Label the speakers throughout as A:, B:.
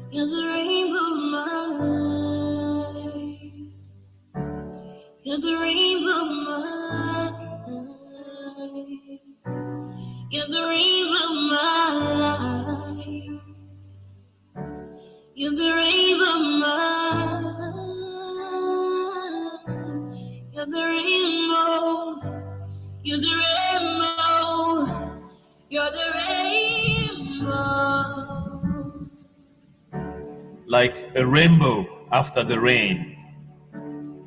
A: You're the rainbow of my life. You're the rainbow of my life. You're the rainbow of my life. You're the rainbow of my life. You're the rainbow. You're the rainbow. You're the rainbow.
B: Like a rainbow after the rain,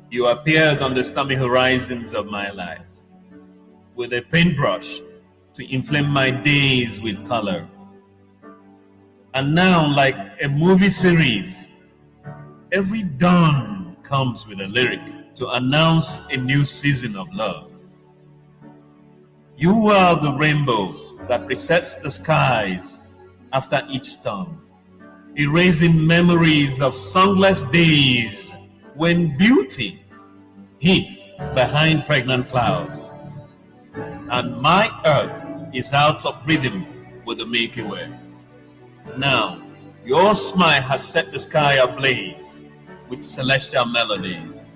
B: you appeared on the stormy horizons of my life, with a paintbrush to inflame my days with color. And now, like a movie series, every dawn comes with a lyric to announce a new season of love. You are the rainbow that resets the skies after each storm, erasing memories of songless days when beauty hid behind pregnant clouds. And my earth is out of rhythm with the Milky Way. Now, your smile has set the sky ablaze with celestial melodies.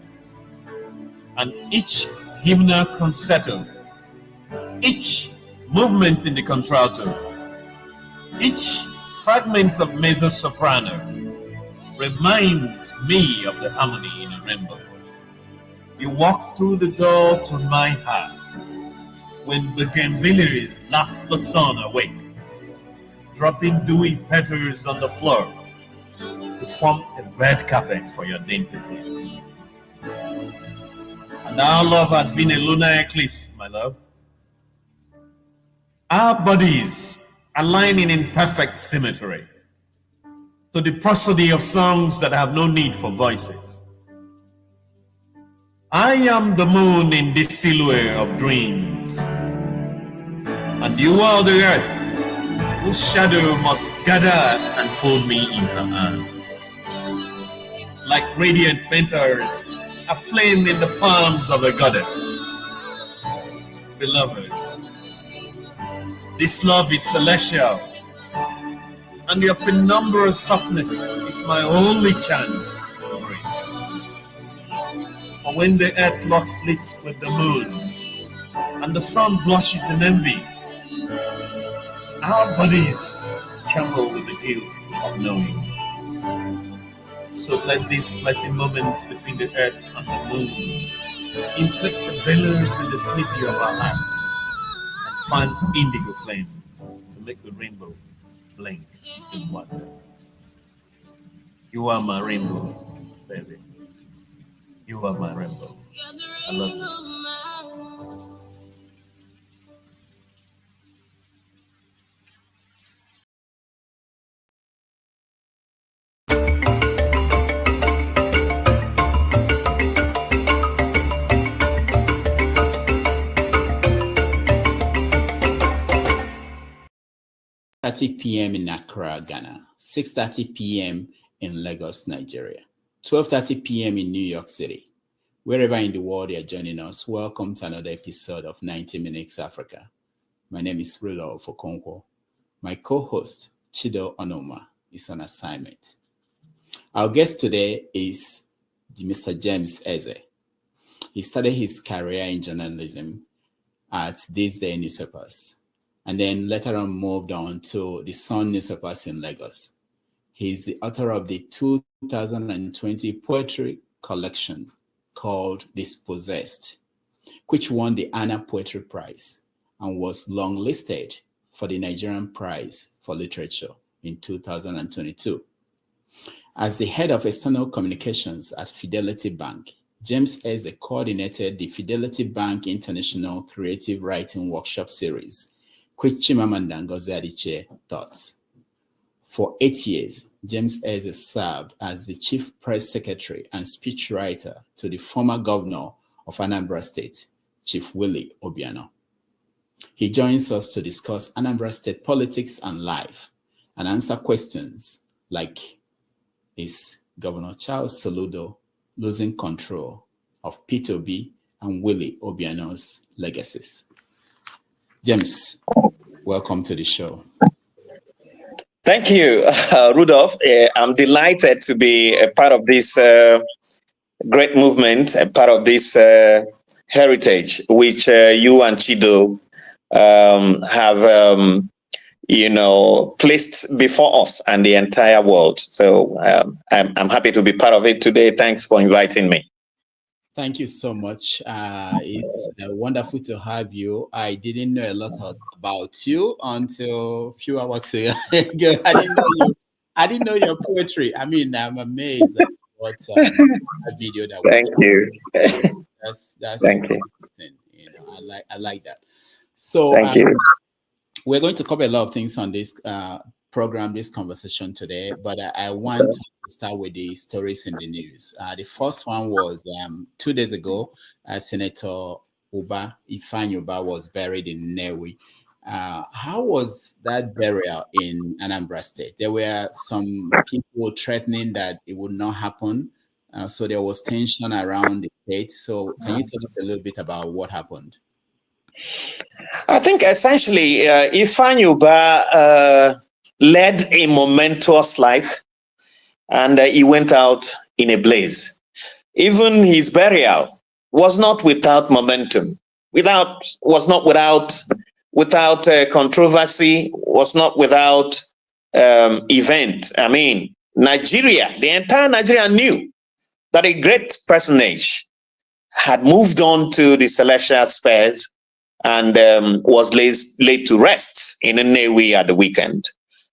B: And each hymnal concerto, each movement in the contralto, each fragment of mezzo-soprano reminds me of the harmony in a rainbow. You walk through the door to my heart when bougainvilleas laugh the sun awake, dropping dewy petals on the floor to form a red carpet for your dainty feet. And our love has been a lunar eclipse, my love. Our bodies aligning in perfect symmetry to the prosody of songs that have no need for voices. I am the moon in this silhouette of dreams, and you are the earth whose shadow must gather and fold me in her arms. Like radiant mentors, aflame in the palms of a goddess. Beloved, this love is celestial, and your penumbrous softness is my only chance to breathe. For when the earth locks lips with the moon, and the sun blushes in envy, our bodies tremble with the guilt of knowing. So let these fleeting moments between the earth and the moon inflict the billows in the sleepy of our hearts, fan indigo flames to make the rainbow blink in wonder. You are my rainbow, baby. You are my rainbow. I love you.
C: p.m. in Accra, Ghana, 6:30 p.m. in Lagos, Nigeria, 12:30 p.m. in New York City. Wherever in the world you're joining us, welcome to another episode of 90 Minutes Africa. My name is Rilo Fokonkwo. My co-host, Chido Onoma, is on assignment. Our guest today is Mr. James Eze. He started his career in journalism at This Day Newspapers, and then later on moved on to the Sun newspapers in Lagos. He's the author of the 2020 poetry collection called Dispossessed, which won the Anna Poetry Prize and was longlisted for the Nigerian Prize for Literature in 2022. As the head of external communications at Fidelity Bank, James Eze coordinated the Fidelity Bank International Creative Writing Workshop Series, which Chimamanda Ngozi Adichie taught. For 8 years, James Eze served as the Chief Press Secretary and speechwriter to the former governor of Anambra State, Chief Willie Obiano. He joins us to discuss Anambra State politics and life and answer questions like, is Governor Charles Soludo losing control of P2B and Willie Obiano's legacies? James, welcome to the show.
D: Thank you, Rudolph. I'm delighted to be a part of this great movement, a part of this heritage, which you and Chido have, placed before us and the entire world. So I'm happy to be part of it today. Thanks for inviting me.
C: Thank you so much. It's wonderful to have you. I didn't know a lot about you until a few hours ago. I didn't know your poetry. I mean, I'm amazed at what that video that we
D: Thank you.
C: That's
D: Thank you.
C: thing. I like that. So
D: Thank you.
C: we're going to cover a lot of things on this program, this conversation today, but I want to start with the stories in the news. The first one was 2 days ago, Senator Ifeanyi Uba was buried in Nnewi. How was that burial in Anambra State? There were some people threatening that it would not happen. So there was tension around the state. So can you tell us a little bit about what happened?
D: I think essentially Ifeanyi Uba led a momentous life, and he went out in a blaze. Even his burial was not without momentum, was not without controversy, was not without event. I mean, Nigeria, the entire Nigeria knew that a great personage had moved on to the celestial spheres and was laid to rest in Nnewi at the weekend.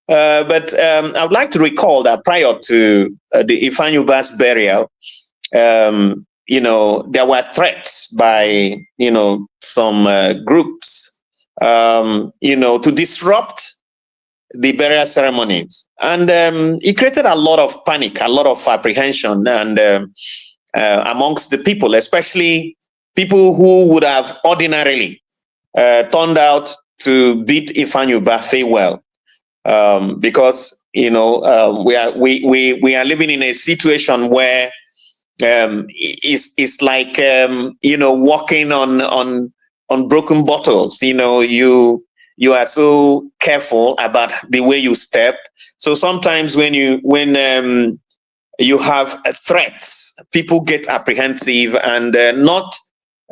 D: But I would like to recall that prior to the Ifeanyi Uba's burial, there were threats by, some groups, to disrupt the burial ceremonies. And it created a lot of panic, a lot of apprehension, and amongst the people, especially people who would have ordinarily turned out to bid Ifeanyi Uba farewell, because we are living in a situation where it's like walking on broken bottles. You are so careful about the way you step. So sometimes when you have threats, people get apprehensive, and not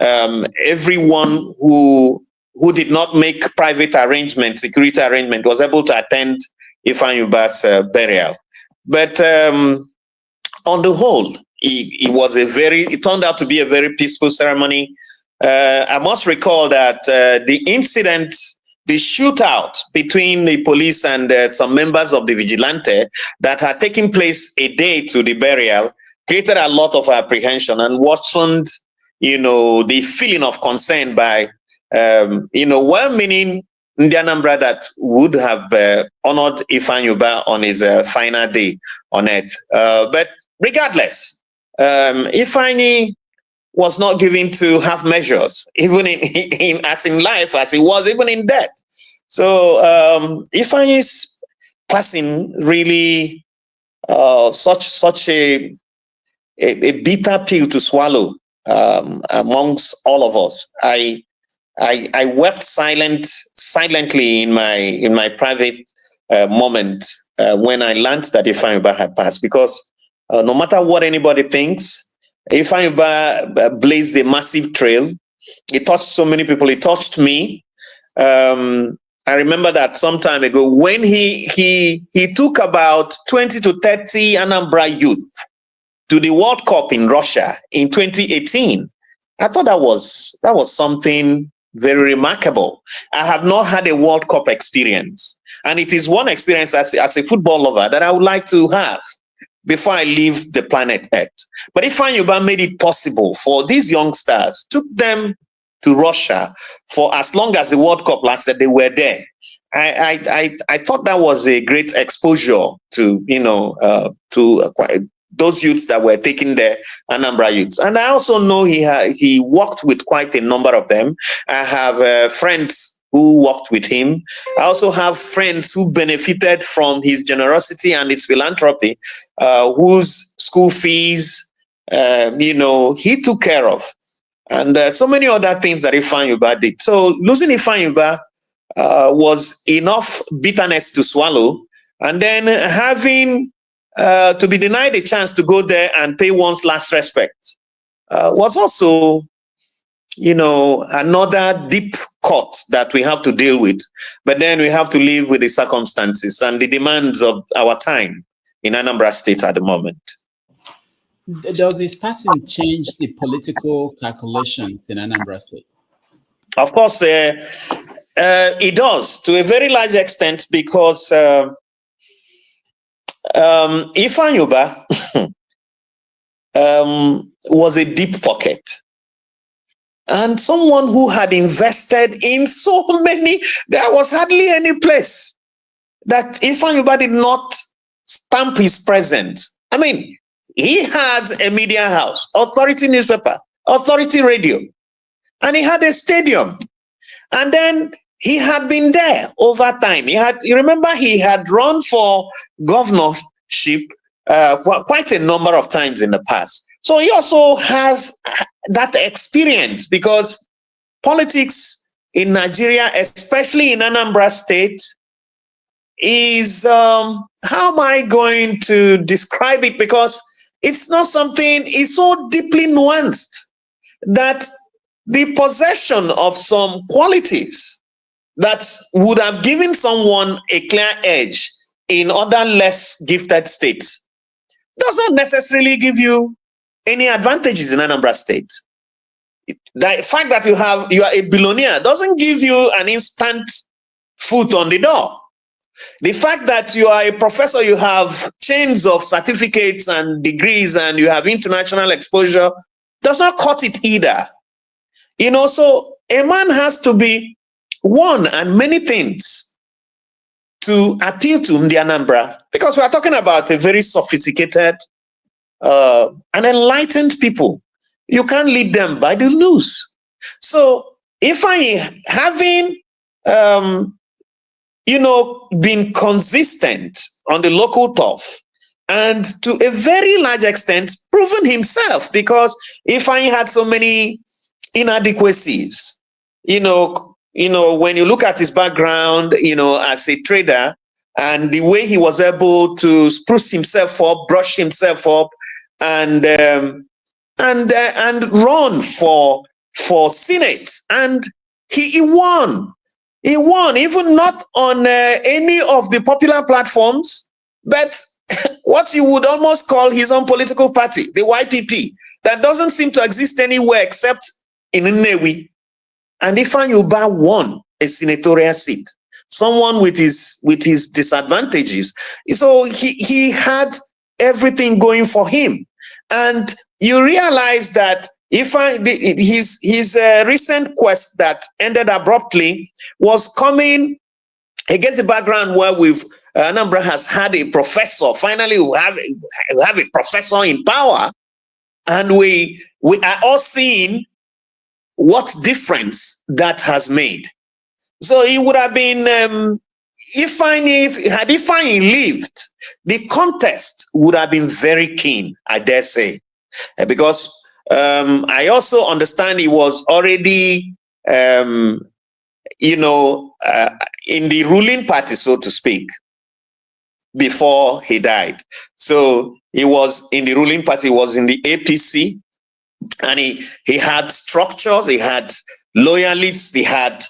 D: everyone who did not make private arrangements, security arrangement, was able to attend Ifeanyi Uba's burial. But on the whole, it turned out to be a very peaceful ceremony. I must recall that the incident, the shootout between the police and some members of the vigilante that had taken place a day to the burial, created a lot of apprehension and worsened, the feeling of concern by, well-meaning the Anambra that would have honored Ifeanyi Uba on his final day on earth. But regardless, Ifeanyi was not given to half measures, even as in life, as he was even in death. So Ifeanyi's passing really such a bitter pill to swallow amongst all of us. I wept silently in my private moment when I learned that Ifeanyi Uba had passed, because no matter what anybody thinks, Ifeanyi Uba blazed a massive trail. It touched so many people. It touched me. I remember that some time ago when he took about 20 to 30 Anambra youth to the World Cup in Russia in 2018. I thought that was something very remarkable. I have not had a World Cup experience, and it is one experience as a football lover that I would like to have before I leave the planet Earth. But Ifeanyi Uba made it possible for these youngsters, took them to Russia for as long as the World Cup lasted. They were there. I thought that was a great exposure to those youths that were taking the Anambra youths. And I also know he worked with quite a number of them. I have friends who worked with him. I also have friends who benefited from his generosity and his philanthropy, whose school fees, he took care of. And so many other things that Ifeanyi Uba did. So losing Ifeanyi Uba was enough bitterness to swallow. and then having to be denied a chance to go there and pay one's last respect was also, another deep cut that we have to deal with. But then we have to live with the circumstances and the demands of our time in Anambra State at the moment.
C: Does his passing change the political calculations in Anambra State?
D: Of course, it does to a very large extent, because Ifeanyi was a deep pocket, and someone who had invested in so many. There was hardly any place that Ifeanyi did not stamp his presence. I mean, he has a media house, Authority newspaper, Authority radio, and he had a stadium. And then he had been there over time. You remember, he had run for governorship quite a number of times in the past. So he also has that experience, because politics in Nigeria, especially in Anambra State, is, how am I going to describe it? Because it's not something, it's so deeply nuanced that the possession of some qualities that would have given someone a clear edge in other less gifted states does not necessarily give you any advantages in Anambra State. The fact that you are a billionaire doesn't give you an instant foot on the door. The fact that you are a professor, you have chains of certificates and degrees, and you have international exposure, does not cut it either. So a man has to be one and many things to appeal to the Anambra, because we are talking about a very sophisticated and enlightened people. You can't lead them by the loose. So if having been consistent on the local turf, and to a very large extent proven himself, because Ifeanyi had so many inadequacies, when you look at his background, as a trader, and the way he was able to spruce himself up, brush himself up, and run for Senate, and he won. He won, even not on any of the popular platforms, but what you would almost call his own political party, the YPP, that doesn't seem to exist anywhere except in Nnewi. And Ifeanyi won a senatorial seat, someone with his disadvantages. So he had everything going for him. And you realize that his recent quest that ended abruptly was coming against the background where Anambra has had a professor. Finally, we have a professor in power, and we are all seeing what difference that has made. So it would have been, had Ifeanyi lived, the contest would have been very keen, I dare say, because I also understand he was already, in the ruling party, so to speak, before he died. So he was in the ruling party, he was in the APC, and he had structures, he had loyalists, he had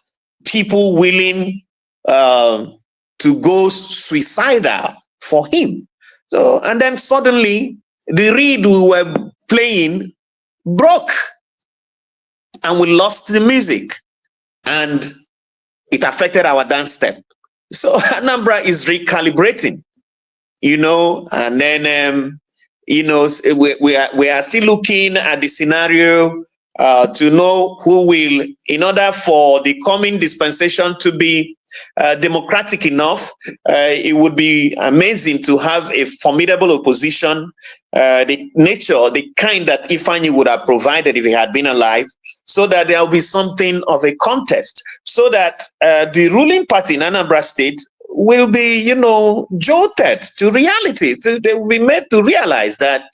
D: people willing to go suicidal for him. So, and then suddenly the reed we were playing broke, and we lost the music, and it affected our dance step. So Anambra is recalibrating, and then we are still looking at the scenario to know who will, in order for the coming dispensation to be democratic enough. It would be amazing to have a formidable opposition, the nature, the kind that Ifeanyi would have provided if he had been alive, so that there will be something of a contest, so that the ruling party in Anambra State will be, jolted to reality. They will be made to realize that,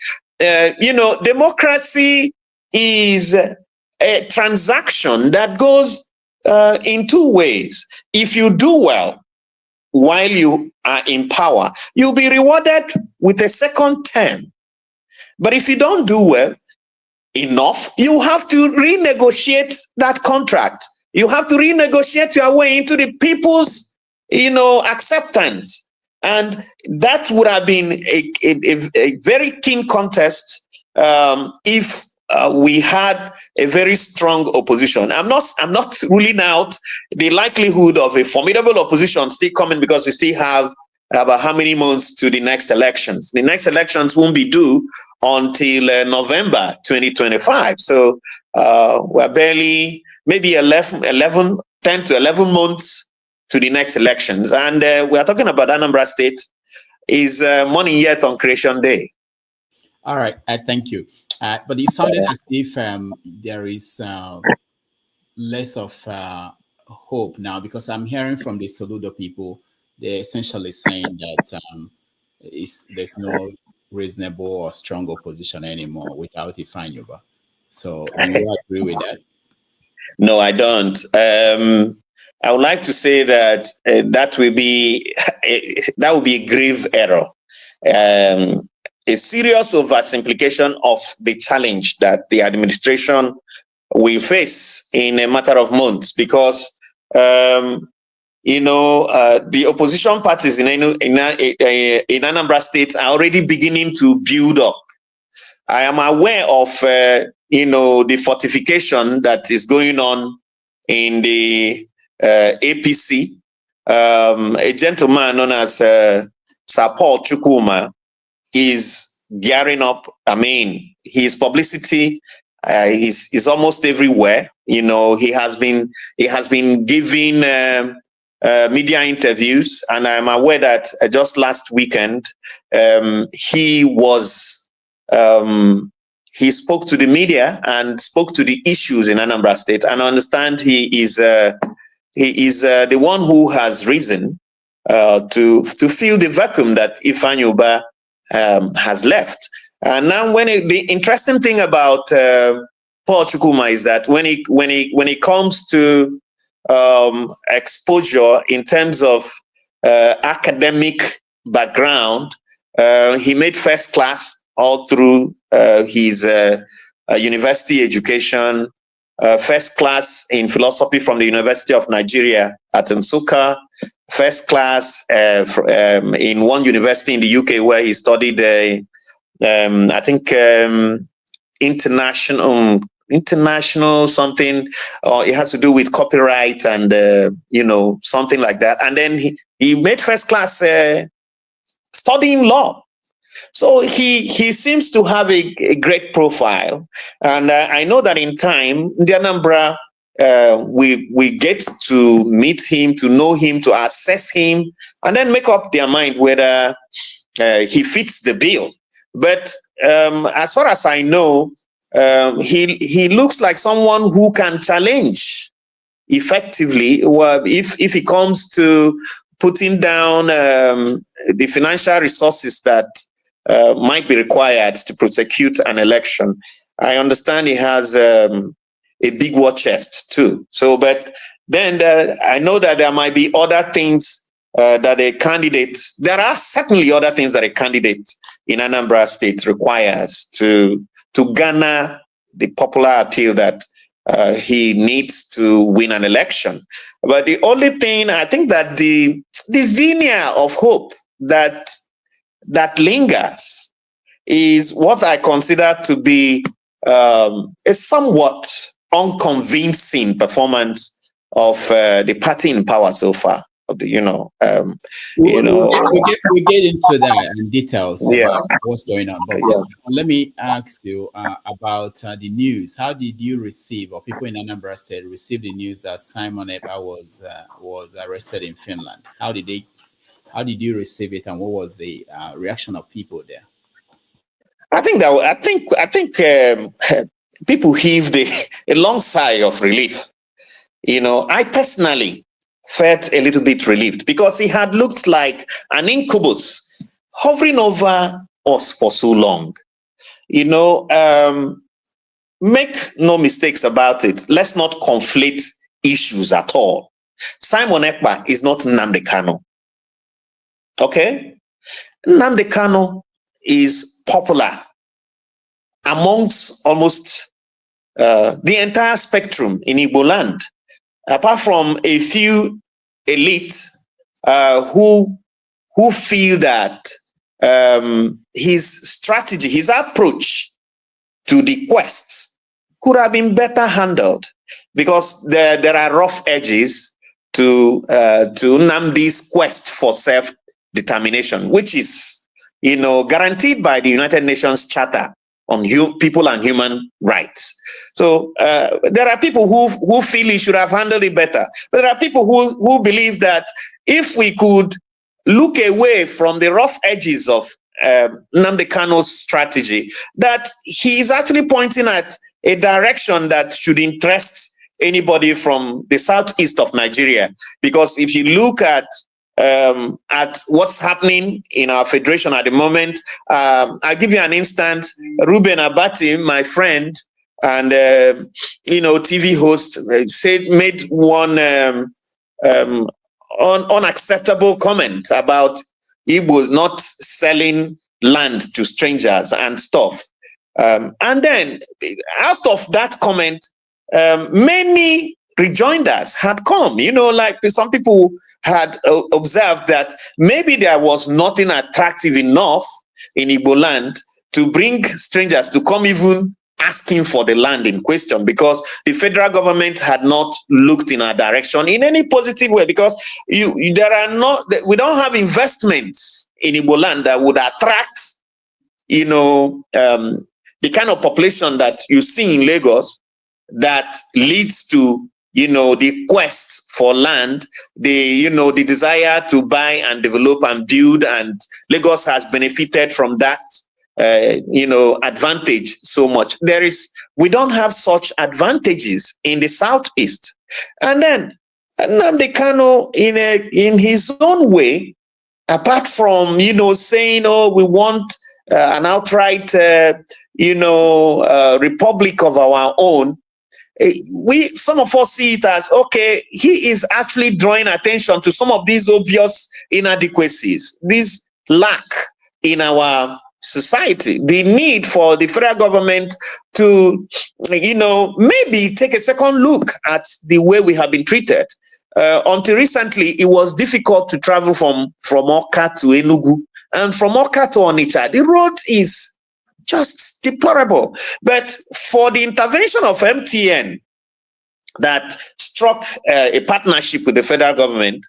D: democracy is a transaction that goes in two ways. If you do well, while you are in power, you'll be rewarded with a second term. But if you don't do well enough, you have to renegotiate that contract. You have to renegotiate your way into the people's, acceptance. And that would have been a very keen contest if we had a very strong opposition. I'm not ruling out the likelihood of a formidable opposition still coming, because we still have about how many months to the next elections. The next elections won't be due until November 2025. So we're barely maybe 10 to 11 months to the next elections. And we are talking about Anambra State is morning yet on Creation Day.
C: All right, thank you. But it sounded as if there is less of hope now, because I'm hearing from the Soludo people, they're essentially saying that there's no reasonable or strong opposition anymore without Ifeanyuba. So do you agree with that?
D: No, I don't. I would like to say that that will be a grave error. A serious oversimplification of the challenge that the administration will face in a matter of months, because the opposition parties in Anambra State are already beginning to build up. I am aware of the fortification that is going on in the APC. A gentleman known as Sir Paul Chukwuma is gearing up. I mean, his publicity is almost everywhere. He has been giving media interviews, and I'm aware that just last weekend he spoke to the media and spoke to the issues in Anambra State. And I understand he is the one who has risen to fill the vacuum that Ifeanyuba has left. And now, the interesting thing about Paul Chukwuma is that when it comes to exposure in terms of academic background, he made first class all through his university education, first class in philosophy from the University of Nigeria at Nsukka, first class in one university in the UK where he studied, I think, international something, or it has to do with copyright and something like that. And then he made first class studying law. So he seems to have a great profile, and I know that in time, the Anambra, we get to meet him, to know him, to assess him, and then make up their mind whether he fits the bill. But as far as I know, he looks like someone who can challenge effectively. If it comes to putting down the financial resources that might be required to prosecute an election. I understand he has a big war chest too. So, but then I know that there might be other things that a candidate, there are certainly other things that a candidate in Anambra State requires to garner the popular appeal that he needs to win an election. But the only thing, I think that the veneer of hope that lingers is what I consider to be a somewhat unconvincing performance of the party in power so far.
C: We'll get into that in details about what's going on. But first, let me ask you about the news. How did you receive, or people in Anambra State receive the news that Simon Ekpa was arrested in Finland? How did you receive it, and what was the reaction of people there?
D: I think people heaved a long sigh of relief. I personally felt a little bit relieved, because he had looked like an incubus hovering over us for so long. Make no mistakes about it. Let's not conflate issues at all. Simon Ekpa is not Nnamdi Kanu. Okay? Nnamdi Kanu is popular amongst almost the entire spectrum in Igbo land, apart from a few elites who feel that his strategy, his approach to the quest could have been better handled, because there are rough edges to Nnamdi's quest for self-determination, which is, guaranteed by the United Nations Charter on people and human rights. So there are people who feel he should have handled it better. But there are people who believe that if we could look away from the rough edges of Nnamdi Kanu's strategy, that he is actually pointing at a direction that should interest anybody from the southeast of Nigeria. Because if you look at what's happening in our federation at the moment, I'll give you an instance. Ruben Abati, my friend and TV host, made one unacceptable comment about Igbo not selling land to strangers and stuff. And then out of that comment, many rejoinders had come. Like some people had observed that maybe there was nothing attractive enough in Igbo land to bring strangers to come even asking for the land in question, because the federal government had not looked in our direction in any positive way, because we don't have investments in Igbo land that would attract the kind of population that you see in Lagos, that leads to the quest for land, the desire to buy and develop and build, and Lagos has benefited from that advantage so much. We don't have such advantages in the southeast. And then Nnamdi Kanu, in his own way, apart from saying, oh, we want an outright republic of our own, some of us see it as, okay, he is actually drawing attention to some of these obvious inadequacies, this lack in our society, the need for the federal government to, maybe take a second look at the way we have been treated. Until recently, it was difficult to travel from Awka to Enugu, and from Awka to Onitsha, the road is just deplorable. But for the intervention of MTN that struck a partnership with the federal government,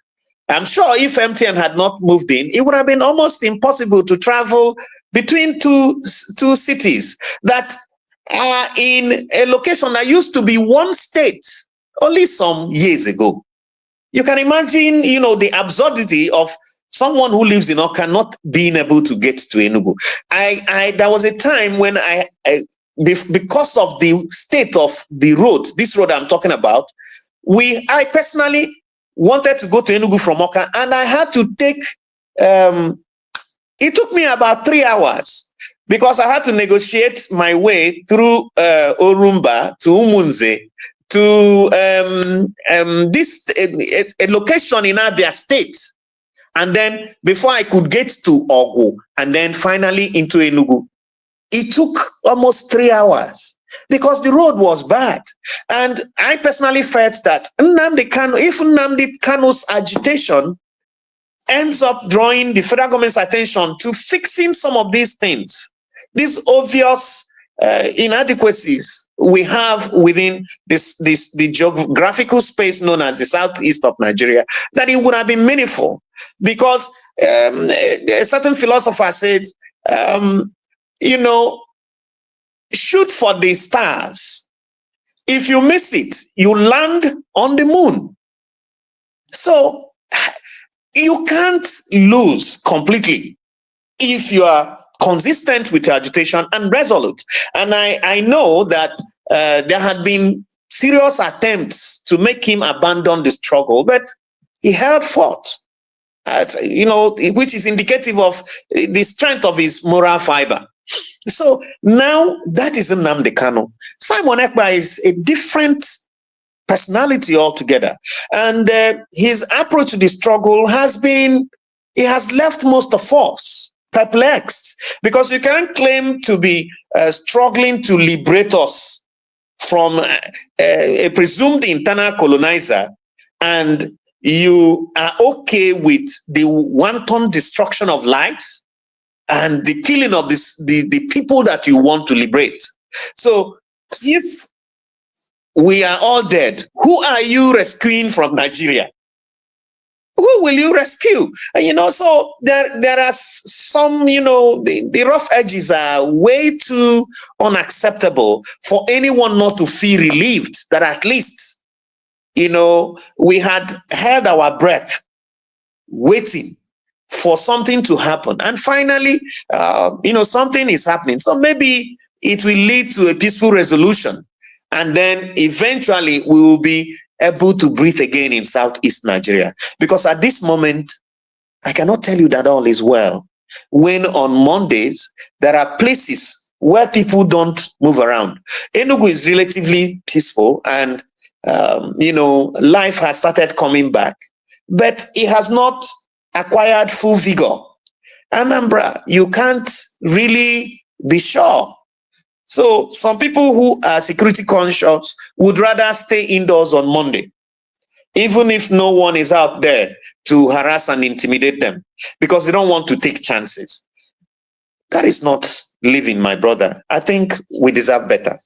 D: I'm sure if MTN had not moved in, it would have been almost impossible to travel between two cities that are in a location that used to be one state only some years ago. You can imagine, the absurdity of someone who lives in Awka not being able to get to Enugu. There was a time when because of the state of the road, this road I'm talking about, I personally wanted to go to Enugu from Awka, and I had to take, it took me about 3 hours, because I had to negotiate my way through Orumba to Umunze to a location in Abia State. And then before I could get to Ogu, and then finally into Enugu, it took almost 3 hours because the road was bad. And I personally felt that if Nnamdi Kanu's agitation ends up drawing the federal government's attention to fixing some of these things, these obvious inadequacies we have within the geographical space known as the southeast of Nigeria, that it would have been meaningful. Because a certain philosopher says, shoot for the stars. If you miss it, you land on the moon. So you can't lose completely if you are consistent with your agitation and resolute. And I know that there had been serious attempts to make him abandon the struggle, but he held forth, which is indicative of the strength of his moral fiber. So now that is Nnamdi Kanu. Simon Ekpa is a different personality altogether. And his approach to the struggle has been it has left most of us perplexed, because you can't claim to be struggling to liberate us from a presumed internal colonizer, and you are okay with the wanton destruction of lives and the killing of the people that you want to liberate. So if we are all dead, who are you rescuing from Nigeria? Who will you rescue? So there are some, the rough edges are way too unacceptable for anyone not to feel relieved that at least, we had held our breath waiting for something to happen. And finally, something is happening. So maybe it will lead to a peaceful resolution. And then eventually we will be able to breathe again in Southeast Nigeria. Because at this moment, I cannot tell you that all is well. When on Mondays, there are places where people don't move around. Enugu is relatively peaceful, and life has started coming back, but it has not acquired full vigor. Anambra, you can't really be sure. So some people who are security conscious would rather stay indoors on Monday, even if no one is out there to harass and intimidate them, because they don't want to take chances. That is not living, my brother. I think we deserve better.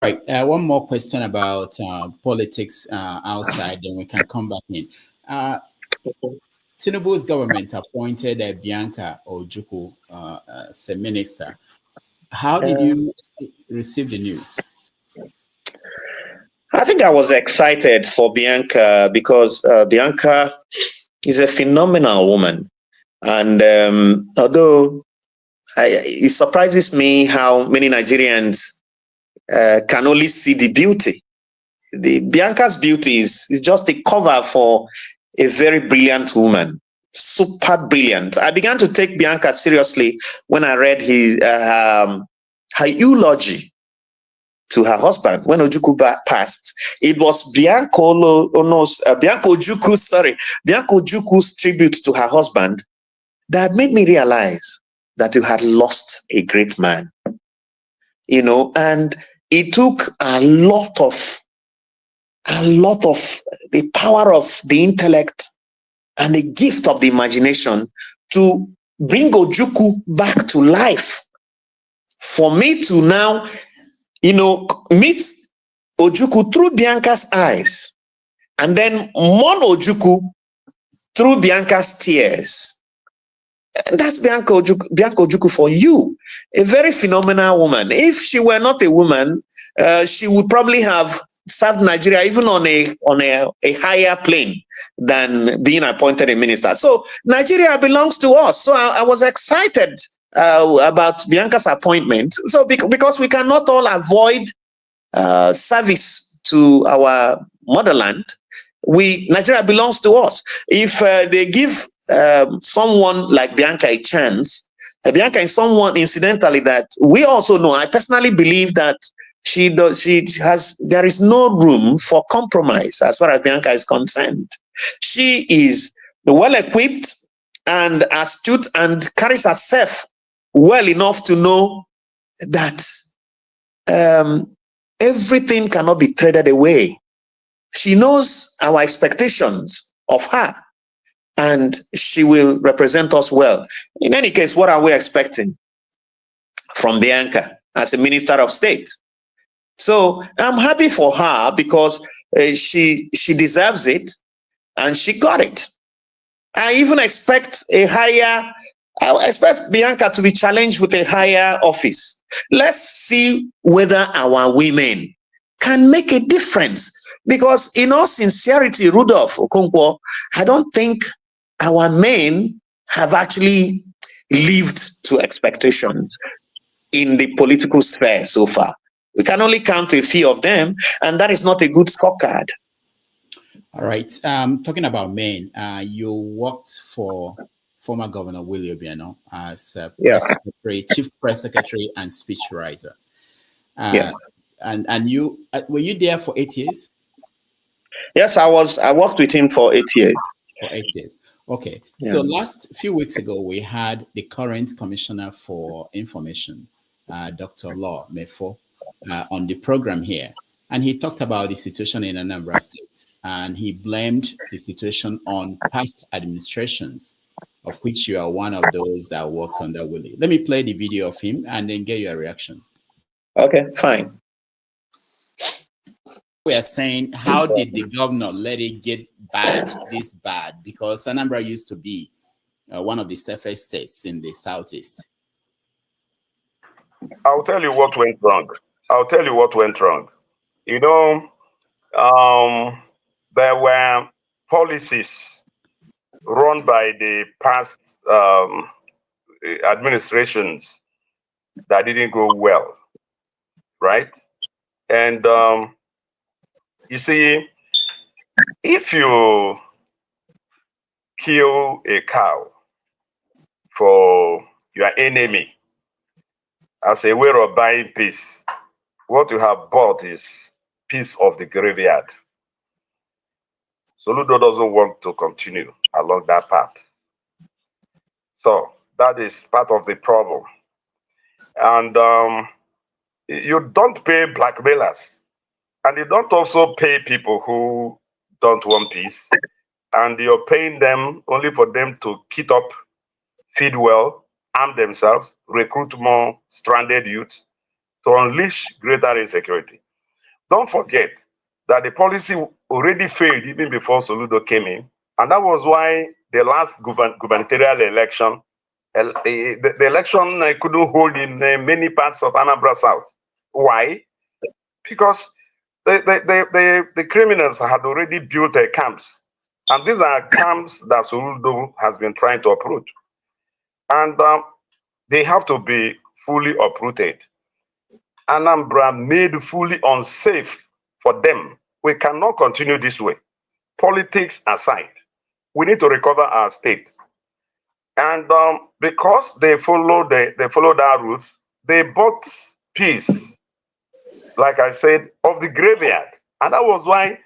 C: Right. One more question about politics outside, then we can come back in. Tinubu's government appointed Bianca Ojukwu as a minister. How did you receive the news?
D: I think I was excited for Bianca because Bianca is a phenomenal woman. And although it surprises me how many Nigerians can only see the beauty. Bianca's beauty is just a cover for a very brilliant woman. Super brilliant. I began to take Bianca seriously when I read her eulogy to her husband when Ojukwu passed. It was Bianca Ojukwu's tribute to her husband that made me realize that you had lost a great man. And it took a lot of the power of the intellect and the gift of the imagination to bring Ojukwu back to life. For me to now, meet Ojukwu through Bianca's eyes, and then mourn Ojukwu through Bianca's tears. And that's Bianca Ojukwu for you, a very phenomenal woman. If she were not a woman, she would probably have served Nigeria even on a higher plane than being appointed a minister. So Nigeria belongs to us. So I was excited about Bianca's appointment. So because we cannot all avoid service to our motherland, Nigeria belongs to us. If they give someone like Bianca a chance, Bianca is someone, incidentally, that we also know. I personally believe that there is no room for compromise as far as Bianca is concerned. She is well equipped and astute and carries herself well enough to know that everything cannot be traded away. She knows our expectations of her, and she will represent us well. In any case, what are we expecting from Bianca as a minister of state? So I'm happy for her because she deserves it, and she got it. I even expect I expect Bianca to be challenged with a higher office. Let's see whether our women can make a difference. Because in all sincerity, Rudolph Okonkwo, I don't think our men have actually lived to expectations in the political sphere so far. We can only count a few of them, and that is not a good scorecard.
C: All right. Talking about men, you worked for former Governor Willie Obiano as press secretary, chief press secretary, and speechwriter.
D: Yes.
C: And you were you there for 8 years?
D: Yes, I worked with him for 8 years.
C: For 8 years. Okay.
D: Yeah.
C: So last few weeks ago, we had the current Commissioner for Information, Dr. Law Mefo, on the program here. And he talked about the situation in Anambra State. And he blamed the situation on past administrations, of which you are one of those that worked under Willie. Let me play the video of him and then get your reaction.
D: Okay, fine.
C: We are saying, how did the governor let it get bad, this bad? Because Anambra used to be one of the safest states in the southeast.
E: I'll tell you what went wrong. I'll tell you what went wrong. You know, there were policies run by the past administrations that didn't go well, right? And you see, if you kill a cow for your enemy as a way of buying peace, what you have bought is piece of the graveyard. Soludo doesn't want to continue along that path. So that is part of the problem. And you don't pay blackmailers. And you don't also pay people who don't want peace. And you're paying them only for them to kit up, feed well, arm themselves, recruit more stranded youth to unleash greater insecurity. Don't forget that the policy already failed even before Soludo came in. And that was why the last gubernatorial election, the election couldn't hold in many parts of Anambra South. Why? Because the criminals had already built camps. And these are camps that Soludo has been trying to uproot. And they have to be fully uprooted. Anambra made fully unsafe for them. We cannot continue this way. Politics aside, we need to recover our state. And because they followed our route, they bought peace, like I said, of the graveyard. And that was why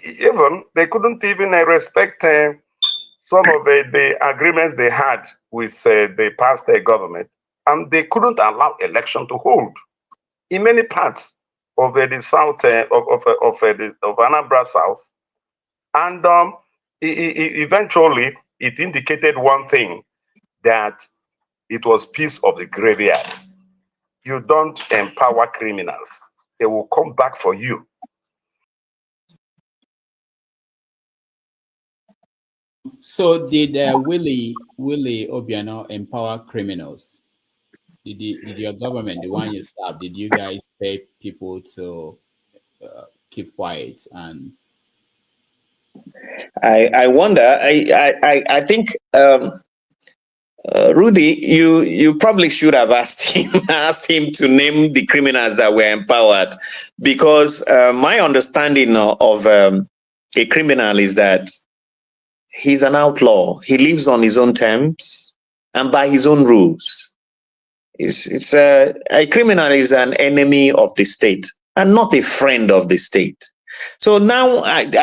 E: even they couldn't even respect some of the agreements they had with the past government. And they couldn't allow election to hold in many parts of the south of Anambra South. And eventually it indicated one thing, that it was piece of the graveyard. You don't empower criminals. They will come back for you.
C: So did Willie Obiano empower criminals? Did your government, the one you stabbed, did you guys pay people to keep quiet? And
D: I wonder. I think Rudy, you probably should have asked him to name the criminals that were empowered, because my understanding of a criminal is that he's an outlaw. He lives on his own terms and by his own rules. It's a criminal is an enemy of the state and not a friend of the state. So now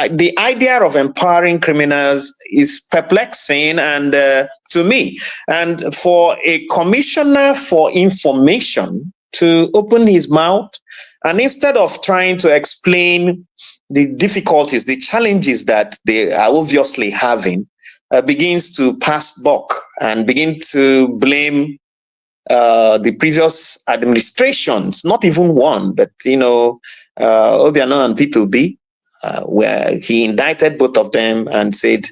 D: the idea of empowering criminals is perplexing and to me. And for a commissioner for information to open his mouth and instead of trying to explain the difficulties, the challenges that they are obviously having, begins to pass buck and begin to blame the previous administrations, not even one, but Obiano and P2B, where he indicted both of them and said,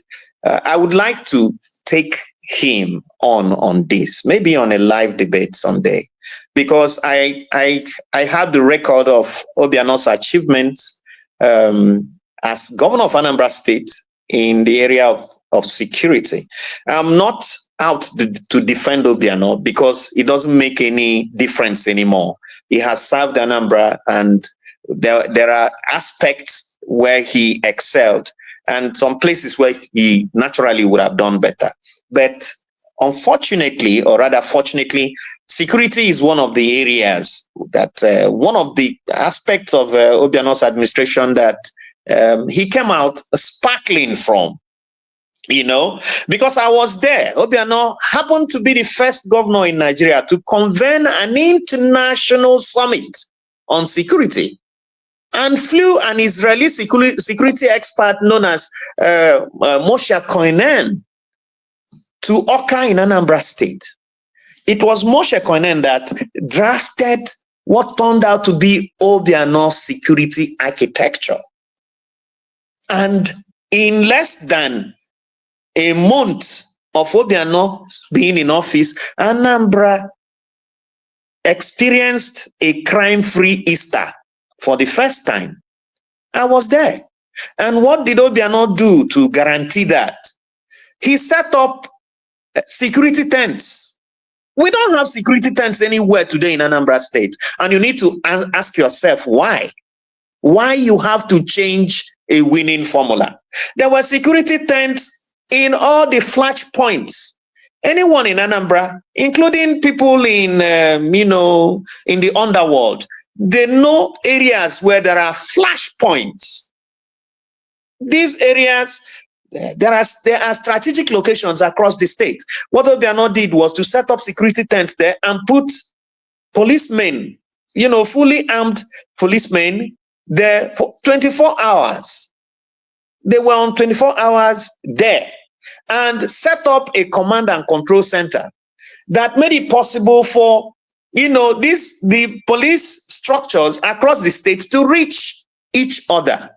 D: I would like to take him on this, maybe on a live debate someday, because I have the record of Obiano's achievement as governor of Anambra State in the area of security. I'm not out to defend Obiano because it doesn't make any difference anymore. He has served Anambra, and there are aspects where he excelled and some places where he naturally would have done better. But unfortunately, or rather fortunately, security is one of the areas that one of the aspects of Obiano's administration that he came out sparkling from. You know, because I was there. Obiano happened to be the first governor in Nigeria to convene an international summit on security, and flew an Israeli security expert known as Moshe Koinen to Oka in Anambra State. It was Moshe Koinen that drafted what turned out to be Obiano's security architecture. And in less than a month of Obiano being in office, Anambra experienced a crime-free Easter for the first time. I was there. And what did Obiano do to guarantee that? He set up security tents. We don't have security tents anywhere today in Anambra State. And you need to ask yourself why. Why you have to change a winning formula. There were security tents in all the flash points. Anyone in Anambra, including people in, in the underworld, they know areas where there are flash points. These areas, there are strategic locations across the state. What Obiano did was to set up security tents there and put policemen, fully armed policemen there for 24 hours. They were on 24 hours there and set up a command and control center that made it possible for, the police structures across the state to reach each other.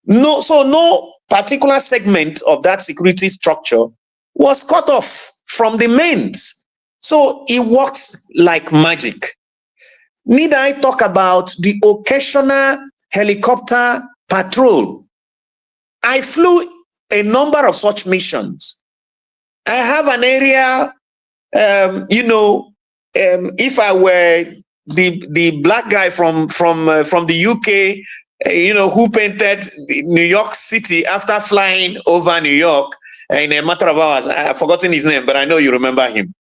D: No particular segment of that security structure was cut off from the mains. So it worked like magic. Need I talk about the occasional helicopter patrol? I flew a number of such missions. I have an area, if I were the black guy from the UK, who painted New York City after flying over New York in a matter of hours. I have forgotten his name, but I know you remember him.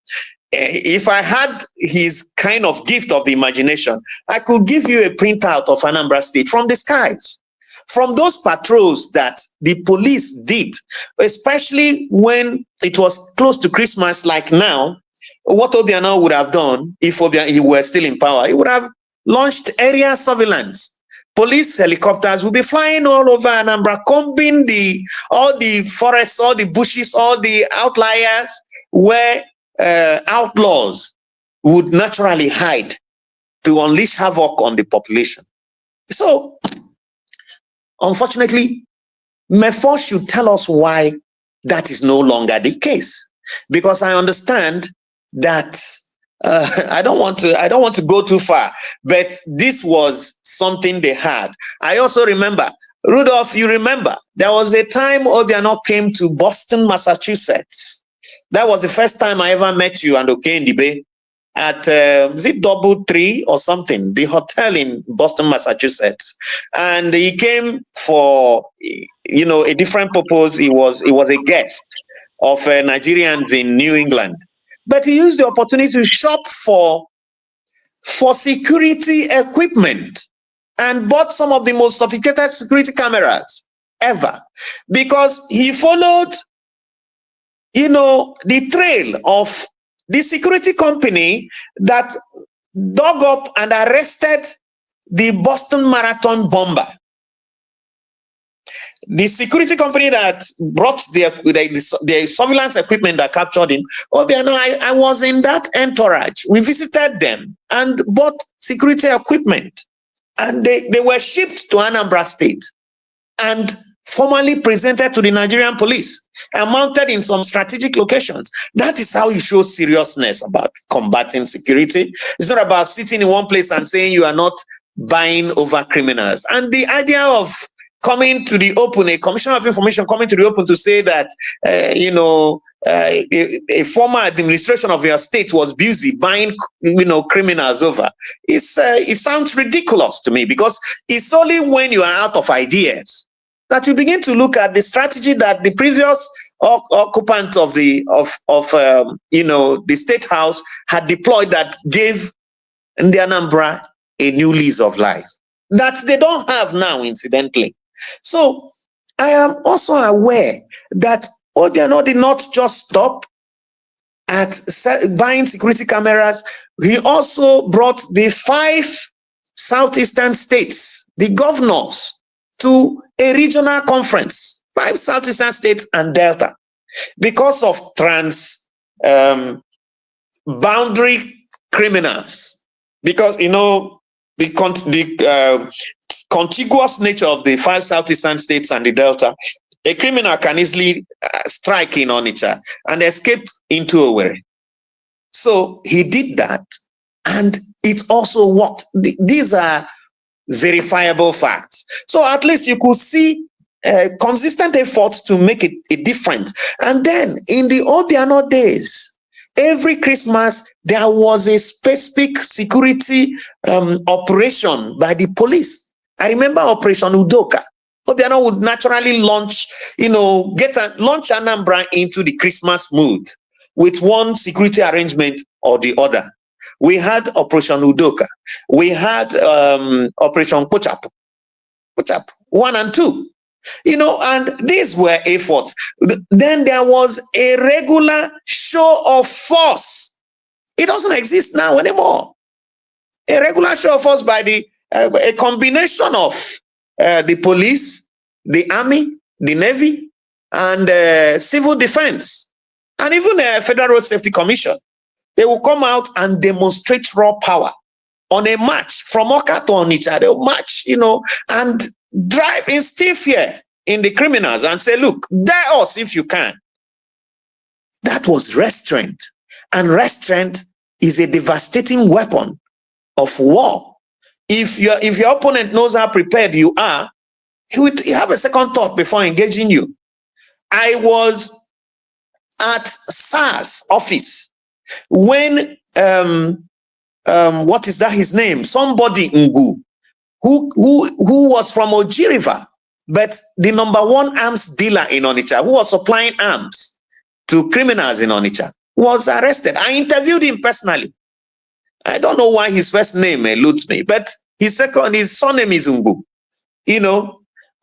D: If I had his kind of gift of the imagination, I could give you a printout of Anambra State from the skies, from those patrols that the police did, especially when it was close to Christmas like now. What Obiano would have done if he were still in power, he would have launched area surveillance. Police helicopters will be flying all over Anambra, combing all the forests, all the bushes, all the outliers where outlaws would naturally hide to unleash havoc on the population. So, unfortunately, MEFOR should tell us why that is no longer the case. Because I understand that I don't want to go too far, but this was something they had. I also remember, Rudolph, you remember, there was a time Obiano came to Boston, Massachusetts. That was the first time I ever met you and Okendibe at, is it DoubleTree or something, the hotel in Boston, Massachusetts. And he came for, a different purpose. He was a guest of Nigerians in New England. But he used the opportunity to shop for security equipment and bought some of the most sophisticated security cameras ever, because he followed, the trail of the security company that dug up and arrested the Boston Marathon bomber. The security company that brought the surveillance equipment that captured him, Obiano, I was in that entourage. We visited them and bought security equipment. And they were shipped to Anambra State and formally presented to the Nigerian police and mounted in some strategic locations. That is how you show seriousness about combating security. It's not about sitting in one place and saying you are not buying over criminals. And the idea of coming to the open, a commissioner of information coming to the open to say that, a former administration of your state was busy buying, criminals over. It sounds ridiculous to me, because it's only when you are out of ideas that you begin to look at the strategy that the previous occupant of the state house had deployed that gave the Anambra a new lease of life that they don't have now, incidentally. So I am also aware that Obiano did not just stop at buying security cameras. He also brought the 5 southeastern states, the governors, to a regional conference, 5 southeastern states and Delta, because of boundary criminals. Because, the contiguous nature of the 5 southeastern states and the Delta, a criminal can easily strike in Onitsha and escape into Owerri. So he did that, and it also worked. These are verifiable facts. So at least you could see consistent efforts to make it a difference. And then in the Obiano days, every Christmas, there was a specific security operation by the police. I remember Operation Udoka. Obiano would naturally launch Anambra into the Christmas mood with one security arrangement or the other. We had Operation Udoka. We had Operation Pochap 1 and 2. And these were efforts. Then there was a regular show of force. It doesn't exist now anymore. A regular show of force by a combination of the police, the army, the navy, and civil defense, and even Federal Road Safety Commission. They will come out and demonstrate raw power on a march from Oka to Onitsha. They will march, and drive, instill fear in the criminals and say, look, dare us if you can. That was restraint. And restraint is a devastating weapon of war. If your opponent knows how prepared you are, he would have a second thought before engaging you. I was at SARS office when what is that his name? Somebody Ngu, who was from Oji River, but the #1 arms dealer in Onitsha, who was supplying arms to criminals in Onitsha, was arrested. I interviewed him personally. I don't know why his first name eludes me, but his surname is Ngu.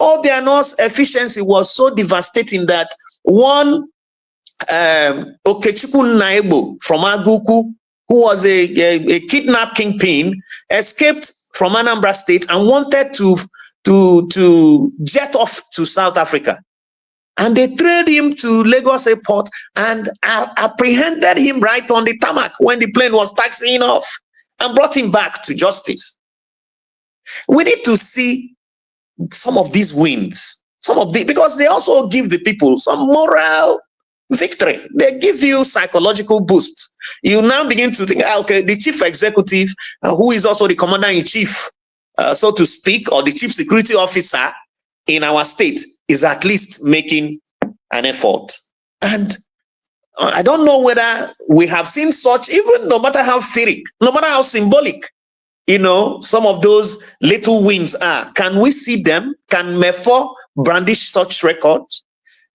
D: Obiano's efficiency was so devastating that one Okechukwu Naibo from Aguku, who was a kidnap kingpin, escaped from Anambra State and wanted to jet off to South Africa. And they trailed him to Lagos Airport and apprehended him right on the tarmac when the plane was taxiing off and brought him back to justice. We need to see some of these wins, because they also give the people some moral victory. They give you psychological boosts. You now begin to think, okay, the chief executive, who is also the commander-in-chief, so to speak, or the chief security officer in our state, is at least making an effort. And I don't know whether we have seen such, even no matter how theoric, no matter how symbolic, some of those little wins are. Can we see them? Can Mefo brandish such records?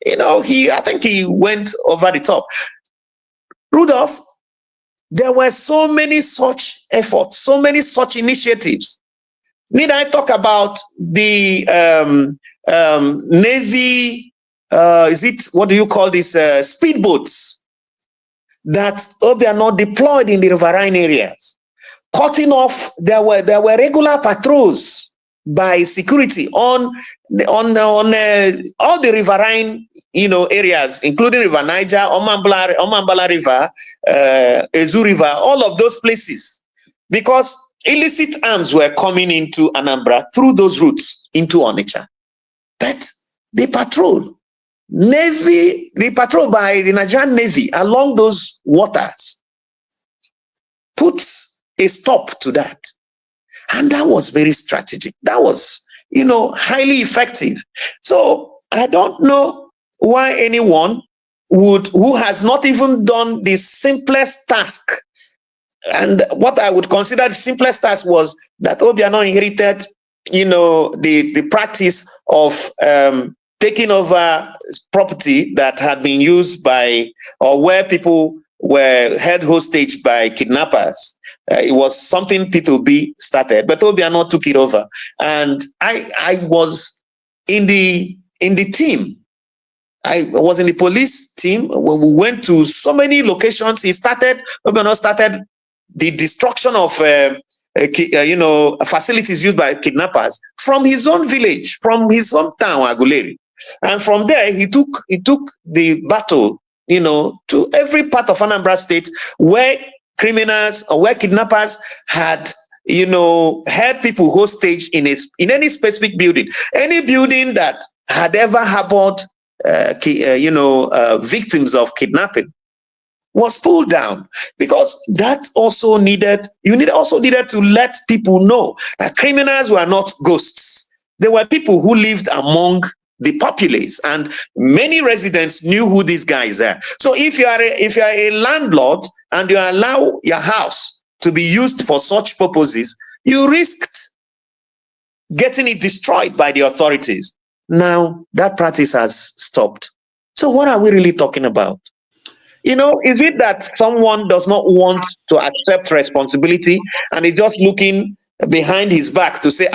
D: I think he went over the top. Rudolph, there were so many such efforts, so many such initiatives. Need I talk about the Navy, what do you call this, speedboats that Obiano deployed in the riverine areas? Cutting off, there were regular patrols by security on all the riverine areas, including River Niger, Omambala River, Ezu River, all of those places, because illicit arms were coming into Anambra through those routes into Onitsha. But the patrol by the Nigerian Navy along those waters puts a stop to that. And that was very strategic. That was, highly effective. So I don't know why anyone who has not even done the simplest task, and what I would consider the simplest task was that Obiano inherited, the practice of taking over property that had been used by, or where people were held hostage by kidnappers. It was something P2B started, but Obiano took it over. And I was in the in the team. I was in the police team when we went to so many locations. Obiano started the destruction of facilities used by kidnappers from his own village, from his hometown, Aguleri. And from there, he took the battle, to every part of Anambra State where criminals or where kidnappers had held people hostage in any specific building, any building that had ever harbored victims of kidnapping was pulled down, because that also needed to let people know that criminals were not ghosts. They were people who lived among the populace, and many residents knew who these guys are. So if you are a landlord and you allow your house to be used for such purposes, you risked getting it destroyed by the authorities. Now that practice has stopped. So what are we really talking about? Is it that someone does not want to accept responsibility and is just looking behind his back to say,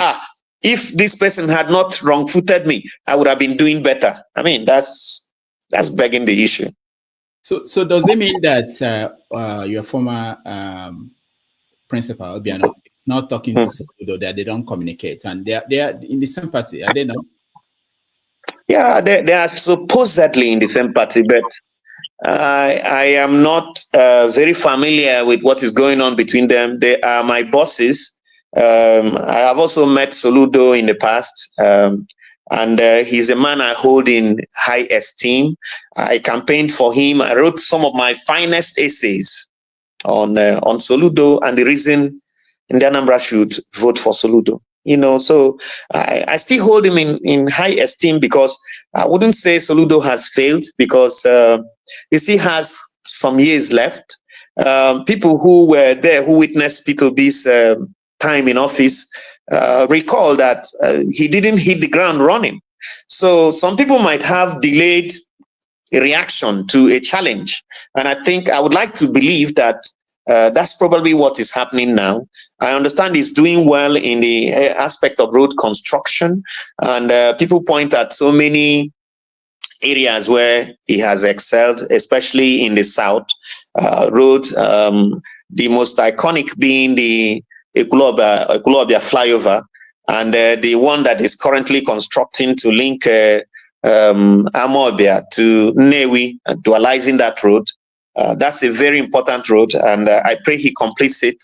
D: if this person had not wrong-footed me, I would have been doing better? I mean, that's begging the issue.
C: So does it mean that your former principal, Obiano, is not talking to Soludo, that they don't communicate, and they are in the same party? Are they not?
D: Yeah, they are supposedly in the same party, but I am not very familiar with what is going on between them. They are my bosses. I have also met Soludo in the past, and he's a man I hold in high esteem. I campaigned for him. I wrote some of my finest essays on Soludo and the reason in the Anambra should vote for Soludo. So I still hold him in high esteem, because I wouldn't say Soludo has failed, because he still has some years left. People who were there, who witnessed P2B's time in office, recall that he didn't hit the ground running. So some people might have delayed a reaction to a challenge. And I think I would like to believe that that's probably what is happening now. I understand he's doing well in the aspect of road construction, and people point at so many areas where he has excelled, especially in the south. Roads, the most iconic being the Ekulobia flyover, and the one that is currently constructing to link Amobia to Newi, dualizing that road. That's a very important road, and I pray he completes it.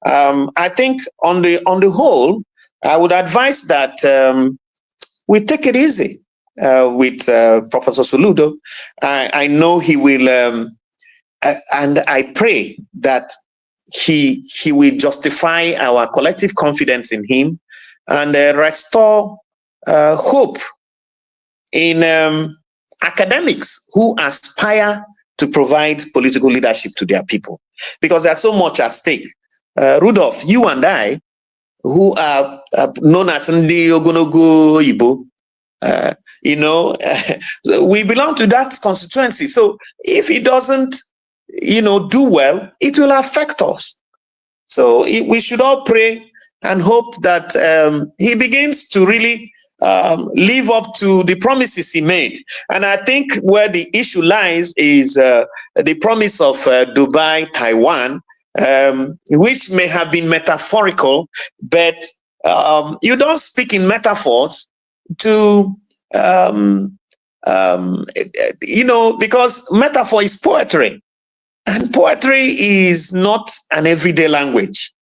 D: I think on the whole, I would advise that we take it easy with Professor Soludo. I know he will, and I pray that he will justify our collective confidence in him and restore hope in academics who aspire to provide political leadership to their people, because there's so much at stake. Rudolph, you and I, who are known as Ndi Ogonogo Ibo, we belong to that constituency. So if he doesn't, do well, it will affect us. So we should all pray and hope that he begins to really live up to the promises he made. And I think where the issue lies is the promise of Dubai, Taiwan, which may have been metaphorical, but you don't speak in metaphors to, because metaphor is poetry, and poetry is not an everyday language.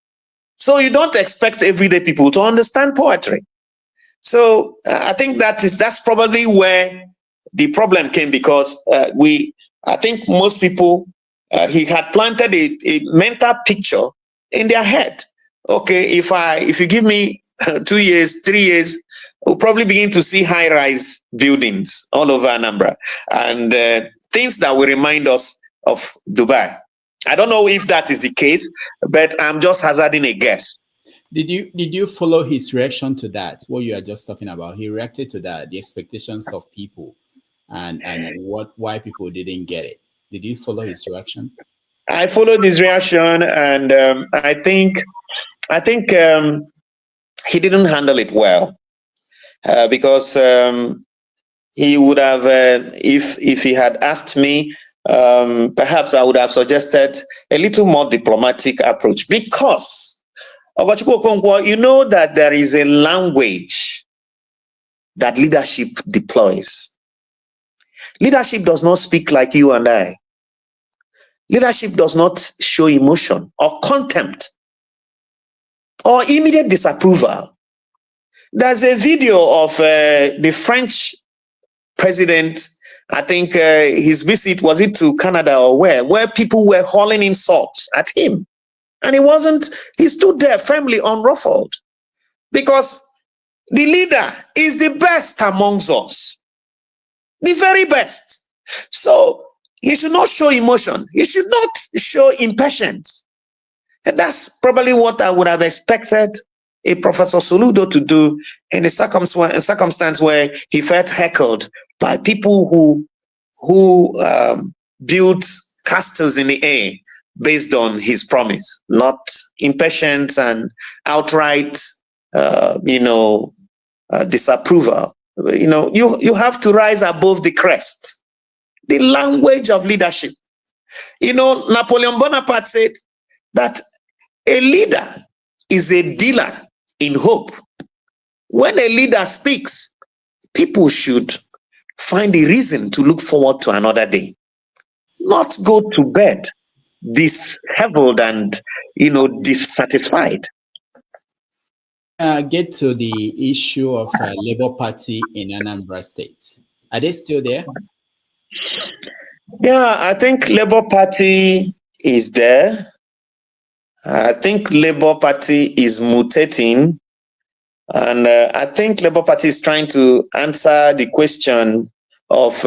D: So you don't expect everyday people to understand poetry. So I think that's probably where the problem came, because I think most people, he had planted a mental picture in their head. Okay, if you give me 2 years, 3 years, we'll probably begin to see high-rise buildings all over Anambra, and things that will remind us of Dubai. I don't know if that is the case, but I'm just hazarding a guess.
C: Did you follow his reaction to that? What you are just talking about? He reacted to that, the expectations of people, and why people didn't get it. Did you follow his reaction?
D: I followed his reaction, and I think he didn't handle it well, because he would have, if he had asked me, perhaps I would have suggested a little more diplomatic approach, because you know that there is a language that leadership deploys. Leadership does not speak like you and I. Leadership does not show emotion or contempt or immediate disapproval. There's a video of the French president, I think his visit, was it to Canada or where people were hurling insults at him. And he stood there firmly unruffled, because the leader is the best amongst us, the very best. So he should not show emotion. He should not show impatience. And that's probably what I would have expected a Professor Soludo to do in a circumstance where he felt heckled by people who built castles in the air based on his promise, not impatience and outright, disapproval. You have to rise above the crest. The language of leadership. Napoleon Bonaparte said that a leader is a dealer in hope. When a leader speaks, people should find a reason to look forward to another day, not go to bed disheveled and dissatisfied.
C: Get to the issue of Labour Party in Anambra State. Are they still there?
D: Yeah, I think Labour Party is there. I think Labour Party is mutating, and I think Labour Party is trying to answer the question of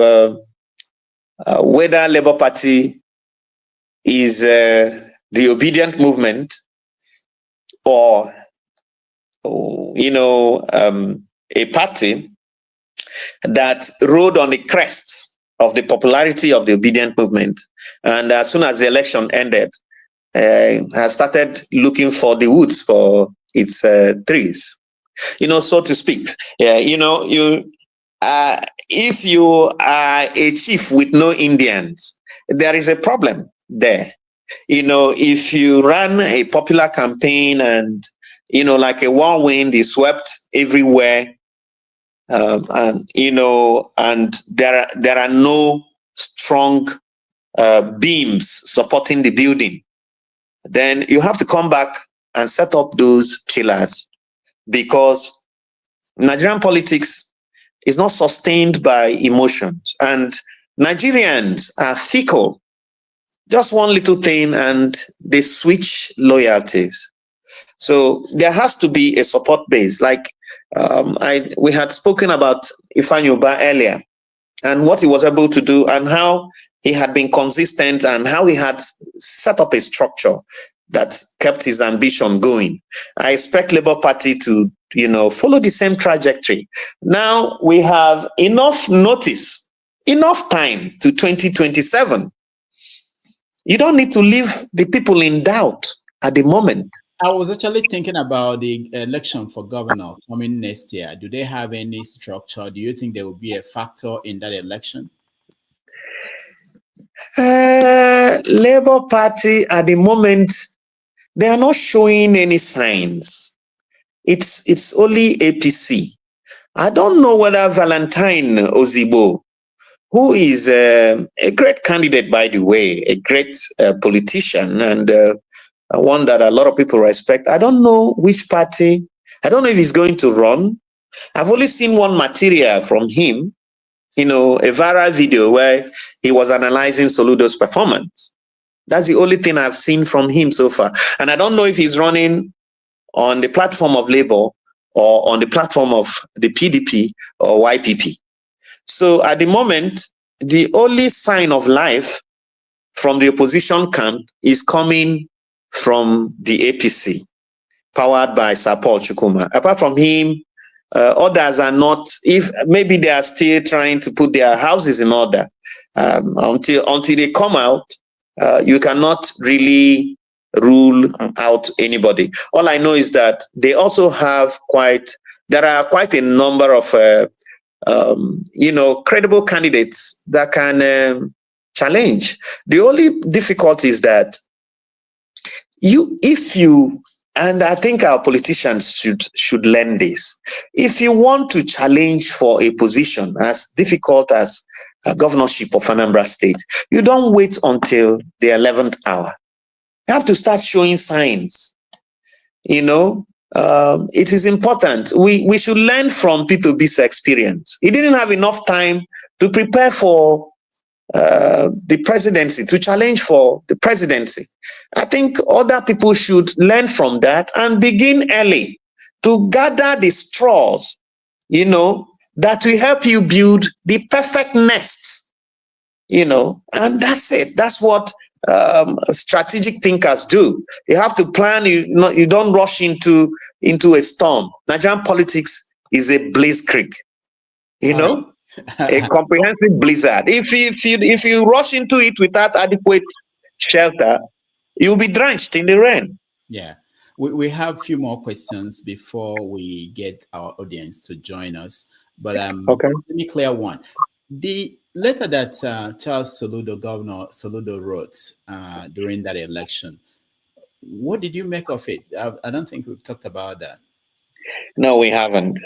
D: whether Labour Party is the obedient movement or a party that rode on the crest of the popularity of the obedient movement, and as soon as the election ended, has started looking for the woods for its trees, so to speak. Yeah, if you are a chief with no Indians, there is a problem there. If you run a popular campaign and like a whirlwind is swept everywhere, and there are no strong beams supporting the building, then you have to come back and set up those pillars, because Nigerian politics is not sustained by emotions, and Nigerians are fickle. Just one little thing and they switch loyalties. So there has to be a support base. Like we had spoken about Ifeanyi Ubah earlier, and what he was able to do, and how he had been consistent, and how he had set up a structure that kept his ambition going. I expect Labour Party to, follow the same trajectory. Now we have enough notice, enough time to 2027. You don't need to leave the people in doubt at the moment.
C: I was actually thinking about the election for governor coming next year. Do they have any structure? Do you think there will be a factor in that election?
D: Labour Party at the moment, they are not showing any signs. It's only APC. I don't know whether Valentine Ozigbo, who is a great candidate, by the way, a great politician, and one that a lot of people respect. I don't know which party. I don't know if he's going to run. I've only seen one material from him, a viral video where he was analyzing Soludo's performance. That's the only thing I've seen from him so far. And I don't know if he's running on the platform of Labour or on the platform of the PDP or YPP. So at the moment, the only sign of life from the opposition camp is coming from the APC, powered by Sir Paul Chukwuma. Apart from him, others are not, if maybe they are still trying to put their houses in order. Until they come out, you cannot really rule out anybody. All I know is that they also have there are quite a number of credible candidates that can challenge. The only difficulty is that and I think our politicians should learn this. If you want to challenge for a position as difficult as a governorship of Anambra State, you don't wait until the 11th hour. You have to start showing signs. It is important. We should learn from P2B's experience. He didn't have enough time to prepare for the presidency, to challenge for the presidency. I think other people should learn from that and begin early to gather the straws, that will help you build the perfect nest, and that's it. That's what strategic thinkers do. You have to plan. You don't rush into a storm. Nigerian politics is a blaze creek, a comprehensive blizzard. If you rush into it without adequate shelter, you'll be drenched in the rain.
C: Yeah. We have a few more questions before we get our audience to join us. But
D: okay.
C: Let me clear one. The letter that Charles Soludo, Governor Soludo, wrote during that election, what did you make of it? I don't think we've talked about that.
D: No, we haven't.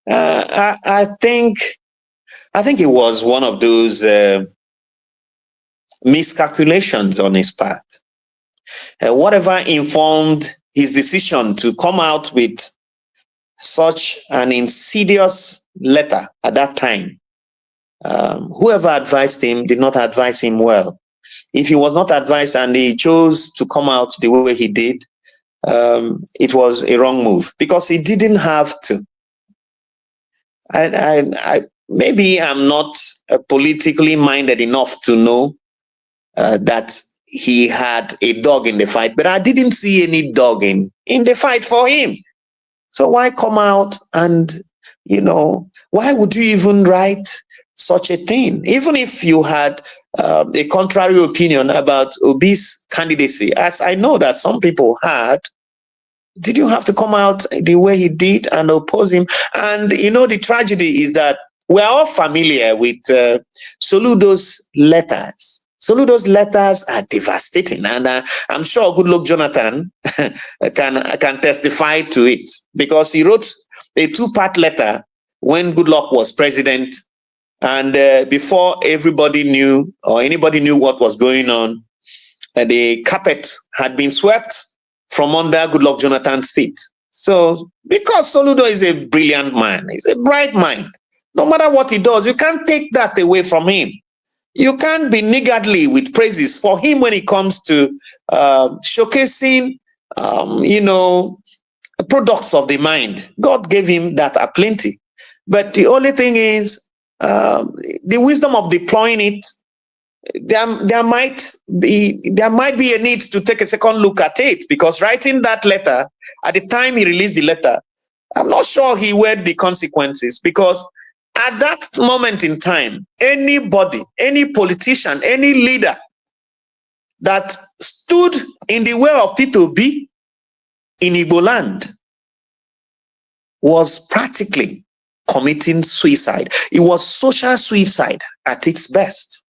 D: I think it was one of those miscalculations on his part. Whatever informed his decision to come out with such an insidious letter at that time, whoever advised him did not advise him well. If he was not advised and he chose to come out the way he did, it was a wrong move because he didn't have to. Maybe I'm not politically minded enough to know that he had a dog in the fight, but I didn't see any dog in the fight for him. So why come out and, why would you even write such a thing? Even if you had a contrary opinion about Obi's candidacy, as I know that some people had, did you have to come out the way he did and oppose him? And, the tragedy is that we're all familiar with Soludo's letters. Soludo's letters are devastating, and I'm sure Goodluck Jonathan can testify to it, because he wrote a 2-part letter when Goodluck was president, and before everybody knew or anybody knew what was going on, the carpet had been swept from under Goodluck Jonathan's feet. So, because Soludo is a brilliant man, he's a bright mind, no matter what he does, you can't take that away from him. You can't be niggardly with praises for him when it comes to showcasing, products of the mind. God gave him that aplenty. But the only thing is, the wisdom of deploying it, there might be a need to take a second look at it, because writing that letter, at the time he released the letter, I'm not sure he weighed the consequences, because at that moment in time, anybody, any politician, any leader that stood in the way of P2B in Igbo land was practically committing suicide. It was social suicide at its best.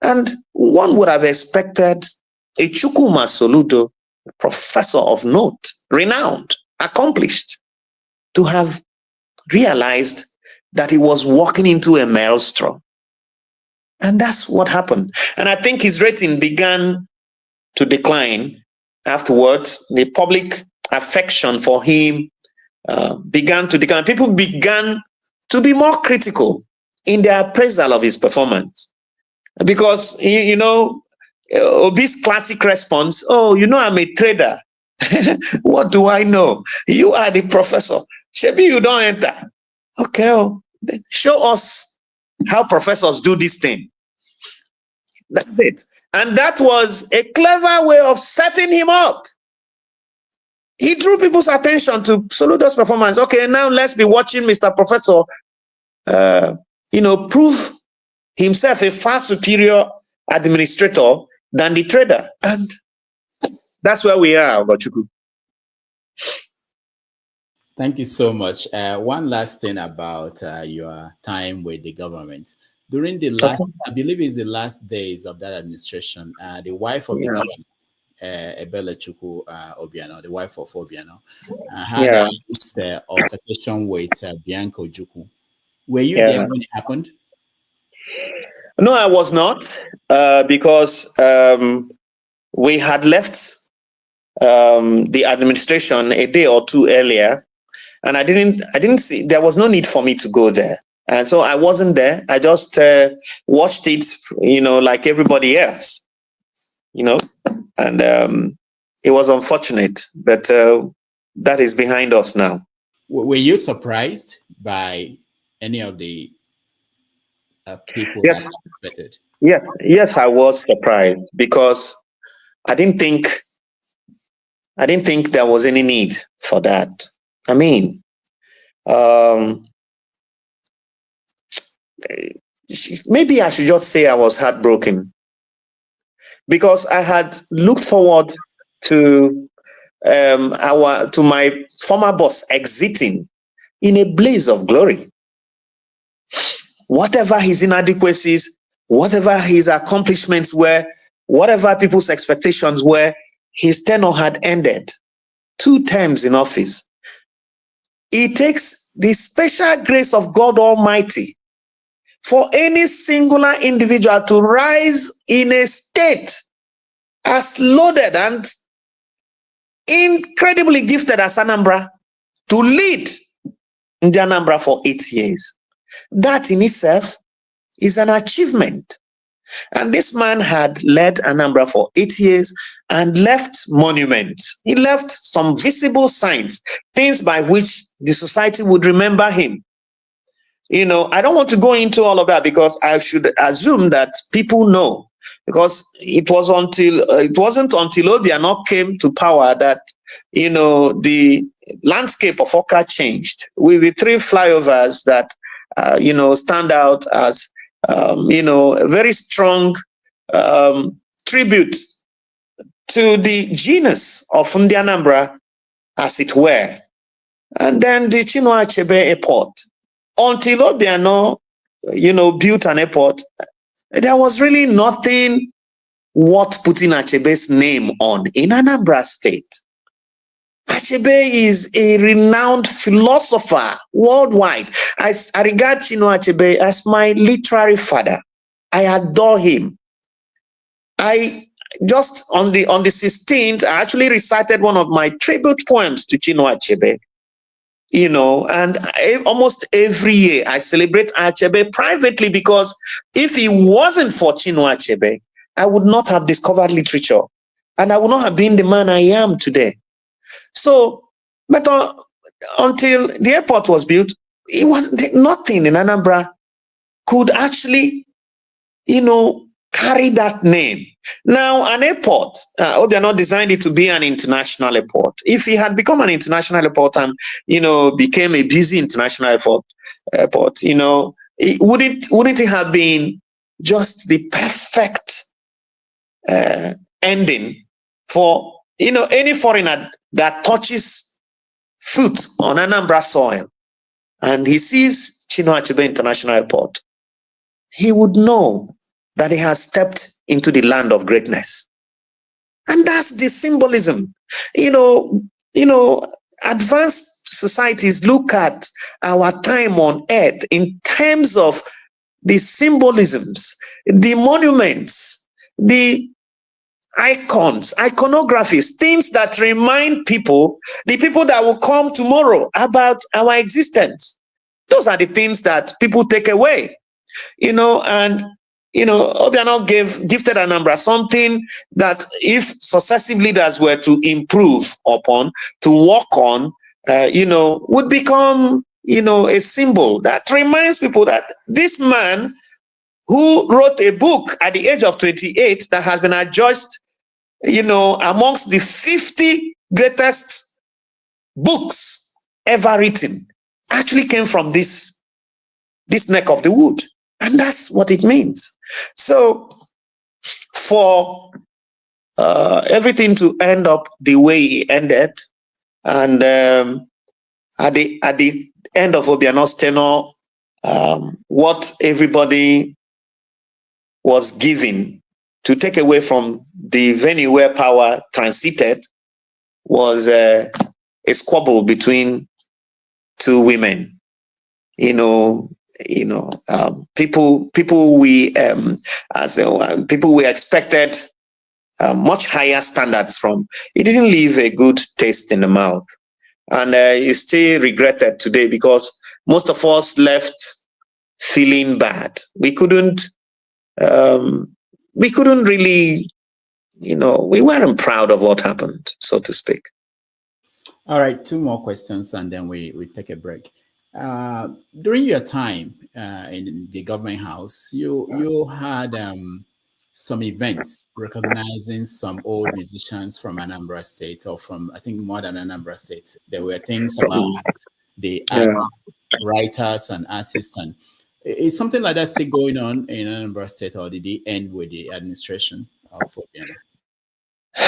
D: And one would have expected a Chukwuma Soludo, a professor of note, renowned, accomplished, to have realized that he was walking into a maelstrom. And that's what happened. And I think his rating began to decline afterwards. The public affection for him began to decline. People began to be more critical in their appraisal of his performance. Because, Obi's classic response, I'm a trader. What do I know? You are the professor. Shebi, you don't enter. Okay, show us how professors do this thing. That's it. And that was a clever way of setting him up. He drew people's attention to Soludo's performance. Okay, now let's be watching Mr. Professor, prove himself a far superior administrator than the trader. And that's where we are, Ogochukwu.
C: Thank you so much. One last thing about your time with the government. During the
D: Okay.
C: last, I believe it's the last days of that administration, the wife of the
D: Yeah.
C: governor, Ebele Chukwu Obiano, the wife of Obiano, had
D: Yeah.
C: this altercation with Bianca Ojukwu. Were you there
D: Yeah.
C: when it happened?
D: No, I was not, because we had left the administration a day or two earlier, and I didn't see, there was no need for me to go there, and so I wasn't there. I just watched it, like everybody else, and it was unfortunate, but that is behind us now.
C: Were you surprised by any of the people
D: Yes,
C: that participated?
D: yes, I was surprised because I didn't think I didn't think there was any need for that. I mean, um, maybe I should just say I was heartbroken because I had looked forward to my former boss exiting in a blaze of glory. Whatever his inadequacies, whatever his accomplishments were, whatever people's expectations were, his tenure had ended. 2 terms in office. It takes the special grace of God Almighty for any singular individual to rise in a state as loaded and incredibly gifted as Anambra to lead in the Anambra for 8 years. That in itself is an achievement. And this man had led Anambra for 8 years and left monuments. He left some visible signs, things by which the society would remember him. I don't want to go into all of that because I should assume that people know. Because it wasn't until Obiano came to power that the landscape of Oka changed with the 3 flyovers that stand out as a very strong tribute to the genus of Ndi Anambra, as it were. And then the Chinua Achebe Airport. Until Obiano, built an airport, there was really nothing worth putting Achebe's name on in Anambra State. Achebe is a renowned philosopher worldwide. I regard Chinua Achebe as my literary father. I adore him. I just on the 16th, I actually recited one of my tribute poems to Chinua Achebe. And almost every year I celebrate Achebe privately because if it wasn't for Chinua Achebe, I would not have discovered literature and I would not have been the man I am today. So, but until the airport was built, it was nothing in Anambra could actually, carry that name. Now, an airport, Obiano designed it to be an international airport. If it had become an international airport and, became a busy international airport, wouldn't it have been just the perfect ending for, any foreigner that touches foot on Anambra soil and he sees Chinua Achebe International Airport, he would know that he has stepped into the land of greatness. And that's the symbolism. Advanced societies look at our time on earth in terms of the symbolisms, the monuments, the icons, iconographies, things that remind people, the people that will come tomorrow, about our existence. Those are the things that people take away. And Obiano gifted Anambra something that if successive leaders were to improve upon, to work on, would become, a symbol that reminds people that this man who wrote a book at the age of 28 that has been adjudged, amongst the 50 greatest books ever written, actually came from this neck of the wood. And that's what it means. So for everything to end up the way it ended, and at the end of Obiano's tenure, what everybody was given to take away from the venue where power transited was a squabble between two women. People we expected much higher standards from. It didn't leave a good taste in the mouth, and it's still regretted today because most of us left feeling bad. We couldn't really, we weren't proud of what happened, so to speak.
C: All right, 2 more questions and then we take a break. During your time in the government house, you had some events recognizing some old musicians from Anambra State, or from, I think, more than Anambra State. There were things about the arts, writers and artists. And is something like that still going on in Anambra State, or did it end with the administration of Obiano?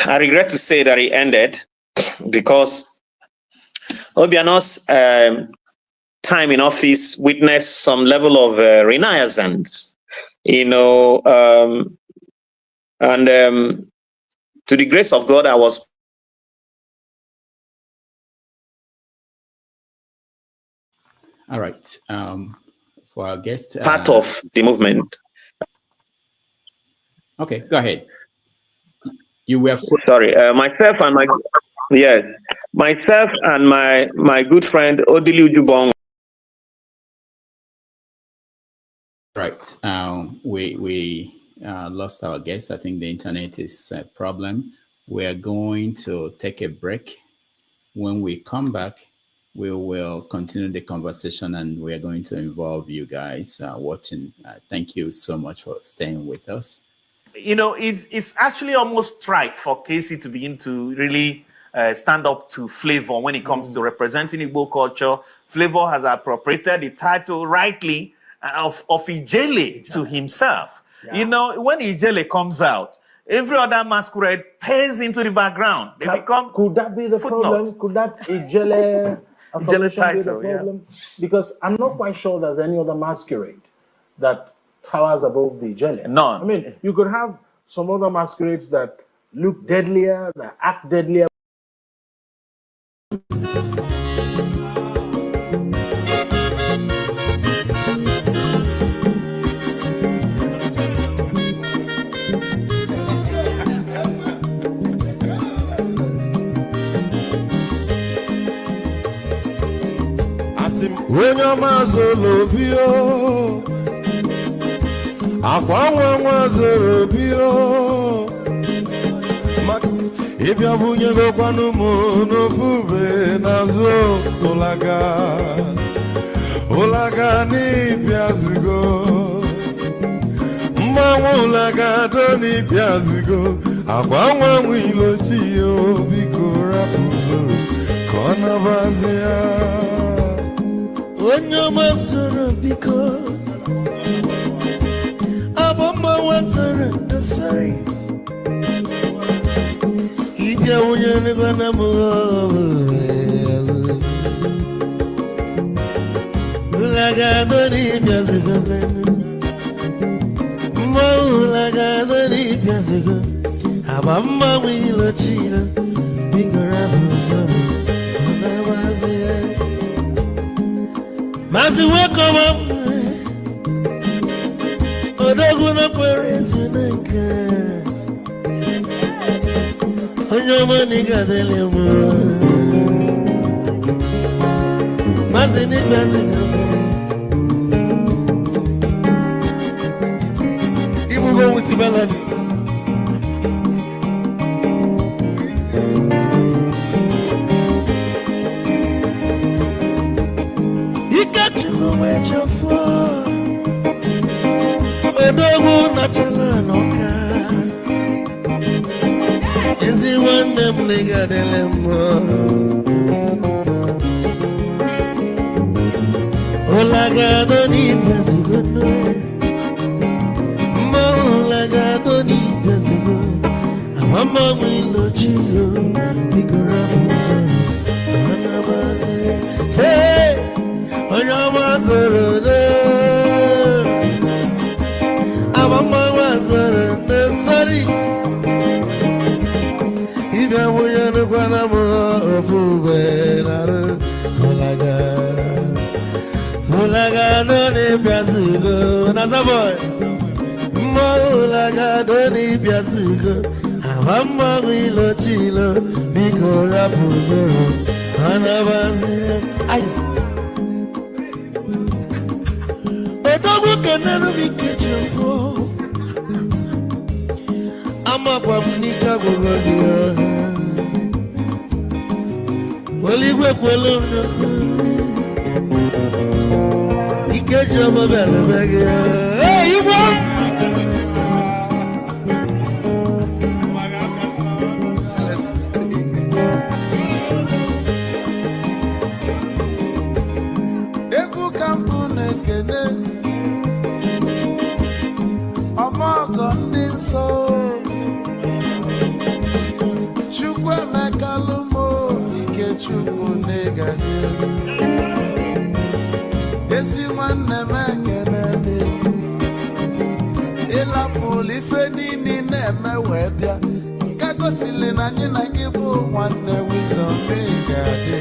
D: I regret to say that it ended because Obiano's time in office witnessed some level of renaissance, and to the grace of God, I was
C: all right. For our guest,
D: part of the movement.
C: Okay, go ahead. You were
D: sorry. Myself and my good friend Odili Ujubong.
C: Right. We lost our guest. I think the internet is a problem. We are going to take a break. When we come back, we will continue the conversation, and we are going to involve you guys watching. Thank you so much for staying with us.
B: It's actually almost trite for Casey to begin to really stand up to Flavor when it comes to representing Igbo culture. Flavor has appropriated the title rightly of Ijele to himself. Yeah. When Ijele comes out, every other masquerade pays into the background. They become
F: could that be the problem? Could that Ijele title be the problem? Yeah. Because I'm not quite sure there's any other masquerade that towers above the Ijele.
B: None.
F: I mean, you could have some other masquerades that look deadlier, that act deadlier.
G: When you're Mazolobio, Aqua Mazolobio, Max, if you're Bunyego Panumo, no Fube, Nazo, Olaga, ni Piazugo, Mamulaga, Doni Piazugo, Aqua Wilochio, Bico Rapuzo, Conavazia. When you're Mazoro, because Abamba water the sorry. If you're gonna move, Lagadoni Piazigo, Lagadoni Piazigo, Abamba will China, bigger Abuzoro. Mazi welcome up. Odoguna Peresunaka. Onyomani Gadelemo. Mazi ni Mazi. Ibu go with the melody. Is he one them nigga dilemma? Olagadoni Pesigo, Olagadoni Pesigo, Mama will chilo, Nicaragua, benaro Ulaga doni piasugo Nazaboy Ulaga doni piasugo Amama wilo chilo Biko rapuzero Anabanzi Odogu kenano bikechofo Ama kwa mnika gogogia Waligwe kwelo Ikejobo bele bege Hey, you want? Eku kampune kene Omogo ndinso Chukwe mekalumo Ike chukwu negaje Esi nwanne mekene de Ịlapụlụ ife niile na-eme wee bịa Nke gosili na anyị na gị bụ nwanne wisdom ga-adị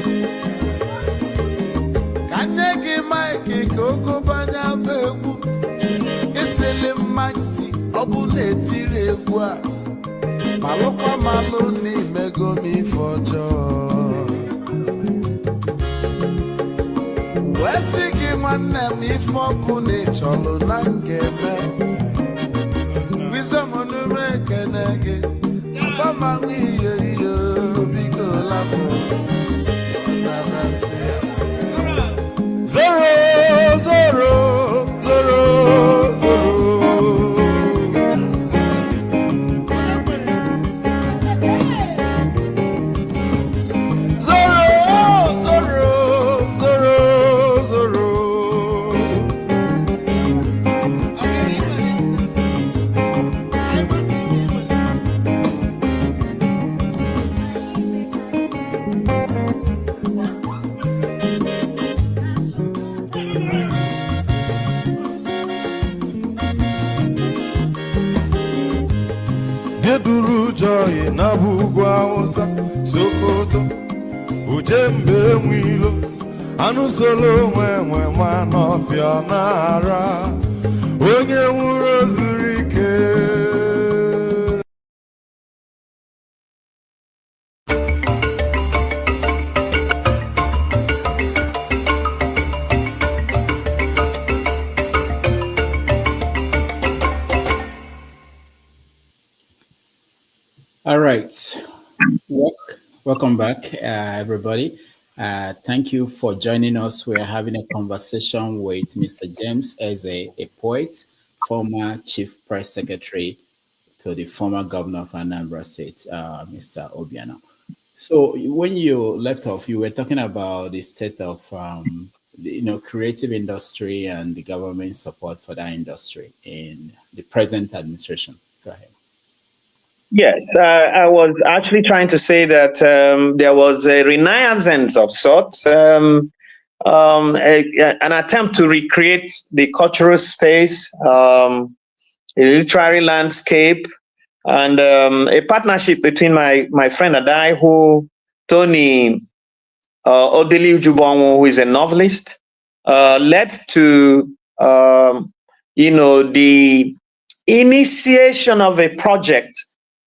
G: Ka nye gị maịkị ka ogobanya bụ egwu Isili mmaksi ọ bụ na-etiri egwu a Malụkwa malụ n'imego m ife ọjọọ Wee sị gị nwanne m ife ọkụ na-echọlụ na ngeme Wisdom onume ekene gị Bama iyo iyo biko lapụ Nabasị Zoro, zoro, zoro, zoro Geduru joy na bugwa osa Sokoto Ujembe mwilo Anu solo mwe manofia nara Onye nwuro zurike
C: All right. Welcome back, everybody. Thank you for joining us. We're having a conversation with Mr. James as a poet, former chief press secretary to the former governor of Anambra State, Mr. Obiano. So when you left off, you were talking about the state of creative industry and the government support for that industry in the present administration. Go ahead.
D: Yes, I was actually trying to say that there was a renaissance of sorts, an attempt to recreate the cultural space, a literary landscape, and a partnership between my friend and I, Tony Odili Ujubonwo, who is a novelist, led to the initiation of a project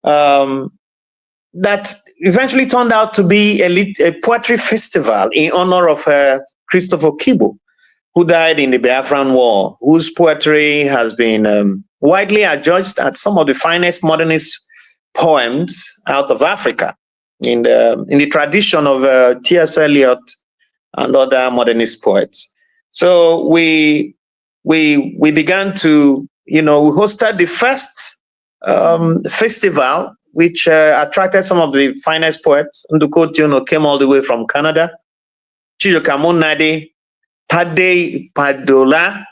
D: that eventually turned out to be a poetry festival in honor of Christopher Kibo, who died in the Biafran War, whose poetry has been widely adjudged as some of the finest modernist poems out of Africa in the tradition of T.S. Eliot and other modernist poets. So we began to, we hosted the first festival, which attracted some of the finest poets. Nduko came all the way from Canada. Chijoka Munade, Tade Padola,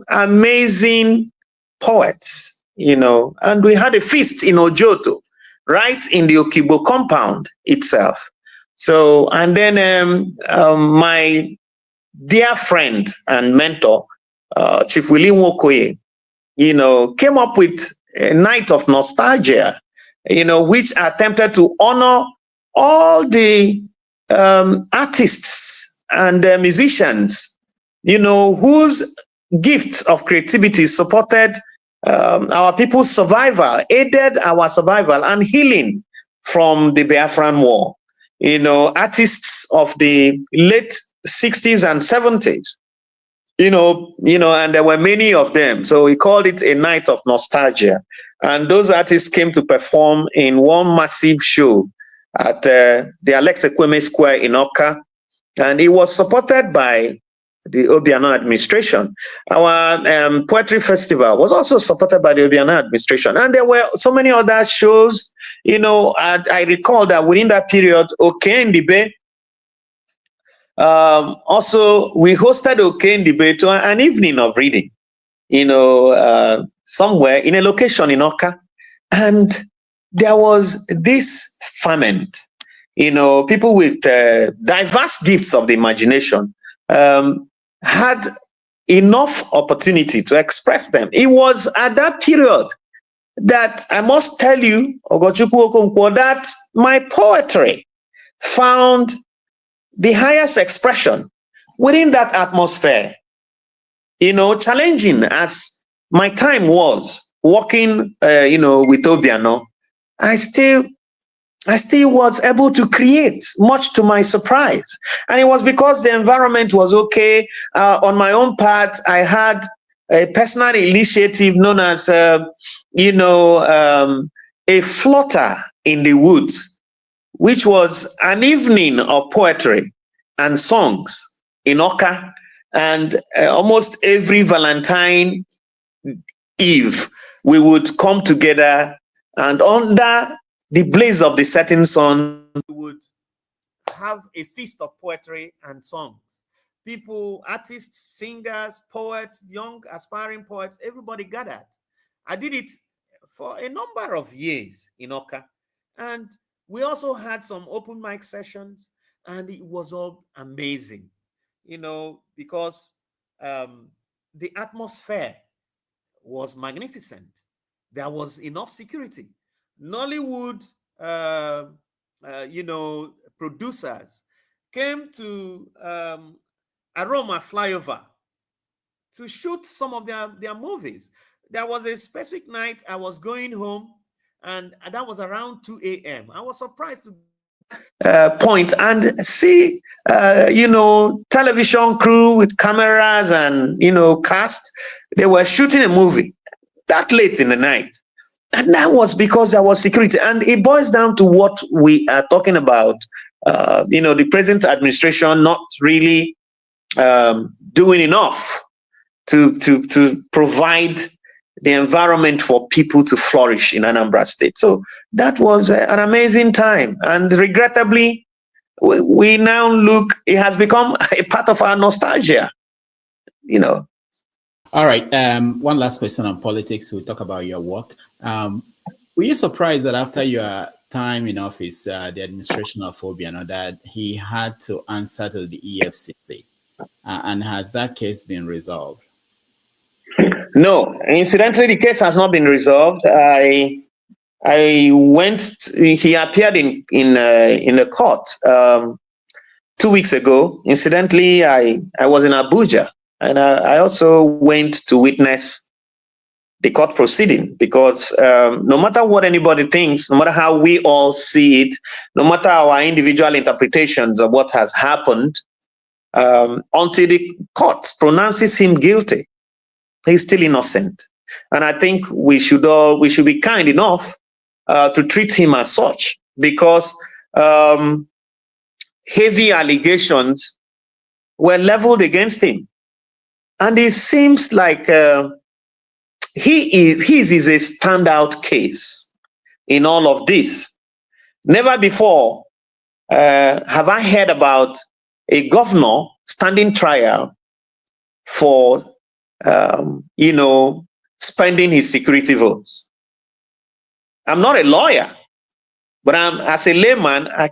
D: amazing poets, and we had a feast in Ojoto, right in the Okibo compound itself. So, and then my dear friend and mentor, Chief Willie Nwokoye, came up with a night of nostalgia, which attempted to honor all the artists and musicians, whose gift of creativity supported our people's survival, aided our survival and healing from the Biafran War. Artists of the late 60s and 70s, and there were many of them. So we called it a night of nostalgia. And those artists came to perform in one massive show at the Alex Ekweme Square in Oka. And it was supported by the Obiano administration. Our poetry festival was also supported by the Obiano administration. And there were so many other shows. I recall that within that period, Okendibe, also we hosted Okendibe to an evening of reading, somewhere in a location in Oka. And there was this ferment, people with diverse gifts of the imagination had enough opportunity to express them. It was at that period that I must tell you, Ogochukwu Okonkwo, that my poetry found the highest expression within that atmosphere. Challenging as my time was working, with Obiano, I still was able to create, much to my surprise. And it was because the environment was okay. On my own part, I had a personal initiative known as, a flutter in the woods, which was an evening of poetry and songs in Oka. And almost every Valentine Eve, we would come together, and under the blaze of the setting sun, we would have a feast of poetry and songs. People, artists, singers, poets, young aspiring poets, everybody gathered. I did it for a number of years in Oka. And we also had some open mic sessions, and it was all amazing, because the atmosphere was magnificent. There was enough security. Nollywood, producers came to Aroma Flyover to shoot some of their movies. There was a specific night I was going home, and that was around 2 a.m. I was surprised to point and see, television crew with cameras and, cast. They were shooting a movie that late in the night. And that was because there was security. And it boils down to what we are talking about, the present administration not really doing enough to provide the environment for people to flourish in Anambra State. So that was an amazing time. And regrettably, we now look, it has become a part of our nostalgia,
C: All right. One last question on politics. We'll talk about your work. Were you surprised that after your time in office, the administration of Obiano, that he had to answer to the EFCC? And has that case been resolved?
D: No, incidentally, the case has not been resolved. He appeared in the court 2 weeks ago. Incidentally, I was in Abuja, and I also went to witness the court proceeding, because no matter what anybody thinks, no matter how we all see it, no matter our individual interpretations of what has happened, until the court pronounces him guilty, he's still innocent. And I think we should be kind enough to treat him as such, because heavy allegations were leveled against him. And it seems like his is a standout case in all of this. Never before have I heard about a governor standing trial for spending his security votes. I'm not a lawyer, but as a layman, I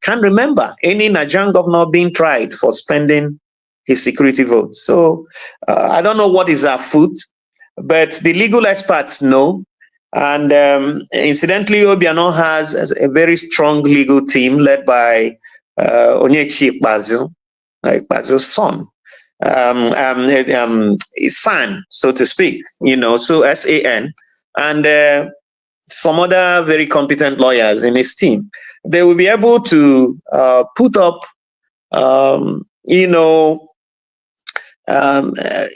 D: can't remember any Nigerian governor being tried for spending his security votes. So I don't know what is afoot, but the legal experts know, And incidentally, Obiano has a very strong legal team led by Onyechi Bazo's son, his son, so to speak, so SAN, and some other very competent lawyers in his team. They will be able to put up,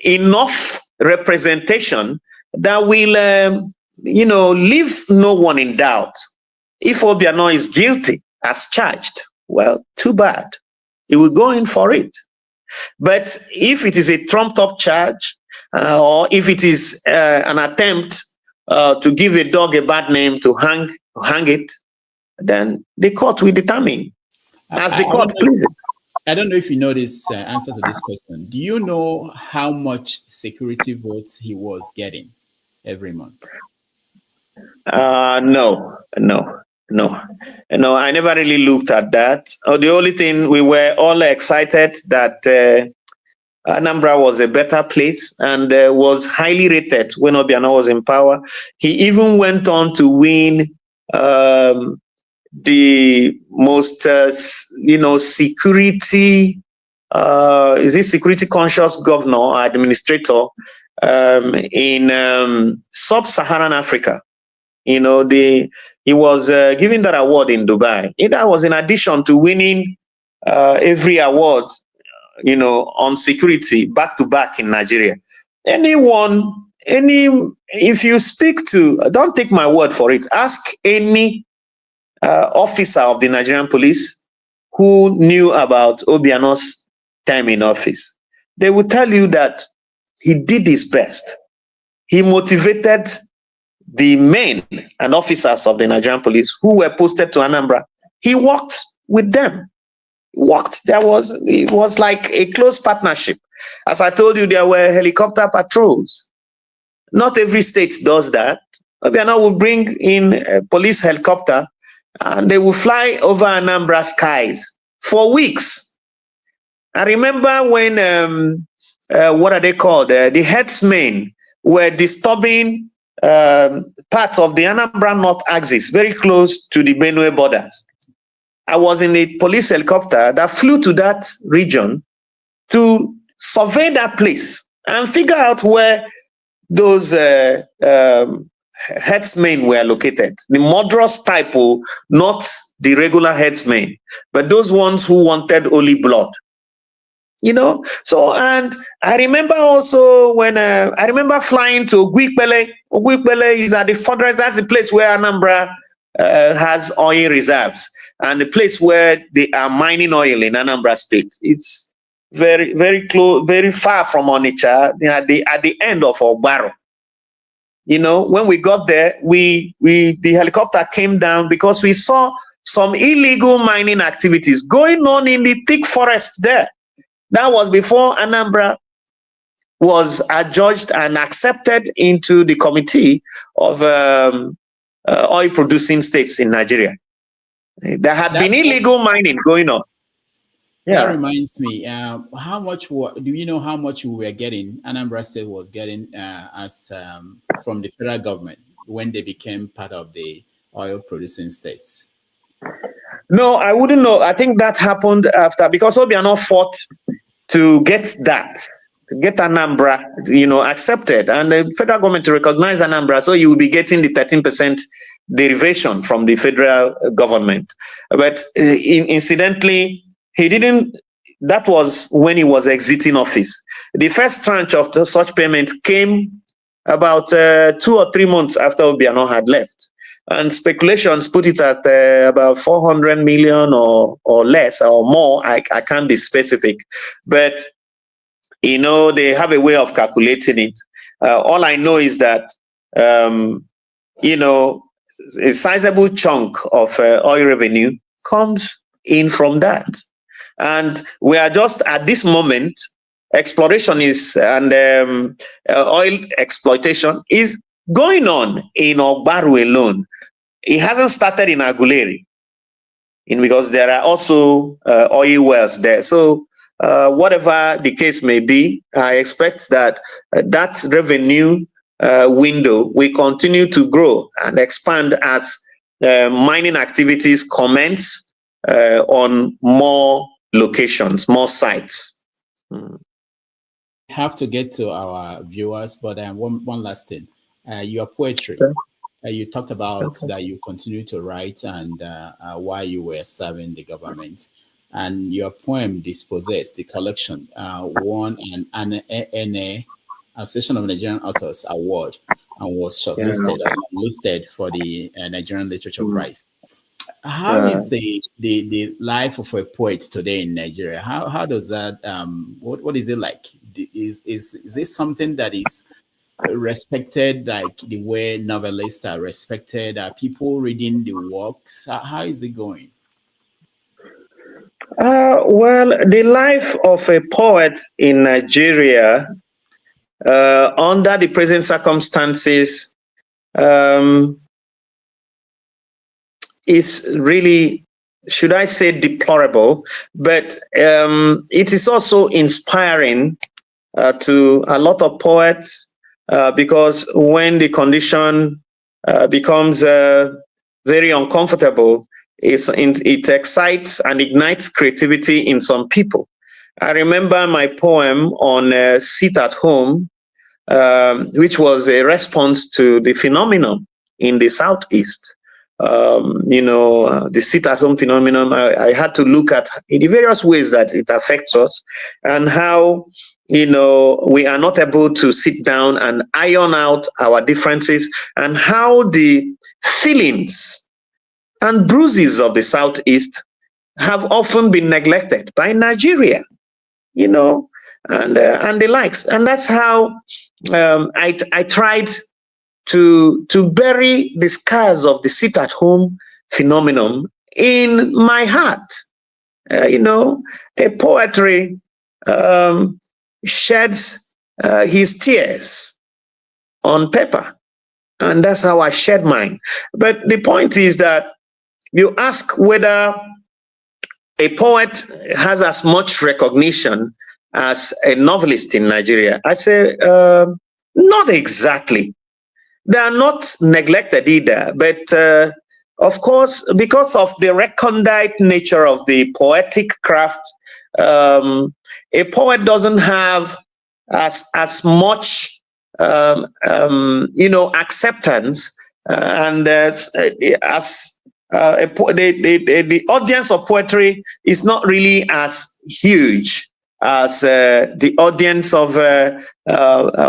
D: enough representation that will, leaves no one in doubt. If Obiano is guilty as charged, well, too bad. He will go in for it. But if it is a trumped-up charge, or if it is an attempt to give a dog a bad name to hang it, then the court will determine as the court pleases.
C: I don't know if you know this answer to this question. Do you know how much security votes he was getting every month?
D: No. I never really looked at that. The only thing, we were all excited that Anambra was a better place and was highly rated when Obiano was in power. He even went on to win the most, security, security conscious governor or administrator in sub-Saharan Africa. He was given that award in Dubai. That was in addition to winning every award, on security back to back in Nigeria. If you speak to, don't take my word for it, ask any officer of the Nigerian police who knew about Obiano's time in office. They will tell you that he did his best. He motivated the men and officers of the Nigerian police who were posted to Anambra. He worked with them. It was like a close partnership. As I told you, there were helicopter patrols. Not every state does that. Obiano will bring in a police helicopter and they will fly over Anambra skies for weeks. I remember when, what are they called? The herdsmen were disturbing parts of the Anambra North axis, very close to the Benue borders. I was in a police helicopter that flew to that region to survey that place and figure out where those herdsmen were located. The murderous type, not the regular herdsmen, but those ones who wanted holy blood. So, and I remember also when I remember flying to Ogwipele. Ogwipele is at the furthest, that's the place where Anambra has oil reserves, and the place where they are mining oil in Anambra State. It's very, very close, very far from Onitsha, at the end of Obiano. When we got there, the helicopter came down because we saw some illegal mining activities going on in the thick forest there. That was before Anambra was adjudged and accepted into the committee of oil-producing states in Nigeria. There had been illegal mining going on.
C: Yeah. That reminds me, how much do you know how much we were getting, Anambra State was getting as from the federal government when they became part of the oil-producing states?
D: No, I wouldn't know. I think that happened after, because Obiano fought to get Anambra, accepted, and the federal government to recognize Anambra, so you will be getting the 13% derivation from the federal government. But incidentally, he didn't. That was when he was exiting office. The first tranche of such payment came about 2 or 3 months after Obiano had left. And speculations put it at about 400 million or less or more. I can't be specific, but they have a way of calculating it. All I know is that a sizable chunk of oil revenue comes in from that, and we are just at this moment. Exploration and oil exploitation is going on in Ogbaru alone. It hasn't started in Aguleri, because there are also oil wells there. So whatever the case may be, I expect that that revenue window, we continue to grow and expand as mining activities commence on more locations, more sites.
C: Have to get to our viewers, but one last thing. Your poetry. You talked about that you continue to write and while you were serving the government. And your poem, Dispossessed, the collection, won an Association of Nigerian Authors Award and was shortlisted and listed for the Nigerian Literature Prize. How is the life of a poet today in Nigeria? How does that what is it like? Is this something that is respected like the way novelists are respected? Are people reading the works? How is it going?
D: Well, the life of a poet in Nigeria under the present circumstances is really, should I say, deplorable, but it is also inspiring to a lot of poets because when the condition becomes very uncomfortable, it excites and ignites creativity in some people. I remember my poem on Sit at Home, which was a response to the phenomenon in the Southeast. The sit-at-home phenomenon. I had to look at the various ways that it affects us and how, we are not able to sit down and iron out our differences, and how the feelings and bruises of the Southeast have often been neglected by Nigeria, and the likes. And that's how I tried to bury the scars of the sit-at-home phenomenon in my heart. A poetry sheds his tears on paper, and that's how I shed mine. But the point is that you ask whether a poet has as much recognition as a novelist in Nigeria. I say not exactly. They are not neglected either, but of course, because of the recondite nature of the poetic craft, a poet doesn't have as much, acceptance, and the audience of poetry is not really as huge as the audience of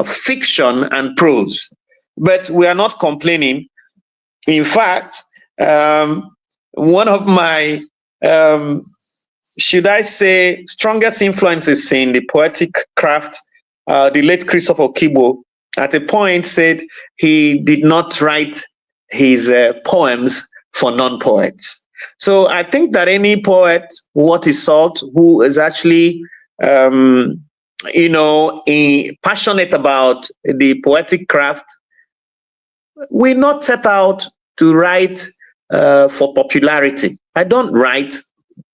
D: fiction and prose. But we are not complaining. In fact, one of my, should I say, strongest influences in the poetic craft, the late Christopher Kibo, at a point said he did not write his poems for non-poets. So I think that any poet, worth his salt, who is actually, passionate about the poetic craft, we not set out to write for popularity. I don't write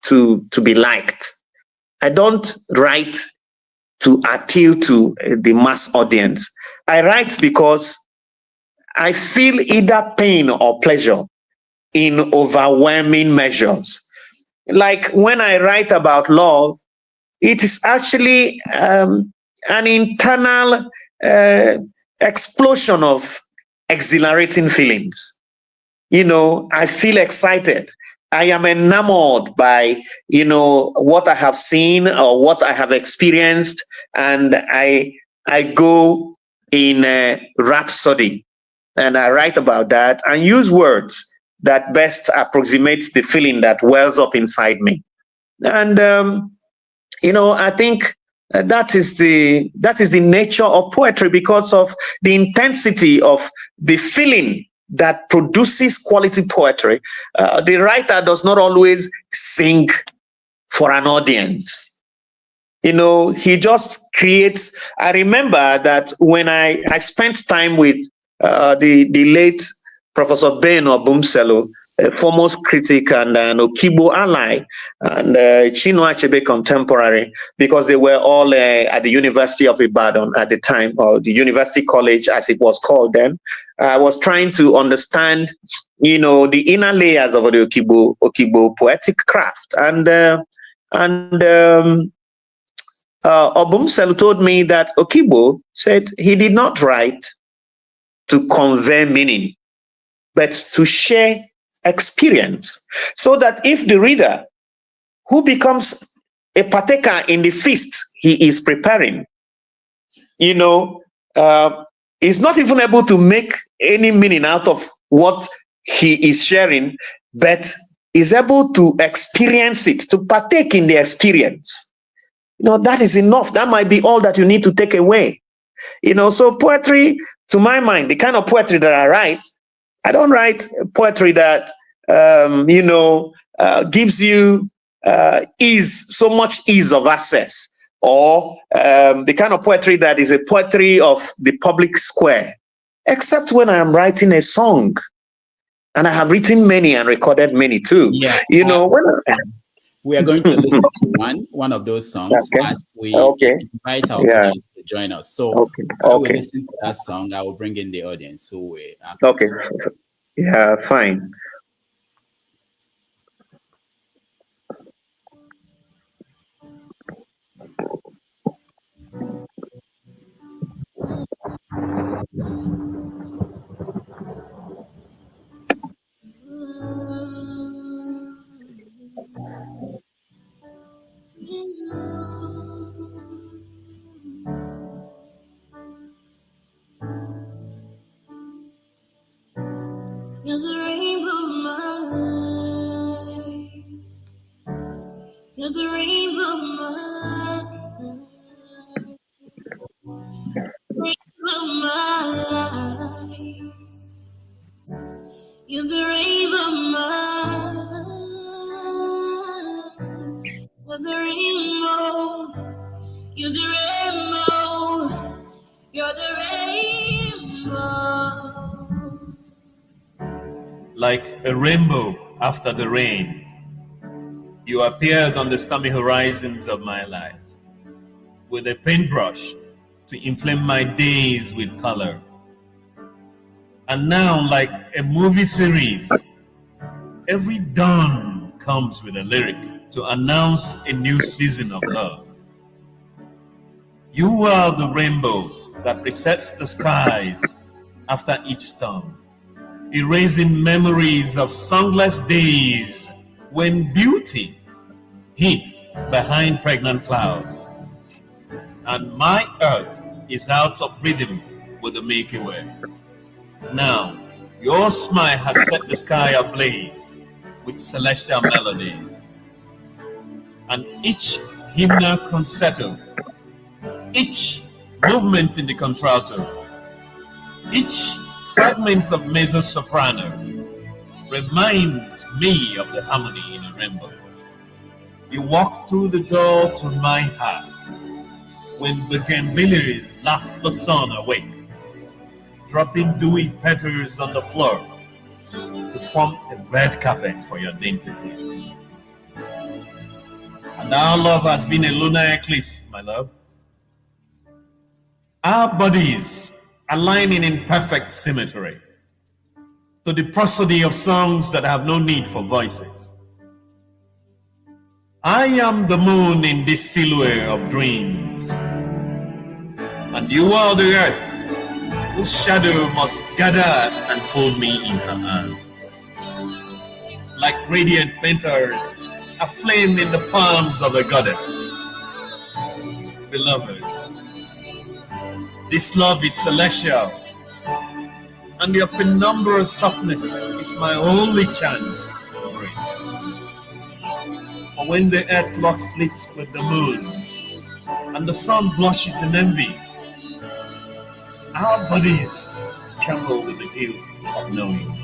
D: to be liked. I don't write to appeal to the mass audience. I write because I feel either pain or pleasure in overwhelming measures. Like when I write about love, it is actually an internal explosion of exhilarating feelings. I feel excited. I am enamored by, what I have seen or what I have experienced, and I go in a rhapsody, and I write about that and use words that best approximate the feeling that wells up inside me. And I think that is the nature of poetry, because of the intensity of the feeling that produces quality poetry. The writer does not always sing for an audience. He just creates. I remember that when I spent time with the late Professor Ben Obumselo, a foremost critic and an Okibo ally, and Chinua Achebe contemporary, because they were all at the University of Ibadan at the time, or the University College as it was called then. I was trying to understand, the inner layers of the Okibo poetic craft, and Obumselu told me that Okibo said he did not write to convey meaning, but to share experience, so that if the reader who becomes a partaker in the feast he is preparing, is not even able to make any meaning out of what he is sharing, but is able to experience it, to partake in the experience. That is enough. That might be all that you need to take away. So poetry, to my mind, the kind of poetry that I write, I don't write poetry that, gives you so much ease of access, or the kind of poetry that is a poetry of the public square, except when I am writing a song. And I have written many and recorded many too.
C: Yeah. We are going to listen to one of those songs as we invite our audience to join us. So while we listen to that song, I will bring in the audience who will ask.
D: Okay. Yeah, fine.
A: You're the rainbow of my life. You're the rainbow of my life. Rainbow of my life. You're the rainbow of my life. You're the rainbow. You're the rainbow. You're the rainbow.
B: Like a rainbow after the rain, you appeared on the stormy horizons of my life, with a paintbrush to inflame my days with color. And now, like a movie series, every dawn comes with a lyric to announce a new season of love. You are the rainbow that resets the skies after each storm, erasing memories of sunless days when beauty hid behind pregnant clouds. And my earth is out of rhythm with the Milky Way. Now, your smile has set the sky ablaze with celestial melodies. And each hymnal concerto, each movement in the contralto, each fragment of mezzo-soprano reminds me of the harmony in a rainbow. You walk through the door to my heart when bougainvilleas laugh the sun awake, dropping dewy petals on the floor to form a red carpet for your dainty feet. And our love has been a lunar eclipse, my love. Our bodies aligning in perfect symmetry to the prosody of songs that have no need for voices. I am the moon in this silhouette of dreams, and you are the earth whose shadow must gather and fold me in her arms. Like radiant mentors, aflame in the palms of a goddess. Beloved, this love is celestial, and your penumbral softness is my only chance to breathe. But when the earth locks lips with the moon, and the sun blushes in envy, our bodies tremble with the guilt of knowing.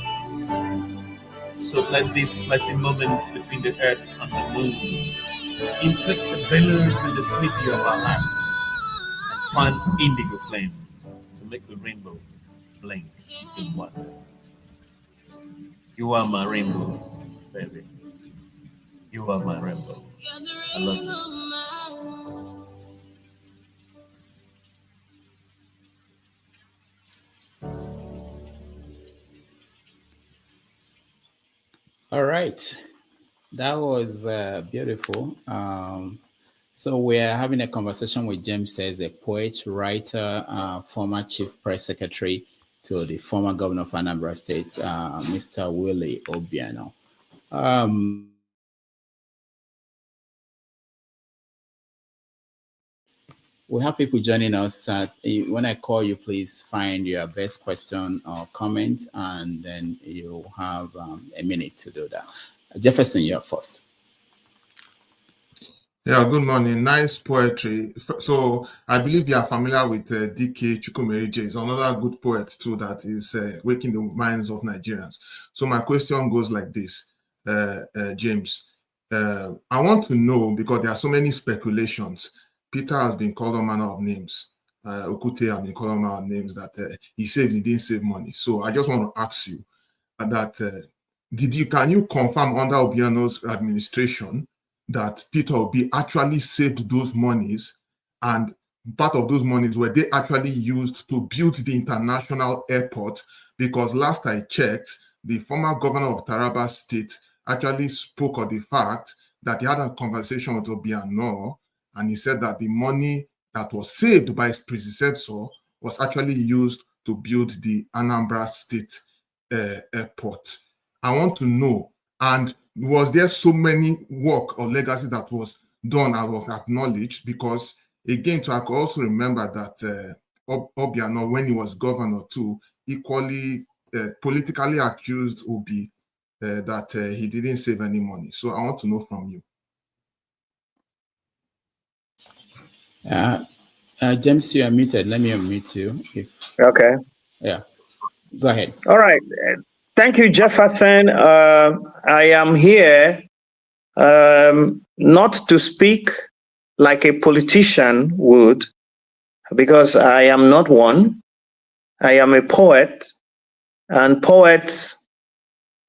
B: So let these fleeting moments between the earth and the moon inflict the billows in the smithy of our hearts and fan indigo flames to make the rainbow blink in one. You are my rainbow, baby. You are my rainbow. I love you.
C: All right. That was beautiful. So we're having a conversation with James Says, a poet, writer, former chief press secretary to the former governor of Anambra State, Mr. Willie Obiano. We have people joining us. When I call you, please find your best question or comment, and then you'll have a minute to do that. Jefferson, you're first.
H: Yeah, good morning. Nice poetry. So I believe you are familiar with D.K. Chukwumerije. He's another good poet too that is waking the minds of Nigerians. So my question goes like this, James. I want to know, because there are so many speculations. Peter has been called all manner of names. Okute has been called all manner of names that he said he didn't save money. So I just want to ask you that can you confirm under Obiano's administration that Peter Obi actually saved those monies, and part of those monies were they actually used to build the international airport? Because last I checked, the former governor of Taraba State actually spoke of the fact that he had a conversation with Obiano, and he said that the money that was saved by his predecessor was actually used to build the Anambra State airport. I want to know, and was there so many work or legacy that was done and was acknowledged? Because again, I could also remember that Obiano, when he was governor too, equally politically accused Obi that he didn't save any money. So I want to know from you.
C: James, you are muted. Let me unmute you.
D: Okay.
C: Yeah. Go ahead.
D: All right. Thank you, Jefferson. I am here not to speak like a politician would, because I am not one. I am a poet, and poets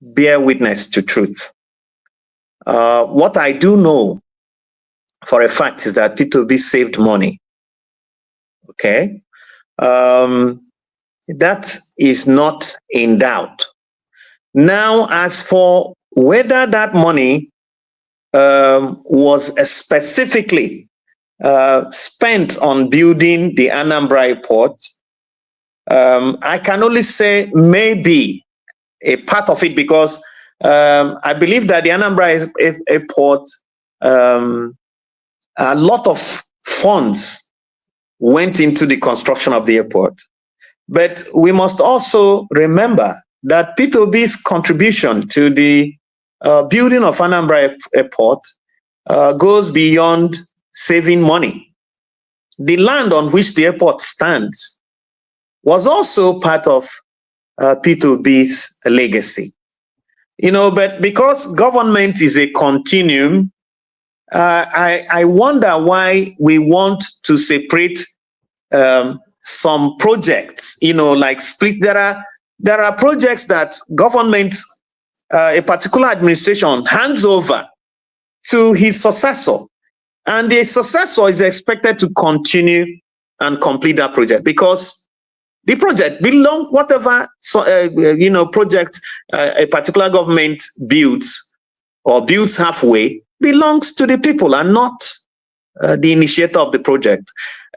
D: bear witness to truth. What I do know for a fact is that P2B saved money. Okay. That is not in doubt. Now, as for whether that money was specifically spent on building the Anambra Airport, I can only say maybe a part of it, because I believe that the Anambra Airport, a lot of funds went into the construction of the airport. But we must also remember that P2B's contribution to the building of Anambra Airport goes beyond saving money. The land on which the airport stands was also part of P2B's legacy. You know, but because government is a continuum, I wonder why we want to separate some projects, you know, like split. There are projects that government, a particular administration hands over to his successor, and the successor is expected to continue and complete that project, because the project belongs, whatever project a particular government builds or builds halfway belongs to the people and not the initiator of the project.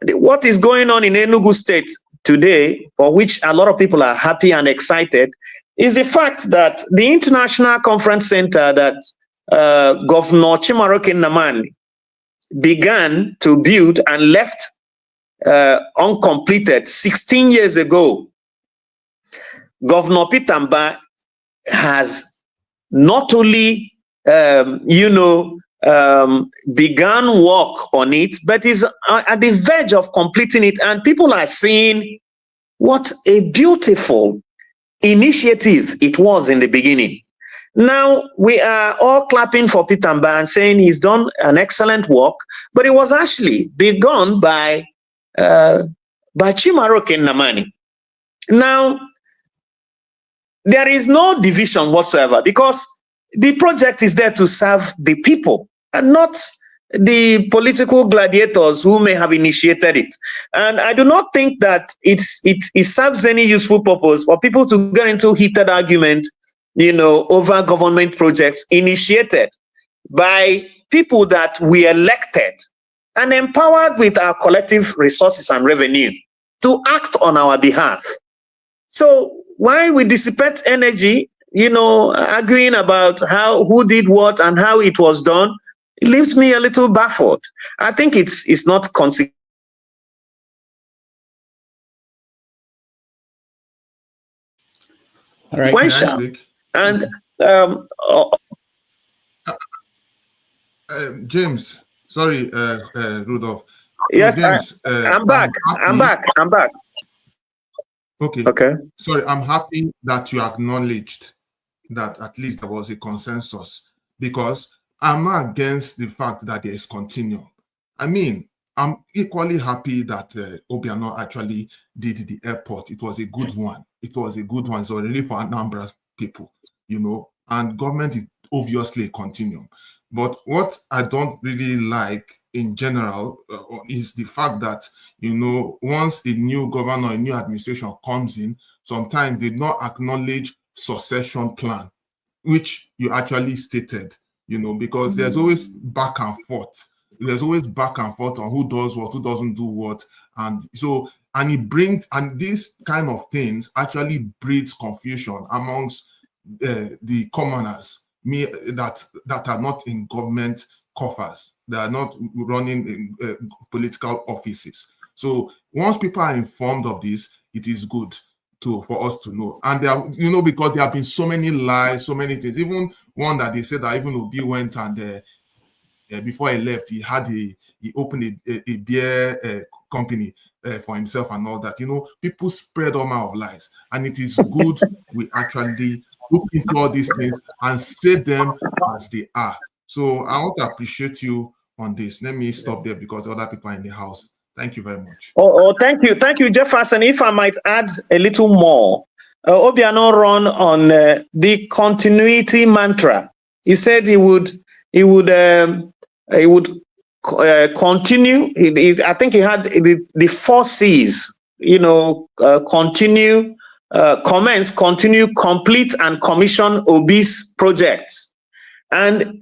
D: What is going on in Enugu State today, for which a lot of people are happy and excited, is the fact that the International Conference Center that Governor Chimaroke Nnamani began to build and left uncompleted 16 years ago, Governor Peter Mba has not only began work on it, but is at the verge of completing it, and people are seeing what a beautiful initiative it was in the beginning. Now we are all clapping for Peter Mba and saying he's done an excellent work, but it was actually begun by Chimaroke Nnamani. Now, there is no division whatsoever, because the project is there to serve the people and not the political gladiators who may have initiated it. And I do not think that it serves any useful purpose for people to get into heated argument, over government projects initiated by people that we elected and empowered with our collective resources and revenue to act on our behalf. So why we dissipate energy, arguing about who did what and how it was done, it leaves me a little baffled. I think it's not consequential.
C: All right.
D: And
H: James, sorry, Rudolph.
D: Yes,
H: James,
D: I'm back. I'm back.
H: Okay. Sorry, I'm happy that you acknowledged that at least there was a consensus, because I'm not against the fact that there is continuum. I mean, I'm equally happy that Obiano actually did the airport. It was a good one. So really for Anambra people, and government is obviously a continuum. But what I don't really like in general is the fact that, once a new governor, a new administration comes in, sometimes they not acknowledge succession plan, which you actually stated, because there's always back and forth. There's always back and forth on who does what, who doesn't do what. And so, and these kind of things actually breeds confusion amongst the commoners, that are not in government coffers, that are not running in political offices. So once people are informed of this, it is good for us to know. And there, because there have been so many lies, so many things. Even one that they said that even Obi went and before he left, he opened a beer company for himself and all that. People spread all manner of lies, and it is good we actually look into all these things and say them as they are. So I want to appreciate you on this. Let me stop there because other people are in the house. Thank you very much.
D: Thank you, Jefferson. If I might add a little more, Obiano run on the continuity mantra. He said he would continue. I think he had the 4 C's. Continue. Commence, continue, complete, and commission obese projects. And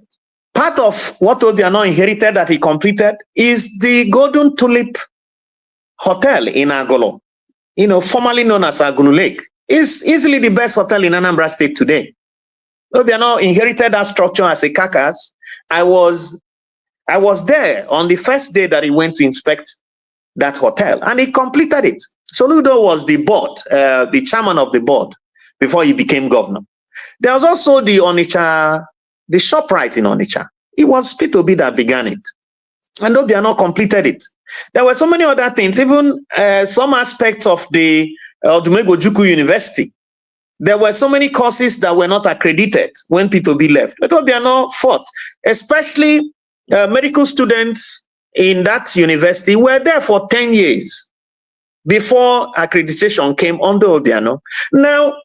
D: part of what Obiano inherited that he completed is the Golden Tulip Hotel in Agolo, formerly known as Agulu Lake. Is easily the best hotel in Anambra State today. Obiano inherited that structure as a carcass. I was there on the first day that he went to inspect that hotel, and he completed it. Soludo was the board, the chairman of the board before he became governor. There was also the Onitsha, the ShopRite in Onitsha. It was P2B that began it, and Obiano completed it. There were so many other things, even some aspects of the Odumegwu Ojukwu University. There were so many courses that were not accredited when P2B left, but Obiano fought, especially medical students in that university were there for 10 years. Before accreditation came under Obiano. Now,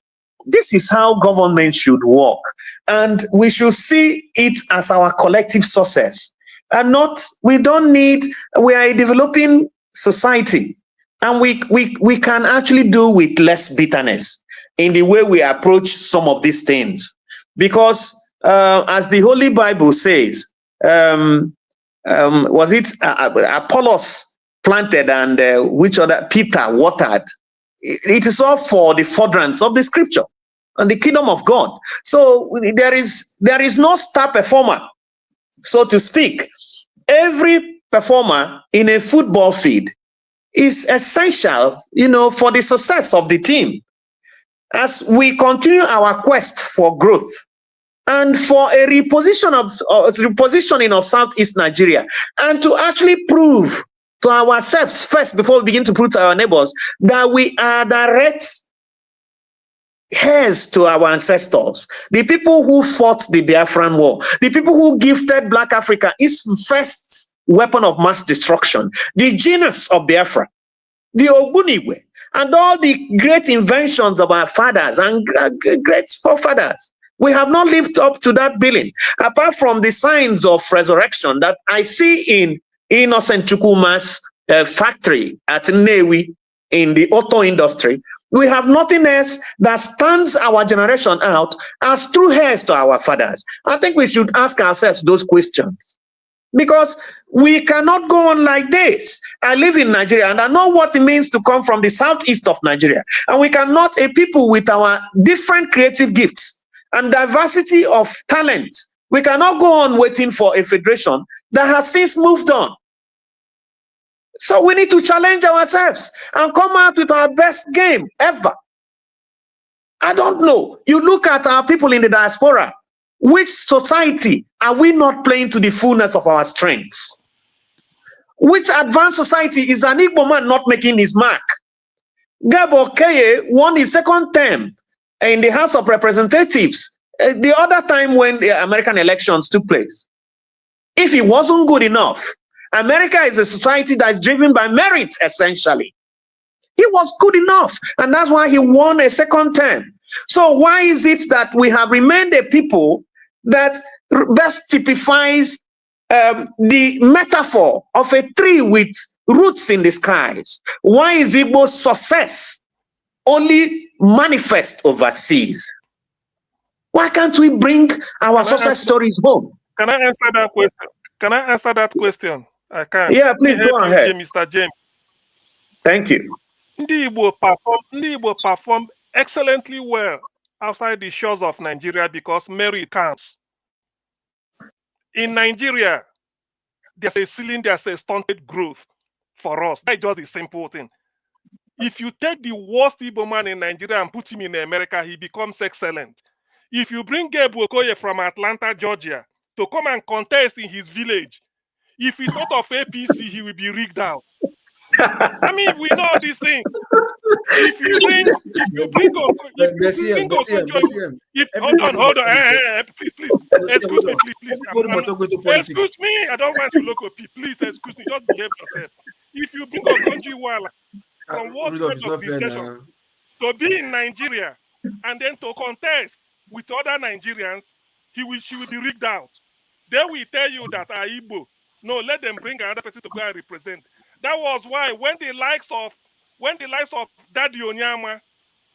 D: this is how government should work, and we should see it as our collective success, and we are a developing society, and we can actually do with less bitterness in the way we approach some of these things, because as the Holy Bible says, was it Apollos planted and which other Peter watered? It is all for the furtherance of the scripture and the kingdom of God. So there is no star performer, so to speak. Every performer in a football field is essential, for the success of the team. As we continue our quest for growth and for a repositioning of Southeast Nigeria, and to actually prove to ourselves first, before we begin to prove to our neighbors, that we are direct heirs to our ancestors, the people who fought the Biafran War, the people who gifted Black Africa its first weapon of mass destruction, the genius of Biafra, the Ogbunigwe, and all the great inventions of our fathers and great forefathers. We have not lived up to that billing, apart from the signs of resurrection that I see in Innocent Chukwuma's factory at Nnewi in the auto industry. We have nothing else that stands our generation out as true heirs to our fathers. I think we should ask ourselves those questions, because we cannot go on like this. I live in Nigeria and I know what it means to come from the southeast of Nigeria. And we cannot, a people with our different creative gifts and diversity of talent, we cannot go on waiting for a federation that has since moved on. So we need to challenge ourselves and come out with our best game ever. I don't know. You look at our people in the diaspora. Which society are we not playing to the fullness of our strengths? Which advanced society is an Igbo man not making his mark? Gabo Keye won his second term in the House of Representatives the other time when the American elections took place. If he wasn't good enough, America is a society that is driven by merit, essentially. He was good enough, and that's why he won a second term. So why is it that we have remained a people that best typifies the metaphor of a tree with roots in the skies? Why is Igbo's success only manifest overseas? Why can't we bring our success stories home?
I: Can I answer that question? Can I answer that question? I can.
D: Yeah, please go ahead.
I: Mr. James.
D: Thank you.
I: Ndị Igbo perform excellently well outside the shores of Nigeria because merit counts. In Nigeria, there's a ceiling, there's a stunted growth for us. That's just a simple thing. If you take the worst Igbo man in Nigeria and put him in America, he becomes excellent. If you bring Gabe Okoye from Atlanta, Georgia, to come and contest in his village, if he's not of APC, he will be rigged out. I mean, we know these things. If you bring hold on, please, excuse me, please. Excuse me, I don't want to look at people. Please, excuse me, just behave yourself. If you bring a country while from what sort of discussion to be in Nigeria and then to contest with other Nigerians, she will be rigged out. They will tell you that are Igbo. No, let them bring another person to go and represent. That was why when the likes of Daddy Onyama,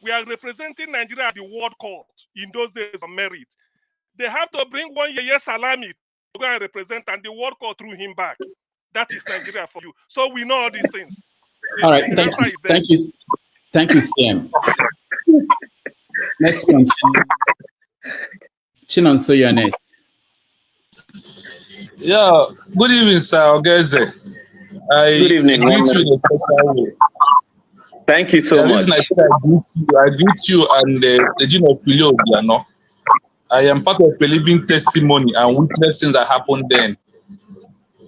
I: we are representing Nigeria at the World Court in those days of merit. They have to bring one Yeye Salami to go and represent, and the World Court threw him back. That is Nigeria for you. So we know all these things.
C: All right, thank you, CM. Let's continue. Chinonso, you're next.
J: Yeah, good evening, sir. Ogeze.
D: Good evening.
J: Greet you in a special way.
D: Thank you so much.
J: I greet you and the Gene of Willie Obiano. I am part of a living testimony and witness things that happened then.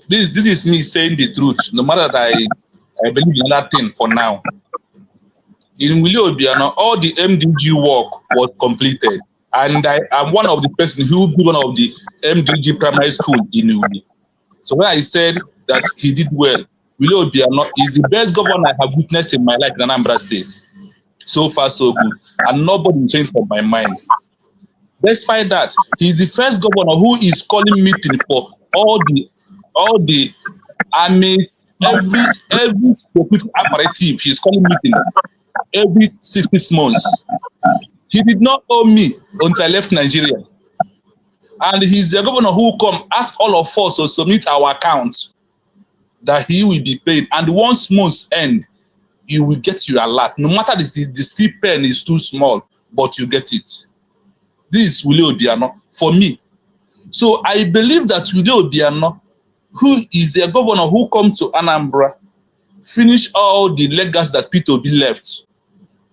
J: This is me saying the truth, no matter that I believe in that thing for now. In Willie Obiano, all the MDG work was completed. And I am one of the person who built one of the MDG primary school in Willie. So when I said that he did well, Willie Obiano is the best governor I have witnessed in my life in Anambra State. So far, so good. And nobody changed from my mind. Despite that, he's the first governor who is calling meeting for all the armies, every security apparatus. He's calling meeting every 6 months. He did not owe me until I left Nigeria. And he's the governor who come ask all of us to submit our accounts that he will be paid. And once month's end, you will get your alert. No matter the stipend is too small, but you get it. This is Willie Obiano for me. So I believe that Willie Obiano, who is a governor who come to Anambra, finish all the legacies that Peter Obi left.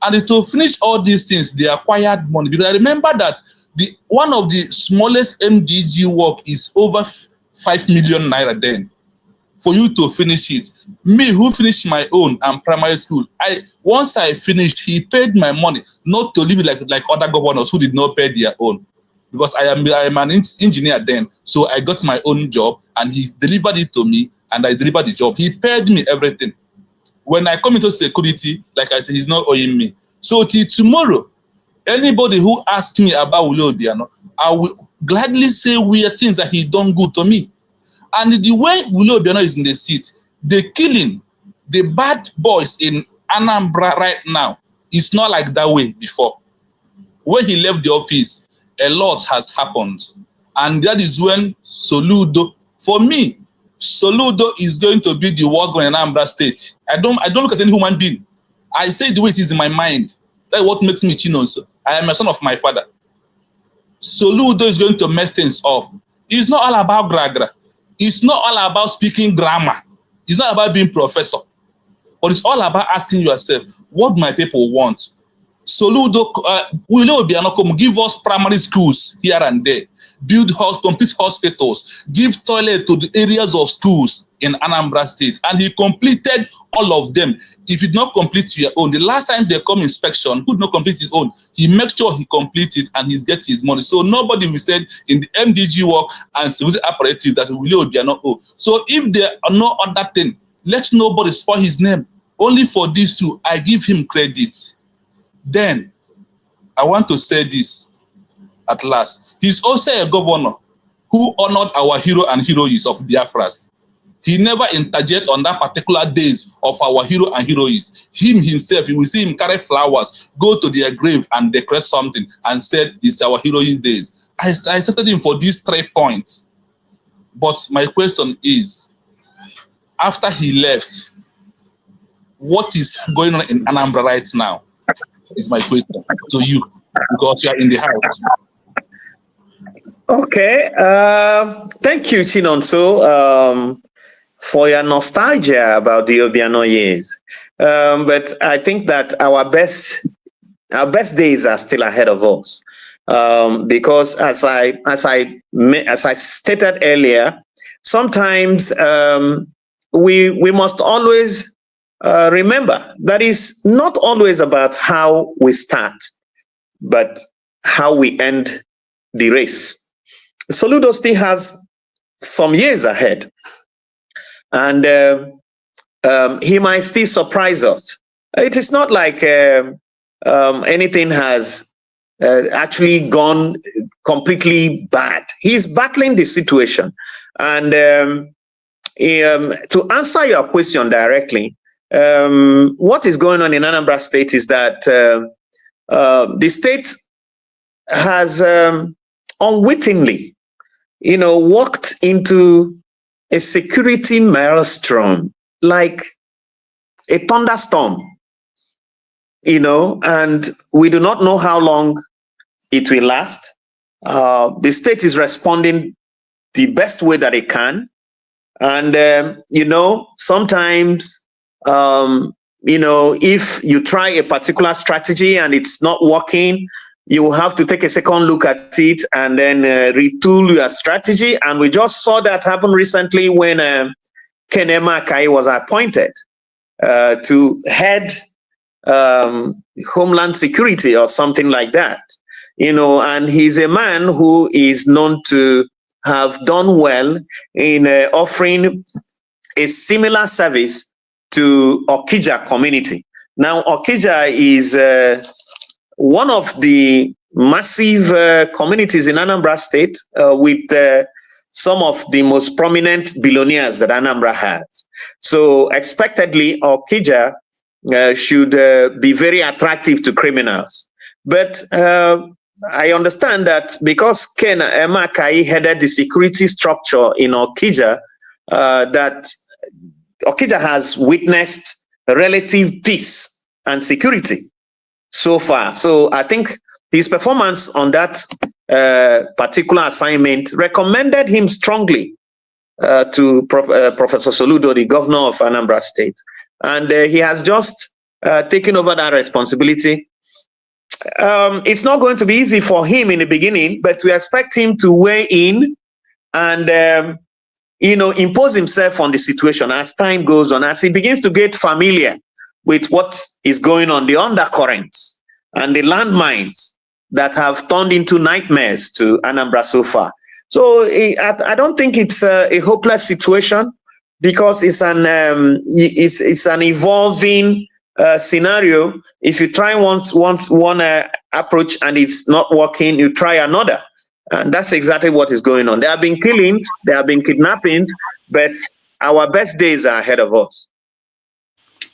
J: And to finish all these things, they acquired money. Because I remember that one of the smallest MDG work is over 5 million naira then. For you to finish it. Me, who finished my own and primary school, once I finished, he paid my money, not to live like other governors who did not pay their own. Because I am an engineer then, so I got my own job, and he delivered it to me, and I delivered the job. He paid me everything. When I come into security, like I said, he's not owing me. So till tomorrow, anybody who asks me about Willie Obiano, I will gladly say weird things that he done good to me. And the way Willie Obiano is in the seat, the killing, the bad boys in Anambra right now, is not like that way before. When he left the office, a lot has happened. And that is when Soludo, for me, Soludo is going to be the worst guy in Anambra State. I don't look at any human being. I say the way it is in my mind. That's what makes me Chinonso. I am a son of my father. Soludo is going to mess things up. It's not all about gragra. It's not all about speaking grammar. It's not about being professor. But it's all about asking yourself, what my people want. Soludo, Willie Obiano come give us primary schools here and there, build complete hospitals, give toilet to the areas of schools in Anambra State, and he completed all of them. If you did not complete your own, the last time they come inspection, who did not complete his own, he makes sure he complete it and he's getting his money. So nobody will say in the MDG work and civil apparatus that Willie Obiano owe. So if there are no other thing, let nobody spoil his name. Only for these two, I give him credit. Then, I want to say this at last. He's also a governor who honored our hero and heroes of Biafras. He never interjected on that particular days of our hero and heroes. Him himself, you will see him carry flowers, go to their grave and decorate something and said, it's our heroic days. I cited him for these 3 points. But my question is, after he left, what is going on in Anambra right now? Is my question to you, because you are in the house.
D: Okay. Thank you, Chinonso, for your nostalgia about the Obiano years. But I think that our best days are still ahead of us. Because as I stated earlier, sometimes we must always remember that it's not always about how we start, but how we end the race. Soludo still has some years ahead, and he might still surprise us. It is not like anything has actually gone completely bad. He's battling the situation. And to answer your question directly, what is going on in Anambra State is that the state has unwittingly, walked into a security maelstrom, like a thunderstorm, and we do not know how long it will last. The state is responding the best way that it can. And, sometimes, if you try a particular strategy and it's not working, you will have to take a second look at it and then retool your strategy. And we just saw that happen recently when Kenema Kai was appointed to head Homeland Security or something like that. And he's a man who is known to have done well in offering a similar service to Okija community. Now, Okija is one of the massive communities in Anambra State with some of the most prominent billionaires that Anambra has. So expectedly, Okija should be very attractive to criminals. But I understand that because Ken Emakai headed the security structure in Okija, that Okija has witnessed relative peace and security so far. So I think his performance on that particular assignment recommended him strongly to Professor Soludo, the governor of Anambra State. And he has just taken over that responsibility. It's not going to be easy for him in the beginning, but we expect him to weigh in and impose himself on the situation as time goes on, as he begins to get familiar with what is going on, the undercurrents and the landmines that have turned into nightmares to Anambra so far. So I don't think it's a hopeless situation, because it's an evolving scenario. If you try one approach and it's not working, you try another. And that's exactly what is going on. There have been killings, there have been kidnappings, but our best days are ahead of us.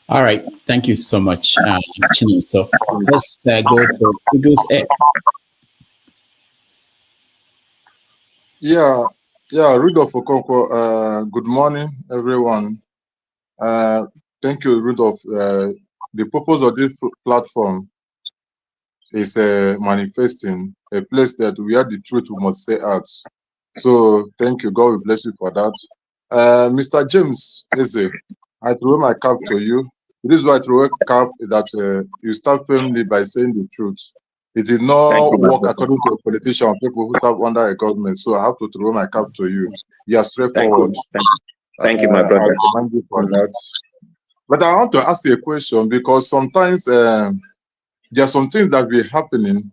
C: All right. Thank you so much, Chino. So let's go to Eagles Air.
K: Yeah, Rudolph Okonkwo. Good morning, everyone. Thank you, Rudolph. The purpose of this platform is manifesting a place that we are the truth we must say out. So thank you. God will bless you for that. Mr. James Eze, I throw my cap to you. This is why I throw a cap that you start firmly by saying the truth. It did not work according to a politician or people who serve under a government. So I have to throw my cap to you. You are straightforward.
D: Thank you, my brother.
K: I commend you for that. But I want to ask you a question, because sometimes there are some things that will be happening.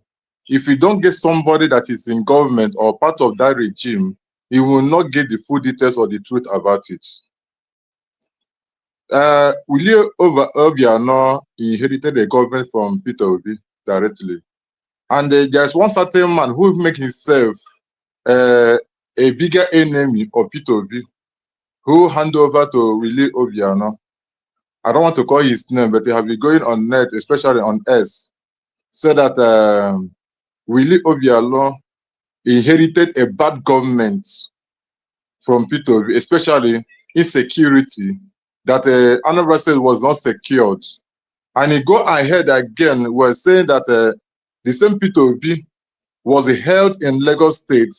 K: If you don't get somebody that is in government or part of that regime, you will not get the full details or the truth about it. Willie Obiano inherited the government from Peter Obi directly. And there's one certain man who make himself a bigger enemy of Peter Obi, who hand over to Willie Obiano. I don't want to call his name, but they have been going on net, especially on S, said that Willie Obiano inherited a bad government from Peter Obi, especially insecurity, that Anambra State was not secured. And he go ahead again, was saying that the same Peter Obi was held in Lagos State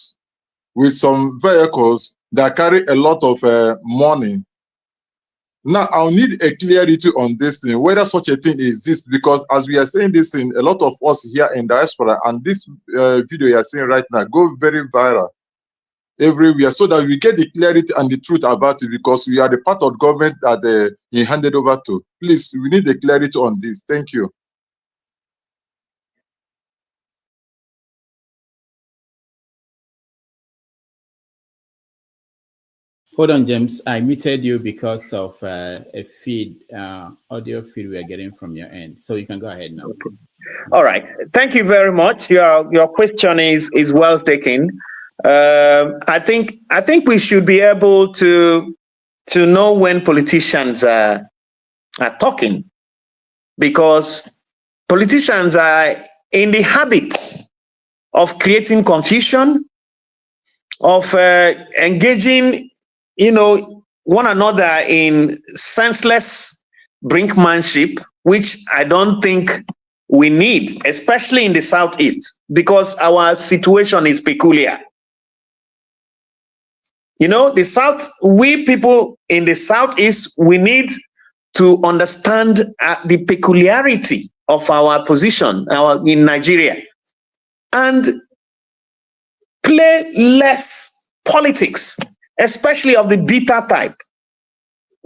K: with some vehicles that carry a lot of money. Now, I'll need a clarity on this thing, whether such a thing exists, because as we are saying this thing, a lot of us here in diaspora, and this video you are seeing right now, go very viral everywhere, so that we get the clarity and the truth about it, because we are the part of government that he handed over to. Please, we need the clarity on this. Thank you.
C: Hold on, James. I muted you because of a feed, audio feed we are getting from your end. So you can go ahead now.
D: Okay. All right. Thank you very much. Your question is well taken. I think we should be able to know when politicians are talking, because politicians are in the habit of creating confusion, of engaging one another in senseless brinkmanship, which I don't think we need, especially in the Southeast, because our situation is peculiar. The South, we people in the Southeast, we need to understand the peculiarity of our position in Nigeria and play less politics, especially of the bitter type,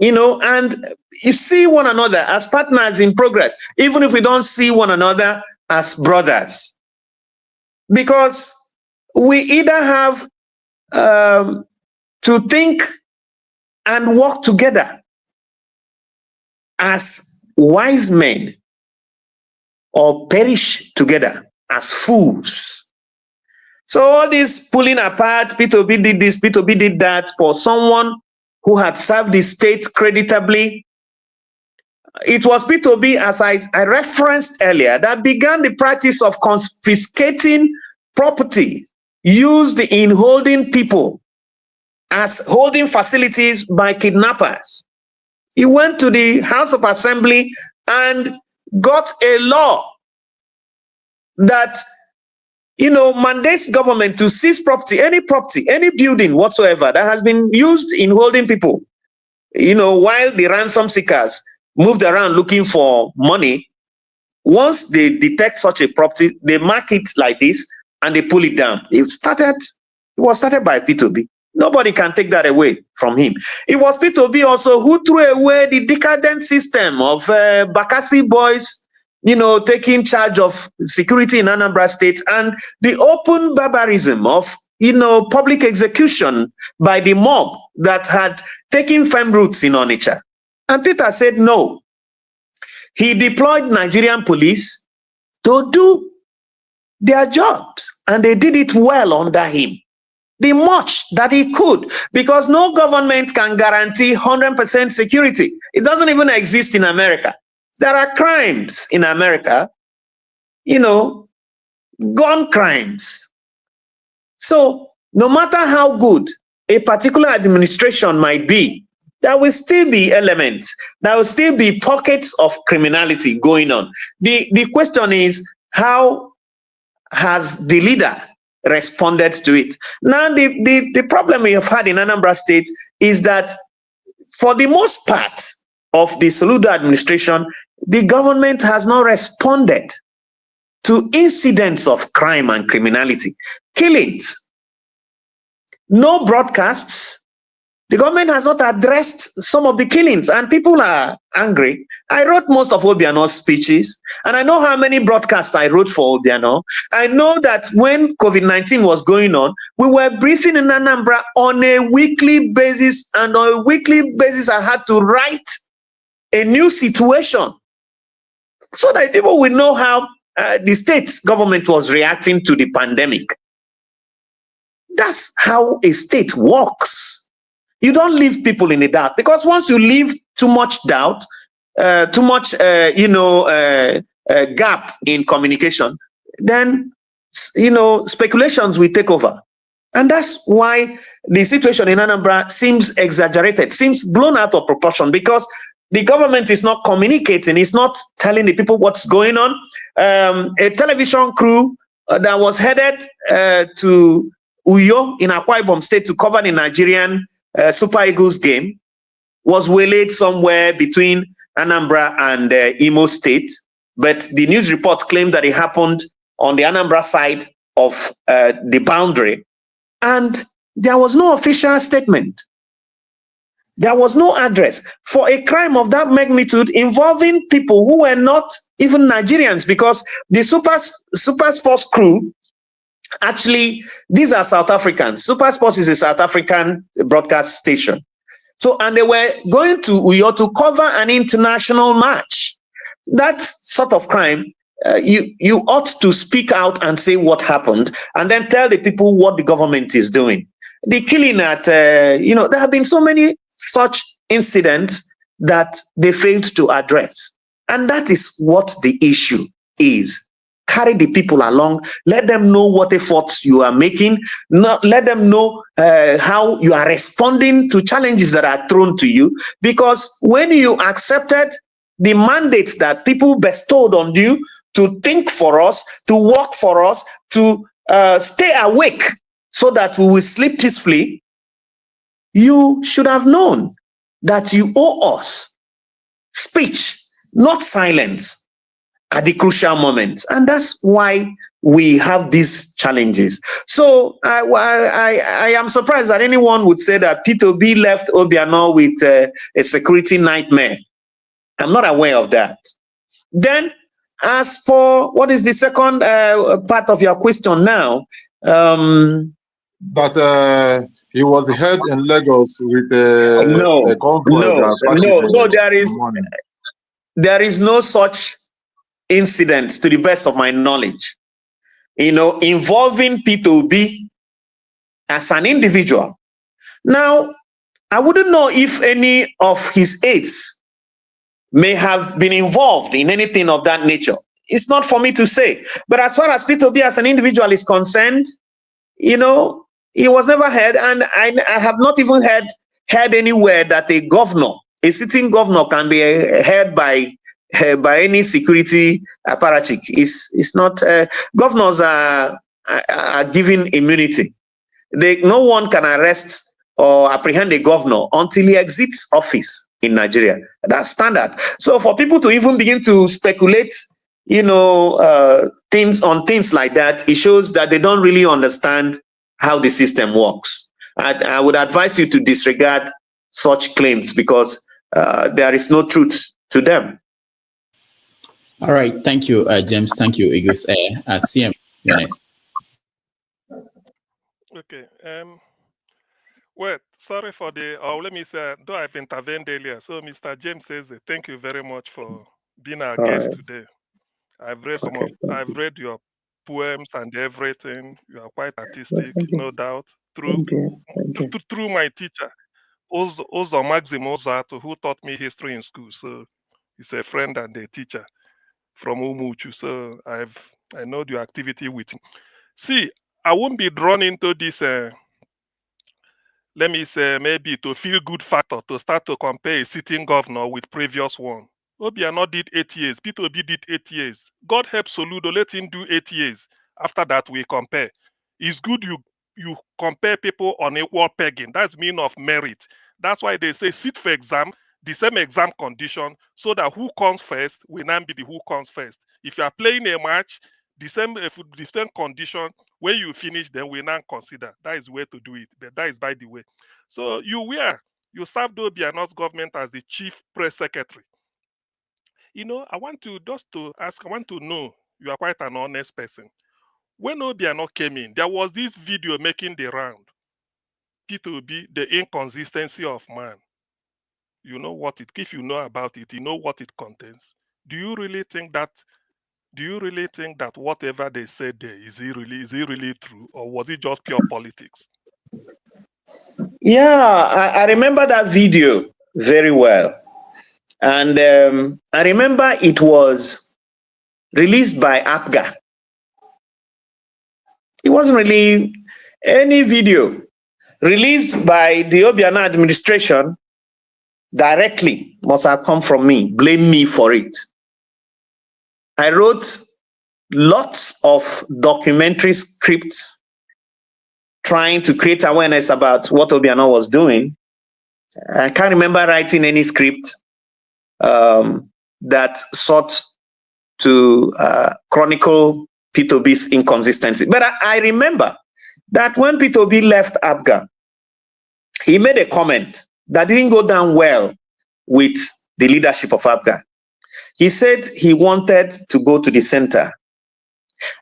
D: and you see one another as partners in progress, even if we don't see one another as brothers, because we either have to think and work together as wise men, or perish together as fools. So all this pulling apart, Peter Obi did this, Peter Obi did that, for someone who had served the state creditably. It was Peter Obi, as I referenced earlier, that began the practice of confiscating property used in holding people as holding facilities by kidnappers. He went to the House of Assembly and got a law that mandates government to seize property, any building whatsoever that has been used in holding people. While the ransom seekers moved around looking for money, once they detect such a property, they mark it like this and they pull it down. It was started by Peter Obi. Nobody can take that away from him. It was Peter Obi also who threw away the decadent system of Bakassi boys, taking charge of security in Anambra State, and the open barbarism of, public execution by the mob that had taking firm roots in Onitsha. And Peter said no. He deployed Nigerian police to do their jobs, and they did it well under him. The much that he could, because no government can guarantee 100% security. It doesn't even exist in America. There are crimes in America, gun crimes. So no matter how good a particular administration might be, there will still be elements, there will still be pockets of criminality going on. The question is, how has the leader responded to it? Now, the problem we have had in Anambra State is that for the most part of the Soludo administration, the government has not responded to incidents of crime and criminality. Killings, no broadcasts. The government has not addressed some of the killings, and people are angry. I wrote most of Obiano's speeches, and I know how many broadcasts I wrote for Obiano. I know that when COVID-19 was going on, we were briefing in Anambra on a weekly basis, and on a weekly basis, I had to write a new situation so that people will know how the state government was reacting to the pandemic. That's how a state works. You don't leave people in the dark, because once you leave too much doubt, too much, gap in communication, then, speculations will take over. And that's why the situation in Anambra seems exaggerated, seems blown out of proportion, because the government is not communicating, it's not telling the people what's going on. A television crew that was headed to Uyo in Akwa Ibom State to cover the Nigerian Super Eagles game was waylaid somewhere between Anambra and Imo State, but the news report claimed that it happened on the Anambra side of the boundary, and there was no official statement. There was no address for a crime of that magnitude involving people who were not even Nigerians, because the Super Sports crew, actually, these are South Africans. Super Sports is a South African broadcast station. So, and they were going to Uyo to cover an international match. That sort of crime, you ought to speak out and say what happened, and then tell the people what the government is doing. The killing at, there have been so many such incidents that they failed to address. And that is what the issue is. Carry the people along, let them know what efforts you are making, let them know how you are responding to challenges that are thrown to you. Because when you accepted the mandate that people bestowed on you to think for us, to work for us, to stay awake so that we will sleep peacefully, you should have known that you owe us speech, not silence, at the crucial moments. And that's why we have these challenges. So I am surprised that anyone would say that P2B left Obiano with a security nightmare. I'm not aware of that. Then, as for what is the second part of your question now?
K: But he was held in Lagos with a convoy.
D: No, there is no such incident, to the best of my knowledge, involving P2B as an individual. Now, I wouldn't know if any of his aides may have been involved in anything of that nature. It's not for me to say. But as far as P2B as an individual is concerned, he was never heard, and I have not even heard anywhere that a governor, a sitting governor, can be heard by any security apparatchik. It's not. Governors are given immunity. No one can arrest or apprehend a governor until he exits office in Nigeria. That's standard. So for people to even begin to speculate, things like that, it shows that they don't really understand how the system works. I would advise you to disregard such claims, because there is no truth to them.
C: All right. Thank you, James. Thank you, Eagles. CM, you're next.
I: Okay. Well, Sorry for the, or let me say, though I've intervened earlier. So Mr. James says, thank you very much for being our
D: All
I: guest
D: right.
I: today. I've read
D: Okay.
I: I've read your poems and everything. You are quite
D: Well,
I: artistic,
D: thank you.
I: no doubt.
D: Thank you. Thank you.
I: Through my teacher, Ozo Maxim Ozato, who taught me history in school. So he's a friend and a teacher from Umuchu. So I know your activity with him. See, I won't be drawn into this. Let me say, maybe to feel good factor to start to compare a sitting governor with previous one. Obiano did 8 years. Peter Obi did 8 years. God help Soludo, let him do 8 years. After that, we compare. It's good you compare people on equal pegging. That's mean of merit. That's why they say sit for exam, the same exam condition, so that who comes first will not be the who comes first. If you are playing a match, the same condition, when you finish, then we now consider. That is the way to do it. But that is by the way. So you served Obiano's government as the chief press secretary. You know, I want to know, you are quite an honest person. When Obiano came in, there was this video making the round. P2B, the inconsistency of man. You know what it, if you know about it, you know what it contains. Do you really think that whatever they said there is it really true, or was it just pure politics?
D: Yeah, I remember that video very well. And I remember it was released by APGA. It wasn't really any video released by the Obiano administration directly must have come from me. Blame me for it. I wrote lots of documentary scripts trying to create awareness about what Obiano was doing. I can't remember writing any script that sought to chronicle P2B's inconsistency. But I remember that when P2B left APGA, he made a comment that didn't go down well with the leadership of APGA. He said he wanted to go to the center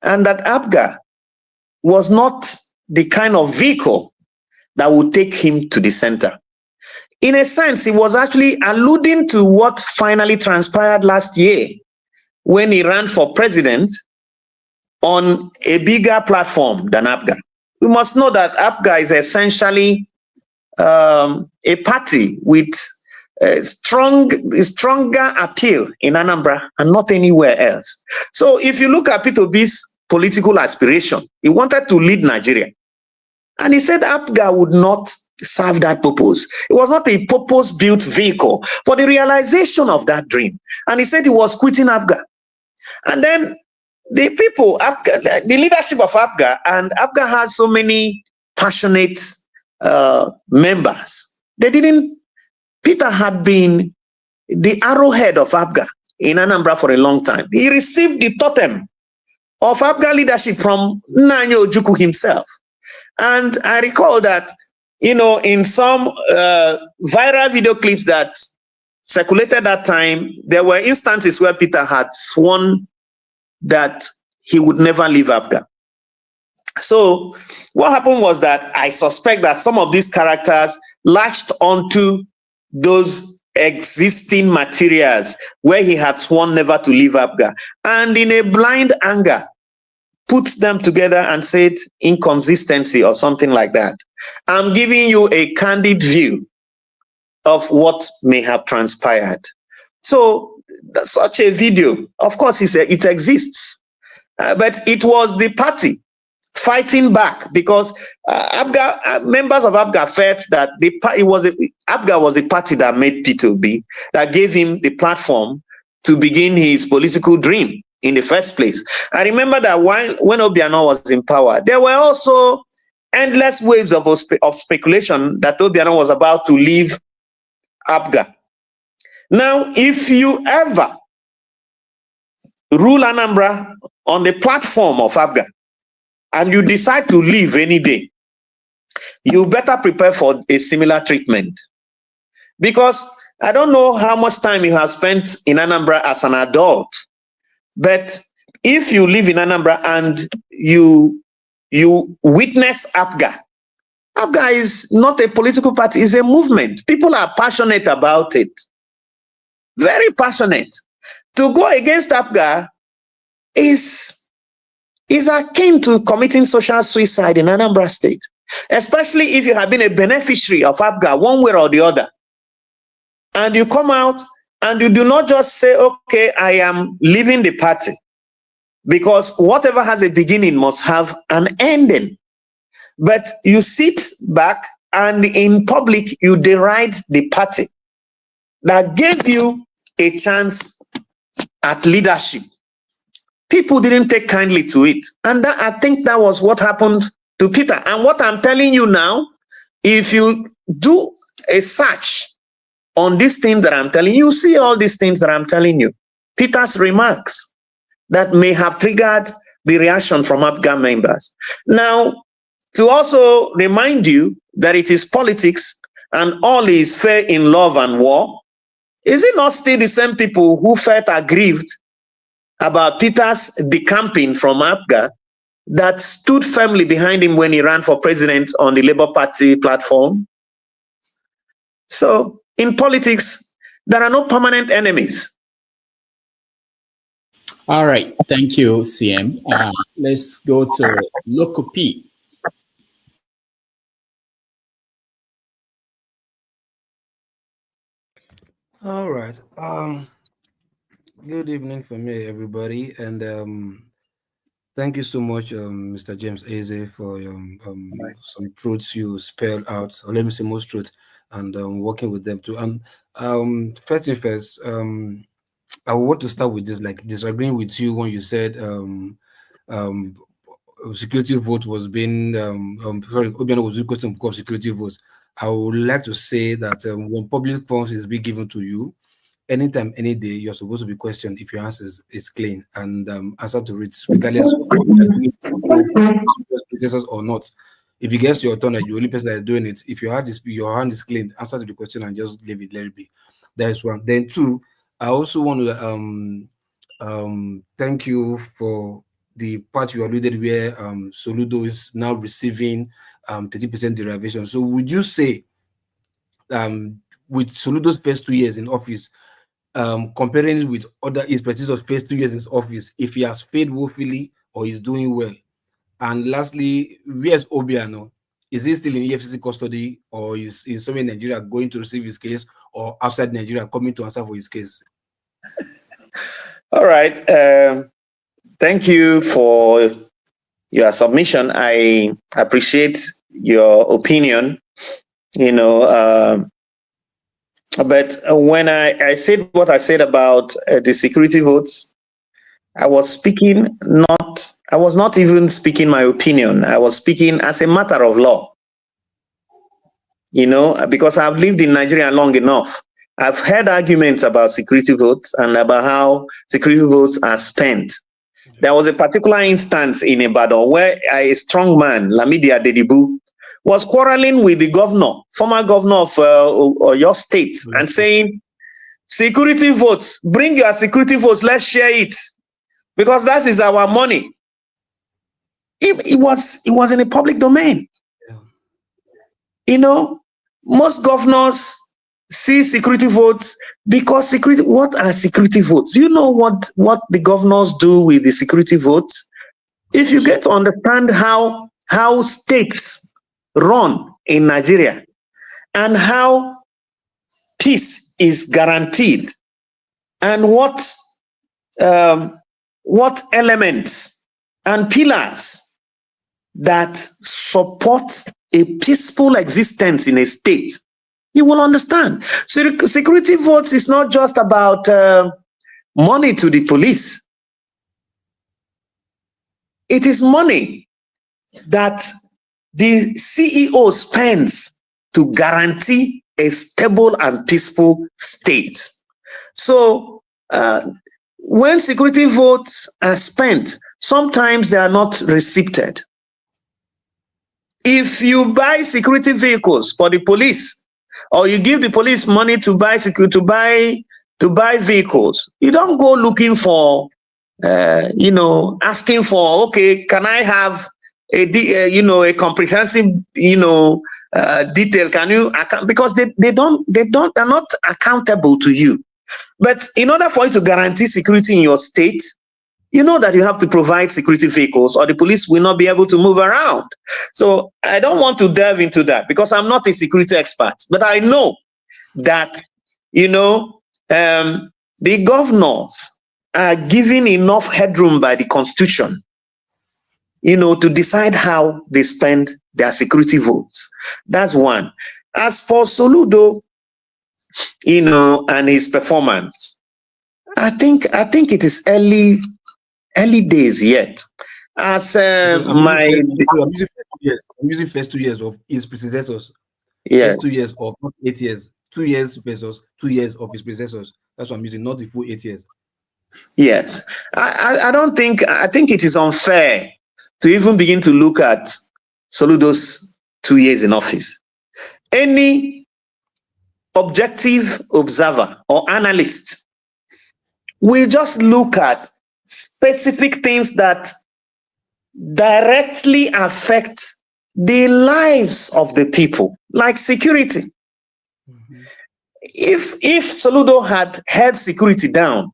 D: and that APGA was not the kind of vehicle that would take him to the center. In a sense, he was actually alluding to what finally transpired last year when he ran for president on a bigger platform than APGA. We must know that APGA is essentially a party with a stronger appeal in Anambra and not anywhere else. So if you look at P2B's political aspiration, he wanted to lead Nigeria. And he said APGA would not serve that purpose. It was not a purpose-built vehicle for the realization of that dream. And he said he was quitting APGA. And then the people, the leadership of APGA, and APGA has so many passionate members. Peter had been the arrowhead of APGA in Anambra for a long time. He received the totem of APGA leadership from Nanyo Ojukwu himself. And I recall that, you know, in some viral video clips that circulated that time, there were instances where Peter had sworn that he would never leave APGA. So what happened was that I suspect that some of these characters latched onto those existing materials where he had sworn never to leave APGA, and in a blind anger put them together and said inconsistency or something like that. I'm giving you a candid view of what may have transpired. So such a video, of course, it exists, but it was the party fighting back because APGA, members of APGA felt that APGA was the party that made P2B, that gave him the platform to begin his political dream in the first place. I remember that when Obiano was in power, there were also endless waves of speculation that Obiano was about to leave APGA. Now, if you ever rule Anambra on the platform of APGA and you decide to leave any day, you better prepare for a similar treatment. Because I don't know how much time you have spent in Anambra as an adult, but if you live in Anambra and you witness APGA APGA is not a political party, it's a movement. People are passionate about it. Very passionate. To go against APGA is akin to committing social suicide in Anambra State, especially if you have been a beneficiary of APGA one way or the other. And you come out and you do not just say, okay, I am leaving the party, because whatever has a beginning must have an ending. But you sit back and in public, you deride the party that gave you a chance at leadership. People didn't take kindly to it. And that, I think that was what happened to Peter. And what I'm telling you now, if you do a search on these things that I'm telling you, you see all these things that I'm telling you. Peter's remarks that may have triggered the reaction from APGA members. Now, to also remind you that it is politics and all is fair in love and war, is it not still the same people who felt aggrieved about Peter's decamping from APGA that stood firmly behind him when he ran for president on the Labour Party platform? So, in politics, there are no permanent enemies.
C: All right, thank you, CM. Let's go to Loco P.
L: All right. Good evening for me, everybody, and thank you so much, Mr. James Eze, for some truths you spelled out, or let me say most truths, and working with them too. And first thing first, I want to start with this, like disagreeing with you when you said security vote was being sorry, Obiano was requesting because security votes. I would like to say that when public funds is being given to you, anytime, any day, you're supposed to be questioned if your answer is clean and answer to it, regardless of or not. If you get your turn, like the only person that is doing it, if your hand is clean, answer to the question and just leave it, let it be. That is one. Then two, I also want to thank you for the part you alluded where Soludo is now receiving 30% derivation. So would you say with Soludo's first 2 years in office, comparing it with other expertise of first 2 years in office, if he has failed woefully or is doing well? And lastly, where's Obiano? Is he still in EFCC custody, or is in somewhere in Nigeria going to receive his case, or outside Nigeria coming to answer for his case?
D: All right. Thank you for your submission. I appreciate your opinion, but when I said what I said about the security votes, I was not even speaking my opinion. I was speaking as a matter of law, because I've lived in Nigeria long enough. I've heard arguments about security votes and about how security votes are spent. There was a particular instance in Ibadan where a strong man, Lamidi Adedibu, was quarreling with the former governor of your state, and saying, security votes, bring your security votes, let's share it, because that is our money. It was in a public domain. Most governors see security votes because what are security votes? You know what the governors do with the security votes? If you get to understand how states run in Nigeria and how peace is guaranteed, and what elements and pillars that support a peaceful existence in a state, you will understand. So security votes is not just about money to the police. It is money that the CEO spends to guarantee a stable and peaceful state. So when security votes are spent, sometimes they are not receipted. If you buy security vehicles for the police, or you give the police money to buy vehicles, you don't go looking for, asking for, okay, can I have a comprehensive, detail? Can you account? Because they're not accountable to you. But in order for you to guarantee security in your state, you know that you have to provide security vehicles, or the police will not be able to move around. So I don't want to delve into that because I'm not a security expert, but I know that, the governors are given enough headroom by the Constitution, to decide how they spend their security votes. That's one. As for Soludo, and his performance, I think it is early days yet. As
L: I'm using first 2 years of his predecessors.
D: Yeah.
L: First 2 years of not 8 years. 2 years versus 2 years of his predecessors. That's what I'm using, not the full 8 years.
D: Yes. I think it is unfair to even begin to look at Soludo's 2 years in office. Any objective observer or analyst will just look at specific things that directly affect the lives of the people, like security. Mm-hmm. If Soludo had held security down,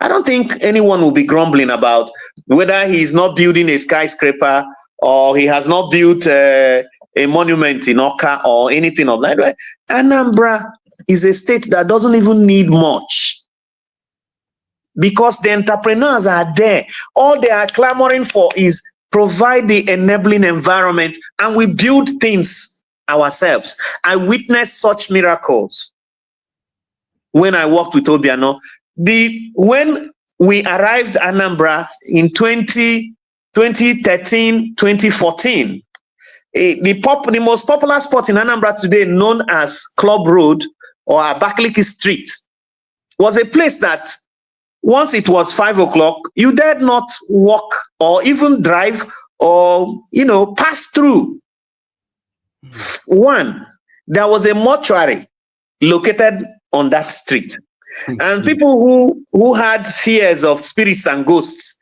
D: I don't think anyone will be grumbling about whether he is not building a skyscraper or he has not built a monument in Oka or anything of that. Anambra is a state that doesn't even need much, because the entrepreneurs are there. All they are clamoring for is provide the enabling environment, and we build things ourselves. I witnessed such miracles when I worked with Obiano. When we arrived at Anambra in 2013, 2014, the most popular spot in Anambra today, known as Club Road or Abakaliki Street, was a place that once it was 5 o'clock, you dared not walk or even drive or, pass through. One, there was a mortuary located on that street. And people who had fears of spirits and ghosts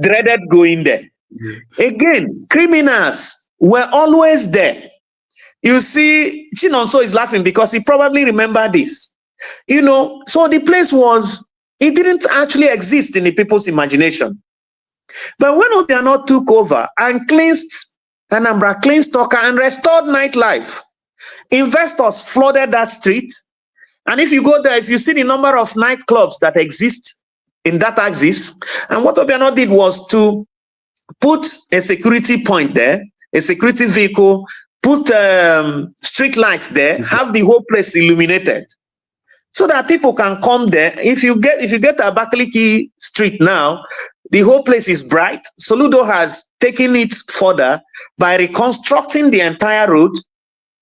D: dreaded going there. Yeah. Again, criminals were always there. You see, Chinonso is laughing because he probably remembered this. So the place it didn't actually exist in the people's imagination. But when Obiano took over and cleansed Anambra, cleansed Oka, and restored nightlife, investors flooded that street. And if you go there, if you see the number of nightclubs that exist in that axis, and what Obiano did was to put a security point there, a security vehicle, put street lights there, have the whole place illuminated, so that people can come there. If you get to Abakaliki Street now, the whole place is bright. Soludo has taken it further by reconstructing the entire road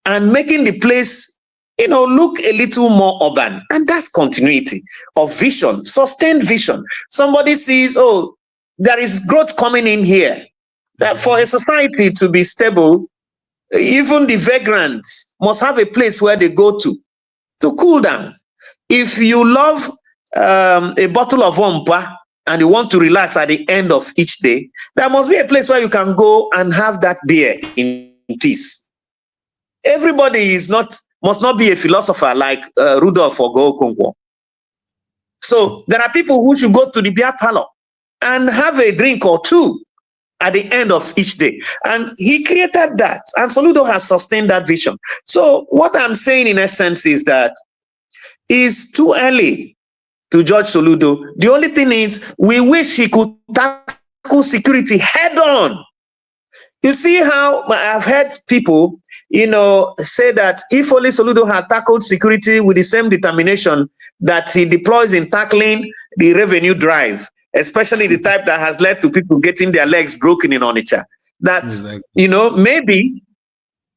D: and making the place, look a little more urban. And that's continuity of vision, sustained vision. Somebody sees, there is growth coming in here. That for a society to be stable, even the vagrants must have a place where they go to cool down. If you love a bottle of Wampa and you want to relax at the end of each day, there must be a place where you can go and have that beer in peace. Everybody must not be a philosopher like Rudolph or Go. So there are people who should go to the beer parlor and have a drink or two at the end of each day. And he created that. And Soludo has sustained that vision. So what I'm saying in essence is that it's too early to judge Soludo. The only thing is we wish he could tackle security head on. You see how I've heard people, say that if only Soludo had tackled security with the same determination that he deploys in tackling the revenue drive, especially the type that has led to people getting their legs broken in Onitsha, that,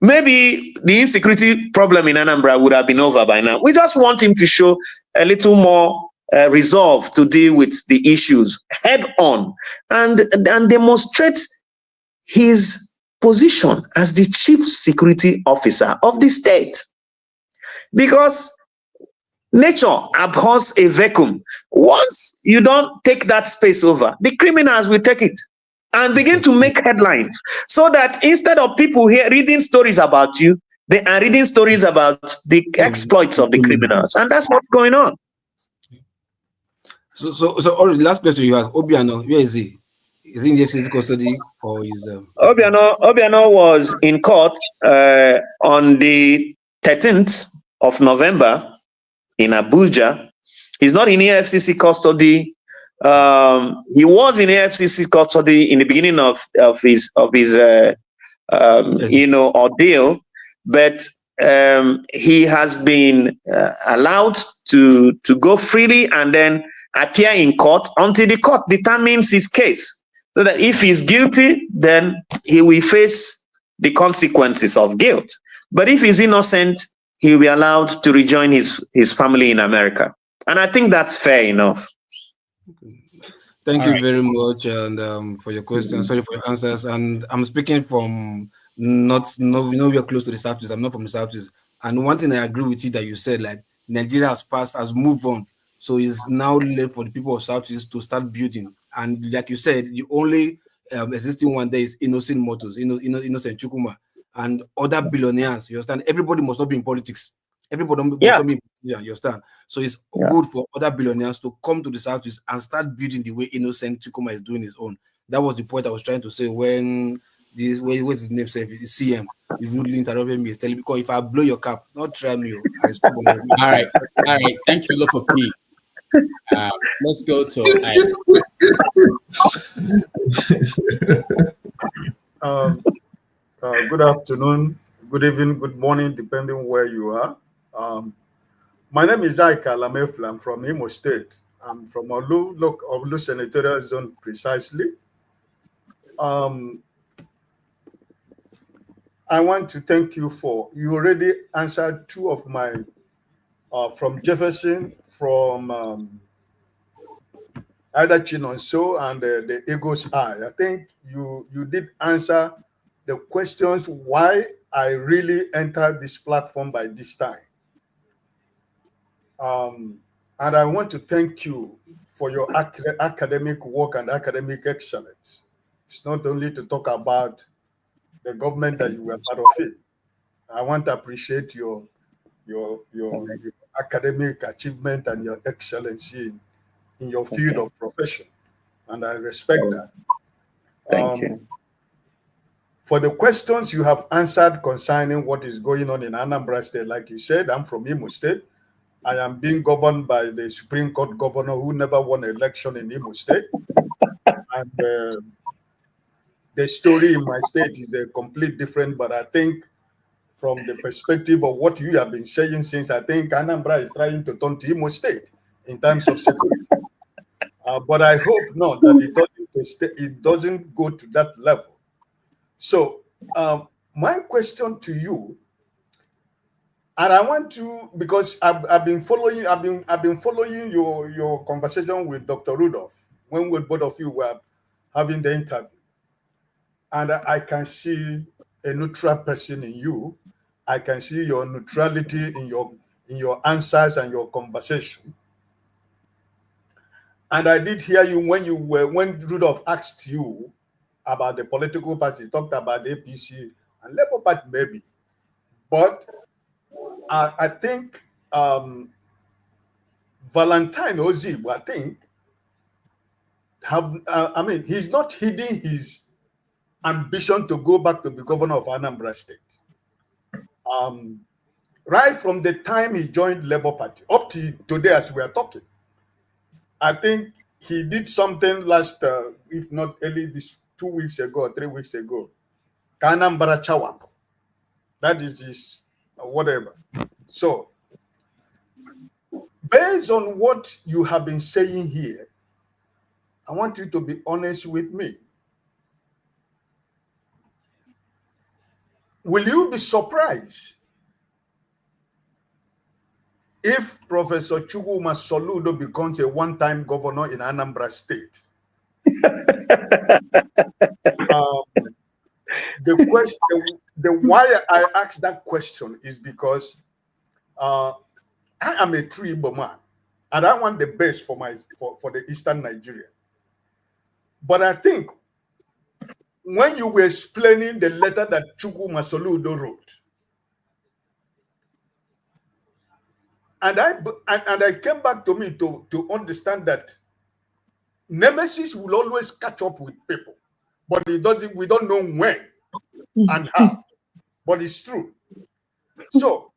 D: maybe the insecurity problem in Anambra would have been over by now. We just want him to show a little more resolve to deal with the issues head on and demonstrate his position as the chief security officer of the state. Because nature abhors a vacuum. Once you don't take that space over, the criminals will take it. and begin to make headlines, so that instead of people here reading stories about you, they are reading stories about the exploits of the criminals, and that's what's going on.
L: So, the last question you asked, Obiano, where is he? Is he in the FCC custody or is?
D: Obiano was in court on the 13th of November in Abuja. He's not in FCC custody. He was in FCC custody in the beginning of his ordeal, but he has been allowed to go freely and then appear in court until the court determines his case. So that if he's guilty, then he will face the consequences of guilt. But if he's innocent, he will be allowed to rejoin his family in America. And I think that's fair enough.
L: Thank you very much and for your questions. Sorry for your answers. And I'm speaking from nowhere close to the Southeast. I'm not from the Southeast. And one thing I agree with you that you said, like Nigeria has moved on. So it's now left for the people of Southeast to start building. And like you said, the only existing one there is Innocent Motors, Innocent Chukuma, and other billionaires. You understand? Everybody must not be in politics. Everybody must not be in politics, you understand? So it's good for other billionaires to come to the Southeast and start building the way Innocent Chukuma is doing his own. That was the point I was trying to say when this, what's his name? Say CM. You rudely interrupted me. Tell me, because if I blow your cap, not try me.
C: All right. Thank you, Local P. Let's go to
M: good afternoon, good evening, good morning, depending where you are. My name is Aika Lamefla. I'm from Imo State. I'm from Olu Senatorial Zone precisely. I want to thank you you already answered two of my, from Jefferson, from either Chinonso and the Eagle's Eye. I think you did answer the questions why I really entered this platform by this time. And I want to thank you for your academic work and academic excellence. It's not only to talk about the government that you were part of it. I want to appreciate your academic achievement and your excellency in your field of profession, and I respect that.
D: Thank you.
M: For the questions you have answered concerning what is going on in Anambra State, like you said, I'm from Imo State. I am being governed by the Supreme Court governor who never won an election in Imo State. And the story in my state is a complete different, but I think from the perspective of what you have been saying since, I think Anambra is trying to turn to Imo State in terms of security. But I hope not that it doesn't go to that level. So my question to you, and I want to, because I've been following your conversation with Dr. Rudolph when both of you were having the interview, and I can see a neutral person in you. I can see your neutrality in your answers and your conversation. And I did hear you when Rudolph asked you about the political parties, talked about the APC and Labour Party maybe. But I think Valentine Ozib, I think, he's not hiding his ambition to go back to be governor of Anambra State. Right from the time he joined Labour Party up to today as we are talking, I think he did something last, if not early, this 2 weeks ago or 3 weeks ago. Anambra Chawap. That is his whatever. So, based on what you have been saying here, I want you to be honest with me. Will you be surprised if Professor Chukwuma Soludo becomes a one-time governor in Anambra State? The why I asked that question is because I am a true Igbo man, and I want the best for the Eastern Nigeria. But I think when you were explaining the letter that Chukwuma Soludo wrote, and I came back to me to understand that nemesis will always catch up with people, but we don't know when and how, but it's true. So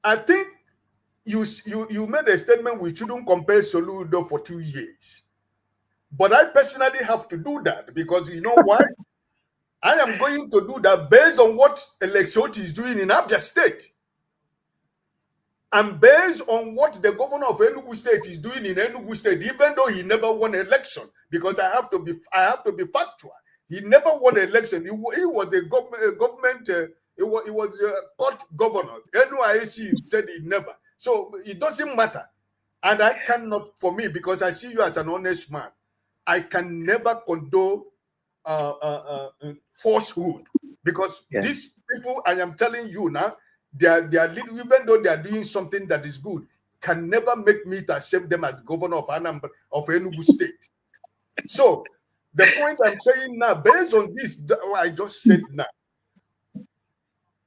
M: I think you made a statement we shouldn't compare Soludo for 2 years. But I personally have to do that because you know why? I am going to do that based on what Alexoti is doing in Abia State. And based on what the governor of Enugu State is doing in Enugu State, even though he never won an election, because I have to be factual. He never won an election. He was a government. He was a court governor. NYC said he never. So it doesn't matter. And I cannot, for me, because I see you as an honest man, I can never condone falsehood, because these people, I am telling you now, they are even though they are doing something that is good, can never make me to accept them as governor of Anambra of Enugu State. So the point I'm saying now, based on this, I just said now,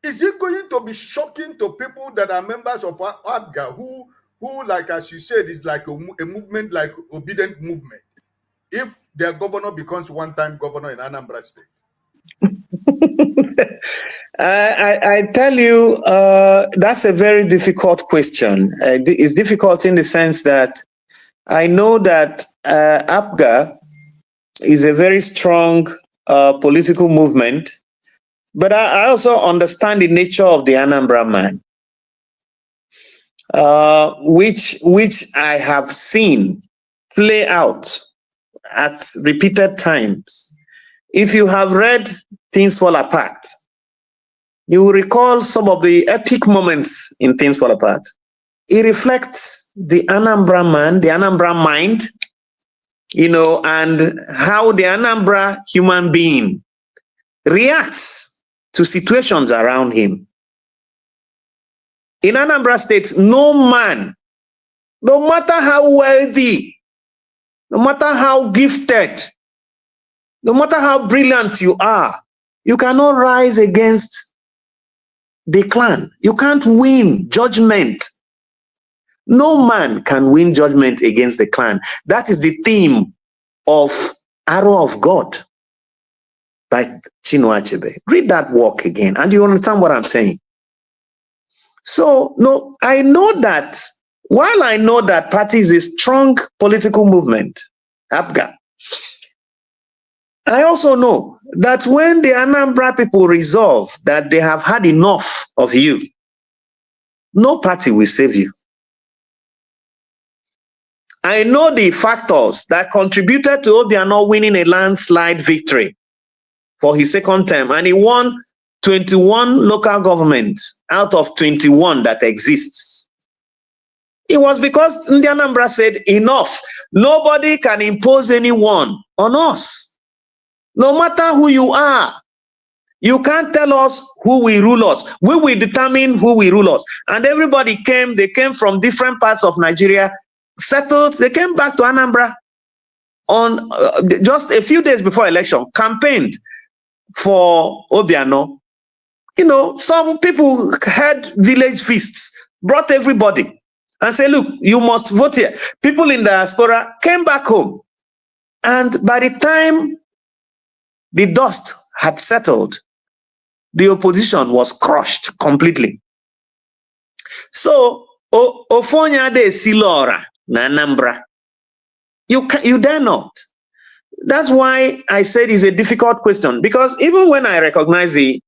M: is it going to be shocking to people that are members of ABGA who like as you said is like a movement, like obedient movement, if their governor becomes one-time governor in Anambra State?
D: I tell you, that's a very difficult question. It's difficult in the sense that I know that APGA is a very strong political movement, but I also understand the nature of the Anambra man, which I have seen play out at repeated times. If you have read Things Fall Apart, you will recall some of the epic moments in Things Fall Apart. It reflects the Anambra man, the Anambra mind, you know, and how the Anambra human being reacts to situations around him. In Anambra State, no man, no matter how wealthy, no matter how gifted, no matter how brilliant you are, you cannot rise against the clan. You can't win judgment. No man can win judgment against the clan. That is the theme of Arrow of God by Chinua Achebe. Read that work again and you understand what I'm saying. So, no, I know that while I know that party is a strong political movement, APGA, I also know that when the Anambra people resolve that they have had enough of you, no party will save you. I know the factors that contributed to Obiano winning a landslide victory for his second term, and he won 21 local governments out of 21 that exists. It was because the Anambra said, enough. Nobody can impose anyone on us. No matter who you are, you can't tell us who will rule us. We will determine who will rule us. And everybody came, they came from different parts of Nigeria, settled, they came back to Anambra on just a few days before election, campaigned for Obiano. You know, some people had village feasts, brought everybody and said, look, you must vote here. People in the diaspora came back home. And by the time the dust had settled, the opposition was crushed completely. So, Ofonya de Silora na Anambra, you dare not. That's why I said it's a difficult question, because even when I recognize the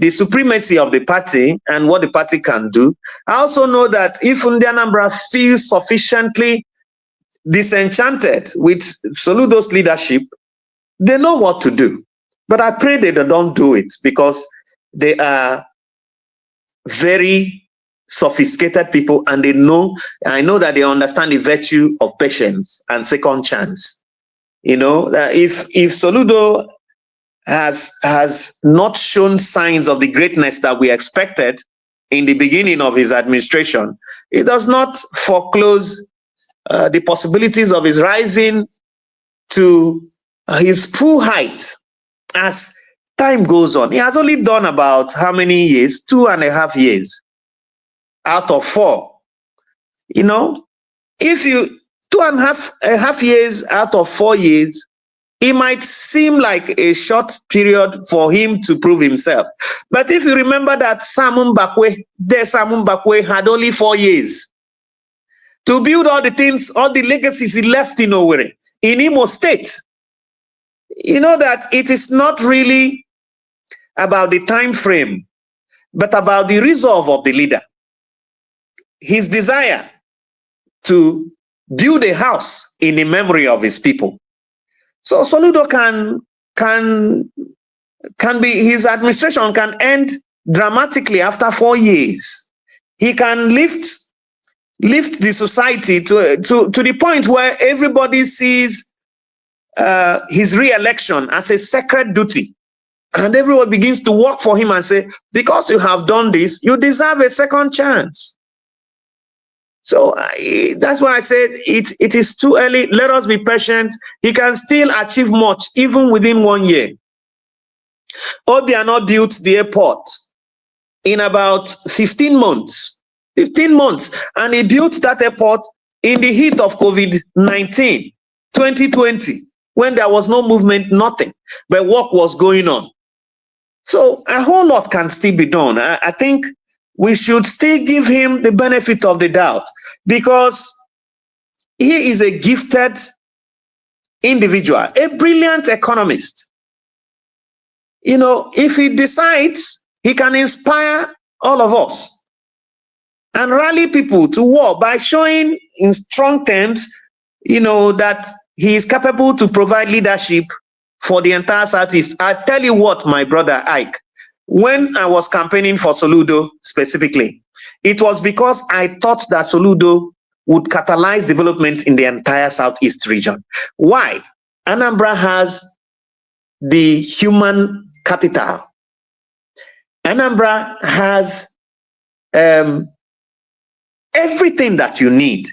D: supremacy of the party and what the party can do, I also know that if the Anambra feels sufficiently disenchanted with Soludo's leadership, they know what to do. But I pray they don't do it, because they are very sophisticated people and I know that they understand the virtue of patience and second chance. You know, that if Soludo has not shown signs of the greatness that we expected in the beginning of his administration, it does not foreclose the possibilities of his rising to his full height as time goes on, he has only done about how many years? 2.5 years out of 4. You know, if you 2.5 years out of 4 years, it might seem like a short period for him to prove himself. But if you remember that Sam Mbakwe had only 4 years to build all the things, all the legacies he left in Owerri, in Imo State. You know that it is not really about the time frame, but about the resolve of the leader. His desire to build a house in the memory of his people. So Soludo can be, his administration can end dramatically after 4 years. He can lift the society to the point where everybody sees his re-election as a sacred duty. And everyone begins to work for him and say, because you have done this, you deserve a second chance. So that's why I said it is too early. Let us be patient. He can still achieve much, even within 1 year. Obiano built the airport in about 15 months. 15 months. And he built that airport in the heat of COVID-19, 2020, when there was no movement, nothing. But work was going on. So a whole lot can still be done. I think we should still give him the benefit of the doubt, because he is a gifted individual, a brilliant economist. You know, if he decides, he can inspire all of us and rally people to war by showing in strong terms, you know, that he is capable to provide leadership for the entire Southeast. I tell you what, my brother Ike, when I was campaigning for Soludo specifically, it was because I thought that Soludo would catalyze development in the entire Southeast region. Why? Anambra has the human capital. Anambra has everything that you need.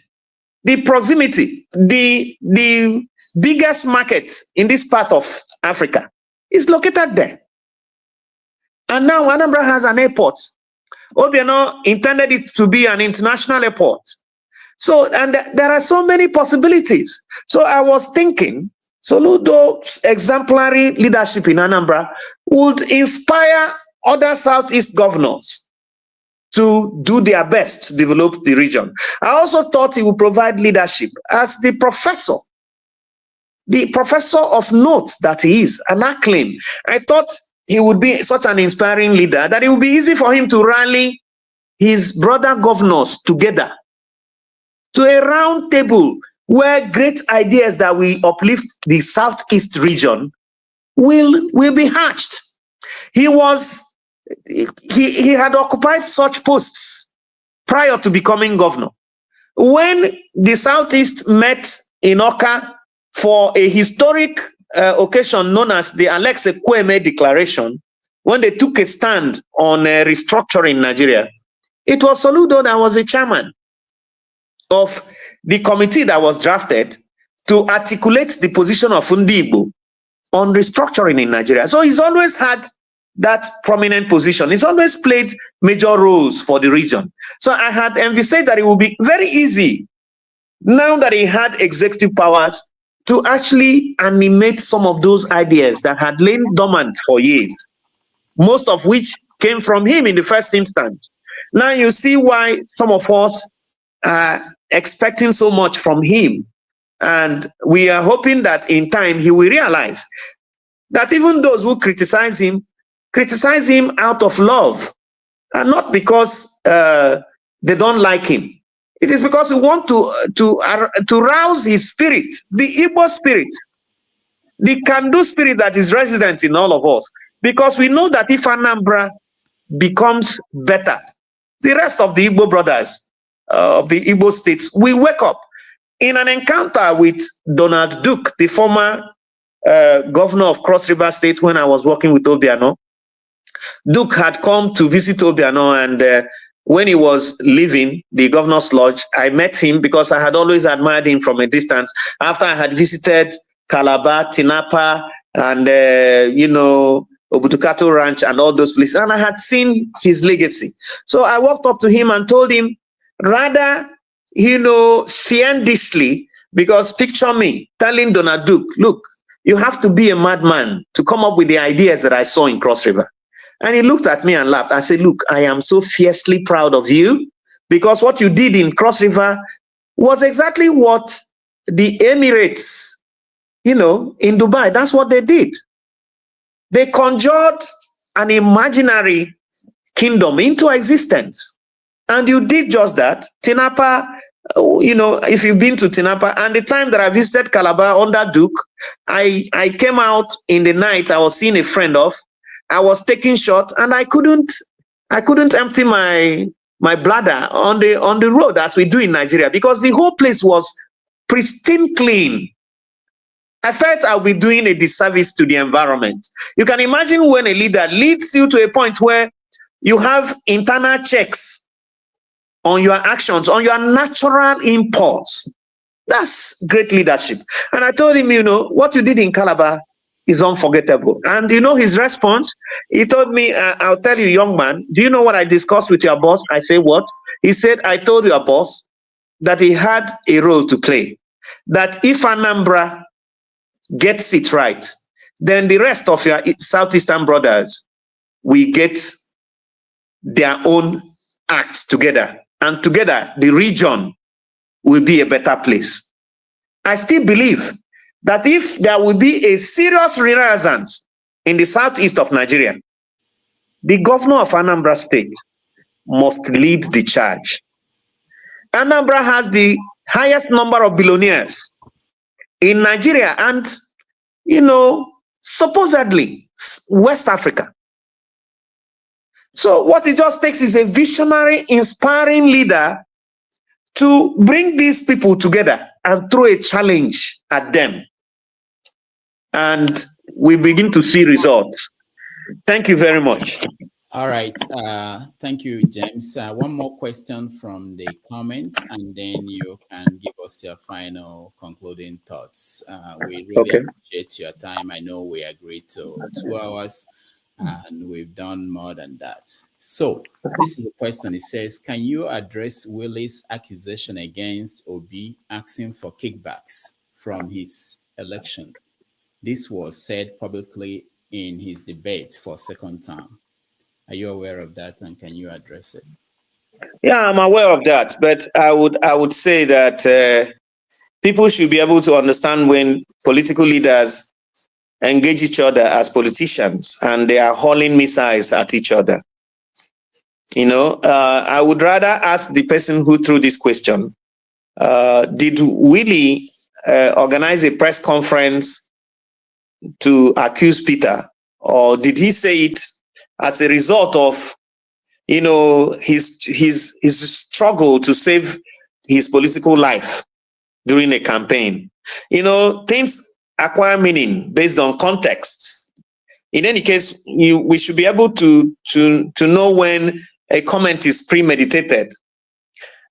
D: The proximity, the biggest market in this part of Africa is located there. And now Anambra has an airport. Obiano intended it to be an international airport. So, and there are so many possibilities. So I was thinking, Soludo's exemplary leadership in Anambra would inspire other Southeast governors to do their best to develop the region. I also thought he would provide leadership as the professor of note that he is, an acclaim. I thought he would be such an inspiring leader that it would be easy for him to rally his brother governors together to a round table where great ideas that will uplift the Southeast region will be hatched. He had occupied such posts prior to becoming governor. When the Southeast met in Oka for a historic occasion known as the Alex Ekweme Declaration, when they took a stand on restructuring Nigeria, it was Soludo that was the chairman of the committee that was drafted to articulate the position of Ndigbo on restructuring in Nigeria. So he's always had that prominent position. He's always played major roles for the region. So I had envisaged that it would be very easy, now that he had executive powers, to actually animate some of those ideas that had lain dormant for years, most of which came from him in the first instance. Now you see why some of us are expecting so much from him. And we are hoping that in time he will realize that even those who criticize him out of love, and not because they don't like him. It is because we want to rouse his spirit, the Igbo spirit, the can-do spirit that is resident in all of us. Because we know that if Anambra becomes better, the rest of the Igbo brothers of the Igbo states will wake up. In an encounter with Donald Duke, the former governor of Cross River State, when I was working with Obiano, Duke had come to visit Obiano, and when he was leaving the governor's lodge, I met him because I had always admired him from a distance. After I had visited Calabar, Tinapa, and Obutukato Ranch and all those places, and I had seen his legacy. So I walked up to him and told him, rather, fiendishly, because picture me telling Donald Duke, look, you have to be a madman to come up with the ideas that I saw in Cross River. And he looked at me and laughed. I said, look, I am so fiercely proud of you, because what you did in Cross River was exactly what the Emirates, in Dubai, that's what they did. They conjured an imaginary kingdom into existence. And you did just that. Tinapa, if you've been to Tinapa, and the time that I visited Calabar under Duke, I came out in the night. I was seeing a friend of. I was taking shot, and I couldn't empty my bladder on the road as we do in Nigeria, because the whole place was pristine clean. I felt I'll be doing a disservice to the environment. You can imagine when a leader leads you to a point where you have internal checks on your actions, on your natural impulse. That's great leadership. And I told him, what you did in Calabar is unforgettable. And his response, he told me, I'll tell you, young man, do you know what I discussed with your boss? I say, what? He said, I told your boss that he had a role to play. That if Anambra gets it right, then the rest of your Southeastern brothers will get their own acts together. And together, the region will be a better place. I still believe that if there will be a serious renaissance in the southeast of Nigeria, the governor of Anambra State must lead the charge. Anambra has the highest number of billionaires in Nigeria and, supposedly West Africa. So what it just takes is a visionary, inspiring leader to bring these people together and throw a challenge at them. And we begin to see results. Thank you very much.
C: All right. Thank you, James. One more question from the comment, and then you can give us your final concluding thoughts. We really appreciate your time. I know we agreed to 2 hours, and we've done more than that. So this is a question. It says, can you address Willie's accusation against Obi asking for kickbacks from his election? This was said publicly in his debate for second term. Are you aware of that, and can you address it?
D: Yeah, I'm aware of that, but I would say that people should be able to understand when political leaders engage each other as politicians and they are hurling missiles at each other. I would rather ask the person who threw this question, did Willie organize a press conference to accuse Peter, or did he say it as a result of his struggle to save his political life during a campaign? Things acquire meaning based on contexts. In any case, we should be able to know when a comment is premeditated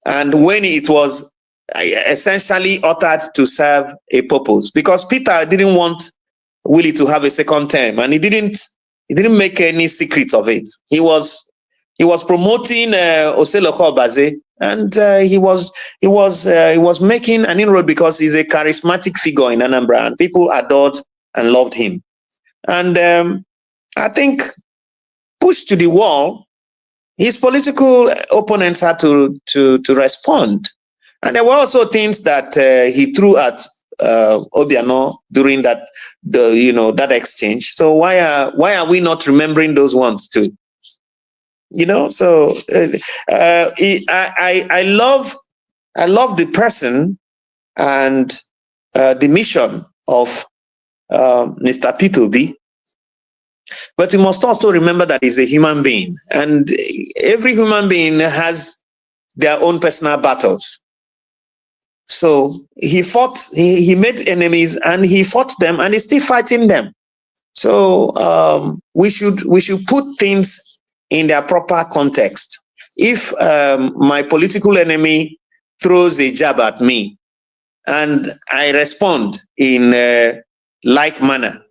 D: and when it was essentially uttered to serve a purpose. Because Peter didn't want Willie to have a second term, and he didn't make any secret of it. He was promoting Oseloko Obaze, and he was making an inroad because he's a charismatic figure in Anambra, and people adored and loved him. And I think, pushed to the wall, his political opponents had to respond. And there were also things that he threw at Obiano during that exchange. So why are we not remembering those ones too? So I love the person and the mission of Mr. P2B, but we must also remember that he's a human being, and every human being has their own personal battles. So he fought, he made enemies, and he fought them, and he's still fighting them. So we should put things in their proper context. If my political enemy throws a jab at me, and I respond in like manner,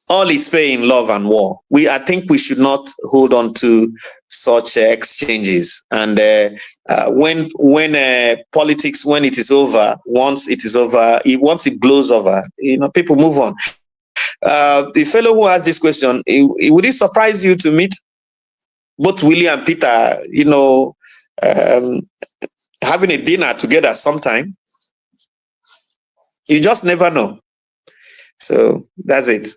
D: all is fair in love and war. I think we should not hold on to such exchanges. And when politics, when it is over, once it blows over, people move on. The fellow who asked this question, would it surprise you to meet both Willie and Peter, having a dinner together sometime? You just never know. So that's it.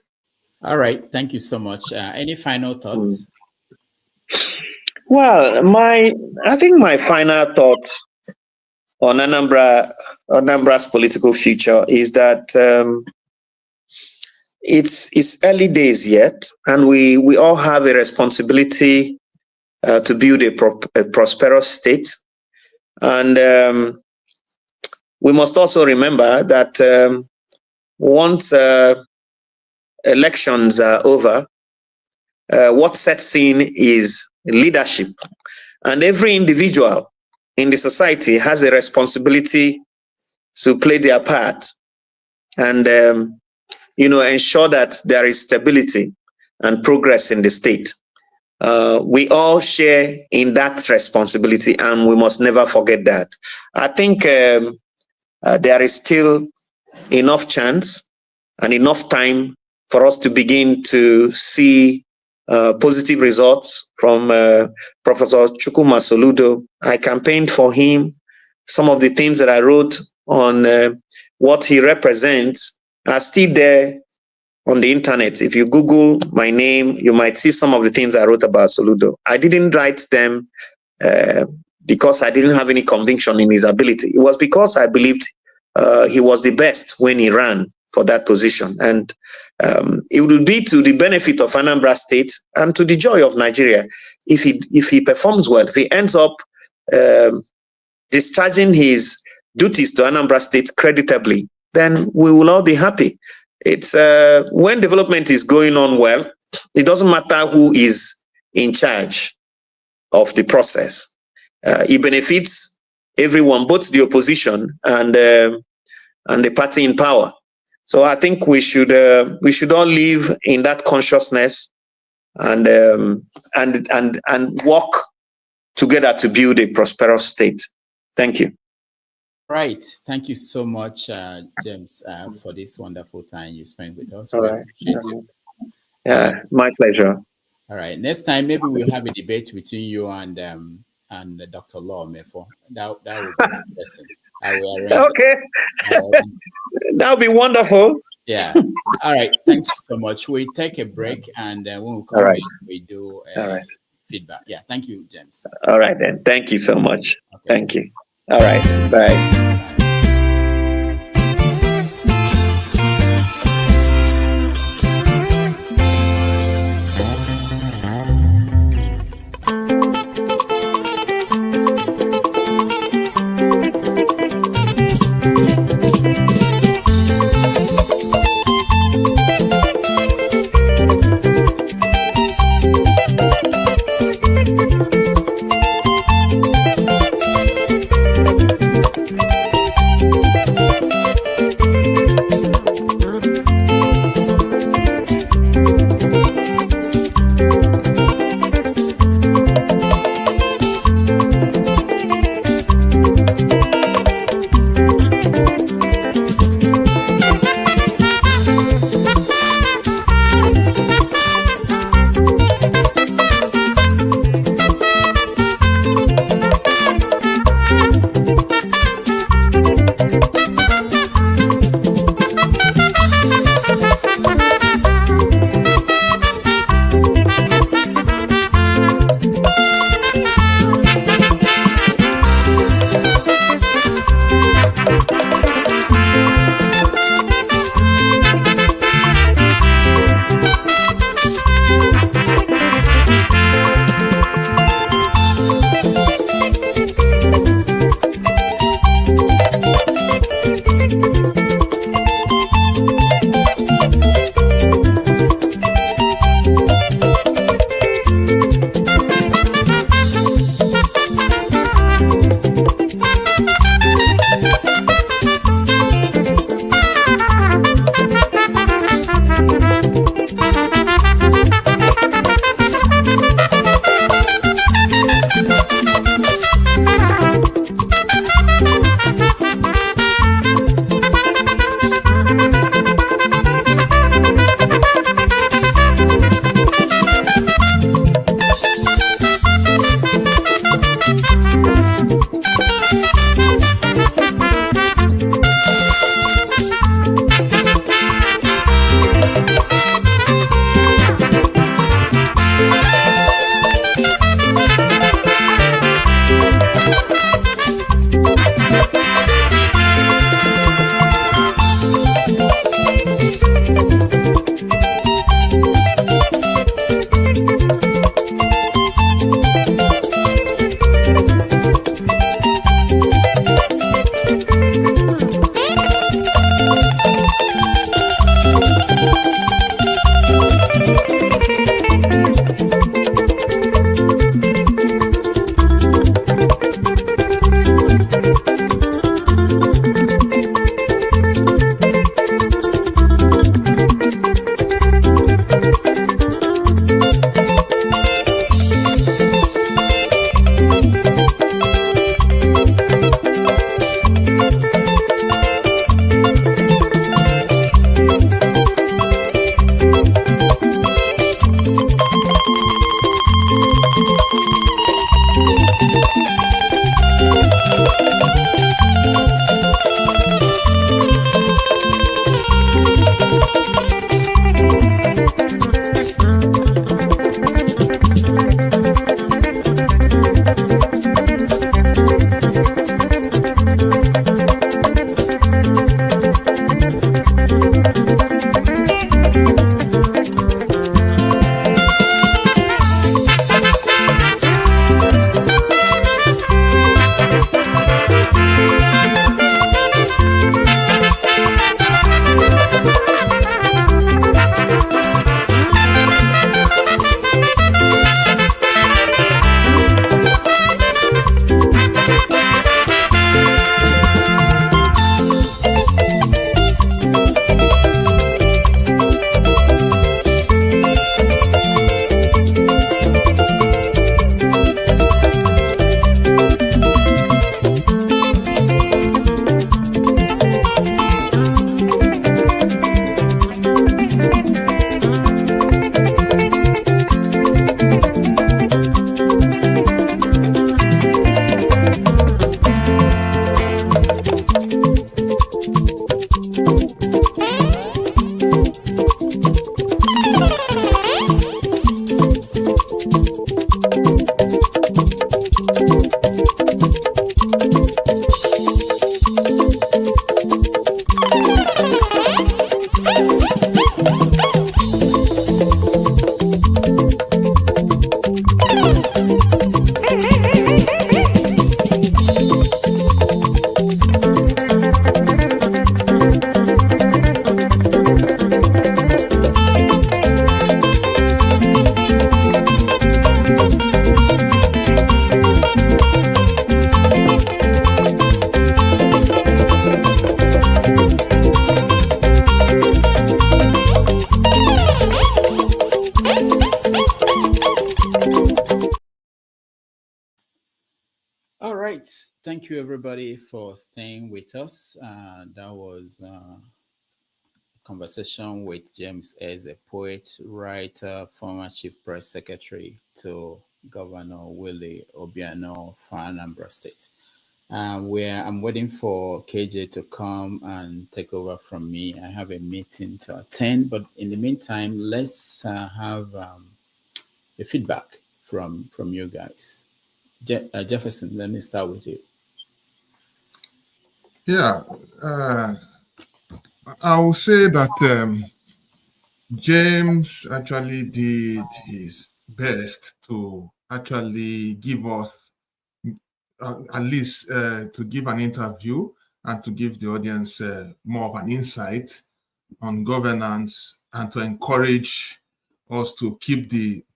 C: All right. Thank you so much. Any final thoughts?
D: Well, I think my final thought on Anambra's political future is that it's early days yet, and we all have a responsibility to build a prosperous state. And we must also remember that once elections are over, what sets in is leadership. And every individual in the society has a responsibility to play their part and, ensure that there is stability and progress in the state. We all share in that responsibility, and we must never forget that. I think there is still enough chance and enough time for us to begin to see positive results from Professor Chukwuma Soludo. I campaigned for him. Some of the things that I wrote on what he represents are still there on the internet. If you Google my name, you might see some of the things I wrote about Soludo. I didn't write them because I didn't have any conviction in his ability. It was because I believed he was the best when he ran for that position. And it will be to the benefit of Anambra State and to the joy of Nigeria if he performs well. If he ends up discharging his duties to Anambra State creditably, then we will all be happy. It's when development is going on well, it doesn't matter who is in charge of the process. It benefits everyone, both the opposition and the party in power. So I think we should all live in that consciousness and work together to build a prosperous state. Thank you.
C: Right. Thank you so much, James, for this wonderful time you spent with us.
D: All right. Yeah, my pleasure.
C: All right. Next time, maybe we'll have a debate between you and Dr. Law Mefo. That would be interesting.
D: Okay. That would be wonderful.
C: Yeah. All right. Thanks so much. We take a break, and when we come back, we do feedback. Yeah. Thank you, James.
D: All right, then. Thank you so much.
C: Okay.
D: Thank you. All right. Bye.
C: Thank you, everybody, for staying with us. That was a conversation with James as a poet, writer, former chief press secretary to Governor Willie Obiano for Anambra State. Where I'm waiting for KJ to come and take over from me. I have a meeting to attend, but in the meantime, let's have a feedback from you guys. Jefferson, let me start with you.
H: Yeah, I will say that James actually did his best to actually give us, at least to give an interview and to give the audience more of an insight on governance and to encourage us to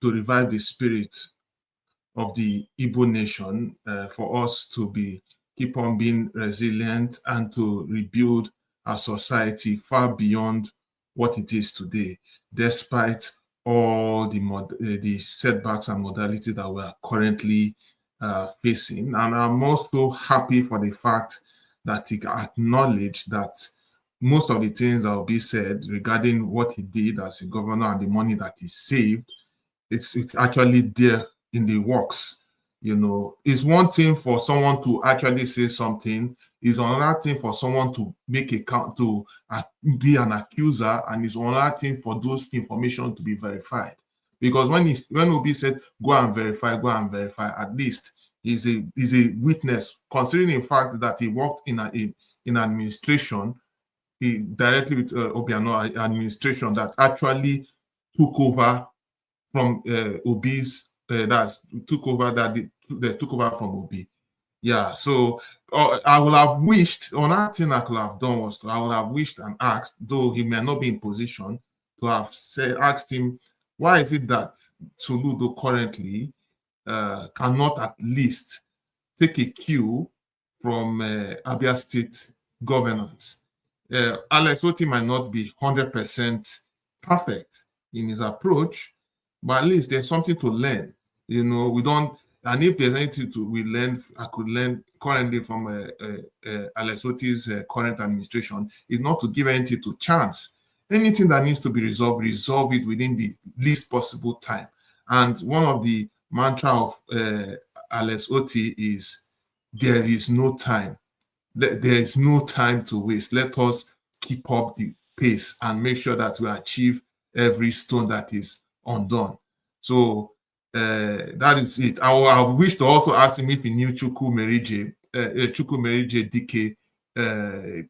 H: revive the spirit of the Igbo nation, for us to keep on being resilient and to rebuild our society far beyond what it is today, despite all the setbacks and modalities that we are currently facing. And I'm also happy for the fact that he acknowledged that most of the things that will be said regarding what he did as a governor and the money that he saved, it's actually there in the works. You know, it's one thing for someone to actually say something, it's another thing for someone to make a count to be an accuser, and it's another thing for those information to be verified. Because when Obi said go and verify, at least he's a witness, considering the fact that he worked in administration, he directly with Obiano administration that actually took over from Obi's they took over from Obi. Yeah, so I would have wished, another thing I could have done was I would have wished and asked, though he may not be in position, to have asked him, why is it that Soludo currently cannot at least take a cue from Abia State governance? Alex Oti might not be 100% perfect in his approach, but at least there's something to learn. You know, we don't, and if there's anything I could learn currently from Alex Oti's current administration, is not to give anything to chance. Anything that needs to be resolve it within the least possible time. And one of the mantra of Alex Oti is, there is no time. There is no time to waste. Let us keep up the pace and make sure that we achieve every stone that is undone. So that is it. I wish to also ask him if he knew Chukwu Merije Dike,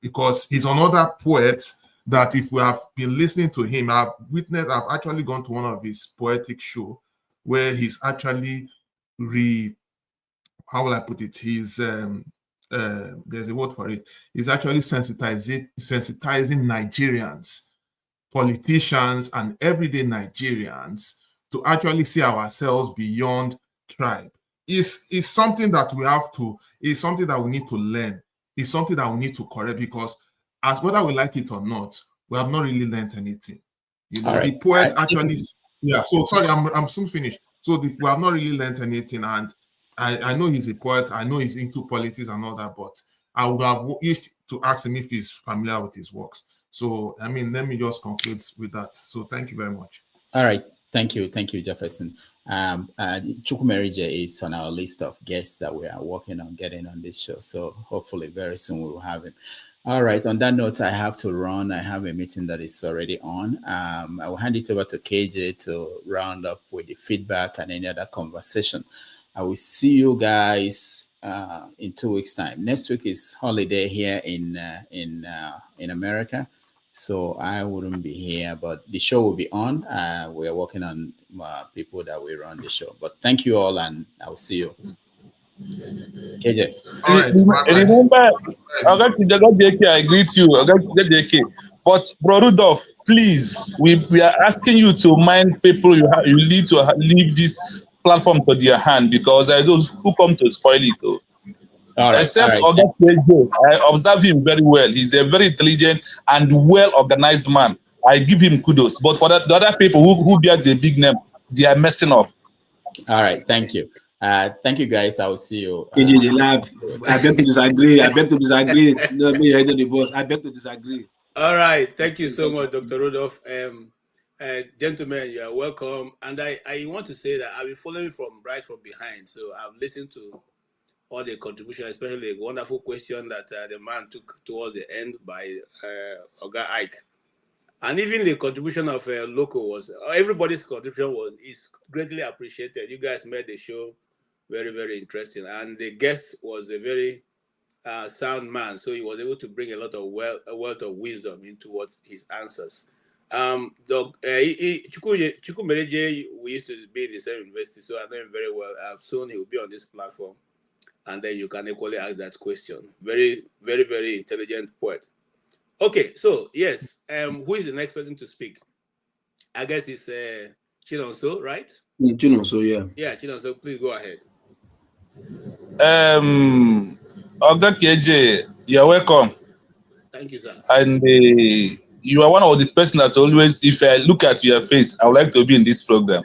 H: because he's another poet that if we have been listening to him, I've actually gone to one of his poetic shows where he's actually how will I put it? He's there's a word for it. He's actually sensitizing Nigerians, politicians, and everyday Nigerians to actually see ourselves beyond tribe. Is something that we have to, is something that we need to learn, is something that we need to correct, because as whether we like it or not, we have not really learned anything. You know, the poet actually, yeah, so sorry, I'm soon finished. So we have not really learned anything, and I know he's a poet, I know he's into politics and all that, but I would have wished to ask him if he's familiar with his works. So, I mean, let me just conclude with that. So thank you very much.
C: All right. Thank you, Jefferson. Chukwu Merije is on our list of guests that we are working on getting on this show. So hopefully very soon we will have him. All right. On that note, I have to run. I have a meeting that is already on. I will hand it over to KJ to round up with the feedback and any other conversation. I will see you guys in 2 weeks' time. Next week is holiday here in America. So I wouldn't be here, but the show will be on. We are working on people that will run the show. But thank you all, and I will see you. KJ.
J: All right. Remember, I greet you. But Bro Rudolph, please, we are asking you to mind people you need to leave this platform to their hand, because there are those who come to spoil it though. Except Oga Kwejo, I observe him very well. He's a very intelligent and well-organized man. I give him kudos. But for the other people who bears a big name, they are messing up.
C: All right, thank you. Thank you, guys. I will see you.
L: The lab. I beg to disagree. I beg to disagree. No, me, I the boss. I beg to disagree.
N: All right. Thank you so much, Dr. Rudolph. Gentlemen, you are welcome. And I want to say that I've been following right from behind. So I've listened to all the contributions, especially a wonderful question that the man took towards the end by Oga Ike. And even the contribution of Loco everybody's contribution is greatly appreciated. You guys made the show very, very interesting. And the guest was a very sound man, so he was able to bring a lot of wealth of wisdom into his answers. Chukwumereje, we used to be in the same university, so I know him very well. Soon he will be on this platform, and then you can equally ask that question. Very, very, very intelligent poet. Okay, so yes, who is the next person to speak? I guess it's Chinonso, right?
L: Chinonso, yeah.
N: Yeah, Chinonso, please go ahead.
J: Oga KJ, you're welcome.
N: Thank you, sir.
J: And you are one of the person that always, if I look at your face, I would like to be in this program.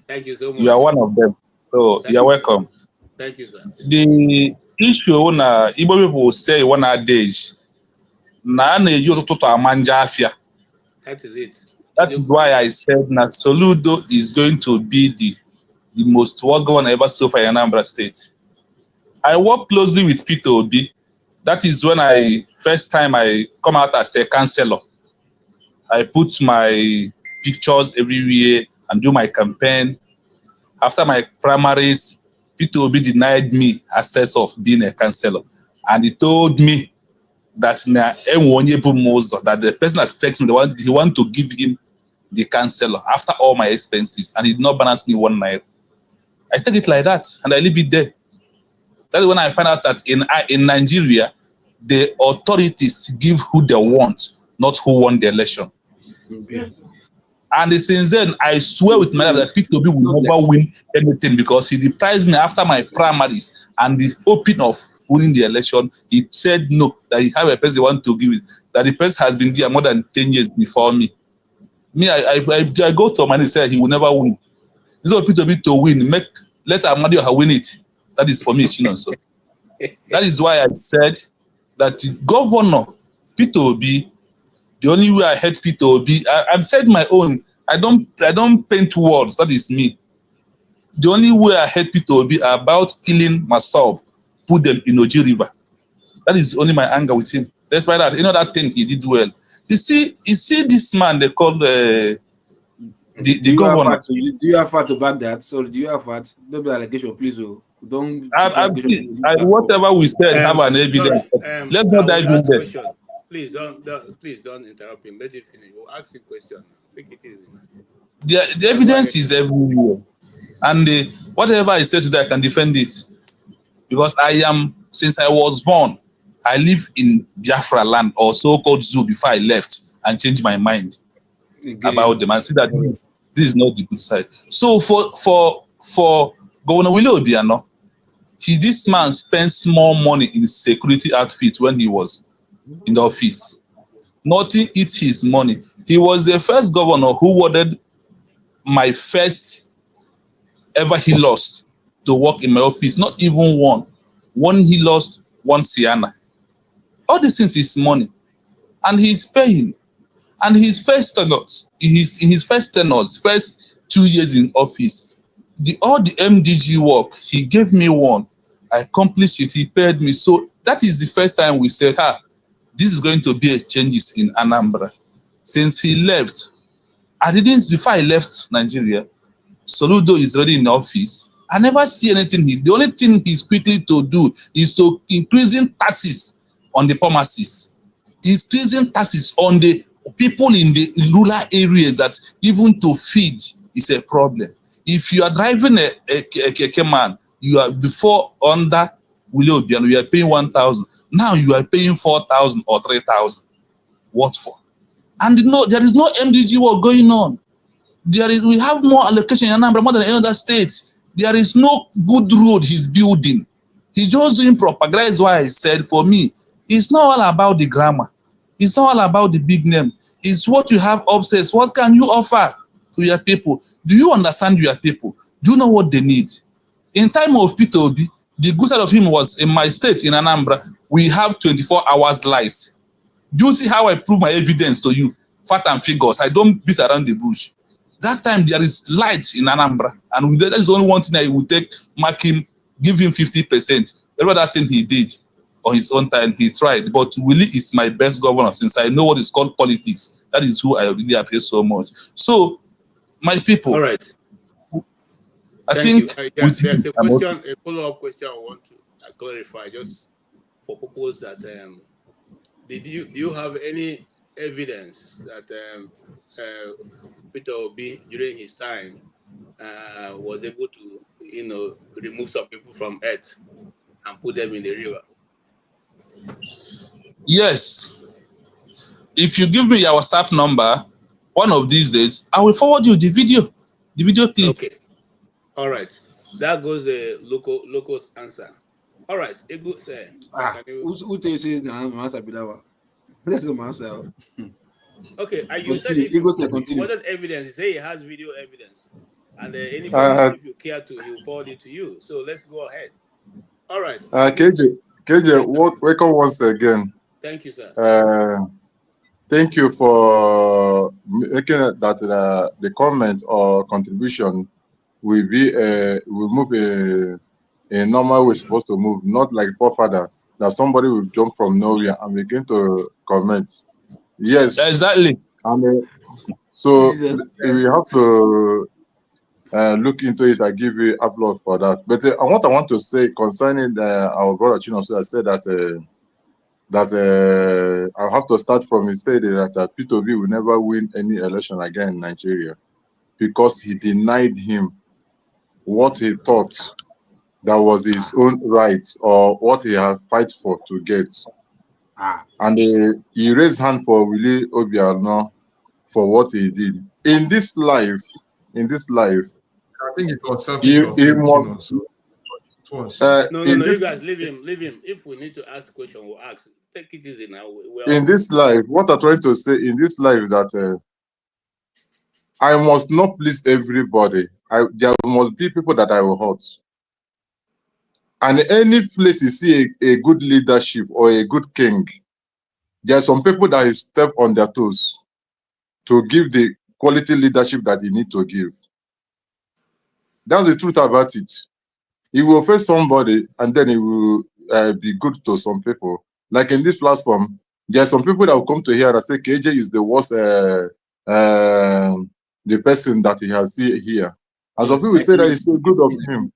N: Thank you so much.
J: You are one of them. So you're welcome.
N: Thank you, sir.
J: The issue Igbo people say one adage. That
N: is it.
J: That is why I said that Soludo is going to be the most worst governor ever so far in Anambra State. I work closely with Peter Obi. That is when first time I come out as a councillor. I put my pictures everywhere and do my campaign. After my primaries, Peter Obi denied me access of being a councillor. And he told me that the person that affects me, he want to give him the councillor after all my expenses, and he did not balance me 1 naira. I take it like that, and I leave it there. That is when I find out that in Nigeria, the authorities give who they want, not who won the election.
L: Okay.
J: And since then, I swear with my life that Peter Obi will never win anything because he deprived me after my primaries and the hoping of winning the election. He said no, that he have a person he want to give it, that the person has been there more than 10 years before me. I go to Amadi and say he will never win. Instead of Peter Obi to win, let Amadi win it. That is for me, So that is why I said that Governor Peter Obi, the only way I hate Peter Obi, I've said my own. I don't paint words. That is me. The only way I hate Peter Obi about killing Masab, put them in Oji River. That is only my anger with him. That's why that that thing he did well. You see this man they call the governor.
L: Do you have part to back that? So do you have part? Don't be allegation, please. Don't.
J: Whatever we said have an evidence. Let's not dive in there.
N: Please don't interrupt him. Let him finish. We'll ask him a question. Take it easy.
J: The evidence is everywhere, and whatever I say today, I can defend it because since I was born, I live in Biafra land or so-called zoo before I left and changed my mind about them and see that this is not the good side. So for Governor Willie Obiano, this man spends more money in security outfit when he was in the office. Nothing eats his money. He was the first governor who awarded my first ever he lost to work in my office. Not even one. One he lost, one Sienna. All these things is money. And he's paying. And his first tenors, first 2 years in office, all the MDG work, he gave me one. I accomplished it, he paid me. So that is the first time we said, this is going to be a changes in Anambra. Since he left, before I left Nigeria, Soludo is already in office. I never see anything. The only thing he's quickly to do is to increasing taxes on the pharmacies. He's increasing taxes on the people in the rural areas that even to feed is a problem. If you are driving a keke man, you are before under Willie Obiano, you are paying 1,000. Now you are paying 4,000 or 3,000. What for? And there is no MDG work going on. We have more allocation in Anambra more than any other state. There is no good road he's building. He's just doing propaganda. That is why I said for me, it's not all about the grammar. It's not all about the big name. It's what you have upstairs. What can you offer to your people? Do you understand your people? Do you know what they need? In time of Peter Obi, the good side of him was in my state, in Anambra, we have 24 hours light. Do you see how I prove my evidence to you? Fact and figures. I don't beat around the bush. That time there is light in Anambra, and that is only one thing I would take, mark him, give him 50%. Every other thing he did on his own time, he tried. But Willie is my best governor since I know what is called politics. That is who I really appreciate so much. So, my people.
N: All right.
J: I think
N: there's a question, a follow-up question I want to clarify, just for purpose that do you have any evidence that Peter Obi during his time was able to remove some people from earth and put them in the river?
J: Yes. If you give me your WhatsApp number, one of these days, I will forward you the video clip.
N: Okay. All right. That goes the locals answer. All right. A good say.
L: Who tells you the answer be that one? That's the answer.
N: Okay. And you said if you wanted evidence, you say he has video evidence. And anybody, if you care to, he'll forward it to you. So let's go ahead. All right.
K: KJ, welcome once again.
N: Thank you, sir.
K: Thank you for making that the comment or contribution will move a normal way supposed to move, not like forefather that somebody will jump from nowhere and begin to comment. Yes,
J: exactly.
K: And so we have to look into it. I give you applause for that. But what I want to say concerning our brother Chinoso, I said that I have to start from. He said that Peter Obi will never win any election again in Nigeria because he denied him what he thought that was his own right or what he had fight for to get. And he raised hand for Willie Obiano for what he did. In this life,
H: I think it was selfish
K: he
H: of him,
K: must.
N: No, you guys leave him. If we need to ask question, we'll ask. Take it easy now.
K: In this life, what I'm trying to say in this life that I must not please everybody. There must be people that I will hurt. And any place you see a good leadership or a good king, there are some people that step on their toes to give the quality leadership that you need to give. That's the truth about it. He will face somebody and then he will be good to some people. Like in this platform, there are some people that will come to here and say KJ is the worst the person that he has here. And some people say that it's so good of him.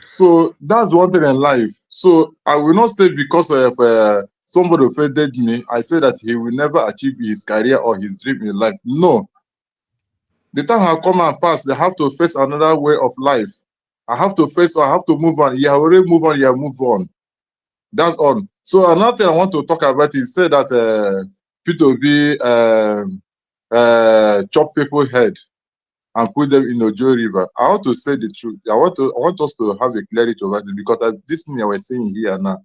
K: So that's one thing in life. So I will not say because of somebody offended me, I say that he will never achieve his career or his dream in life. No. The time has come and passed. They have to face another way of life. I have to face, or I have to move on. You have already moved on, you have moved on. That's on. So another thing I want to talk about is say that Peter Obi chop people's head and put them in the Ojo River. I want to say the truth. I want us to have a clarity over it because this thing we're saying here now,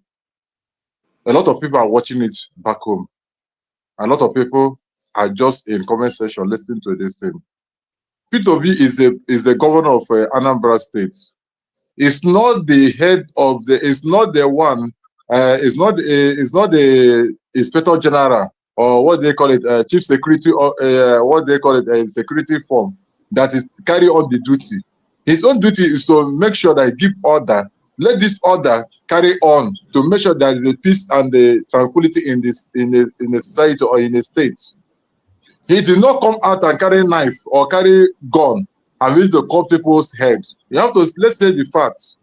K: a lot of people are watching it back home. A lot of people are just in comment section listening to this thing. Peter Obi is the governor of Anambra State. It's not the head of the. It's not the one. It's not the inspector general or what they call it, chief security or what they call it, security form that is carry on the duty. His own duty is to make sure that he give order. Let this order carry on to make sure that the peace and the tranquility in the society or in the state. He did not come out and carry knife or carry gun and will to cut people's head. You have to let's say the facts.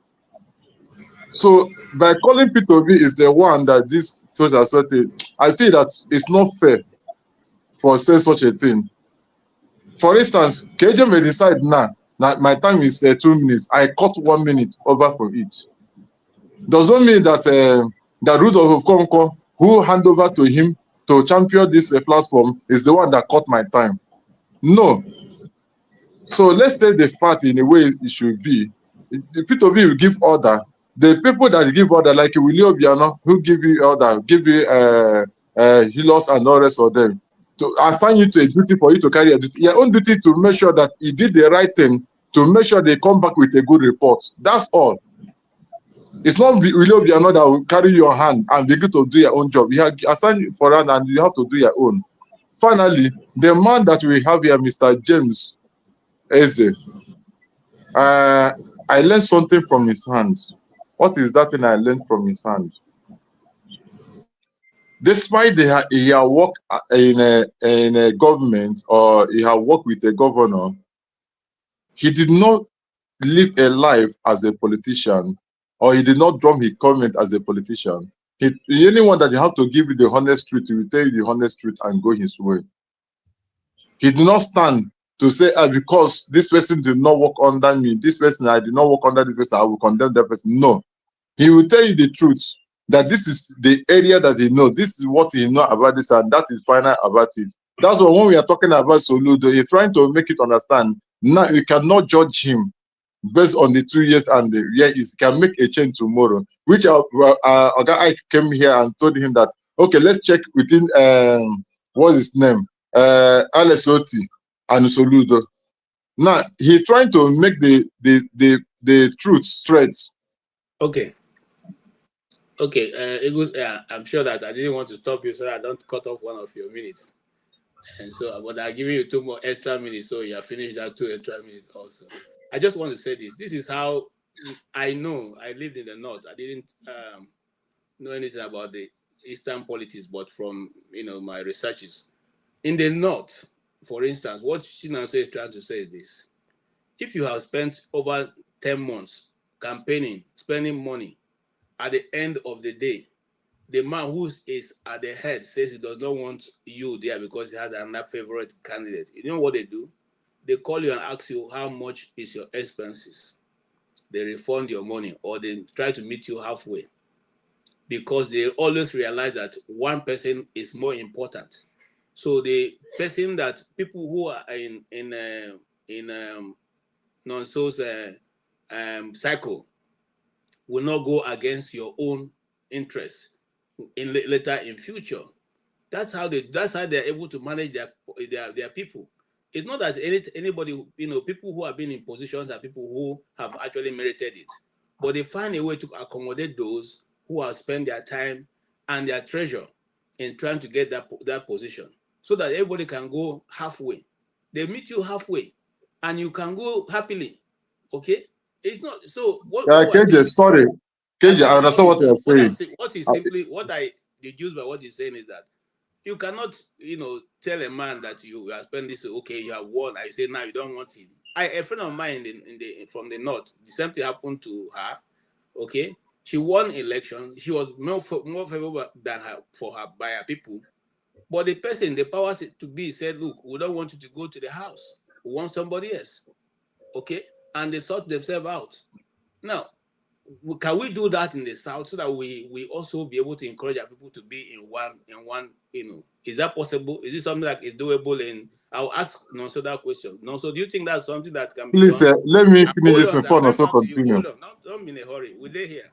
K: So by calling Peter Obi is the one that this social thing, I feel that it's not fair for say such a thing. For instance, KJ may decide now that my time is 2 minutes. I cut 1 minute over from it. Doesn't mean that the root of Konko who hand over to him to champion this platform is the one that cut my time. No. So let's say the fact in a way it should be. The Peter Obi will give order. The people that give order, like Willie Obiano, who give you order, give you healers and all the rest of them, to assign you to a duty for you to carry a duty. Your own duty to make sure that he did the right thing to make sure they come back with a good report. That's all. It's not Willie Obiano that will carry your hand and begin to do your own job. You have assigned you for that and you have to do your own. Finally, the man that we have here, Mr. James Eze, I learned something from his hand. What is that thing I learned from his hand? Despite he had worked in a government or he had worked with a governor, he did not live a life as a politician, or he did not drum his comment as a politician. Anyone that you have to give you the honest truth, he will tell you the honest truth and go his way. He did not stand to say, because this person did not work under me, this person, I did not work under this person, I will condemn that person. No. He will tell you the truth, that this is the area that he knows, this is what he knows about this, and that is final about it. That's why when we are talking about Soludo, you're trying to make it understand. Now you cannot judge him based on the 2 years and the year he can make a change tomorrow. Which I came here and told him that, okay, let's check within what's his name? LSOT and Soludo. Now he's trying to make the truth straight.
N: Okay. Okay, I'm sure that I didn't want to stop you so that I don't cut off one of your minutes. And so, but I'm giving you 2 more extra minutes, so you have finished that 2 extra minutes also. I just want to say this. This is how I know. I lived in the north. I didn't know anything about the eastern politics, but from my researches. In the north, for instance, what Chinanso is trying to say is this. If you have spent over 10 months campaigning, spending money, at the end of the day, the man who is at the head says he does not want you there because he has another favorite candidate. You know what they do? They call you and ask you how much is your expenses. They refund your money or they try to meet you halfway because they always realize that one person is more important. So the person that people who are in non-so's cycle will not go against your own interests later in future. That's how they're able to manage their people. It's not that anybody, people who have been in positions are people who have actually merited it, but they find a way to accommodate those who have spent their time and their treasure in trying to get that position, so that everybody can go halfway. They meet you halfway, and you can go happily. Okay, it's not so.
K: KJ, sorry, KJ, I understand what you're saying.
N: What I deduce by what you're saying is that you cannot, tell a man that you have spent this. Okay, you have won. I say now you don't want him. A friend of mine from the north, the same thing happened to her. Okay, she won election. She was more favorable than by her people. But the powers to be said, look, we don't want you to go to the house. We want somebody else. Okay, and they sort themselves out. Now, can we do that in the south so that we also be able to encourage our people to be in one? Is that possible? Is it something that is doable? I'll ask Nonso that question. Nonso, do you think that's something that can be
K: Please,
N: done?
K: let me finish this before Nonso continue.
N: Hold on, don't be in a hurry. We're there here.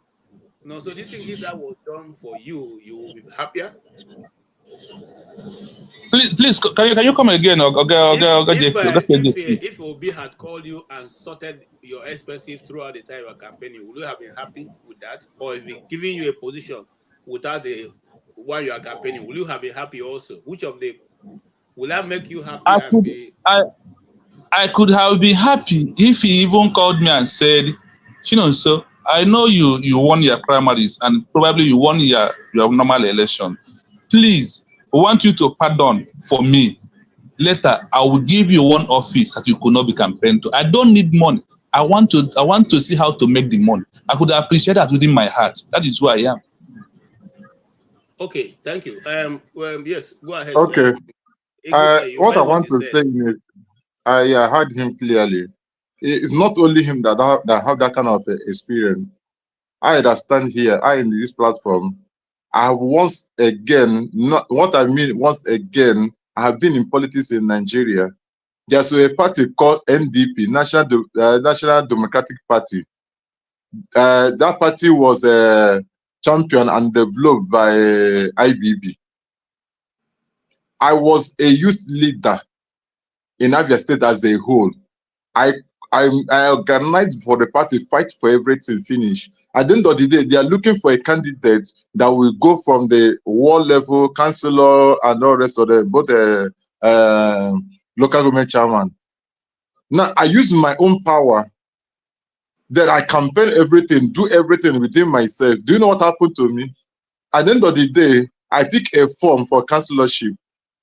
N: Nonso, do you think if that was done for you, you will be happier?
J: Please, can you come again?
N: If Obi had called you and sorted your expenses throughout the time you were campaigning, would you have been happy with that? Or if he giving you a position without the while you are campaigning, will you have been happy also? Which of the will that make you happy?
J: I could have been happy if he even called me and said, so I know you won your primaries and probably you won your normal election. Please, I want you to pardon for me. Later, I will give you one office that you could not be campaigning to. I don't need money. I want to see how to make the money. I could appreciate that within my heart. That is who I am.
N: Okay, thank you. Yes, go ahead.
K: Okay. What I want to say is, I heard him clearly. It's not only him that have that kind of experience. I understand here. I in this platform. I have once again, I have been in politics in Nigeria. There's a party called NDP, National Democratic Party. That party was championed and developed by IBB. I was a youth leader in Abia State as a whole. I I organized for the party, fight for everything, finish. At the end of the day, they are looking for a candidate that will go from the ward level, councillor, and all the rest of them, both local government chairman. Now, I use my own power that I campaign everything, do everything within myself. Do you know what happened to me? At the end of the day, I pick a form for councillorship.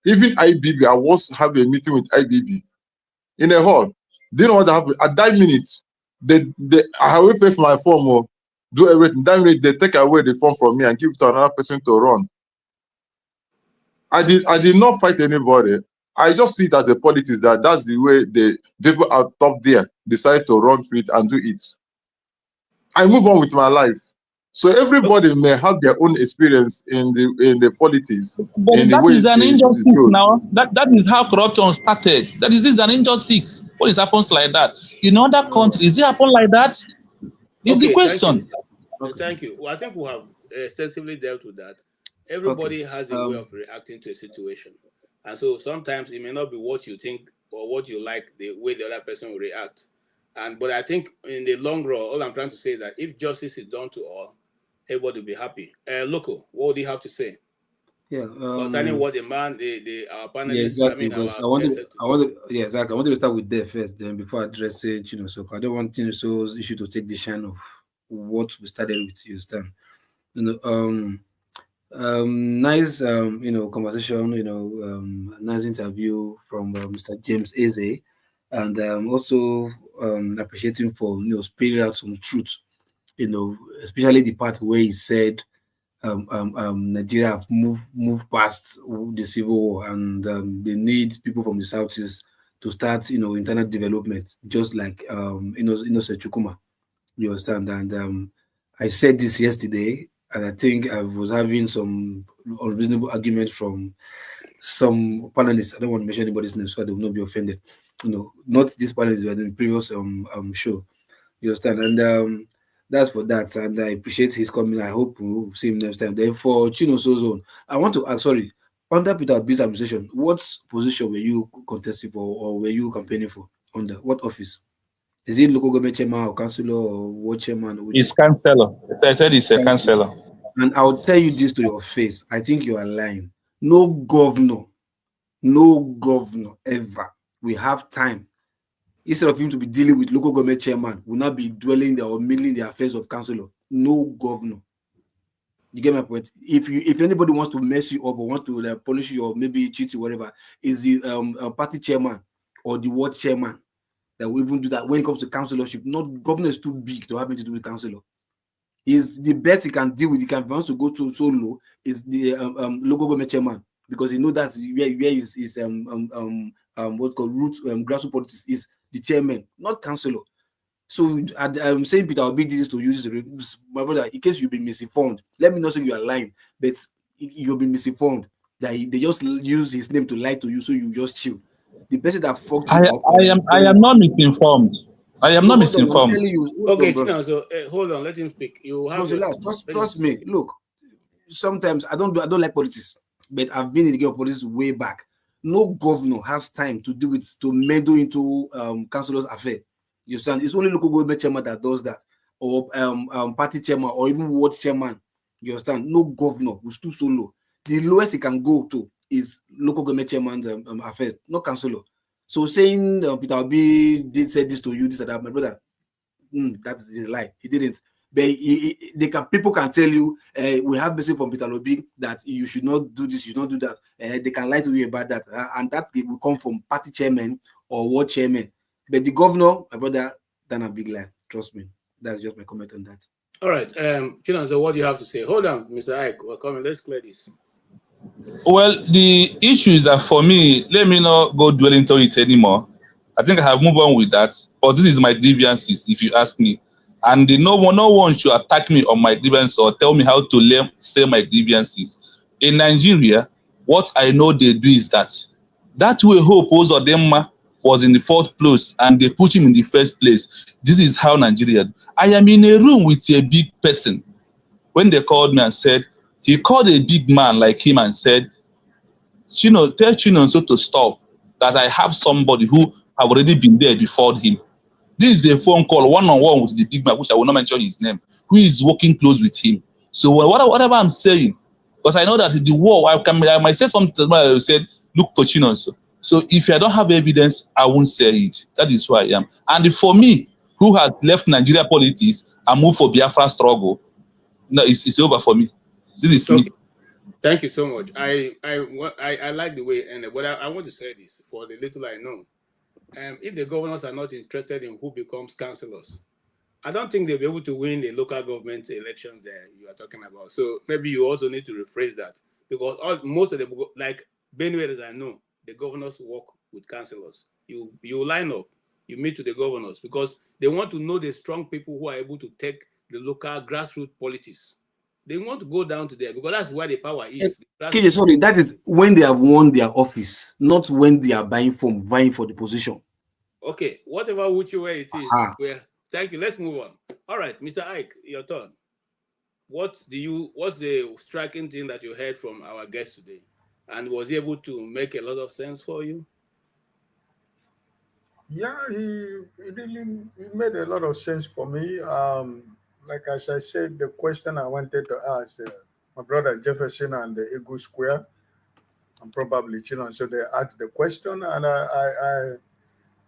K: Even IBB, I was having a meeting with IBB in a hall. Do you know what happened? At that minute, I will pay for my form or do everything. That minute, they take away the form from me and give it to another person to run. I did not fight anybody. I just see that the politics that's the way the people out top there decide to run for it and do it. I move on with my life. So everybody may have their own experience in the politics.
J: But
K: in the
J: that
K: way
J: is an
K: it
J: injustice
K: goes.
J: now. That is how corruption started. This is an injustice. What is happens like that? In other countries, it happen like that? Is the question.
N: Thank you. Well, I think we have extensively dealt with that. Everybody has a way of reacting to a situation. And so sometimes it may not be what you think or what you like, the way the other person will react. But I think in the long run, all I'm trying to say is that if justice is done to all, everybody will be happy. Loco, what would you have to say?
L: Yeah.
N: Concerning what our panelists,
L: yeah, exactly.
N: Because
L: I wanted to start with Dave first, then before addressing, so I don't want So's issue to take the shine of what we started with. You understand? Nice, conversation. Nice interview from Mr. James Eze, and also appreciating for spilling out some truth. Especially the part where he said Nigeria have moved past the civil war, and they need people from the southeast to start, internal development, just like Innocent Chukuma. You understand? And I said this yesterday, and I think I was having some unreasonable argument from some panelists. I don't want to mention anybody's name, so I will not be offended. Not this panelist, but in the previous show. You understand? And that's for that, and I appreciate his coming. I hope we'll see him next time. Then for Chino Sozone, I want to ask, sorry, under Peter Obi's administration, what position were you contesting for, or were you campaigning for? Under what office? Is it local government chairman or councillor or what chairman?
J: It's councillor. I said it's a councillor.
L: And I'll tell you this to your face. I think you are lying. No governor ever. We have time. Instead of him to be dealing with local government chairman, will not be dwelling there or meddling the affairs of councillor. No governor. You get my point? If anybody wants to mess you up or wants to punish you or maybe cheat you, whatever, is the party chairman or the ward chairman that will even do that when it comes to councillorship. Not governor is too big to have anything to do with councillor. Is the best he can deal with. He can wants to go to so low is the local government chairman, because he knows that's where is what's called roots grassroots politics is the chairman, not councillor. So I'm saying Peter Obi did this to use this, my brother, in case you've been misinformed. Let me not say you are lying, but you've been misinformed that they just use his name to lie to you, so you just chill. The person that fucked you up.
J: I am not misinformed. I am not misinformed.
N: Okay, so hold on, let him speak. You have
L: trust me. Look, sometimes I don't like politics, but I've been in the game of politics way back. No governor has time to do it, to meddle into councillors' affair. You understand? It's only local government chairman that does that, or party chairman, or even ward chairman. You understand? No governor will stoop so low. The lowest he can go to is local government chairman's affair, not councillor. So saying Peter Obi said this to you, this and that, my brother, that's a lie. He didn't. But people can tell you, we have message from Peter Obi that you should not do this, you should not do that. They can lie to you about that, and that will come from party chairman or ward chairman. But the governor, my brother, done a big lie. Trust me. That's just my comment on that.
N: All right, so what do you have to say? Hold on, Mr. Ike. We're coming. Let's clear this.
J: Well, the issue is that for me, let me not go dwell into it anymore. I think I have moved on with that. But this is my grievances, if you ask me. And no one should attack me on my grievances or tell me how to say my grievances. In Nigeria, what I know they do is that way Hope Uzodinma was in the fourth place and they put him in the first place. This is how Nigeria. I am in a room with a big person. When they called me and said, he called a big man like him and said, Chino, tell Chino so to stop, that I have somebody who have already been there before him. This is a phone call one-on-one with the big man, which I will not mention his name, who is working close with him. So whatever I'm saying, because I know that the war, I might say something I said, look for Chinonso. So if I don't have evidence, I won't say it. That is who I am. And for me, who has left Nigeria politics and moved for Biafra struggle, no, it's over for me. This is me.
N: Thank you so much. I like the way, and what I want to say this for the little I know. If the governors are not interested in who becomes councillors, I don't think they'll be able to win the local government election there you are talking about. So maybe you also need to rephrase that, because most of the, like Benue that I know, the governors work with councillors. You line up, you meet with the governors, because they want to know the strong people who are able to take the local grassroots politics. They want to go down to there because that's where the power is.
L: Okay, sorry, that is when they have won their office, not when they are vying for the position.
N: Okay, whatever which way it is. Thank you. Let's move on. All right, Mr. Ike, your turn. What's the striking thing that you heard from our guest today? And was he able to make a lot of sense for you?
M: Yeah, he made a lot of sense for me. Like as I said, the question I wanted to ask my brother Jefferson and the Egu Square, and probably Chinon, so they asked the question, and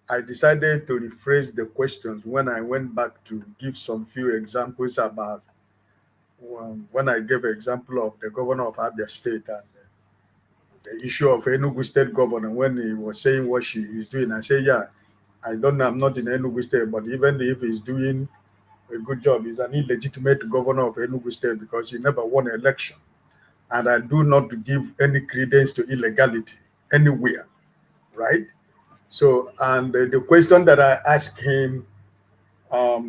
M: I decided to rephrase the questions when I went back to give some few examples about when I gave an example of the governor of Abia State and the issue of Enugu State governor when he was saying what she is doing. I say, yeah, I don't know, I'm not in Enugu State, but even if he's doing a good job, he's an illegitimate governor of Enugu State because he never won an election. And I do not give any credence to illegality anywhere, right? So, and the question that I asked him, I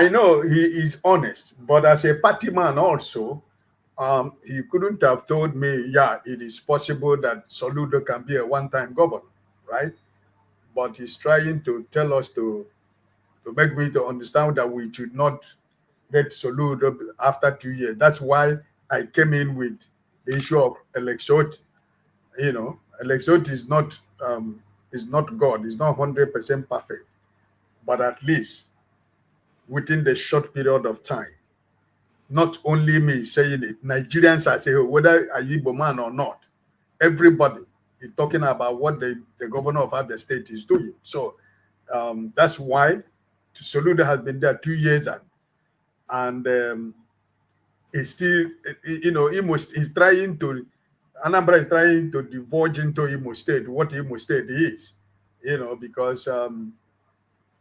M: know he is honest, but as a party man also, he couldn't have told me, yeah, it is possible that Soludo can be a one-time governor, right? But he's trying to tell us to make me to understand that we should not get Soludo after 2 years. That's why I came in with the issue of Elexot. You know, Elexot is not God. It's not 100% perfect, but at least within the short period of time, not only me saying it, Nigerians are saying, whether a Igbo man or not, everybody is talking about what the governor of Abia State is doing. So that's why Soludo has been there 2 years and he's still, you know, Anambra is trying to divulge into Imo State what Imo State is, you know, because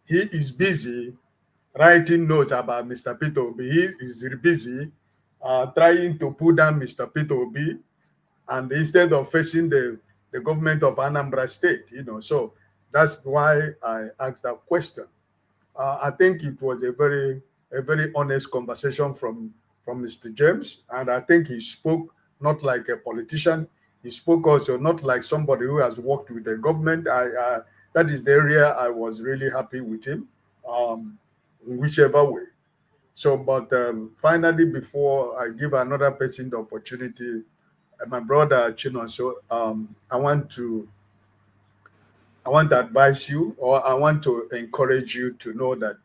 M: he is busy writing notes about Mr. Peter Obi. He is busy trying to put down Mr. Peter Obi, and instead of facing the government of Anambra State, you know. So that's why I asked that question. I think it was a very honest conversation from Mr. James, and I think he spoke not like a politician. He spoke also not like somebody who has worked with the government. That is the area I was really happy with him, in whichever way. So, but finally, before I give another person the opportunity, my brother Chino, so I want to advise you, or I want to encourage you to know that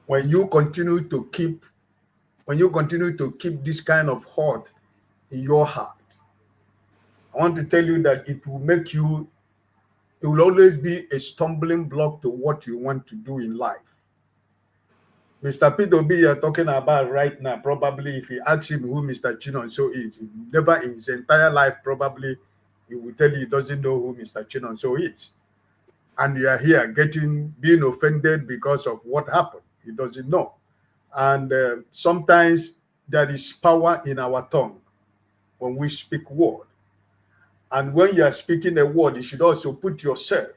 M: when you continue to keep this kind of hurt in your heart, I want to tell you that it will always be a stumbling block to what you want to do in life. Mr. Peter Obi you're talking about right now, probably if you ask him who Mr. Chinonso is, he never in his entire life, probably he will tell you he doesn't know who Mr. Chinonso is. And you are here being offended because of what happened. He doesn't know. And sometimes there is power in our tongue when we speak word. And when you are speaking a word, you should also put yourself.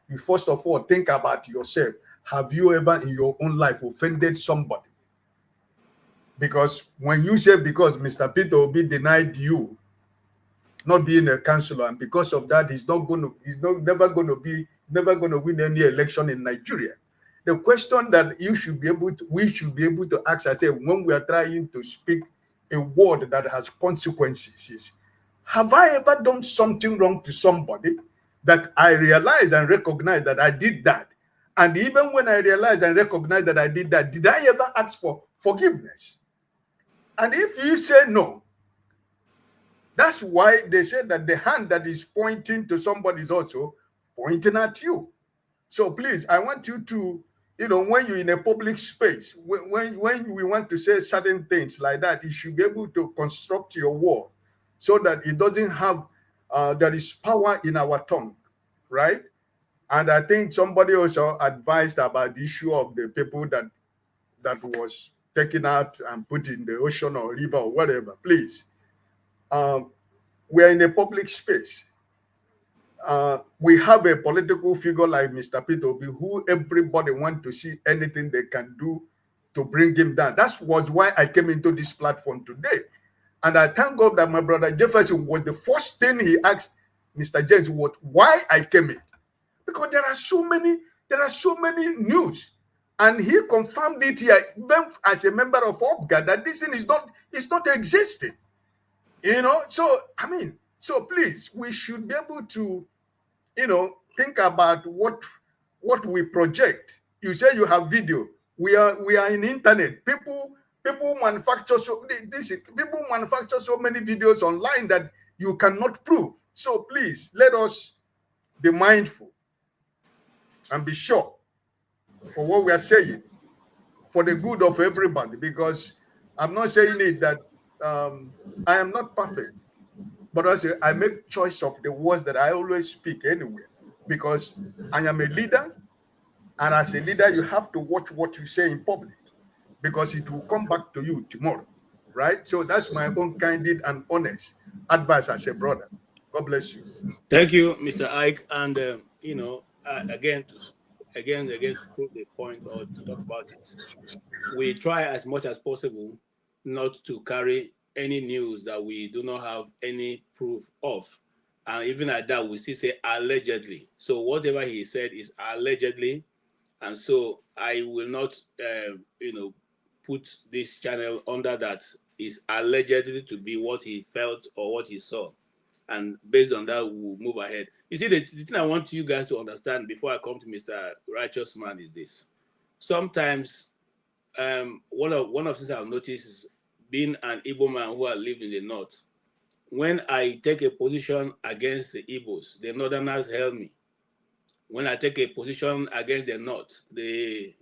M: You first of all think about yourself. Have you ever in your own life offended somebody? Because when you say because Mr. Peter Obi denied you not being a councillor, and because of that, he's never going to win any election in Nigeria. The question that we should be able to ask ourselves when we are trying to speak a word that has consequences is, Have I ever done something wrong to somebody that I realize and recognize that I did that? And even when I realize and recognize that I did that, did I ever ask for forgiveness? And if you say no, that's why they say that the hand that is pointing to somebody is also pointing at you. So please, I want you to, when you're in a public space, when we want to say certain things like that, you should be able to construct your word so that it doesn't have, there is power in our tongue, right? And I think somebody also advised about the issue of the people that was taken out and put in the ocean or river or whatever. Please, we are in a public space. We have a political figure like Mr. Peter Obi, who everybody wants to see anything they can do to bring him down. That was why I came into this platform today. And I thank God that my brother Jefferson was the first thing he asked Mr. James was why I came in. Because there are so many news. And he confirmed it here, even as a member of OPGA, that this thing is not existing. So please, we should be able to think about what we project. You say you have video. We are in internet. People manufacture people manufacture so many videos online that you cannot prove. So please let us be mindful and be sure for what we are saying for the good of everybody. Because I'm not saying it that I am not perfect. But also, I make choice of the words that I always speak anyway, because I am a leader, and as a leader, you have to watch what you say in public, because it will come back to you tomorrow, right? So that's my own candid and honest advice as a brother. God bless you.
N: Thank you, Mr. Ike. And again, to prove the point or to talk about it, we try as much as possible not to carry any news that we do not have any proof of. And even at that, we still say allegedly. So whatever he said is allegedly. And so I will not, put this channel under that is allegedly to be what he felt or what he saw. And based on that, we'll move ahead. You see, the thing I want you guys to understand before I come to Mr. Righteous Man is this. Sometimes, one of the things I've noticed is being an Igbo man who has lived in the north. When I take a position against the Igbos, the northerners help me. When I take a position against the north, the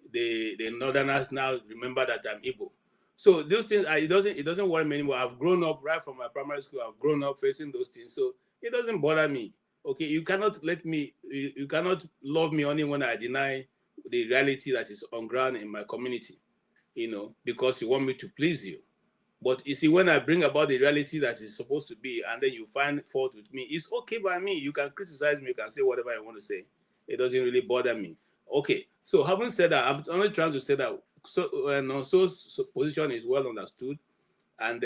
N: northerners now remember that I'm Igbo. So those things, it doesn't worry me anymore. I've grown up right from my primary school. I've grown up facing those things, so it doesn't bother me. Okay, you cannot you cannot love me only when I deny the reality that is on ground in my community, because you want me to please you. But you see, when I bring about the reality that is supposed to be, and then you find fault with me, it's okay by me. You can criticize me, you can say whatever you want to say. It doesn't really bother me. Okay, so having said that, I'm only trying to say that so position is well understood, and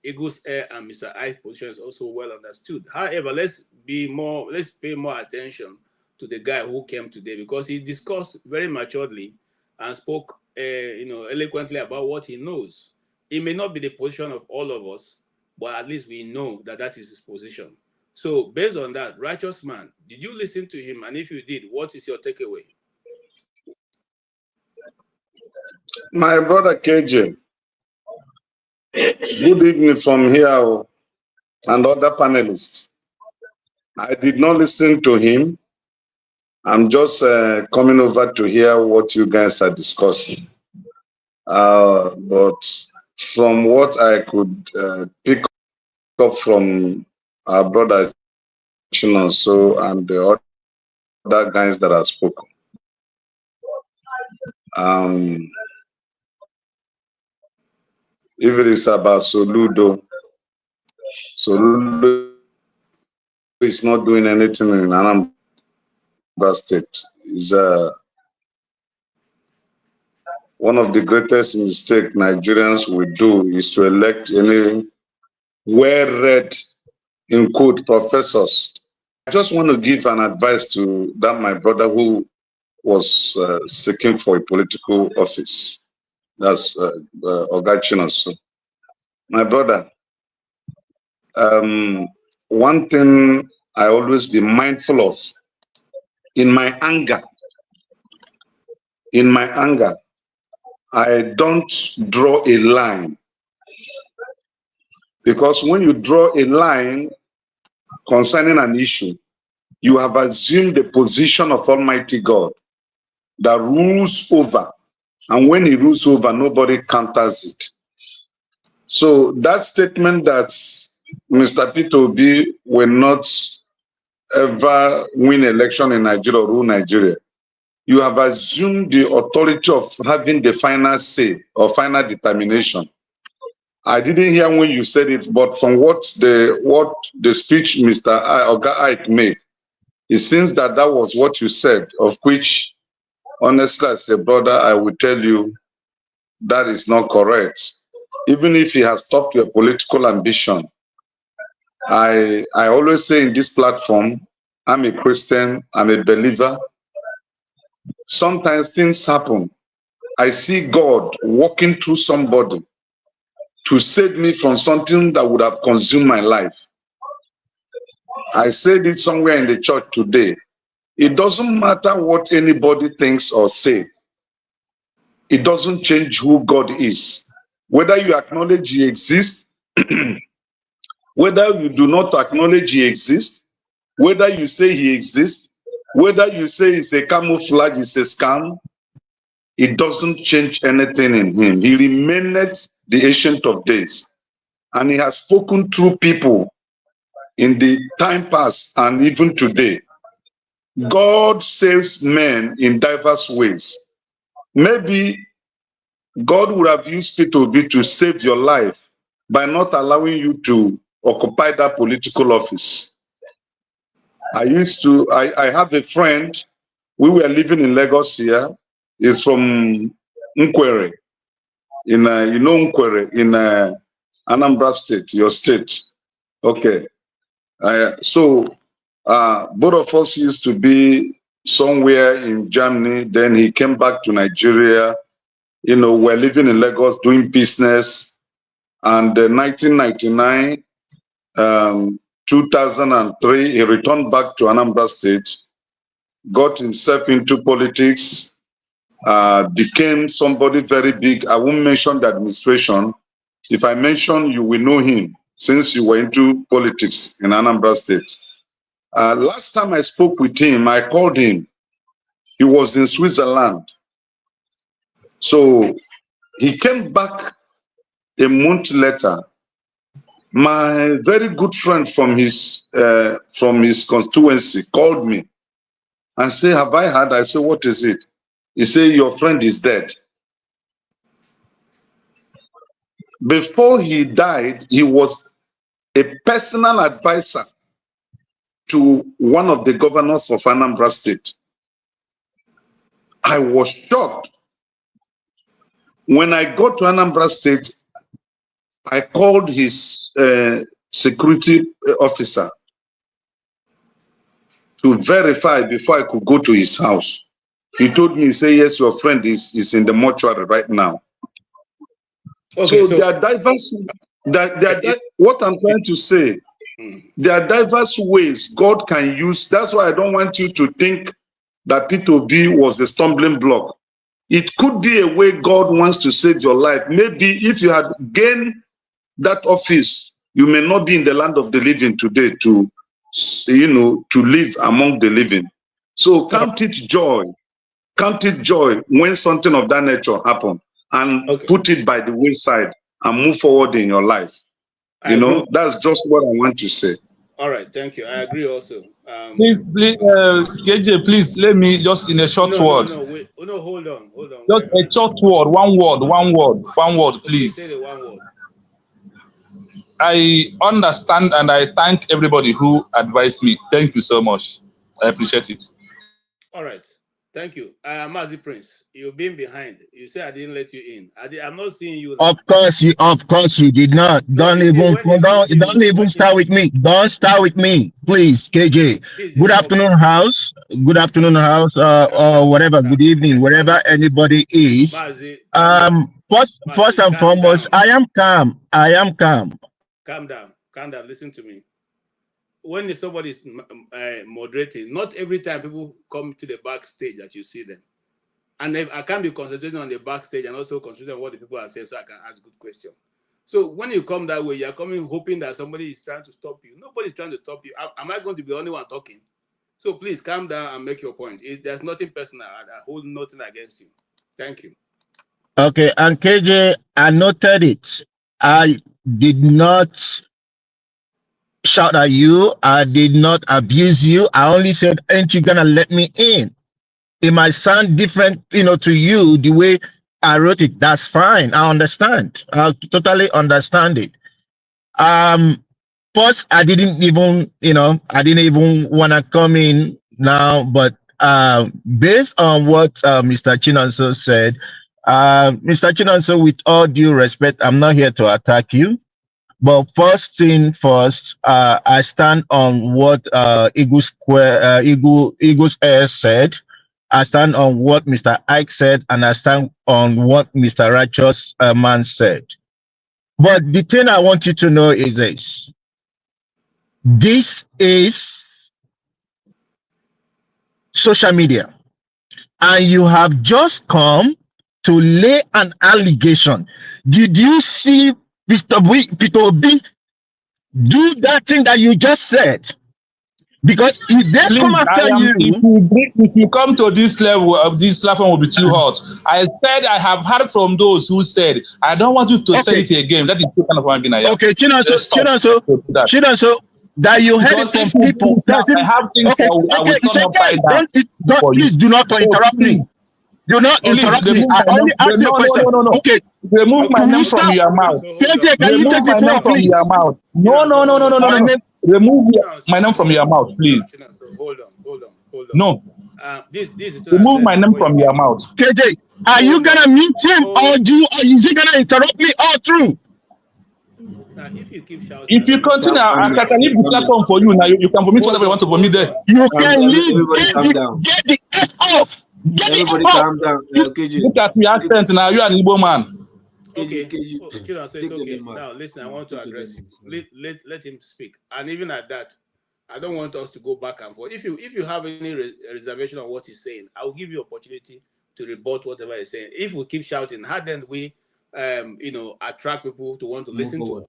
N: Eagles Air and Mr. I's position is also well understood. However, let's pay more attention to the guy who came today, because he discussed very maturely and spoke eloquently about what he knows. It may not be the position of all of us, but at least we know that is his position. So based on that, Righteous Man, did you listen to him? And if you did, what is your takeaway?
E: My brother KJ, good evening from here and other panelists. I did not listen to him. I'm just coming over to hear what you guys are discussing. But from what I could pick up from our brother Chinonso and the other guys that have spoken, if it is about Soludo is not doing anything in Anambra State. Is one of the greatest mistakes Nigerians will do is to elect any well-read, in quote, professors. I just want to give an advice to that my brother who was seeking for a political office. That's Oga Chinonso. My brother, one thing I always be mindful of in my anger. In my anger, I don't draw a line, because when you draw a line concerning an issue, you have assumed the position of Almighty God that rules over, and when He rules over, nobody counters it. So that statement that Mr. Peter Obi will not ever win election in Nigeria or rule Nigeria, you have assumed the authority of having the final say or final determination. I didn't hear when you said it, but from what the speech Mr. Oga Ike made, it seems that that was what you said, of which, honestly, as a brother, I will tell you that is not correct. Even if he has stopped your political ambition, I always say in this platform, I'm a Christian, I'm a believer. Sometimes things happen. I see God walking through somebody to save me from something that would have consumed my life. I said it somewhere in the church today. It doesn't matter what anybody thinks or say. It doesn't change who God is. Whether you acknowledge He exists, whether you do not acknowledge He exists, whether you say He exists, whether you say it's a camouflage, it's a scam, it doesn't change anything in Him. He remaineth the Ancient of Days. And He has spoken through people in the time past and even today. God saves men in diverse ways. Maybe God would have used Peter Obi to save your life by not allowing you to occupy that political office. I have a friend, we were living in Lagos here. He's from Nkwere, in Nkwere, in Anambra State, your state. Okay. So both of us used to be somewhere in Germany. Then he came back to Nigeria. We're living in Lagos doing business. And 1999, 2003, he returned back to Anambra State, got himself into politics, became somebody very big. I won't mention the administration. If I mention, you will know him, since you were into politics in Anambra State. Last time I spoke with him, I called him. He was in Switzerland. So he came back a month later. My very good friend from his constituency called me and said, "Have I heard?" I said, "What is it?" He said, "Your friend is dead." Before he died, he was a personal advisor to one of the governors of Anambra State. I was shocked. When I got to Anambra State, I called his security officer to verify before I could go to his house. He told me, he said, "Yes, your friend is in the mortuary right now." Okay, so there are diverse, what I'm trying to say, there are diverse ways God can use. That's why I don't want you to think that Peter Obi was a stumbling block. It could be a way God wants to save your life. Maybe if you had gained that office, you may not be in the land of the living today to live among the living. So count it joy. Count it joy when something of that nature happens, and put it by the wayside and move forward in your life. That's just what I want to say.
N: All right, thank you. I agree also.
J: Please, KJ, please let me just in a short word.
N: No, hold on.
J: Just a short word, one word, please.
N: Say the one word.
J: I understand and I thank everybody who advised me. Thank you so much. I appreciate it.
N: All right. Thank you. Mazi Prince, you've been behind. You say I didn't let you in. I'm not seeing you.
O: Of course you did not. Don't even start with me. Don't start with me, please, KJ. Good afternoon, house. Good afternoon, house. Or whatever. Good evening, wherever anybody is. First and foremost, I am calm.
N: Calm down. Listen to me. when somebody is moderating, not every time people come to the backstage that you see them. And I can't be concentrating on the backstage and also concentrating on what the people are saying so I can ask good questions. So when you come that way, you're coming hoping that somebody is trying to stop you. Nobody's trying to stop you. Am I going to be the only one talking? So please calm down and make your point. There's nothing personal. I hold nothing against you. Thank you.
O: Okay, and KJ, I noted it. I did not shout at you. I did not abuse you. I only said, ain't you gonna let me in? It might sound different, to you, the way I wrote it. That's fine. I understand. I totally understand it. First, I didn't even want to come in now, but based on what Mr. Chinonso said, Mr. Chinonso, with all due respect, I'm not here to attack you. But first thing first, I stand on what Eagles Air said. I stand on what Mr. Ike said, and I stand on what Mr. Righteous Man said. But the thing I want you to know is this. This is social media. And you have just come to lay an allegation. Did you see Peter Obi do that thing that you just said? Because if they come after you,
J: if you come to this level of this platform will be too hot. I said I have heard from those who said I don't want you to say it again. That is the kind of one thing I have.
O: Okay, Chinonso, that you heard it from people.
J: I have things I will turn upside down.
O: Please do not interrupt me. Do not interrupt me. I only ask you a question.
J: No.
O: Okay.
J: Remove my name from your mouth.
O: KJ, can you take the floor, please?
J: No. Remove my name from your mouth, please.
N: Hold on.
J: No.
N: This is
J: remove my name from your mouth.
O: KJ, are you gonna mute him or is he gonna interrupt me all through?
J: If you continue, I can leave the platform for you now. You can vomit whatever you want to vomit there.
O: You can leave. Get the F off.
L: Everybody calm down.
J: Look at me, accent now. You are an Igbo man.
N: Okay. Okay. Now listen, I want to address him. Let him speak. And even at that, I don't want us to go back and forth. If you have any reservation on what he's saying, I will give you opportunity to rebut whatever he's saying. If we keep shouting, how then we attract people to want to listen to us?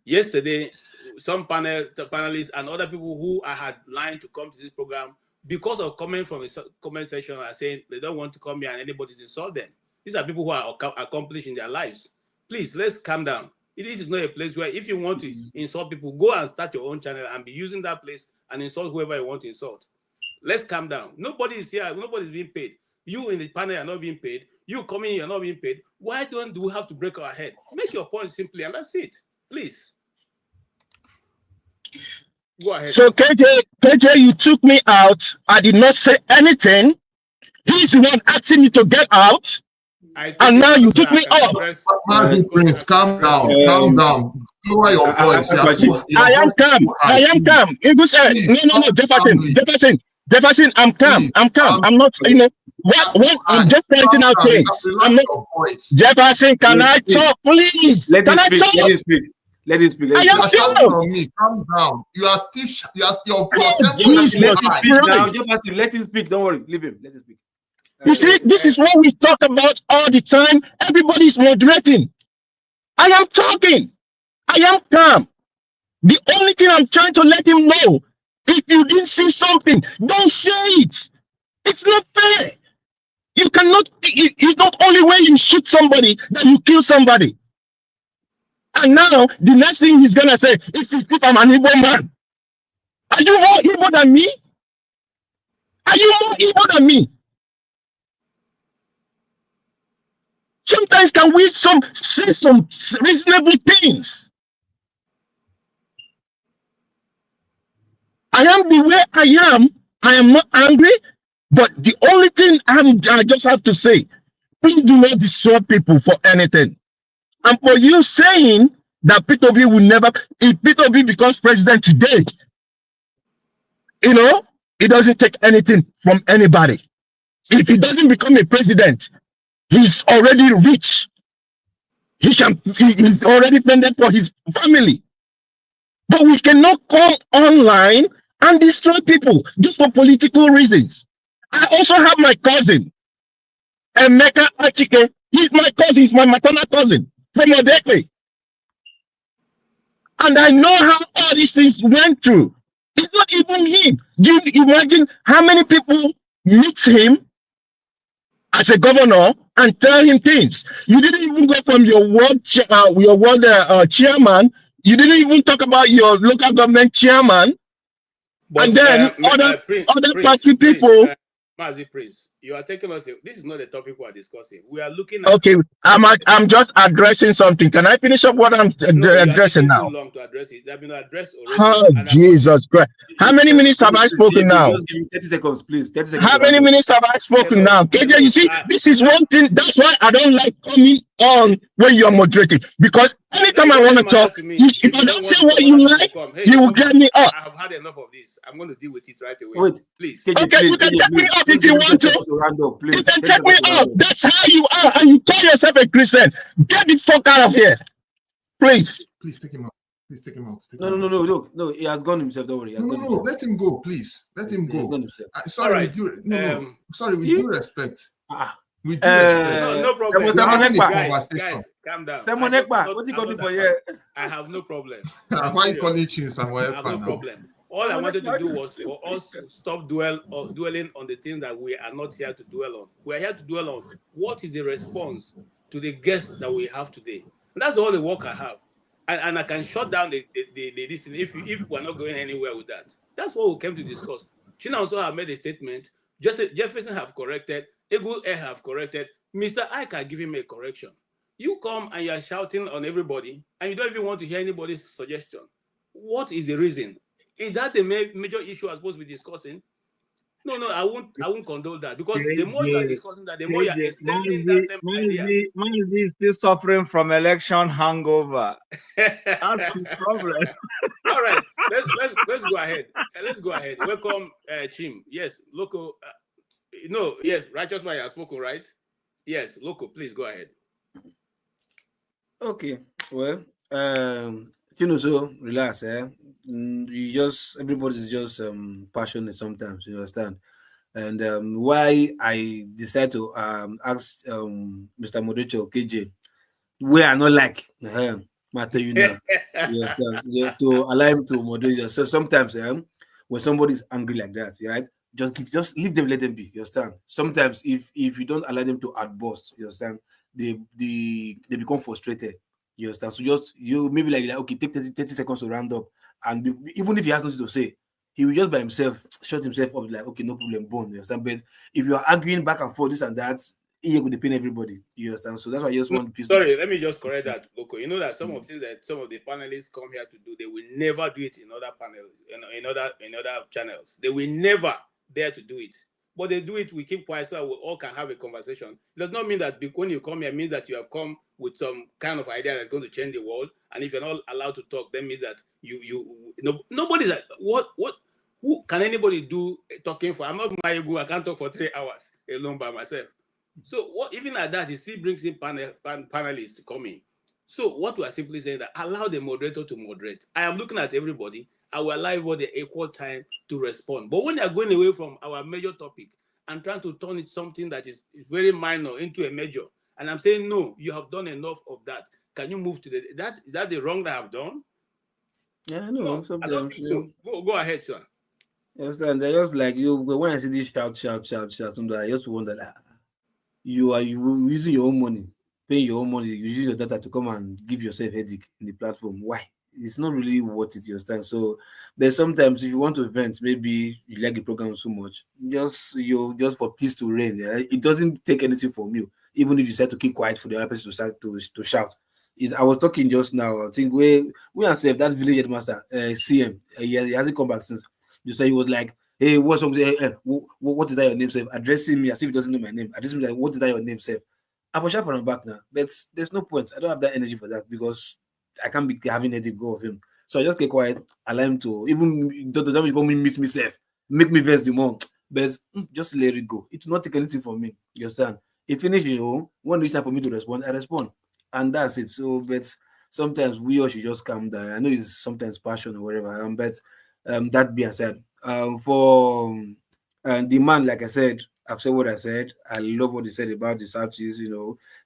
N: Yesterday, some panelists and other people who I had lined to come to this program, because of comment from a comment section, are saying they don't want to come here and anybody to insult them. These are people who are accomplished in their lives. Please, let's calm down. This is not a place where if you want to insult people, go and start your own channel and be using that place and insult whoever you want to insult. Let's calm down. Nobody is here. Nobody is being paid. You in the panel are not being paid. You coming here, you're not being paid. Why do we have to break our head? Make your point simply, and that's it. Please. Go ahead.
O: So KJ, you took me out. I did not say anything. He's the one asking me to get out. And now you kick me off.
H: Calm down. Lower your voice.
O: I am calm. No, Jefferson, I'm calm. I'm not, what I'm just pointing out things. I'm not. Jefferson, can I talk, please?
L: Let him speak.
O: I am calm.
H: Calm down. You are still.
L: Jefferson, let him speak. Don't worry. Leave him. Let him speak.
O: You see, this is what we talk about all the time. Everybody's moderating. I am talking. I am calm. The only thing I'm trying to let him know, if you didn't see something, don't say it. It's not fair. You cannot, it's not only when you shoot somebody that you kill somebody. And now, the next thing he's going to say, if I'm an Igbo man, are you more evil than me? Are you more evil than me? Sometimes can we say some reasonable things? I am the way I am. I am not angry, but the only thing I just have to say, please do not disturb people for anything. And for you saying that Peter Obi will never, if Peter Obi becomes president today, he doesn't take anything from anybody. If he doesn't become a president, he's already rich. He's already funded for his family. But we cannot come online and destroy people just for political reasons. I also have my cousin, Emeka Achike. He's my cousin, he's my maternal cousin from Odekwe. And I know how all these things went through. It's not even him. Do you imagine how many people meet him as a governor and tell him things? You didn't even go from your ward chairman. You didn't even talk about your local government chairman.
N: But,
O: and then other party people.
N: Mazi Prince, you are taking us. This is not the topic we are discussing. We are looking
O: at. Okay, I'm just addressing something. Can I finish up what I'm addressing now?
N: Too long to address it. They've been addressed already.
O: Oh, Jesus Christ! How many minutes have I spoken now?
L: Just give me 30 seconds, please. 30 seconds.
O: How many minutes have I spoken now? KJ, you see, this is one thing. That's why I don't like coming on when you are moderating, because anytime I want to talk, if I don't say what you like, you will get me up.
N: I have had enough of this. I'm going to deal with it right away.
L: Wait,
N: please.
O: Okay, you can take me up if you want to. You can take me up. That's how you are, and you call yourself a Christian. Get the fuck out of here, please.
H: Please take him out. Please take him out.
L: No. He has gone himself. Don't worry.
H: No. Let him go, please. Let him go. Sorry, sorry. With due respect. With due respect.
N: No problem. Guys, calm down.
L: What you got for here?
N: I have no problem.
H: Why you calling you somewhere?
N: I have no problem. All I wanted to do was for us to stop dwelling on the things that we are not here to dwell on. We are here to dwell on what is the response to the guests that we have today. And that's all the work I have. And I can shut down the thing if we're not going anywhere with that. That's what we came to discuss. China also have made a statement. Jefferson have corrected. Egu have corrected. Mr. Ike have given me a correction. You come and you're shouting on everybody, and you don't even want to hear anybody's suggestion. What is the reason? Is that the major issue I'm supposed to be discussing? No, I won't condone that, because the more you are discussing that, the more you are extending that same idea.
P: Mazi is still suffering from election hangover. That's the problem.
N: All right, let's go ahead. Let's go ahead. Welcome, Chim. Yes, Loco. Yes, Righteous Man has spoken, right? Yes, Loco. Please go ahead.
L: Okay. Well, so relax, everybody's just passionate sometimes, you understand? And why I decided to ask Mr. Moderator KJ, where I not like matter, you know, you understand? Just to allow him to moderate. So sometimes when somebody's angry like that, right? Just leave them, let them be, you understand? Sometimes if you don't allow them to outburst, you understand, they become frustrated. You understand? So you maybe like okay, take 30 seconds to round up, and even if he has nothing to say, he will just by himself shut himself up, like okay, no problem, bone. You understand? But if you are arguing back and forth, this and that, he will depend everybody. You understand? So that's why I just want to.
N: Sorry, let me just correct that, Loco. You know that some of things that some of the panelists come here to do, they will never do it in other panels, in other channels. They will never dare to do it. But they do it, we keep quiet so we all can have a conversation. It does not mean that when you come here, it means that you have come with some kind of idea that's going to change the world. And if you're not allowed to talk, that means that nobody's like, who can anybody do talking for? I'm not Mayegu, I can't talk for 3 hours alone by myself. So even at that, it still brings in panelists to come in. So what we are simply saying that allow the moderator to moderate. I am looking at everybody. I will allow everybody equal time to respond. But when they are going away from our major topic and trying to turn it something that is very minor into a major, and I'm saying, no, you have done enough of that. Can you move to is that the wrong that I've done?
L: Yeah, no,
N: I don't think so. Go ahead, sir.
L: Yes, and they're just like you. When I see this shout, I just wonder that you using your own money, paying your own money, you use your data to come and give yourself headache in the platform. Why? It's not really worth it, you understand? So there's sometimes if you want to vent, maybe you like the program so much, just for peace to reign. Yeah? It doesn't take anything from you, even if you decide to keep quiet for the other person to start to shout. I was talking just now. I think we and Seth, that village headmaster, CM, he hasn't come back since. You say he was like, hey, what's up? What is that your name, Seth? Addressing me as if he doesn't know my name. Addressing me like, what is that your name, Seth? I was shout for him back now, but there's no point. I don't have that energy for that because I can't be having a deep go of him. So I just get quiet, allow him to, even the time you call me meet myself, make me verse the more. But just let it go. It will not take anything from me. You understand? If finish, when it's time for me to respond, I respond. And that's it. So, but sometimes we all should just calm down. I know it's sometimes passion or whatever, but that being said, for the man, like I said, I've said what I said. I love what he said about the Southeast,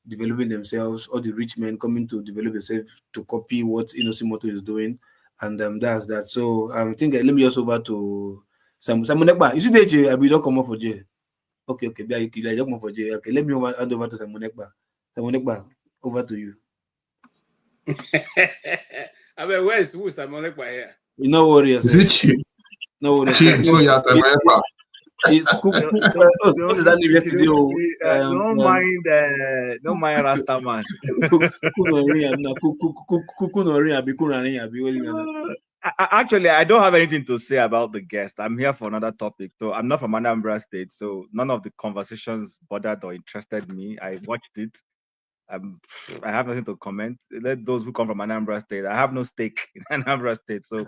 L: developing themselves, all the rich men coming to develop themselves to copy what Simoto is doing, and that's that. So I think let me just over to Simon Ekpa. You see that I don't come up for jail. Okay, you don't come up for jail. Okay, let me hand over to Simon Ekpa. Simon Ekpa, over to you.
N: I mean, where's Simon Ekpa here?
L: No worries.
H: Is it cheap?
L: No worries.
H: Cheap, so you have to remember.
L: It's cool. What is that name yesterday?
P: Don't mind Rastaman. Actually, I don't have anything to say about the guest. I'm here for another topic. So I'm not from Anambra State, so none of the conversations bothered or interested me. I watched it. I have nothing to comment. Let those who come from Anambra State. I have no stake in Anambra State, so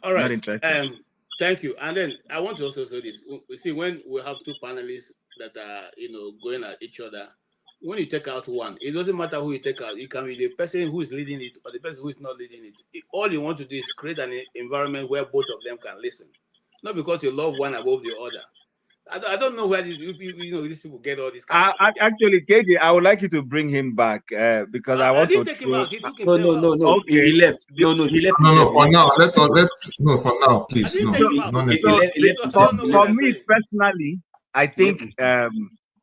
N: all right.
P: Not interested.
N: Thank you. And then I want to also say this. We see when we have two panelists that are going at each other. When you take out one, it doesn't matter who you take out. It can be the person who is leading it or the person who is not leading it. All you want to do is create an environment where both of them can listen, not because you love one above the other. I don't know where these people get all this.
P: Actually, KJ, I would like you to bring him back because I want to.
N: Take him out. He took him
L: no.
P: Okay.
L: He left. No, he left.
H: No, for now. For now, please. No,
P: for me personally, I think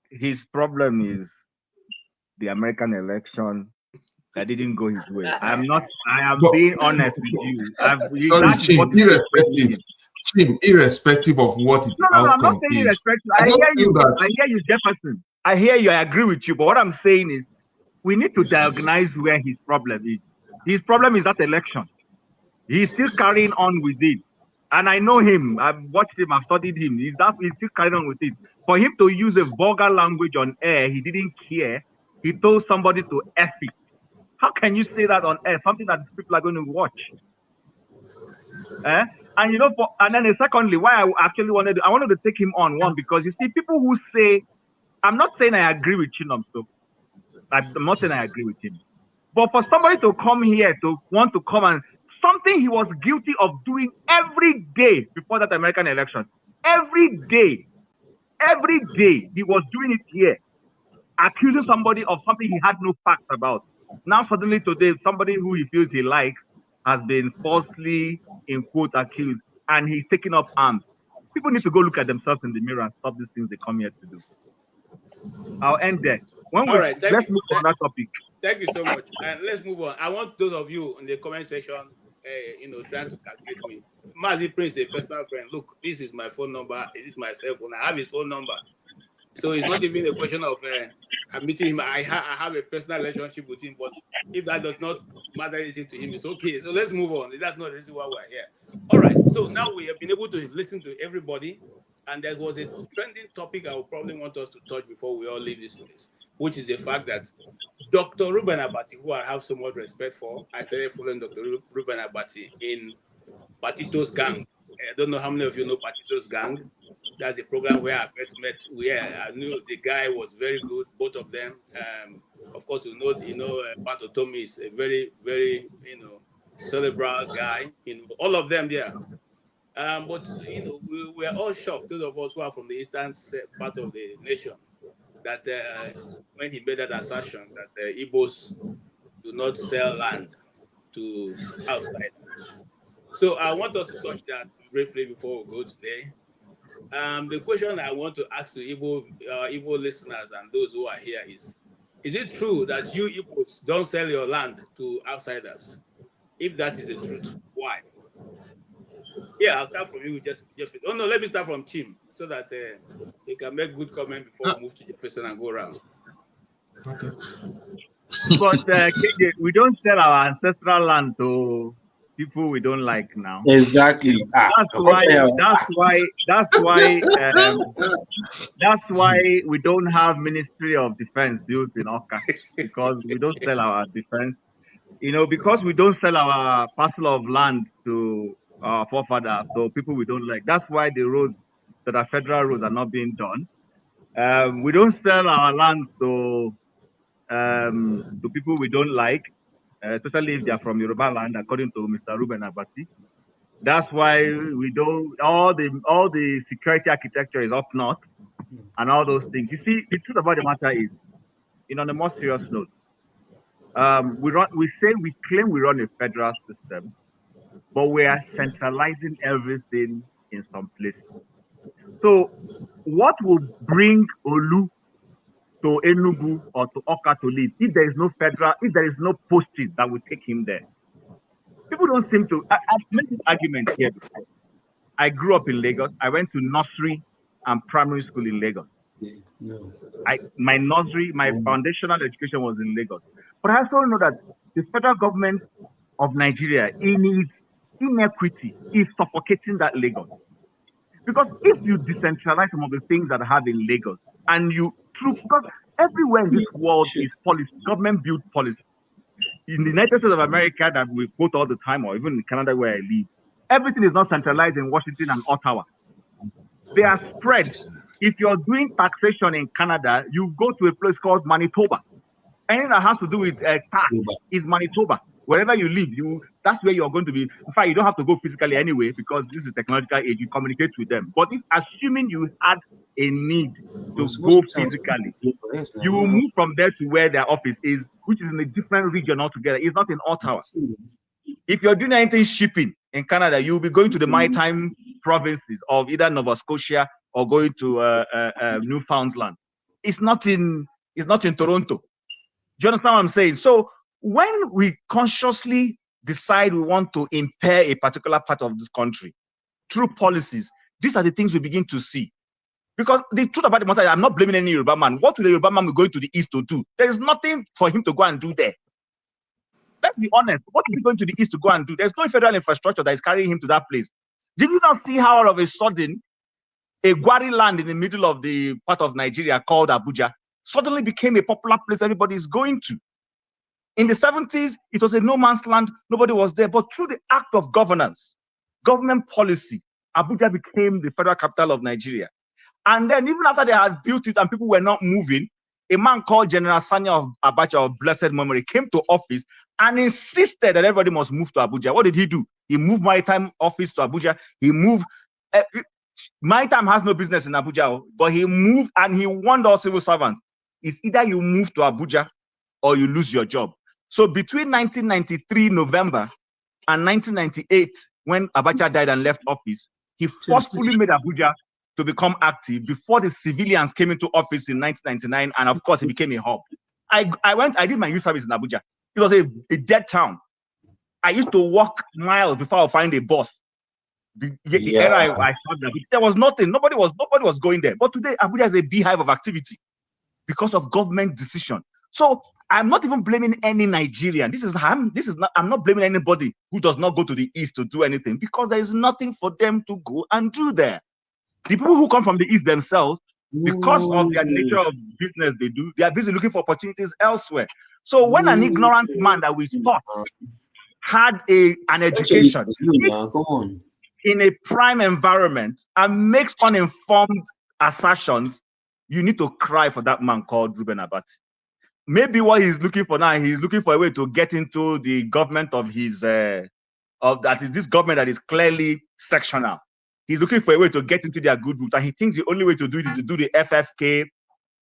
P: his problem is the American election that didn't go his way. I am being honest with you.
H: Sorry, irrespective of what the outcome
P: I'm not saying
H: is.
P: irrespective. I hear you, Jefferson. I hear you. I agree with you. But what I'm saying is, we need to diagnose where his problem is. His problem is that election. He's still carrying on with it. And I know him. I've watched him. I've studied him. He's still carrying on with it. For him to use a vulgar language on air, he didn't care. He told somebody to F it. How can you say that on air? Something that people are going to watch. And then secondly, why I actually wanted to take him on one, because you see people who say, I'm not saying I agree with Chinom, so I'm not saying I agree with him, but for somebody to come here to want to come and something he was guilty of doing every day before that American election, every day he was doing it here, accusing somebody of something he had no facts about. Now suddenly today, somebody who he feels he likes has been falsely, in quote, accused, and he's taking up arms. People need to go look at themselves in the mirror and stop these things they come here to do. I'll end there. Let's move on that topic.
N: Thank you so much. And let's move on. I want those of you in the comment section, trying to calculate me. Mazi Prince, a personal friend. Look, this is my phone number. This is my cell phone. I have his phone number. So it's not even a question of I'm meeting him. I have a personal relationship with him, but if that does not matter anything to him, it's okay. So let's move on. That's not the reason why we're here. All right. So now we have been able to listen to everybody, and there was a trending topic I would probably want us to touch before we all leave this place, which is the fact that Dr. Ruben Abati, who I have so much respect for, I started following Dr. Ruben Abati in Patito's Gang. I don't know how many of you know Patito's Gang. That's the program where I first met. I knew the guy was very good, both of them. Of course, Pato Tommy is a very, very, cerebral guy. All of them there. But we are all shocked, those of us who are from the eastern part of the nation, that when he made that assertion that Igbos do not sell land to outsiders. So I want us to touch that briefly before we go today. The question I want to ask to Igbo listeners and those who are here is it true that you Igbos don't sell your land to outsiders? If that is the truth, why? Yeah, I'll start from you, Jefferson. Oh no, let me start from Chim so that they can make good comment before we move to Jefferson and go around.
H: Okay.
P: But KJ, we don't sell our ancestral land to people we don't like now.
L: Exactly.
P: That's why we don't have Ministry of Defense built in Oka, because we don't sell our defense. Because we don't sell our parcel of land to our forefathers, so people we don't like. That's why the roads that are federal roads are not being done. We don't sell our land to people we don't like. especially if they are from Yoruba land, according to Mr. Ruben Abati. That's why we don't, all the security architecture is up north and all those things. You see, the truth about the matter is, on a more serious note, we claim we run a federal system, but we are centralizing everything in some places. So what will bring Olu to Enugu or to Oka to live if there is no posting that will take him there? People don't seem to. I've made this argument here before. I grew up in Lagos. I went to nursery and primary school in Lagos. My foundational education was in Lagos. But I also know that the federal government of Nigeria, in its inequity, is suffocating that Lagos. Because if you decentralize some of the things that I have in Lagos, and because everywhere in this world is policy, government-built policy. In the United States of America that we quote all the time, or even in Canada where I live, everything is not centralized in Washington and Ottawa. They are spread. If you're doing taxation in Canada, you go to a place called Manitoba. Anything that has to do with tax is Manitoba. Wherever you live, that's where you're going to be. In fact, you don't have to go physically anyway, because this is technological age. You communicate with them. But assuming you had a need to go physically, you will move from there to where their office is, which is in a different region altogether. It's not in Ottawa. If you're doing anything shipping in Canada, you'll be going to the maritime provinces of either Nova Scotia or going to Newfoundland. It's not in Toronto. Do you understand what I'm saying? So when we consciously decide we want to impair a particular part of this country through policies, these are the things we begin to see. Because the truth about the matter is, I'm not blaming any Yoruba man. What will the Yoruba man be going to the east to do? There is nothing for him to go and do there. Let's be honest. What is he going to the east to go and do? There's no federal infrastructure that is carrying him to that place. Did you not see how all of a sudden a Gwari land in the middle of the part of Nigeria called Abuja suddenly became a popular place everybody is going to? In the 70s, it was a no man's land. Nobody was there. But through the act of governance, government policy, Abuja became the federal capital of Nigeria. And then even after they had built it and people were not moving, a man called General Sanya of Abacha of blessed memory came to office and insisted that everybody must move to Abuja. What did he do? He moved Maritime office to Abuja. He moved. Maritime has no business in Abuja, but he moved and he warned all civil servants. It's either you move to Abuja or you lose your job. So between 1993 November and 1998, when Abacha died and left office, he forcefully made Abuja to become active before the civilians came into office in 1999, and of course it became a hub. I did my youth service in Abuja. It was a dead town. I used to walk miles before I find a bus. The era I saw that there was nothing. Nobody was going there. But today Abuja is a beehive of activity because of government decision. So I'm not even blaming any Nigerian. I'm not blaming anybody who does not go to the east to do anything, because there is nothing for them to go and do there. The people who come from the east themselves, because of their nature of business they do, they are busy looking for opportunities elsewhere. So when an ignorant man that we thought had an education in a prime environment and makes uninformed assertions, you need to cry for that man called Ruben Abati. Maybe what he's looking for now, he's looking for a way to get into the government of his this government that is clearly sectional. He's looking for a way to get into their good books, and he thinks the only way to do it is to do the FFK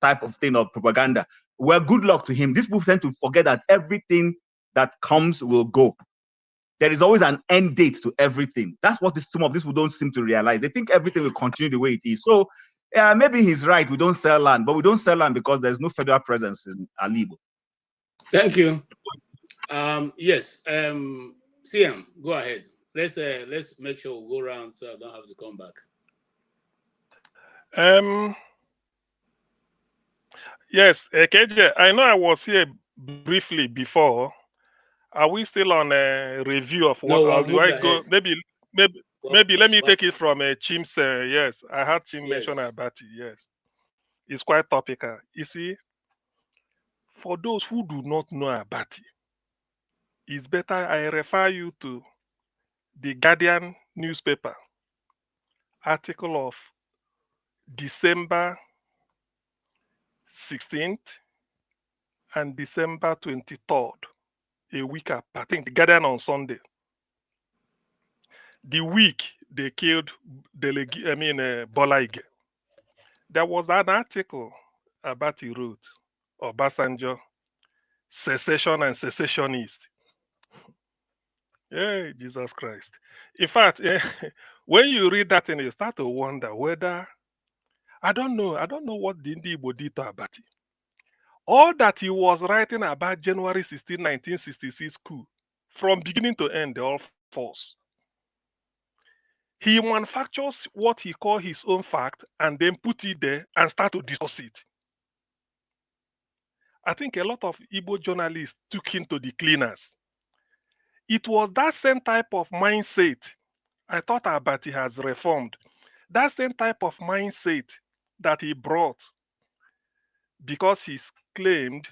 P: type of thing of propaganda. Well, good luck to him. These people tend to forget that everything that comes will go. There is always an end date to everything. That's what some of these people don't seem to realize. They think everything will continue the way it is. So maybe he's right. We don't sell land, but we don't sell land because there's no federal presence in Alibo.
N: Thank you. Yes. CM, go ahead. Let's make sure we go around so I don't have to come back.
I: Yes, KJ, I know I was here briefly before. Are we still on a review of what?
N: No,
I: or do I go?
N: ahead.
I: Maybe let me take it from Chim's. Yes, I heard Chim mention Abati. Yes, it's quite topical. You see, for those who do not know Abati, it's better I refer you to the Guardian newspaper article of December 16th and December 23rd, a a week apart. I think they gathered on Sunday. The week they killed Bola Ige. There was an article about he wrote, Obasanjo, secession and secessionist. Yeah, Jesus Christ. In fact, when you read that thing, you start to wonder whether, I don't know what the Igbo did to Abati. All that he was writing about January 16, 1966 coup, from beginning to end, they're all false. He manufactures what he calls his own fact and then put it there and start to discuss it. I think a lot of Igbo journalists took him to the cleaners. It was that same type of mindset. I thought Abati has reformed. That same type of mindset that he brought because he's claimed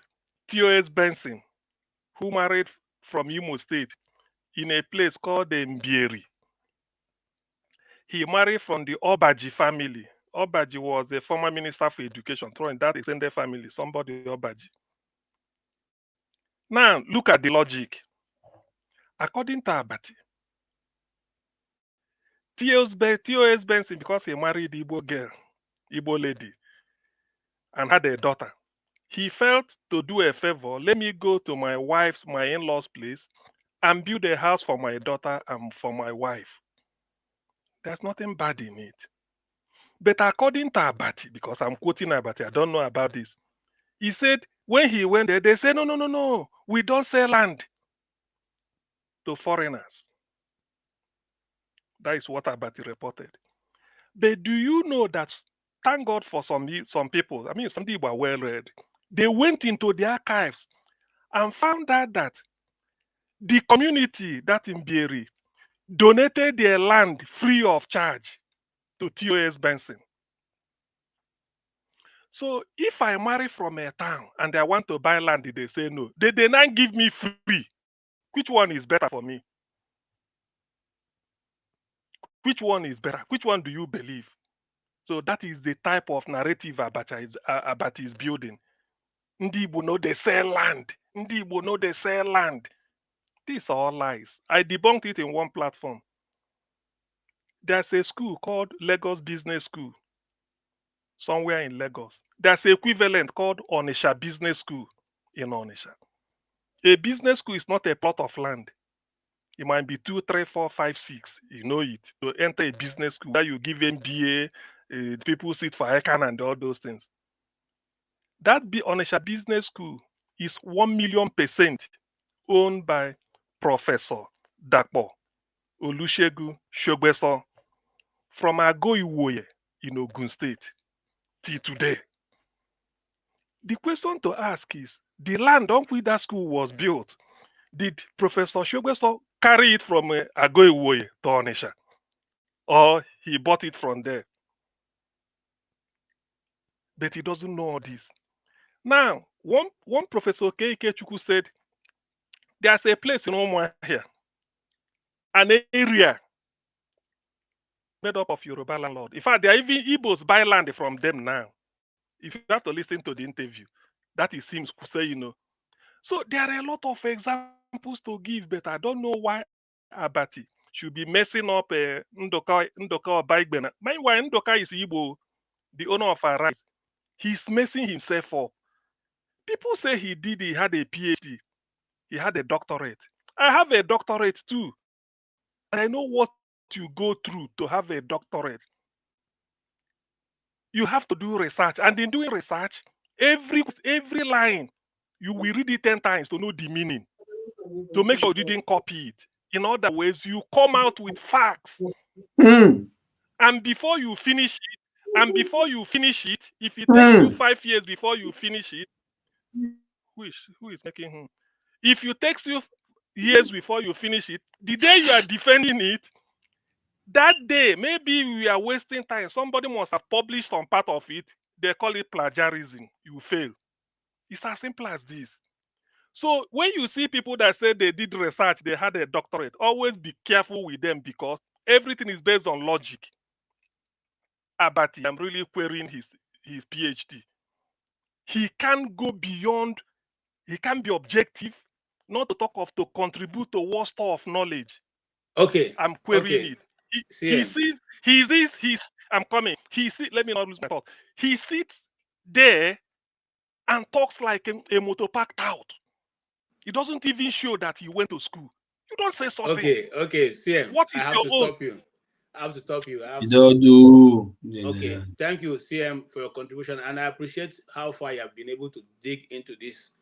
I: T.O.S. Benson, who married from Imo State in a place called Mbieri. He married from the Obaji family. Obaji was a former minister for education, throwing that extended family, somebody Obaji. Now, look at the logic. According to Abati, T.O.S. Benson, because he married Igbo girl, Igbo lady, and had a daughter, he felt to do a favor, let me go to my in-laws' place and build a house for my daughter and for my wife. There's nothing bad in it. But according to Abati, because I'm quoting Abati, I don't know about this, he said when he went there, they said, no, we don't sell land to foreigners. That is what Abati reported. But do you know that, thank God for some people, some people are well read, they went into the archives and found out that the community that in Bieri donated their land free of charge to T.O.S. Benson. So if I marry from a town and I want to buy land, they say no. They not give me free. Which one is better for me? Which one is better? Which one do you believe? So that is the type of narrative Abati is building. Ndi Igbo know they sell land. Ndi Igbo know they sell land. These are all lies. I debunked it in one platform. There's a school called Lagos Business School, somewhere in Lagos. There's an equivalent called Onisha Business School in Onisha. A business school is not a plot of land. It might be 2, 3, 4, 5, 6. You know it. To enter a business school where you give MBA, people sit for ECAN and all those things. That Onisha Business School is 1,000,000% owned by Professor Dakpo Olusegun Shogbeso from Ago-Iwoye in Ogun State till today. The question to ask is, the land on which that school was built, did Professor Shogbeso carry it from Ago-Iwoye to Onisha? Or he bought it from there? But he doesn't know all this. Now, one Professor Keike Chukwu said, there's a place in Omwa here, an area made up of Yoruba landlord. In fact, there are even Igbos buy land from them now. If you have to listen to the interview, that it seems to say, So there are a lot of examples to give, but I don't know why Abati should be messing up Ndoka or Baigbena. Meanwhile, Ndoka is Igbo, the owner of Arise. He's messing himself up. People say he had a PhD. He had a doctorate. I have a doctorate too. And I know what you go through to have a doctorate. You have to do research. And in doing research, every line, you will read it 10 times to know the meaning, to make sure you didn't copy it. In other ways, you come out with facts. And before you finish it, if it takes you 5 years before you finish it, who is making him? If it takes you years before you finish it, the day you are defending it, that day, maybe we are wasting time. Somebody must have published some part of it. They call it plagiarism. You fail. It's as simple as this. So when you see people that say they did research, they had a doctorate, always be careful with them because everything is based on logic. Abati, I'm really querying his PhD. He can't go beyond, he can't be objective not to talk of to contribute to war store of knowledge.
N: Okay.
I: I'm querying it. He sees, I'm coming. Let me not lose my thought. He sits there and talks like a motor-park tout. He doesn't even show that he went to school. You don't say something.
N: Okay, CM.
I: What is
N: I have
I: your
N: to
I: own?
N: stop you. I have to stop you. Okay, thank you, CM, for your contribution, and I appreciate how far you have been able to dig into this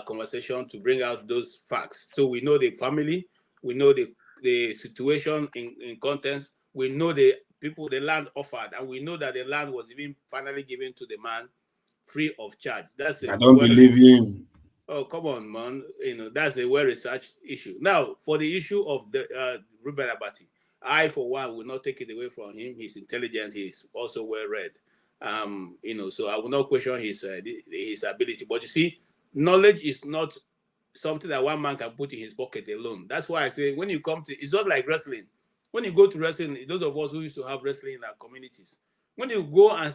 N: conversation to bring out those facts. So we know the family, we know the situation in contents, we know the people, the land offered, and we know that the land was even finally given to the man free of charge.
L: I don't believe him.
N: Oh, come on, man. That's a well-researched issue. Now, for the issue of the Ruben Abati, I, for one, will not take it away from him. He's intelligent. He's also well-read. So I will not question his ability. But you see, knowledge is not something that one man can put in his pocket alone. That's why I say when you come to, it's not like wrestling. When you go to wrestling, those of us who used to have wrestling in our communities, when you go and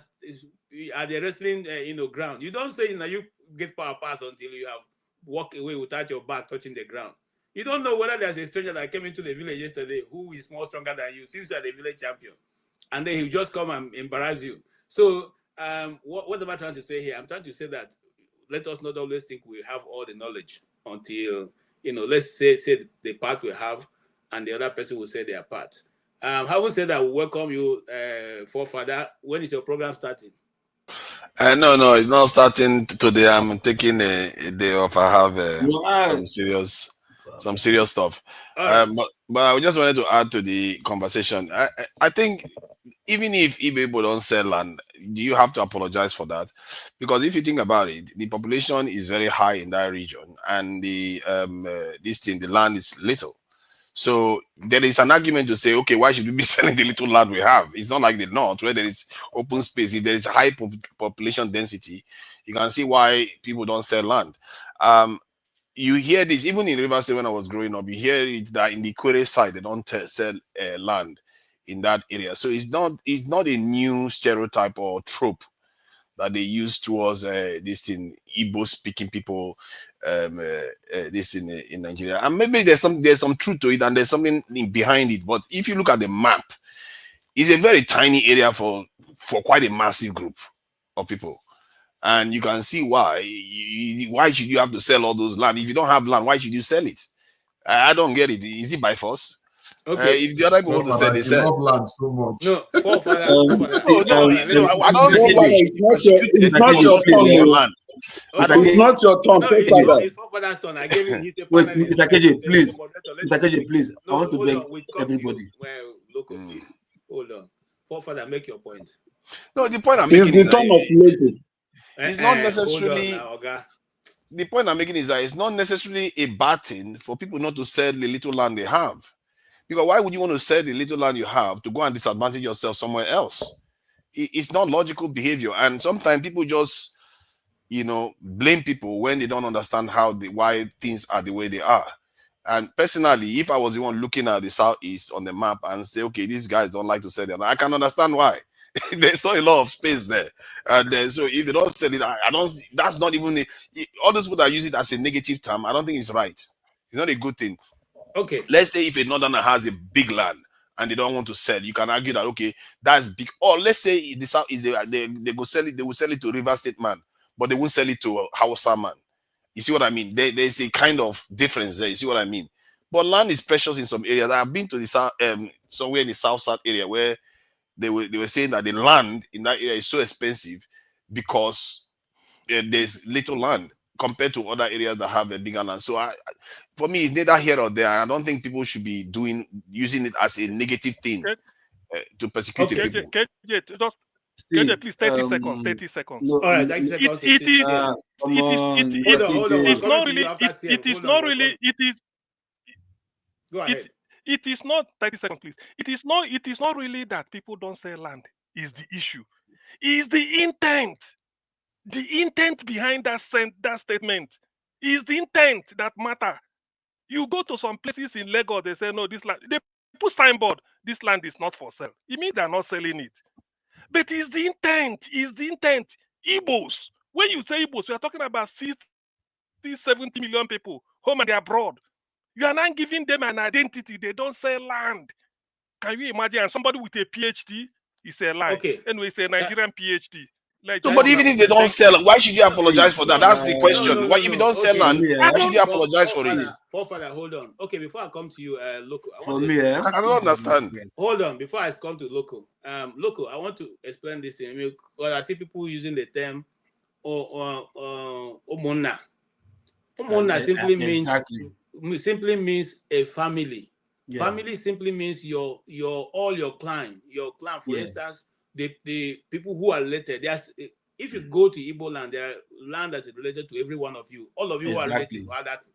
N: at the wrestling ground, you don't say you get power pass until you have walked away without your back touching the ground. You don't know whether there's a stranger that came into the village yesterday who is more stronger than you, since you are the village champion, and then he'll just come and embarrass you. So what am I trying to say here? I'm trying to say that let us not always think we have all the knowledge until let's say the part we have and the other person will say their part. Having said that, we welcome you, forefather. When is your program starting?
Q: No, it's not starting today. I'm taking a day off. I have some serious stuff.
N: Right.
Q: But I just wanted to add to the conversation. I think even if Igbo don't sell land, you have to apologize for that, because if you think about it, the population is very high in that region, and the land is little. So there is an argument to say, okay, why should we be selling the little land we have? It's not like the north where there is open space. If there is high population density, you can see why people don't sell land. You hear this even in Rivers State when I was growing up. You hear it that in the Kwere side they don't sell land in that area. So it's not a new stereotype or trope that they use towards this in Igbo speaking people, this in Nigeria. And maybe there's some truth to it and there's something behind it. But if you look at the map, it's a very tiny area for quite a massive group of people. And you can see why. Why should you have to sell all those land? If you don't have land, why should you sell it? I don't get it. Is it by force?
N: Okay.
Q: If the other people want to sell, they sell.
K: love land so much.
N: No, forefather.
Q: I don't see why
R: it's not your turn. It's not your turn.
N: It's forefather's turn. I gave him his
L: Wait, Mr. KJ, please. Mr. KJ, please. I want to beg everybody.
N: Well, local, please. Hold on. Forefather, make your point.
Q: No, the point I'm making is
R: the turn of Lagos.
Q: It's not necessarily the point I'm making is that it's not necessarily a bad thing for people not to sell the little land they have. Because why would you want to sell the little land you have to go and disadvantage yourself somewhere else? It's not logical behavior. And sometimes people just, blame people when they don't understand why things are the way they are. And personally, if I was the one looking at the Southeast on the map and say, okay, these guys don't like to sell them, I can understand why. There's not a lot of space there. And so if they don't sell it, that's not even, all those people that use it as a negative term, I don't think it's right. It's not a good thing.
N: Okay.
Q: Let's say if a northerner has a big land and they don't want to sell, you can argue that, okay, that's big. Or let's say the South is they go sell it, they will sell it to River State man, but they won't sell it to Hausa man. You see what I mean? There's a kind of difference there. You see what I mean? But land is precious in some areas. I've been to the south, somewhere in the south area where they were saying that the land in that area is so expensive because there's little land compared to other areas that have a bigger land. So for me, it's neither here or there. I don't think people should be using it as a negative thing to persecute people.
I: KJ, please, 30 seconds. 30 seconds.
N: No, all right, 30 seconds. Go ahead.
I: It is not 30 seconds, please. It is not really that people don't sell land is the issue. Is the intent. The intent behind that statement is the intent that matter. You go to some places in Lagos, they say, no, this land, they put signboard, this land is not for sale. It means they're not selling it. But is the intent, Igbos. When you say Igbos, we are talking about 60, 70 million people home and abroad. You are not giving them an identity. They don't sell land. Can you imagine? And somebody with a PhD is a lie.
N: Okay.
I: Anyway, it's a Nigerian PhD. Like,
Q: No, but even if they don't sell, why should you apologize for that? That's the question. Why if you don't sell land, why should you apologize for it?
N: Forefather, hold on. Okay, before I come to you, Loco, I
Q: don't understand.
N: Hold on, before I come to Loco. Loco, I want to explain this thing. Because I see people using the term Omona. Omona simply means a family. Yeah. Family simply means your clan. Your clan, for instance, the people who are related. If you go to Igbo land, there are land that is related to every one of you. All of you are related,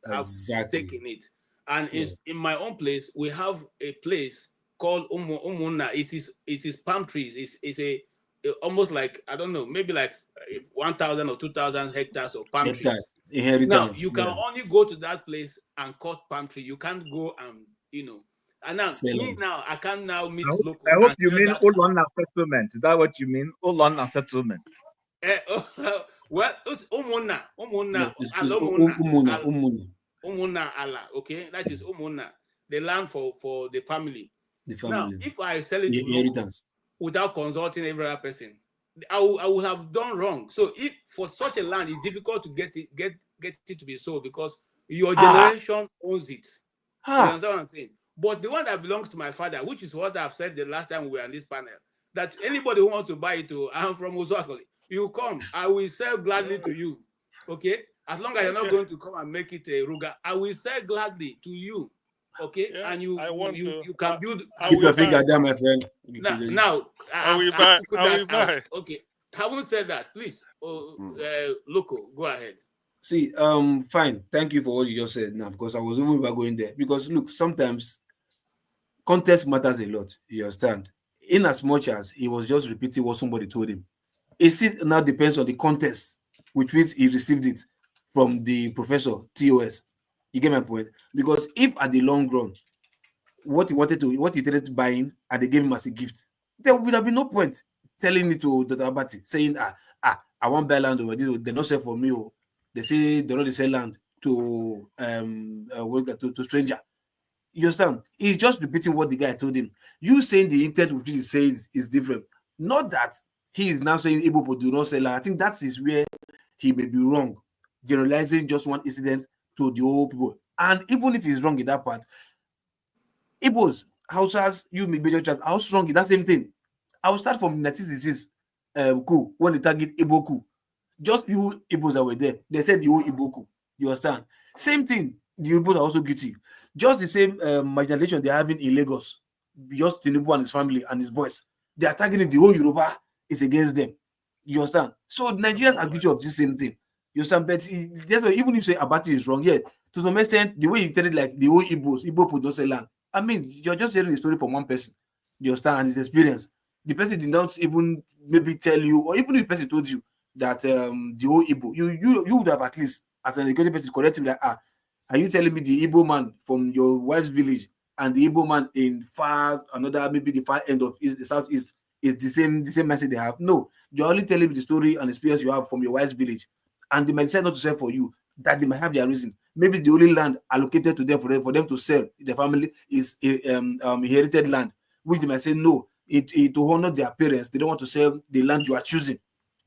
N: have stake in it. And in my own place, we have a place called Umuna. It is palm trees. It's a almost like, I don't know, maybe like 1,000 or 2,000 hectares of palm trees. Now you can only go to that place and cut palm tree. You can't go and And now I can now meet local.
P: I hope you mean Olona settlement. Is that what you mean? Olona settlement.
N: Well, it's Umuna Allah. Okay, that is Umuna, the land for the family. Now, if I sell it to local without consulting every other person, I will have done wrong. So, if for such a land, it's difficult to get it to be sold because your generation owns it. You understand what I'm saying? But the one that belongs to my father, which is what I've said the last time we were on this panel, that anybody who wants to buy it, I'm from Uzakoli, you come, I will sell gladly to you. Okay? As long as you're not going to come and make it a Ruga, I will sell gladly to you. Okay? Yeah, and you can build.
L: Keep your finger down, my friend.
N: Now I will buy. Okay. Having said that, please, Loco, go ahead.
L: See, fine. Thank you for what you just said now, because I was even going there. Because look, sometimes context matters a lot. You understand? In as much as he was just repeating what somebody told him, it now depends on the context with which he received it from the professor TOS. You get my point? Because if at the long run, what he intended to buy in, and they gave him as a gift, there would have been no point telling it to Dr. Abati, saying, I want buy land over this, they're not sell for me. They say they don't sell land to stranger. You understand? He's just repeating what the guy told him. You saying the intent which he says is different. Not that he is now saying Igbo do not sell land. I think that is where he may be wrong, generalizing just one incident to the whole people. And even if he's wrong in that part, Igbos, Hausas, you may be judged. How strong is that same thing? I will start from 1966 coup when they target Igbo coup. Just few Igbos that were there. They said the whole Igbo coup. You understand? Same thing. The Igbos are also guilty. Just the same marginalization they're having in Lagos. Just Tinubu and his family and his boys. They are targeting the whole Yoruba is against them. You understand? So Nigerians are guilty of this same thing. You understand? But that's why even if you say Abati is wrong, to some extent, the way you tell it, like the whole Igbo people don't sell land. I mean, you're just hearing the story from one person. You understand? And his experience. The person did not even maybe tell you, or even if the person told you that the whole Igbo, you would have at least, as an educated person, correct him that, are you telling me the Igbo man from your wife's village and the Igbo man in maybe the far end of the southeast is the same message they have? No, you're only telling me the story and experience you have from your wife's village, and they might decide not to sell for you. That they might have their reason. Maybe the only land allocated to them for them to sell the family is inherited land, which they might say no. It to honor their parents, they don't want to sell the land you are choosing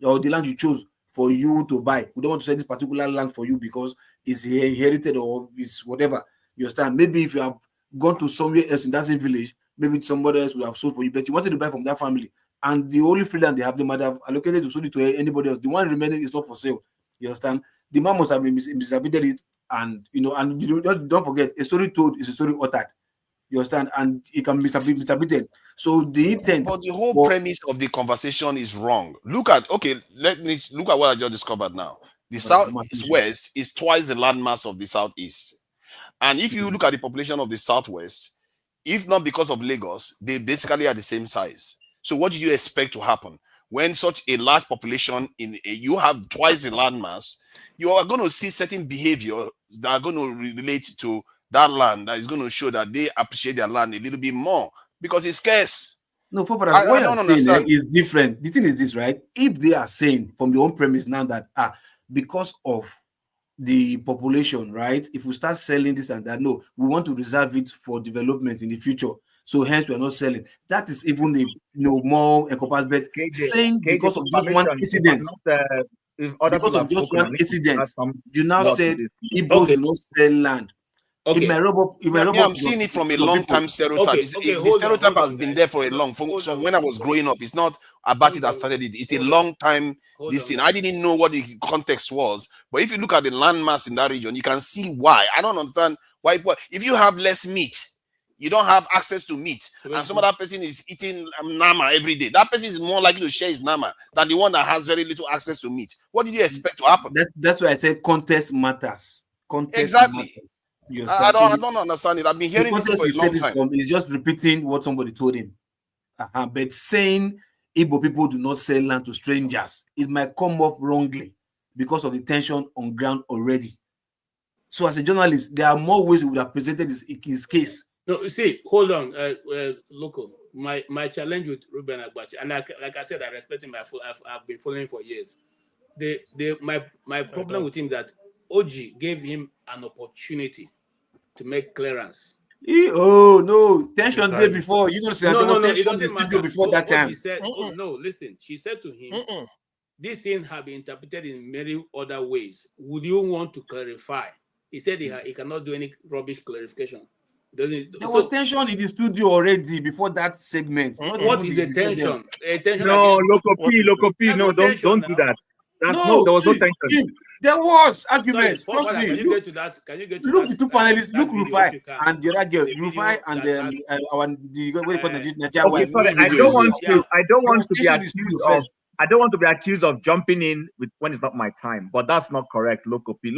L: or the land you chose for you to buy. We don't want to sell this particular land for you because it's inherited or it's whatever. You understand? Maybe if you have gone to somewhere else in that same village, maybe somebody else would have sold for you, but you wanted to buy from that family, and the only free land they have, they might have allocated to sell it to anybody else. The one remaining is not for sale. You understand? The man must have been misattributed it, and you don't forget, a story told is a story uttered. You understand? And it can be misattributed. So the intent.
Q: But the whole premise of the conversation is wrong. Look at what I just discovered now. The southwest is twice the landmass of the southeast. And if you look at the population of the southwest, if not because of Lagos, they basically are the same size. So what do you expect to happen? When such a large population, you have twice the landmass, you are going to see certain behavior that are going to relate to that land, that is going to show that they appreciate their land a little bit more because it's scarce.
L: No, Papa, what I don't understand is different. The thing is this, right? If they are saying from your own premise now that because of the population, right? If we start selling this and that, no, we want to reserve it for development in the future. So hence we are not selling. That is even a more encompassed, but saying because of just one incident, because of just one incident, you now said Igbos do not sell land.
Q: Okay. I'm seeing it from a long-time stereotype. The stereotype has been there for a long. So when I was growing up, it's not Abati that started it. It's a long-time this thing. I didn't know what the context was, but if you look at the landmass in that region, you can see why. I don't understand why. If you have less meat, you don't have access to meat, and some other person is eating nama every day. That person is more likely to share his nama than the one that has very little access to meat. What did you expect to happen?
L: That's why I said context matters. Context
Q: exactly.
L: Matters. Yes,
Q: I don't understand it. I've been hearing this for a long time.
L: He's just repeating what somebody told him. But saying Igbo people do not sell land to strangers, it might come up wrongly because of the tension on ground already. So as a journalist, there are more ways we would have presented his case.
N: No, see, hold on, Loco. My challenge with Ruben Agbachi, and like I said, I respect him. I've been following him for years. My problem with him that OG gave him an opportunity to make clearance.
L: No, tension day before. You know,
N: no, it doesn't matter.
L: Before that time.
N: He said, no, listen. She said to him, this thing have been interpreted in many other ways. Would you want to clarify? He said he cannot do any rubbish clarification.
L: There was tension in the studio already before that segment.
N: What is the tension?
P: No, Loco P, no, don't do that. There was no tension.
L: There was arguments.
N: Sorry, can you get to that?
L: Look, the two panelists, look, Rufai and the other girl, Rufai and Nigeria.
P: Okay, sorry, I don't want to be accused of jumping in with when it's not my time, but that's not correct, Loco P.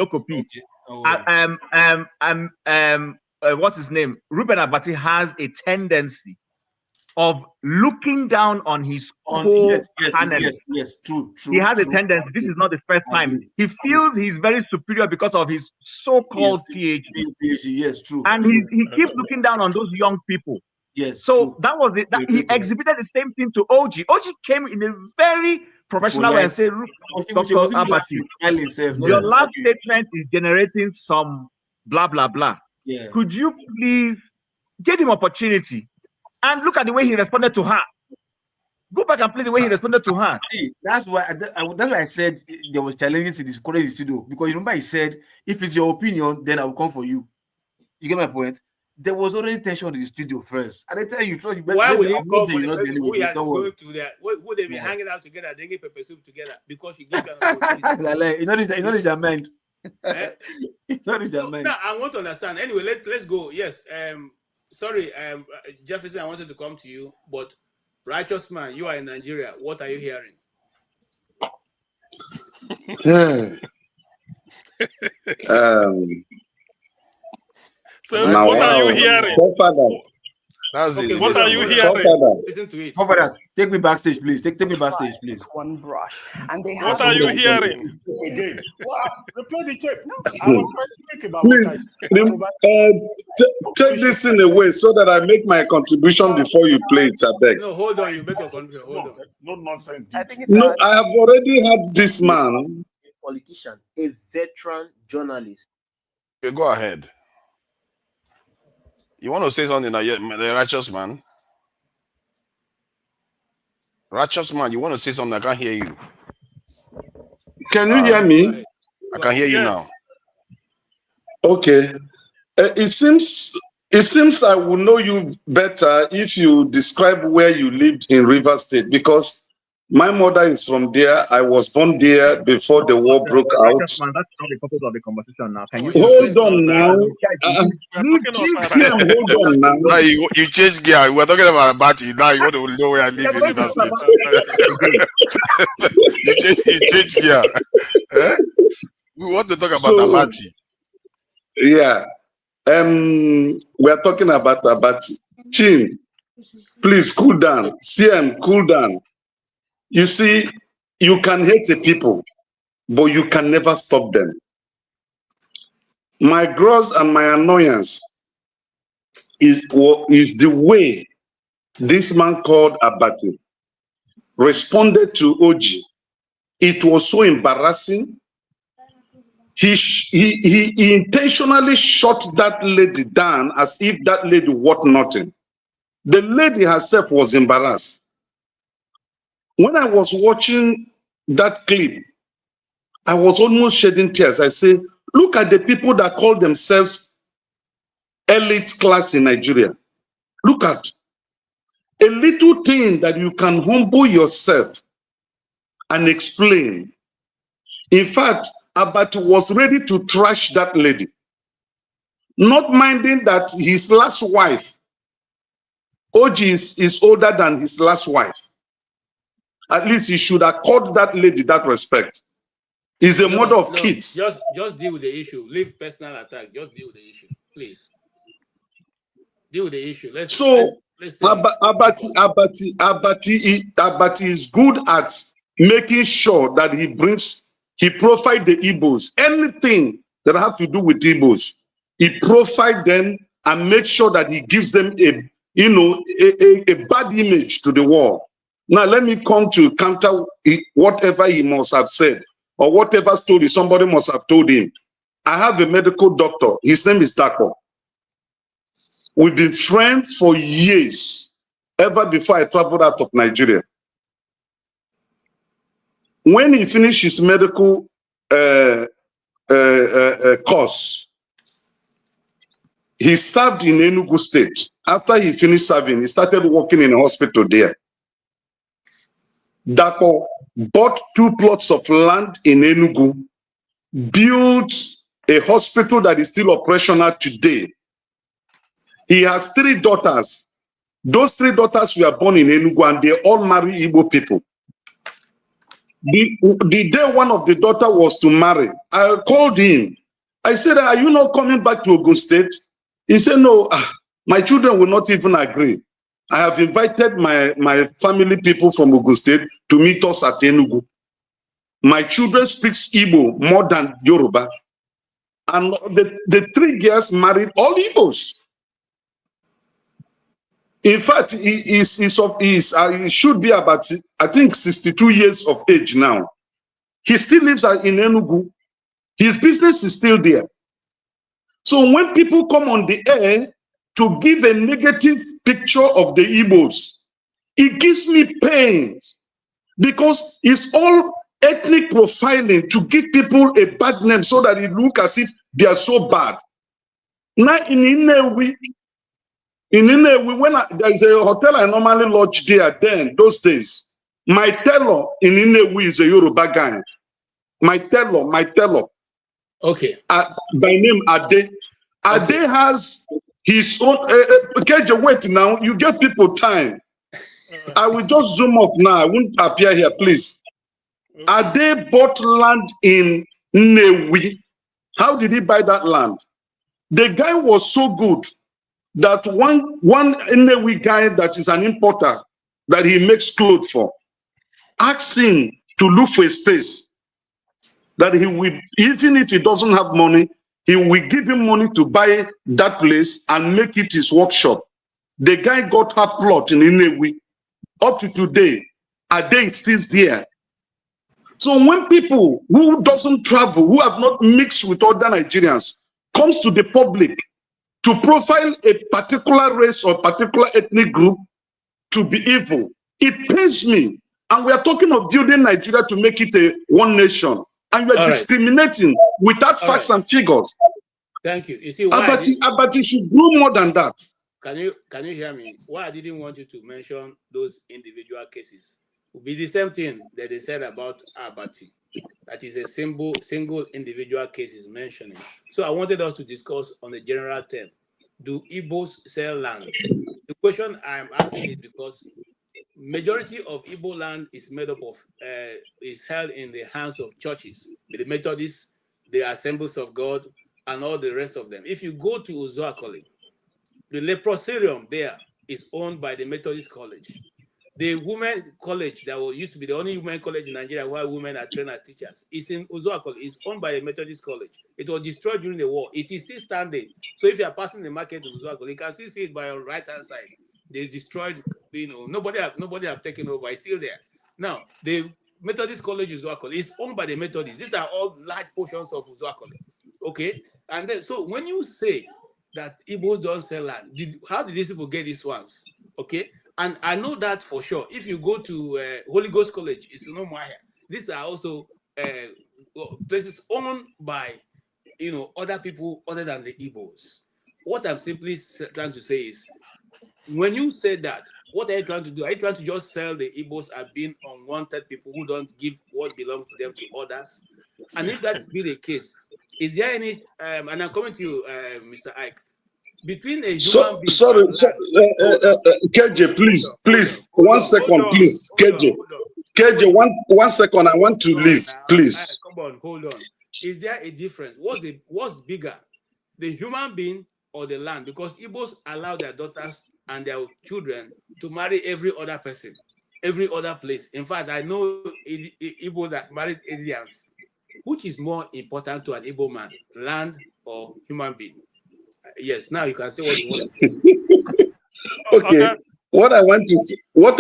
P: What's his name? Ruben Abati has a tendency of looking down on his co-panelists.
L: Yes, true.
P: He has a tendency. This is not the first time. He feels he's very superior because of his so-called PhD.
L: Yes, true.
P: And he keeps looking down on those young people.
L: Yes.
P: So that was it. He exhibited the same thing to OG. OG came in a very professional way and said, Dr. Abati, your last statement is generating some blah, blah, blah.
L: Yeah.
P: Could you please give him opportunity? And look at the way he responded to her. Go back and play the way he responded to her.
L: See, that's why I said there was challenges in the studio. Because you remember he said, if it's your opinion, then I will come for you. You get my point? There was already tension in the studio first. And I tell you,
N: why will he come for the person who is going to there? Would they be hanging out together, drinking pepper soup together? Because you gave them an opportunity.
L: You know your mind.
N: No, I want to understand. Anyway, let's go. Yes. Sorry, Jefferson, I wanted to come to you, but righteous man, you are in Nigeria. What are you hearing?
I: So what are you hearing?
Q: That's
I: okay,
Q: it.
I: What are you hearing?
N: Listen to it.
L: Take me backstage, please. Take me backstage, please.
S: One brush, and they
I: what are you hearing?
T: Again, replay the tape. I was specific about
E: Please, take this in a way so that I make my contribution before you play it. I beg.
N: No, hold on. You make a contribution. Hold on.
T: No nonsense.
S: I think it's
E: No, I have already had this man.
U: A politician, a veteran journalist.
Q: Okay, go ahead. You want to say something, the righteous man? Righteous man, you want to say something? I can't hear you.
E: Can you hear me?
Q: I can hear you now.
E: Okay. It seems I will know you better if you describe where you lived in Rivers State, because my mother is from there. I was born there before the war broke out.
P: That's not the purpose of the conversation now. Can you
E: hold on now? Hold on now.
Q: Now you change gear. We're talking about Abati. Now you want to know where I live in Rivers State. you change gear. We want to talk about Abati.
E: Yeah. We are talking about Abati. Chin, please cool down. CM, cool down. You see, you can hate the people, but you can never stop them. My gross and my annoyance is the way this man called Abati responded to OG. It was so embarrassing.
S: he intentionally shot that lady down as if that lady worth nothing. The lady herself was embarrassed. When I was watching that clip, I was almost shedding tears. I say, look at the people that call themselves elite class in Nigeria. Look at a little thing that you can humble yourself and explain. In fact, Abati was ready to trash that lady, not minding that his last wife, OG, is older than his last wife. At least he should accord that lady that respect. He's a mother of kids.
N: Just deal with the issue. Leave personal attack. Just deal with the issue, please. Deal with the issue. Let's
S: Abati is good at making sure that he profiles the Igbos. Anything that have to do with Igbos, he profiles them and make sure that he gives them a bad image to the world. Now let me come to counter whatever he must have said or whatever story somebody must have told him. I have a medical doctor. His name is Dako. We've been friends for years, ever before I traveled out of Nigeria. When he finished his medical course, he served in Enugu State. After he finished serving, he started working in a hospital there. Dako bought 2 plots of land in Enugu, built a hospital that is still operational today. He has 3 daughters. Those 3 daughters were born in Enugu and they all marry Igbo people. The day one of the daughter was to marry, I called him. I said, are you not coming back to Ogun State? He said, no, my children will not even agree. I have invited my family people from Ogun State to meet us at Enugu. My children speak Igbo more than Yoruba. And the 3 girls married all Igbos. In fact, he should be about, I think, 62 years of age now. He still lives in Enugu. His business is still there. So when people come on the air to give a negative picture of the Igbos, it gives me pain because it's all ethnic profiling to give people a bad name so that it looks as if they are so bad. Now in Inewi, when there is a hotel I normally lodge there then, those days, my tailor in Inewi is a Yoruba guy. My tailor.
N: Okay.
S: By name Ade. Ade has his own. KJ, wait now. You give people time. I will just zoom off now. I won't appear here, please. Ade bought land in Newi. How did he buy that land? The guy was so good that one Newi guy that is an importer that he makes clothes for asked him to look for a space that he will, even if he doesn't have money, he will give him money to buy that place and make it his workshop. The guy got half plot in Inewi. Up to today, Ade is still there. So when people who doesn't travel, who have not mixed with other Nigerians, comes to the public to profile a particular race or particular ethnic group to be evil, it pains me. And we are talking of building Nigeria to make it a one nation. And you are discriminating without facts and figures.
N: Thank you. You see,
S: Abati should do more than that.
N: Can you hear me? Why I didn't want you to mention those individual cases would be the same thing that they said about Abati. That is a single individual case is mentioning. So I wanted us to discuss on the general term. Do Igbos sell land? The question I am asking is because majority of Igbo land is made up of is held in the hands of churches, the Methodists, the Assemblies of God, and all the rest of them. If you go to Uzoakoli, the leprosarium there is owned by the Methodist College. The women college that used to be the only women college in Nigeria where women are trained as teachers is in Uzoakoli. It's owned by the Methodist College. It was destroyed during the war. It is still standing. So if you are passing the market in Uzoakoli, you can still see it by your right-hand side. They destroyed, nobody have taken over. It's still there. Now, the Methodist College Uzuakole is owned by the Methodists. These are all large portions of Uzuakole. Okay, and then so when you say that Igbos don't sell land, how did these people get these ones? Okay, and I know that for sure. If you go to Holy Ghost College, it's no more here. These are also places owned by other people other than the Igbos. What I'm simply trying to say is, when you say that, what are you trying to do? Are you trying to just sell the Igbos as being unwanted people who don't give what belongs to them to others? And if that's be the case, is there any, and I'm coming to you, Mr. Ike, between a human being
S: sorry,
N: and
S: KJ, please, 1 second, please, KJ. KJ, one second, I want to leave, please.
N: Come on, hold on. Is there a difference? What's bigger, the human being or the land? Because Igbos allow their daughters and their children to marry every other person, every other place. In fact, I know Igbos that married aliens. Which is more important to an Igbo man, land or human being? Yes, now you can say what you want to say.
S: Okay. What I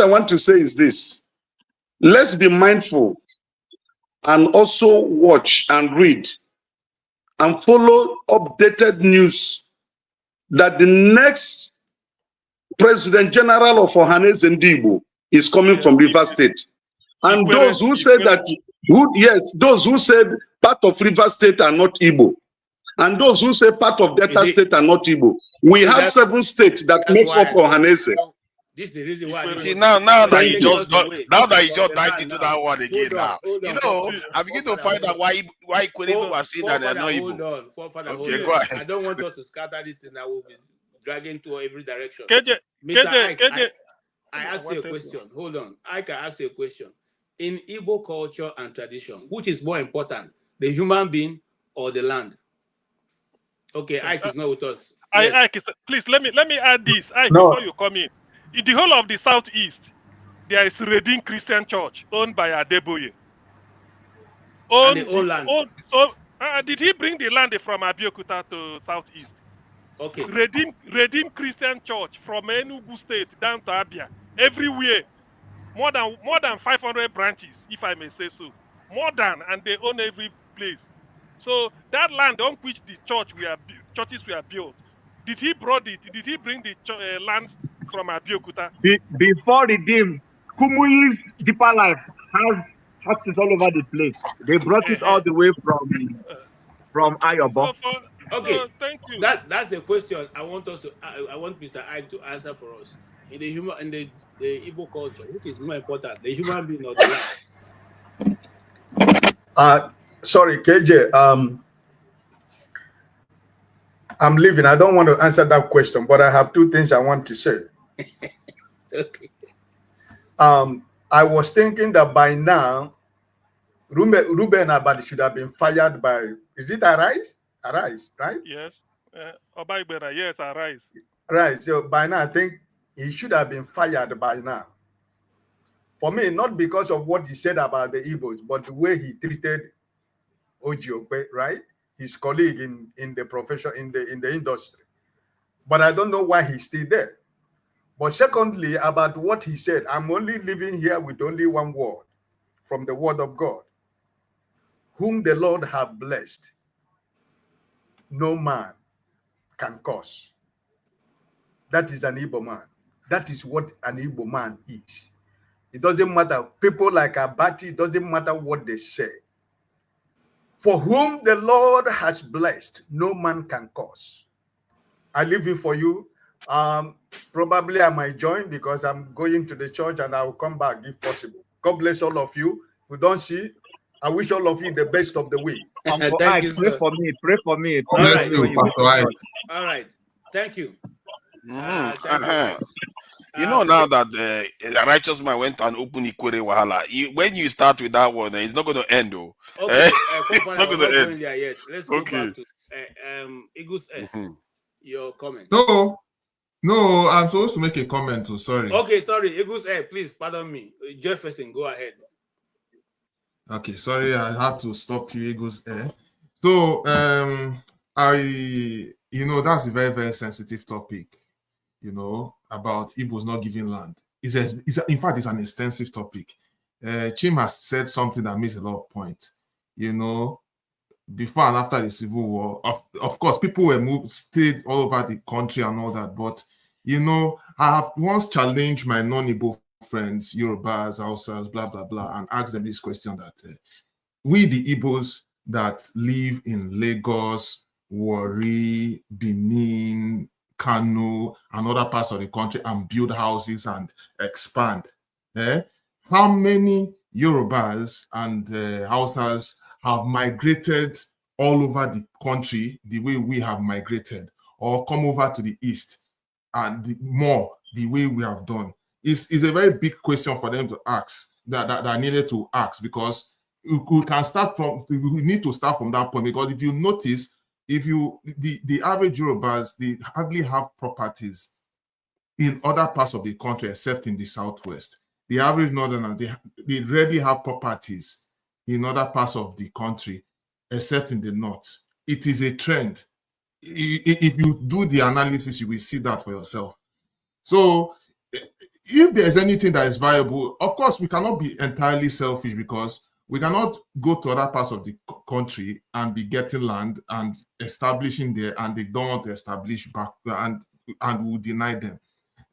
S: want to say is this. Let's be mindful and also watch and read and follow updated news that the next President General of Ohanes and Igbo is coming from River State. And those who said that, those who said part of River State are not Igbo, and those who say part of Delta State are not Igbo. We have 7 states that makes up Ohanese.
N: This is the reason why.
Q: See, now that you just dived into that one again, I begin to find out why Kweli was saying that they're not Igbo.
N: Hold on.
Q: Okay, go ahead.
N: I don't want us to scatter this thing that will be dragging to every direction.
I: KJ,
N: I ask you a question. Hold on. I can ask you a question. In Igbo culture and tradition, which is more important, the human being or the land? Okay, Ike is not with us.
I: Yes. Ike, please let me add this. Ike, before you come in the whole of the southeast, there is Redeemed Christian Church owned by Adeboye.
N: And the old land.
I: Did he bring the land from Abeokuta to southeast?
N: Okay.
I: Redeemed Christian Church from Enugu State down to Abia, everywhere. More than 500 branches, if I may say so. More than, and they own every place. So that land on which the churches were built, did he bring the lands from Abeokuta?
P: Before Redeemed, Kumuyi's Deeper Life has churches all over the place. They brought it all the way from Ayobo.
N: Okay,
I: thank you.
N: That's the question I want Mr. Ike to answer for us. In the Igbo culture, which is more important, the human being or the
M: land? Sorry, KJ. I'm leaving. I don't want to answer that question, but I have 2 things I want to say.
N: Okay.
M: I was thinking that by now, Ruben Abadi should have been fired by. Is it Arise? Arise, right?
I: Yes. Obaibera, yes, Arise.
M: Right. So by now, I think he should have been fired by now. For me, not because of what he said about the Igbos, but the way he treated Ojiokwe, right? His colleague in the profession, in the industry. But I don't know why he's still there. But secondly, about what he said, I'm only living here with only one word from the word of God. Whom the Lord have blessed, no man can curse. That is an Igbo man. That is what an Igbo man is. It doesn't matter. People like Abati, it doesn't matter what they say. For whom the Lord has blessed, no man can curse. I leave it for you. Probably I might join because I'm going to the church and I will come back if possible. God bless all of you. If we don't see, I wish all of you the best of the week.
N: Thank you,
P: pray for me. Pray for me.
N: All right. Thank you.
Q: You know now that a righteous man went and opened Ikwere Wahala. When you start with that one, it's not going to end, though.
N: Okay,
Q: it's not going to end.
N: There yet. Let's go back to Igus. Your comment.
H: No, I'm supposed to make a comment too. Sorry.
N: Okay, sorry. Igus, please pardon me. Jefferson, go ahead.
H: Okay, sorry, I had to stop you, Igus. So, that's a very, very sensitive topic. About Igbos not giving land. In fact, it's an extensive topic. Chim has said something that makes a lot of points. You know, before and after the Civil War, of course, people were stayed all over the country and all that. But, you know, I have once challenged my non-Igbo friends, Yorubas, Hausas, blah, blah, blah, and asked them this question that we, the Igbos that live in Lagos, Warri, Benin, Kano, and other parts of the country and build houses and expand, how many Yorubas and Hausas have migrated all over the country the way we have migrated, or come over to the east and more the way we have done? It's a very big question for them to ask, that needed to ask, because we can start from, we need to start from that point. Because if you notice, the average Yorubas, they hardly have properties in other parts of the country except in the southwest. The average northerners, they rarely have properties in other parts of the country except in the north. It is a trend. If you do the analysis, you will see that for yourself. So if there's anything that is viable, of course, we cannot be entirely selfish, because we cannot go to other parts of the country and be getting land and establishing there, and they don't want to establish back, and we'll deny them.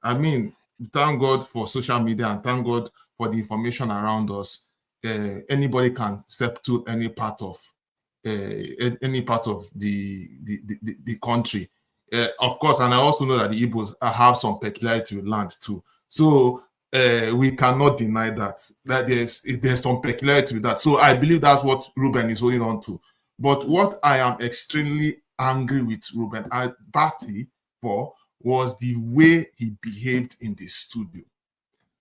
H: I mean, thank God for social media, and thank God for the information around us. Anybody can step to any part of the country. Of course, and I also know that the Igbos have some peculiarity with land too. So we cannot deny that there's some peculiarity with that. So I believe that's what Ruben is holding on to. But what I am extremely angry with Ruben Abati for was the way he behaved in the studio.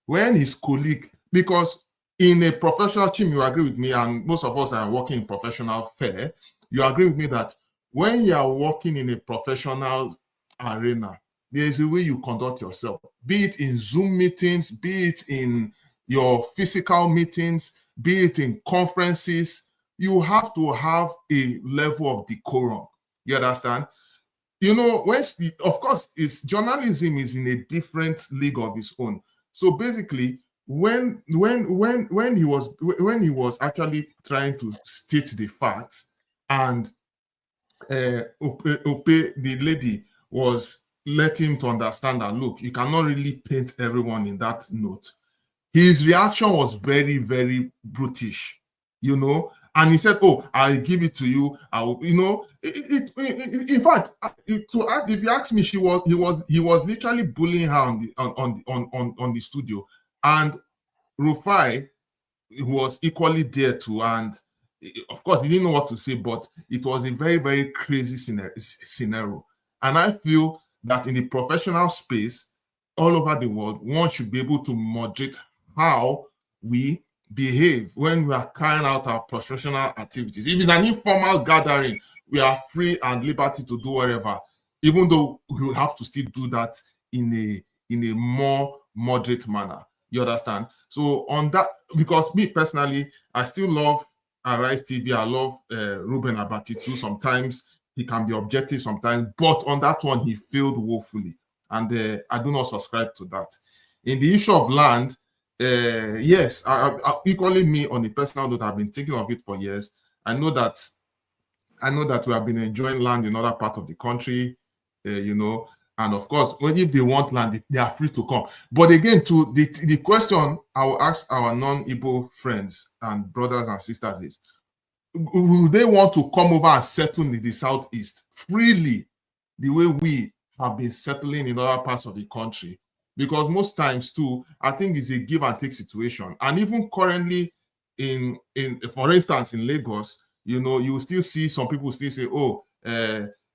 H: When his colleague, because in a professional team, you agree with me, and most of us are working in professional fare, you agree with me that when you are working in a professional arena, there is a way you conduct yourself, be it in Zoom meetings, be it in your physical meetings, be it in conferences. You have to have a level of decorum. You understand? You know, of course, journalism is in a different league of its own. So basically, when he was actually trying to state the facts, and Ope, the lady, was letting him to understand that, look, you cannot really paint everyone in that note. His reaction was very, very brutish, you know. And he said, "Oh, I'll give it to you. I'll, you know." In fact, if you ask me, he was literally bullying her on the studio, and Rufai was equally there too. And of course, he didn't know what to say, but it was a very, very crazy scenario. And I feel that in the professional space all over the world, one should be able to moderate how we behave when we are carrying out our professional activities. If it's an informal gathering, we are free and liberty to do whatever, even though we have to still do that in a more moderate manner. You understand? So on that, because me personally, I still love Arise TV. I love Ruben Abati too. Sometimes he can be objective sometimes, but on that one, he failed woefully. And I do not subscribe to that. In the issue of land, yes, I equally me on the personal note, I've been thinking of it for years. I know that we have been enjoying land in other parts of the country, you know, and of course, if they want land, they are free to come. But again, to the question I will ask our non-Igbo friends and brothers and sisters is, will they want to come over and settle in the southeast freely, the way we have been settling in other parts of the country? Because most times too, I think it's a give and take situation. And even currently, for instance, in Lagos, you know, you will still see some people still say, "Oh,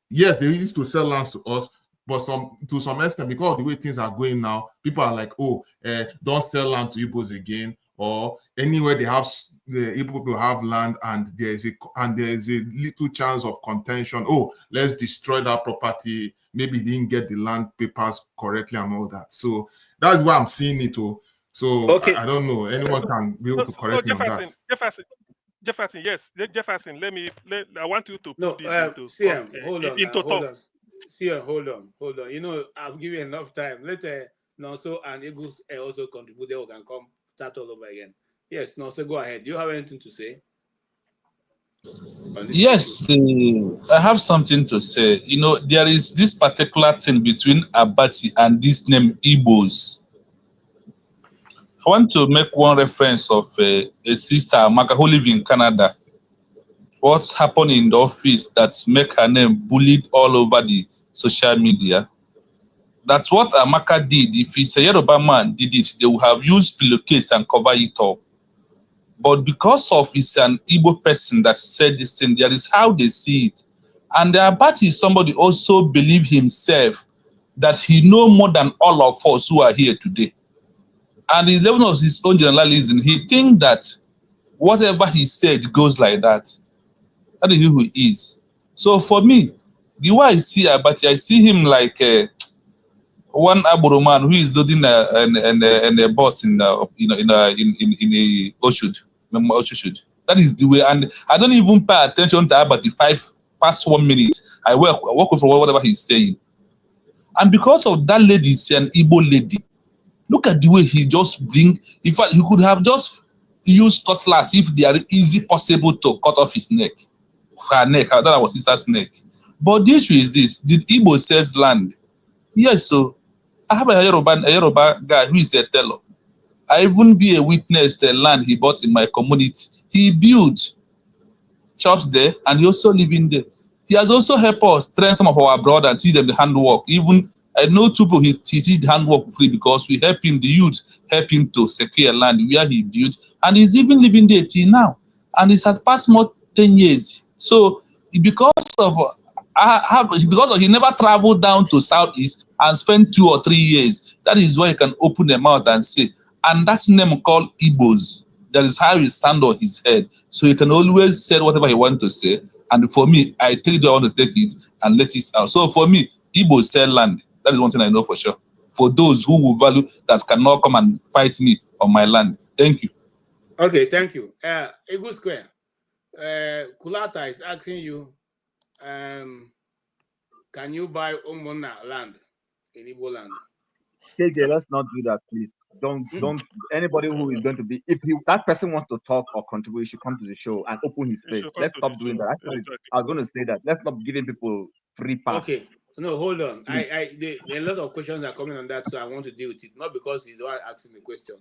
H: yes, they used to sell lands to us," but to some extent, because of the way things are going now, people are like, "Oh, don't sell land to Igbos again," or anywhere the Igbo people have land and there is a little chance of contention. "Oh, let's destroy that property. Maybe they didn't get the land papers correctly and all that." So that's why I'm seeing it. So
N: okay.
H: I don't know. Anyone can be able to correct me on that.
I: Jefferson, yes. Jefferson, I want you to put this into
N: hold on. You know, I've given enough time. Let Nonso and Eagles also contribute. They can come start all over again. Yes, no, so go ahead. Do you have anything to say?
J: Yes, I have something to say. You know, there is this particular thing between Abati and this name Igbos. I want to make one reference of a sister, Amaka, who live in Canada. What's happened in the office that make her name bullied all over the social media. That's what Amaka did. If it's a Yoruba man did it, they would have used pillowcase and cover it up. But because of it's an Igbo person that said this thing, that is how they see it. And the Abati is somebody also believe himself that he know more than all of us who are here today. And in level of his own generalism, he think that whatever he said goes like that. That is who he is. So for me, the way I see Abati, I see him like one Aboro man who is loading a bus in a Oshud. That is the way, and I don't even pay attention to Abati 5 past 1 minute. I work with whatever he's saying. And because of that lady, is an Igbo lady. Look at the way he just bring. In fact, he could have just used cutlass if they are easy possible to cut off his neck. Her neck, that was his neck. But the issue is this: did Igbo sells land? Yes, so I have a Yoruba guy who is a teller. I even be a witness to the land he bought in my community. He built shops there and he also living there. He has also helped us train some of our brothers and teach them the handwork. Even I know two people he teaches handwork free because we help him, the youth help him to secure land where he built, and he's even living there till now. And it has passed more 10 years. So because he never traveled down to Southeast and spent 2 or 3 years, that is why he can open the mouth and say, and that's name called Igbos. That is how he stand on his head. So he can always say whatever he wants to say. And for me, I take it, I want to take it and let it out. So for me, Igbos sell land. That is one thing I know for sure. For those who will value that cannot come and fight me on my land. Thank you.
N: Okay, thank you. Ego Square. Kulata is asking you, can you buy Umona land in Igbo land?
P: KJ, let's not do that, please. Don't anybody who is going to be, if that person wants to talk or contribute, should come to the show and open his face. Let's stop doing that. Actually, I was going to say that. Let's stop giving people free pass.
N: Okay. No, hold on. A lot of questions are coming on that, so I want to deal with it. Not because he's the one asking the question.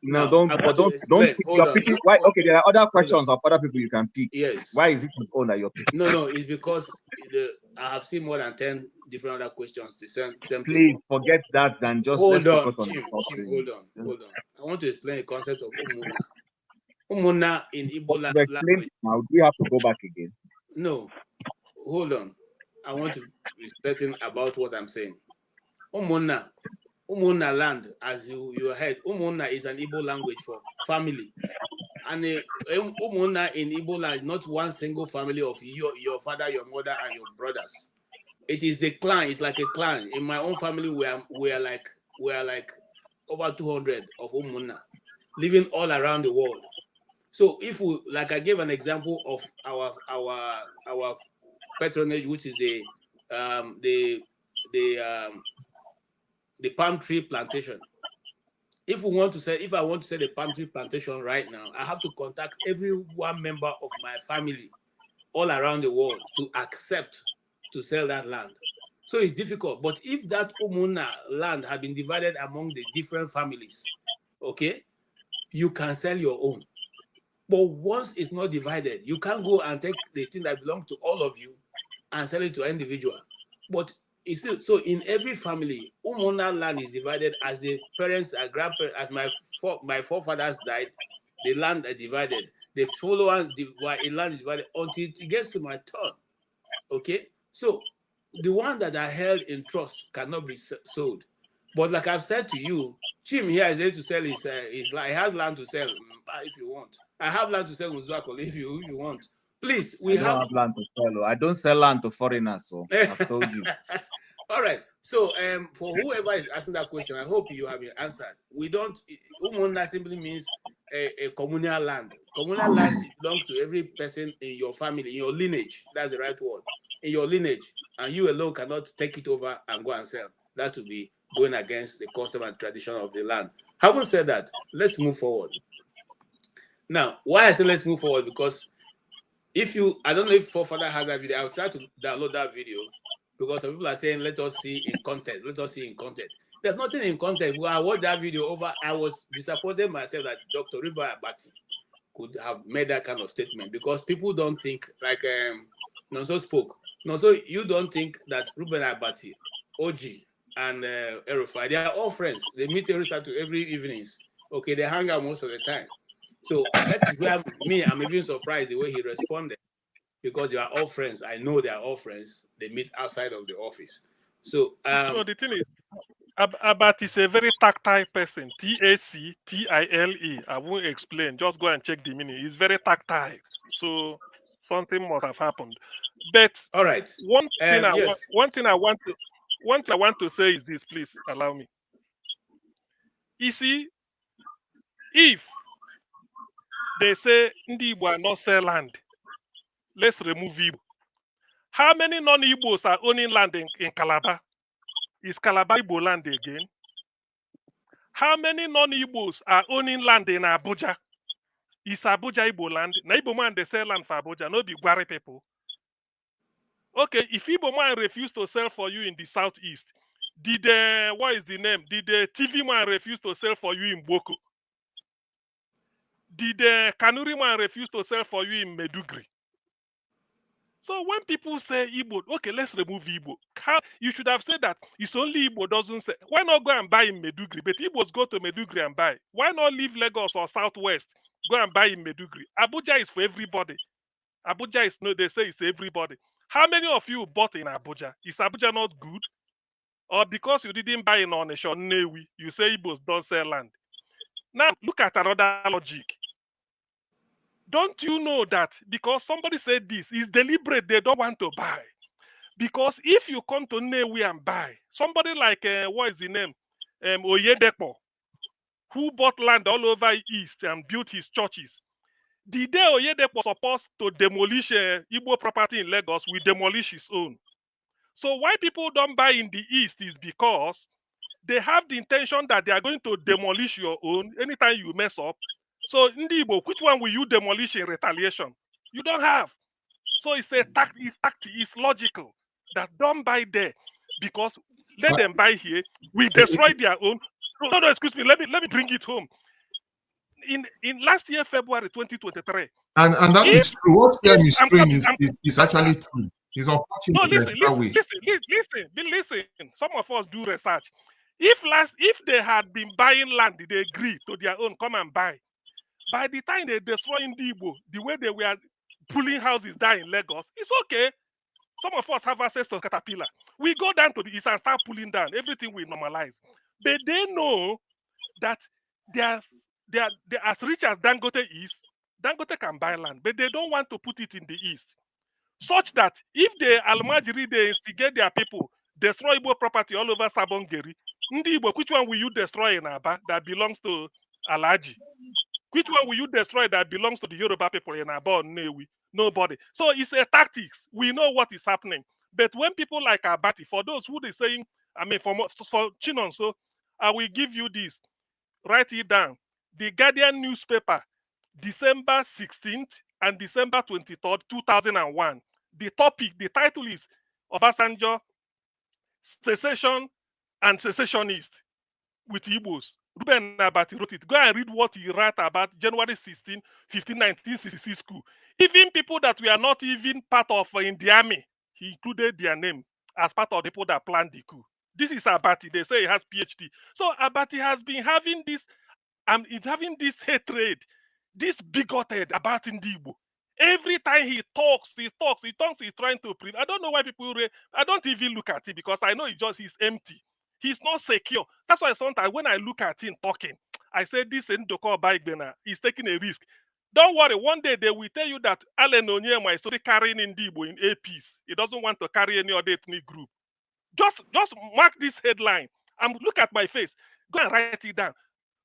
P: No, don't pick. You're picking. Why? Okay, there are other questions of other people you can pick.
N: Yes.
P: Why is it his own that you're picking?
N: No, it's because I have seen more than 10 different other questions. The same
P: Please
N: thing.
P: Forget that and just
N: hold on,
P: focus on
N: Chim, hold on. I want to explain the concept of Umuna. Umuna in Igbo language.
P: Now, do we have to go back again?
N: No, hold on. I want to be certain about what I'm saying. Umuna land, as you heard, Umuna is an Igbo language for family. And Umuna in Igbo land is not one single family of your father, your mother, and your brothers. It is the clan. It's like a clan. In my own family, we are like over 200 of Umuna living all around the world. So if we, like I gave an example of our patronage, which is the palm tree plantation. If I want to say the palm tree plantation right now, I have to contact every one member of my family all around the world to accept to sell that land. So it's difficult. But if that Umuna land had been divided among the different families, okay, you can sell your own. But once it's not divided, you can't go and take the thing that belongs to all of you and sell it to an individual. But so in every family, Umuna land is divided as the parents and grandparents, as my forefathers died, the land is divided. The followers, a land is divided until it gets to my turn. Okay? So the one that are held in trust cannot be sold. But like I've said to you, Chim here is ready to sell his land. He has land to sell if you want. I have land to sell Muzako if you want. Please,
P: I don't have land to sell. I don't sell land to foreigners, so I've told you.
N: All right. So for whoever is asking that question, I hope you have been answered. We don't, Umuna simply means a communal land. Communal land belongs to every person in your family, in your lineage. That's the right word. In your lineage. And you alone cannot take it over and go and sell. That would be going against the custom and tradition of the land. Having said that, let's move forward. Now, why I say let's move forward, because if you, I don't know if Forefather has that video. I'll try to download that video, because some people are saying, let us see in content. Let us see in content. There's nothing in content. When I watched that video over, I was disappointed myself that Dr. Riba Abati could have made that kind of statement, because people don't think, like Nonso spoke. Nonso, you don't think that Ruben Abati, OG, and Erufai, they are all friends. They meet every evenings. Okay, they hang out most of the time. So that is where I'm even surprised the way he responded, because they are all friends. I know they are all friends. They meet outside of the office. So
I: no, the thing is, Abat is a very tactile person. Tactile. I won't explain. Just go and check the meaning. He's very tactile. So something must have happened. But
N: all right.
I: One thing I want to say is this. Please allow me. You see, if they say Ndi Igbo are not sell land, let's remove Igbo. How many non-Igbos are owning land in Calabar? Is Calabar Igbo land again? How many non-Igbos are owning land in Abuja? Is Abuja Igbo land? Na Igbo man they sell land for Abuja, no be Gwari people. Okay, if Igbo man refuse to sell for you in the southeast, did what is the name? Did the TV man refuse to sell for you in Boko? Did the Kanuri man refuse to sell for you in Medugri? So when people say Igbo, okay, let's remove Igbo. You should have said that it's only Igbo doesn't say. Why not go and buy in Medugri? But Igbos go to Medugri and buy. Why not leave Lagos or Southwest? Go and buy in Medugri. Abuja is for everybody. Abuja is no, they say it's everybody. How many of you bought in Abuja? Is Abuja not good? Or because you didn't buy in Onisha Newi, you say Igbos don't sell land? Now look at another logic. Don't you know that because somebody said this is deliberate, they don't want to buy? Because if you come to Newi and buy, somebody like what is the name, Oyedepo, who bought land all over East and built his churches. The day Oyedepo was supposed to demolish Igbo property in Lagos, we demolish his own. So why people don't buy in the East is because they have the intention that they are going to demolish your own anytime you mess up. So in the Igbo, which one will you demolish in retaliation? You don't have. So it's it's logical that don't buy there, because let them buy here. We destroy their own. No, excuse me. Let me bring it home. In last year, February 2023.
H: And that is true. What Ian is doing is actually true. He's unfortunate.
I: No, listen. Some of us do research. If they had been buying land, they agree to their own, come and buy. By the time they destroy Igbo, the way they were pulling houses down in Lagos, it's okay. Some of us have access to Caterpillar. We go down to the east and start pulling down. Everything will normalize. But they know that they are as rich as Dangote is. Dangote can buy land, but they don't want to put it in the east. Such that if the Almajiri, they instigate their people, destroy Igbo property all over Sabongeri, Ndi Igbo, which one will you destroy in Aba that belongs to Alaji? Which one will you destroy that belongs to the Yoruba people in Aba or Newi? Nobody. So it's a tactics. We know what is happening. But when people like Abati, for those who they saying, I mean, for Chinonso, I will give you this. Write it down. The Guardian newspaper, December 16th and December 23rd, 2001. The title is Obasanjo, Secession and Secessionist with Igbos. Ruben Abati wrote it. Go and read what he wrote about January 16, 1966 coup. Even people that were not even part of in the army, he included their name as part of the people that planned the coup. This is Abati. They say he has PhD. So Abati has been having this, hatred, this bigoted about Igbo. Every time he talks, he's trying to prove. I don't know why people I don't even look at it because I know he's empty. He's not secure. That's why sometimes when I look at him talking, I say this Ndoko Baigena is taking a risk. Don't worry, one day they will tell you that Allen Onyema is already carrying Igbo in APs. He doesn't want to carry any other ethnic group. Just mark this headline and look at my face. Go and write it down.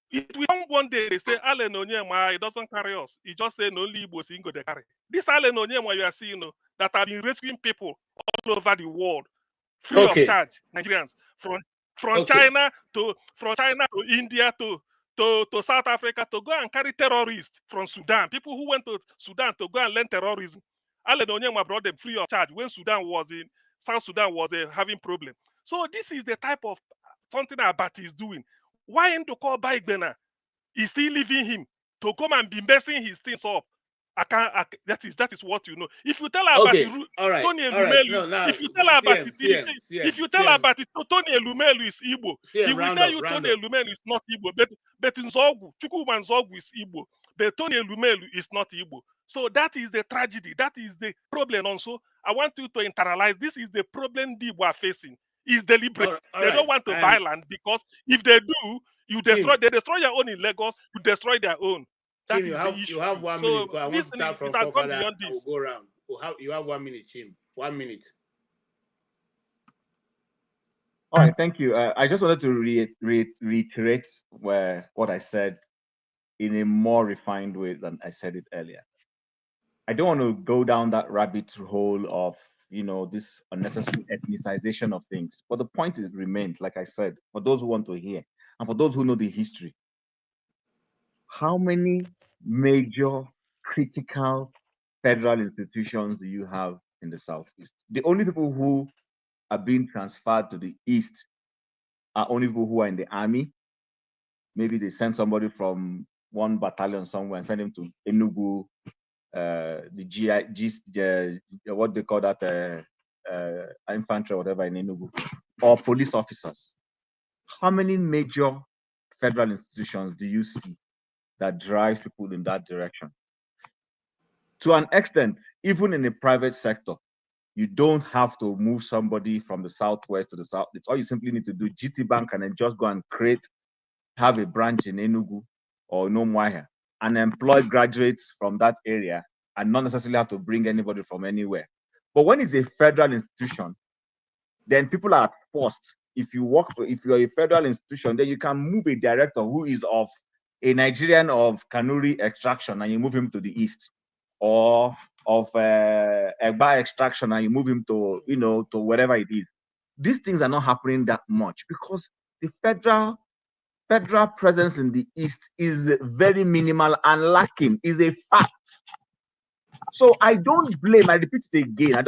I: It will come one day, they say, Allen Onyema, he doesn't carry us. He just say, no, only Igbo Singo they carry. This Allen Onyema you are seeing, that have been rescuing people all over the world, free of charge, Nigerians, from China to India to to South Africa to go and carry terrorists from Sudan. People who went to Sudan to go and learn terrorism. Alan Onyema brought them free of charge when Sudan was in South Sudan was having problem. So this is the type of something Abati is doing. Why in to call Baigbena? Is still leaving him to come and be messing his things up. That is what you know. If you tell Abati,
N: Okay, all right,
I: Tony
N: all right.
I: Elumelu,
N: No, now,
I: if you tell Abati, if you tell Abati Tony Elumelu is Igbo, he will tell you Tony Elumelu is not Igbo. But Nzogu, Chukwuma Nzogu is Igbo, but Tony Elumelu is not Igbo. So that is the tragedy. That is the problem. Also, I want you to internalize. This is the problem the Igbo are facing. Is deliberate. They don't want to buy land because if they do, they destroy your own in Lagos, you destroy their own. That
N: Tim,
I: is the issue.
N: you have 1 minute. I want to start from Father. I will go around. You have 1 minute, Tim. 1 minute.
P: All right, thank you. I just wanted to reiterate what I said in a more refined way than I said it earlier. I don't want to go down that rabbit hole of this unnecessary ethnicization of things. But the point is remained, like I said, for those who want to hear and for those who know the history. How many major critical federal institutions do you have in the Southeast? The only people who are being transferred to the East are only people who are in the army. Maybe they send somebody from one battalion somewhere and send him to Enugu, what they call that, infantry or whatever in Enugu, or police officers. How many major federal institutions do you see that drive people in that direction? To an extent, even in the private sector, you don't have to move somebody from the Southwest to the South. It's all you simply need to do. GT Bank and then just go and have a branch in Enugu or Nomwaha and employ graduates from that area and not necessarily have to bring anybody from anywhere. But when it's a federal institution, then people are forced. If you're a federal institution, then you can move a director who is of a Nigerian of Kanuri extraction and you move him to the East, or of Egba extraction and you move him to, to wherever it is. These things are not happening that much because the federal presence in the East is very minimal and lacking, is a fact. So I don't blame, I repeat it again,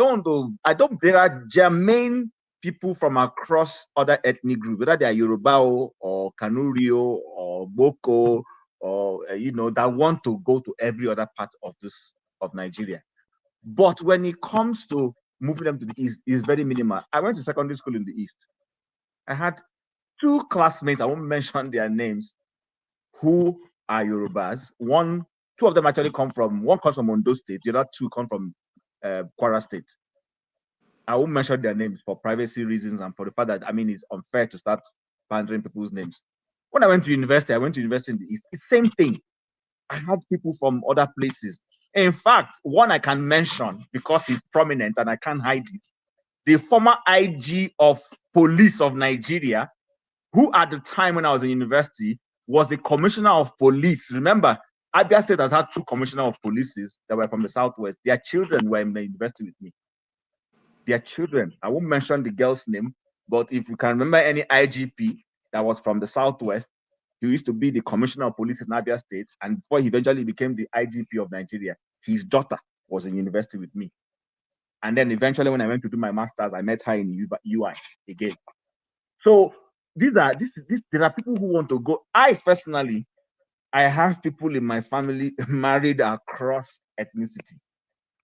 P: there are germane people from across other ethnic groups, whether they are Yoruba or Kanurio or Boko or that want to go to every other part of Nigeria. But when it comes to moving them to the East, it's very minimal. I went to secondary school in the East. I had 2 classmates, I won't mention their names, who are Yorubas. 2 of them actually one comes from Ondo State, the other 2 come from Kwara State. I won't mention their names for privacy reasons and for the fact that, it's unfair to start pandering people's names. When I went to university in the East, it's the same thing. I had people from other places. In fact, one I can mention because he's prominent and I can't hide it. The former IG of police of Nigeria, who at the time when I was in university was the commissioner of police. Remember, Abia State has had 2 commissioners of police that were from the Southwest. Their children were in the university with me. Their children. I won't mention the girl's name, but if you can remember any IGP that was from the Southwest, he used to be the commissioner of police in Abia State, and before he eventually became the IGP of Nigeria, his daughter was in university with me. And then eventually when I went to do my master's, I met her in UI again. So there are people who want to go. I personally, I have people in my family married across ethnicity.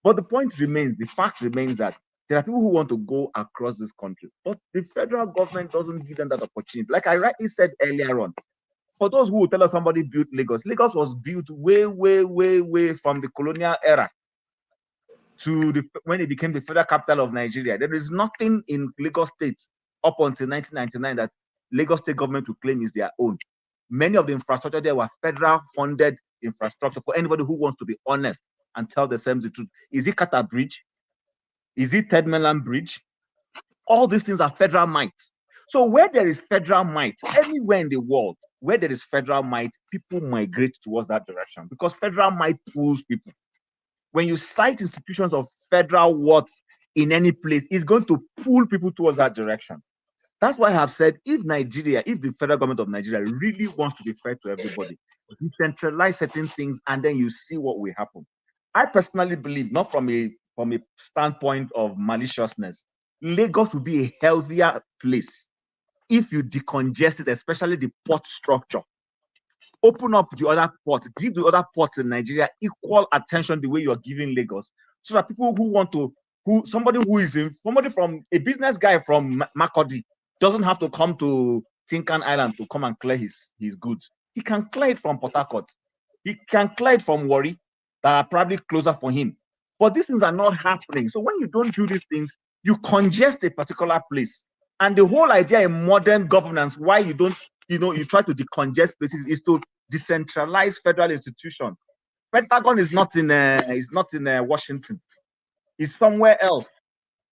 P: But the fact remains that there are people who want to go across this country, but the federal government doesn't give them that opportunity. Like I rightly said earlier on, for those who will tell us somebody built Lagos, Lagos was built way, way, way, way from the colonial era to when it became the federal capital of Nigeria. There is nothing in Lagos State up until 1999 that Lagos State government will claim is their own. Many of the infrastructure there were federal funded infrastructure. For anybody who wants to be honest and tell themselves the truth, is it Kata Bridge? Is it Third Mainland Bridge? All these things are federal might. So where there is federal might, anywhere in the world, where there is federal might, people migrate towards that direction because federal might pulls people. When you cite institutions of federal worth in any place, it's going to pull people towards that direction. That's why I have said, if the federal government of Nigeria really wants to be fair to everybody, decentralize certain things, and then you see what will happen. I personally believe, not from a standpoint of maliciousness, Lagos will be a healthier place if you decongest it, especially the port structure. Open up the other ports, give the other ports in Nigeria equal attention the way you're giving Lagos, so that people who want to, somebody from a business guy from Makurdi doesn't have to come to Tinkan Island to come and clear his goods. He can clear it from Port Harcourt. He can clear it from Warri that are probably closer for him. But these things are not happening. So when you don't do these things, you congest a particular place. And the whole idea in modern governance, why you don't, you try to decongest places, is to decentralize federal institutions. Pentagon is not in Washington. It's somewhere else.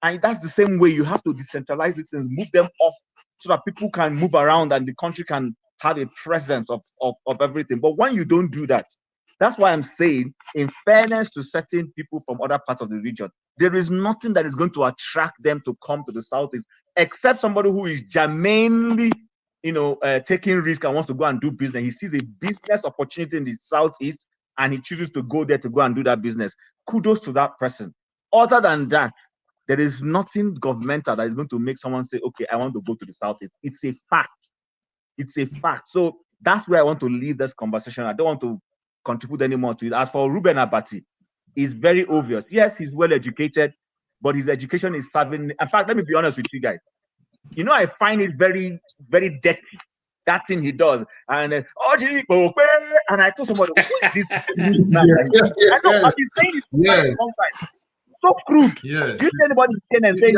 P: And that's the same way you have to decentralize it and move them off so that people can move around and the country can have a presence of everything. But when you don't do that, that's why I'm saying, in fairness to certain people from other parts of the region, there is nothing that is going to attract them to come to the Southeast, except somebody who is genuinely, taking risk and wants to go and do business. He sees a business opportunity in the Southeast and he chooses to go there to go and do that business. Kudos to that person. Other than that, there is nothing governmental that is going to make someone say, okay, I want to go to the Southeast. It's a fact. It's a fact. So that's where I want to leave this conversation. I don't want to contribute anymore to it. As for Ruben Abati, it's very obvious. Yes, he's well educated, but his education is serving. In fact, let me be honest with you guys. I find it very, very dirty, that thing he does. And and I told somebody, who is this? I know, I've been saying it for a long time. So crude.
H: Yes.
P: You see anybody and saying,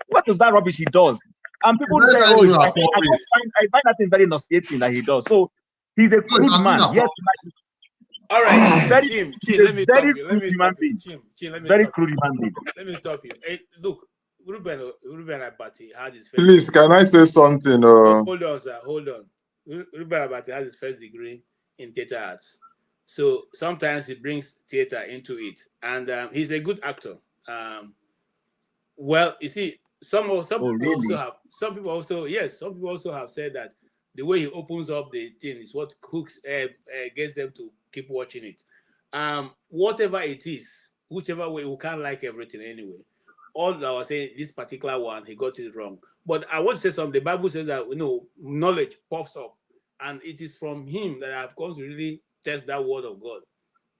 P: what is that rubbish he does? And people say, I find that thing very nauseating that he does. So he's a crude man. Yes.
N: All right, Jim, let me stop you.
P: Very crude human being.
N: Let me stop you. Hey, look, Ruben Abati had his first
K: Please, can I say something?
N: Hold on, sir. Hold on. Ruben Abati has his first degree in theater arts. So sometimes he brings theater into it. And he's a good actor. Well, you see, some people also have said that the way he opens up the thing is what gets them to keep watching it. Whatever it is, whichever way, we can't like everything anyway. All I was saying, this particular one, he got it wrong. But I want to say something. The Bible says that knowledge pops up, and it is from him that I've come to really test that word of God.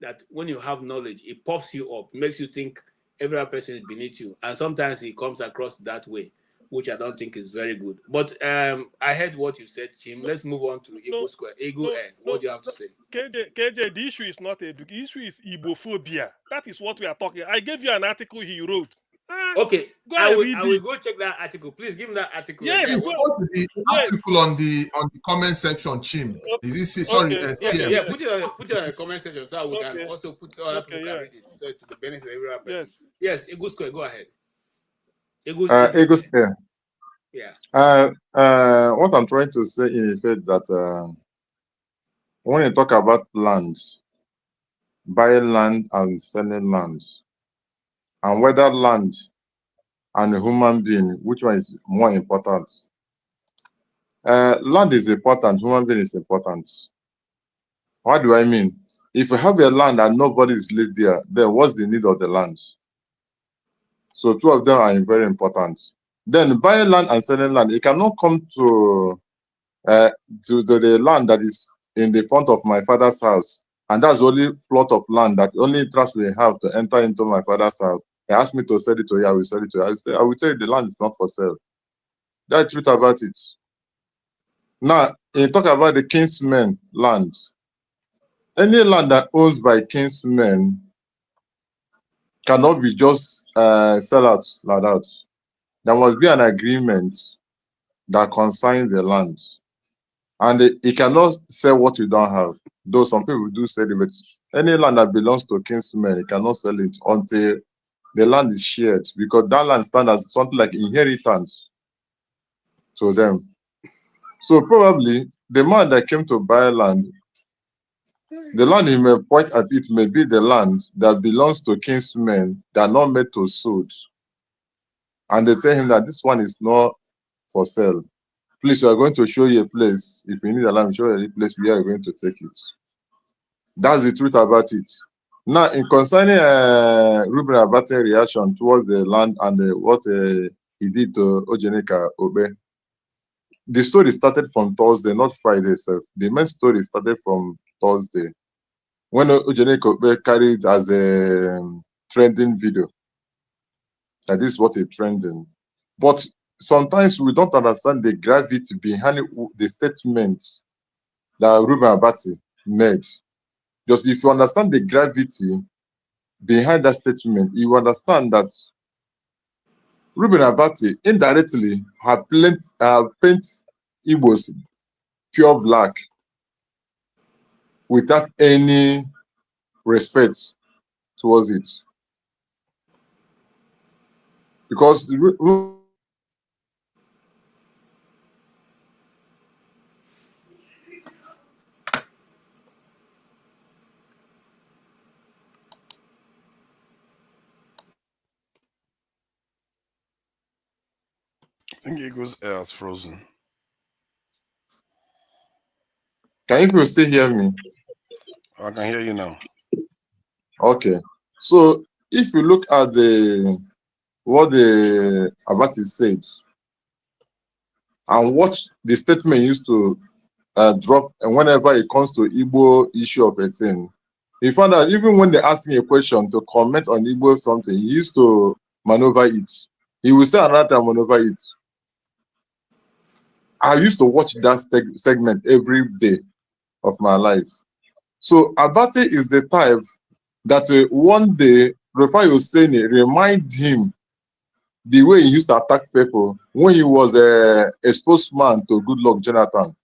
N: That when you have knowledge, it pops you up, makes you think every other person is beneath you, and sometimes he comes across that way, which I don't think is very good. But I heard what you said, Jim. Let's move on to Igbo Square. What do you have to say?
I: KJ, the issue is not the issue is Igbophobia. That is what we are talking. I gave you an article he wrote.
N: Okay, I will go check that article. Please give me that article.
I: Yes,
H: the article on the comment section, Chim. Is this sorry?
N: Yeah, put it on the comment section so we can also put other people can read it, so to the benefit of every other person. Yes, Igbo Square, go ahead.
K: Igbo Square.
N: Yeah.
K: What I'm trying to say in effect that when you talk about land, buying land and selling land, and whether land and a human being, which one is more important? Land is important, human being is important. What do I mean? If you have a land and nobody is lived there, then what's the need of the land? So two of them are very important. Then buying land and selling land, it cannot come to the land that is in the front of my father's house, and that's the only plot of land that only interest we have to enter into my father's house. He asked me to sell it to you, I will sell it to you. I will tell you the land is not for sale. That's the truth about it. Now, you talk about the kinsmen land. Any land that owns by kinsmen cannot be just sell out like that. There must be an agreement that concerns the land. And it cannot sell what you don't have. Though some people do sell it, but any land that belongs to kinsmen, you cannot sell it until the land is shared, because that land stands as something like inheritance to them. So probably the man that came to buy land, the land he may point at it may be the land that belongs to kinsmen that are not made to sold. and they tell him that this one is not for sale. Please, we are going to show you a place. If you need a land, show you a place where you're going to take it. That's the truth about it. Now, in concerning Ruben Abate's reaction towards the land and what he did to Ojeneka Obe, the story started from Thursday, not Friday. So the main story started from Thursday, when Ojeneka Obe carried as a trending video. That is what is trending. But sometimes we don't understand the gravity behind the statement that Ruben Abati made. Just if you understand the gravity behind that statement, you understand that Ruben Abati indirectly have paint Igbos pure black without any respect towards it. Because
Q: I think Eagles air is frozen.
K: can you still hear me?
Q: I can hear you now.
K: Okay. So if you look at what the Abati said and what the statement used to drop, and whenever it comes to Igbo issue of a thing, you found that even when they ask him a question to comment on Igbo something, he used to maneuver it. He will say another time maneuver it. I used to watch that segment every day of my life. So Abati is the type that one day Rufai Hosseini remind him the way he used to attack people when he was a spokesman to Goodluck Jonathan.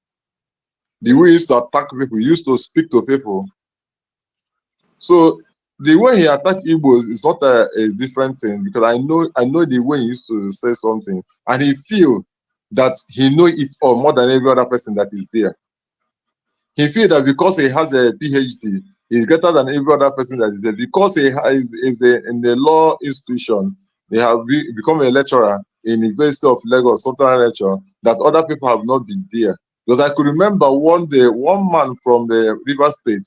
K: The way he used to attack people, he used to speak to people. So the way he attacked Igbos is not a different thing, because I know the way he used to say something, and he feel that he know it all more than every other person that is there. He feel that because he has a PhD, he's greater than every other person that is there. Because he is in the law institution, they have become a lecturer in the University of Lagos, Southern lecturer, that other people have not been there. Because I could remember one day, one man from the River State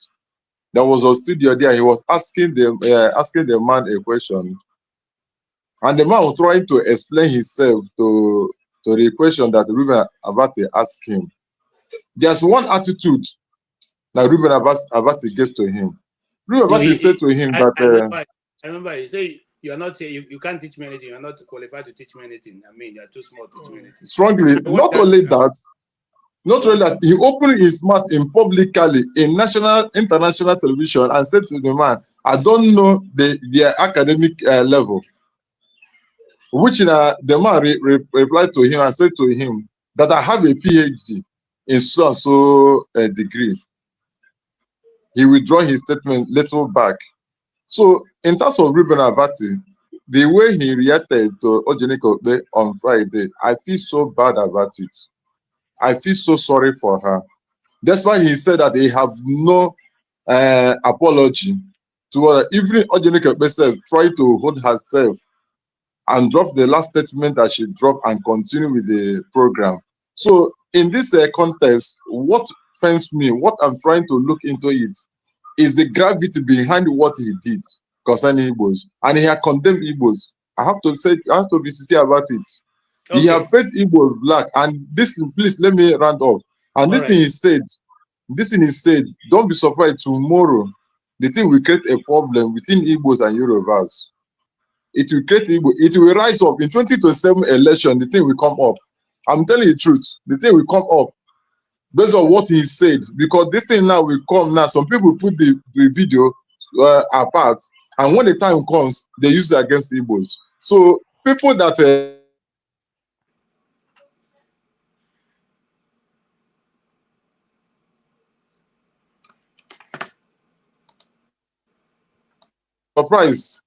K: that was on studio there, he was asking the man a question, and the man was trying to explain himself to the question that Ruben Abati asked him. There's one attitude that Ruben Abati gave to him. Ruben Abati said to him that
N: I remember he said, you are not you can't teach me anything, you are not qualified to teach me anything. I mean, you are too small to teach me anything.
K: Strongly, not only that, he opened his mouth in publicly in national, international television and said to the man, I don't know their academic level. Which the man replied to him and said to him that I have a PhD in so degree. He withdrew his statement little back. So in terms of Ruben Abati, the way he reacted to Ojeneka Obe on Friday, I feel so bad about it. I feel so sorry for her. That's why he said that they have no apology to her. Even Ojeneka Obe tried to hold herself and drop the last statement that she dropped and continue with the program. So in this context, what pains me, what I'm trying to look into it, is the gravity behind what he did concerning Igbos. And he had condemned Igbos. I have to be sincere about it. Okay. He had painted Igbos black. And this, please let me round up. And this thing he said, don't be surprised tomorrow, the thing will create a problem between Igbos and Yorubas. It will create Igbo. It will rise up in 2027 election. The thing will come up. I'm telling you the truth. The thing will come up based on what he said, because this thing now will come now. Some people put the video apart, and when the time comes, they use it against Igbos. So people that surprise.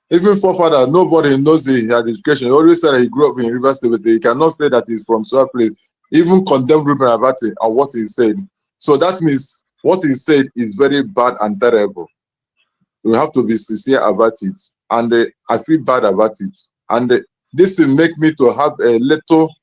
K: Even forefather, nobody knows he had education. He always said that he grew up in River State, but he cannot say that he's from Swahili place. Even condemn Ruben Abati and what he said. So that means what he said is very bad and terrible. We have to be sincere about it. And I feel bad about it. And This will make me to have a little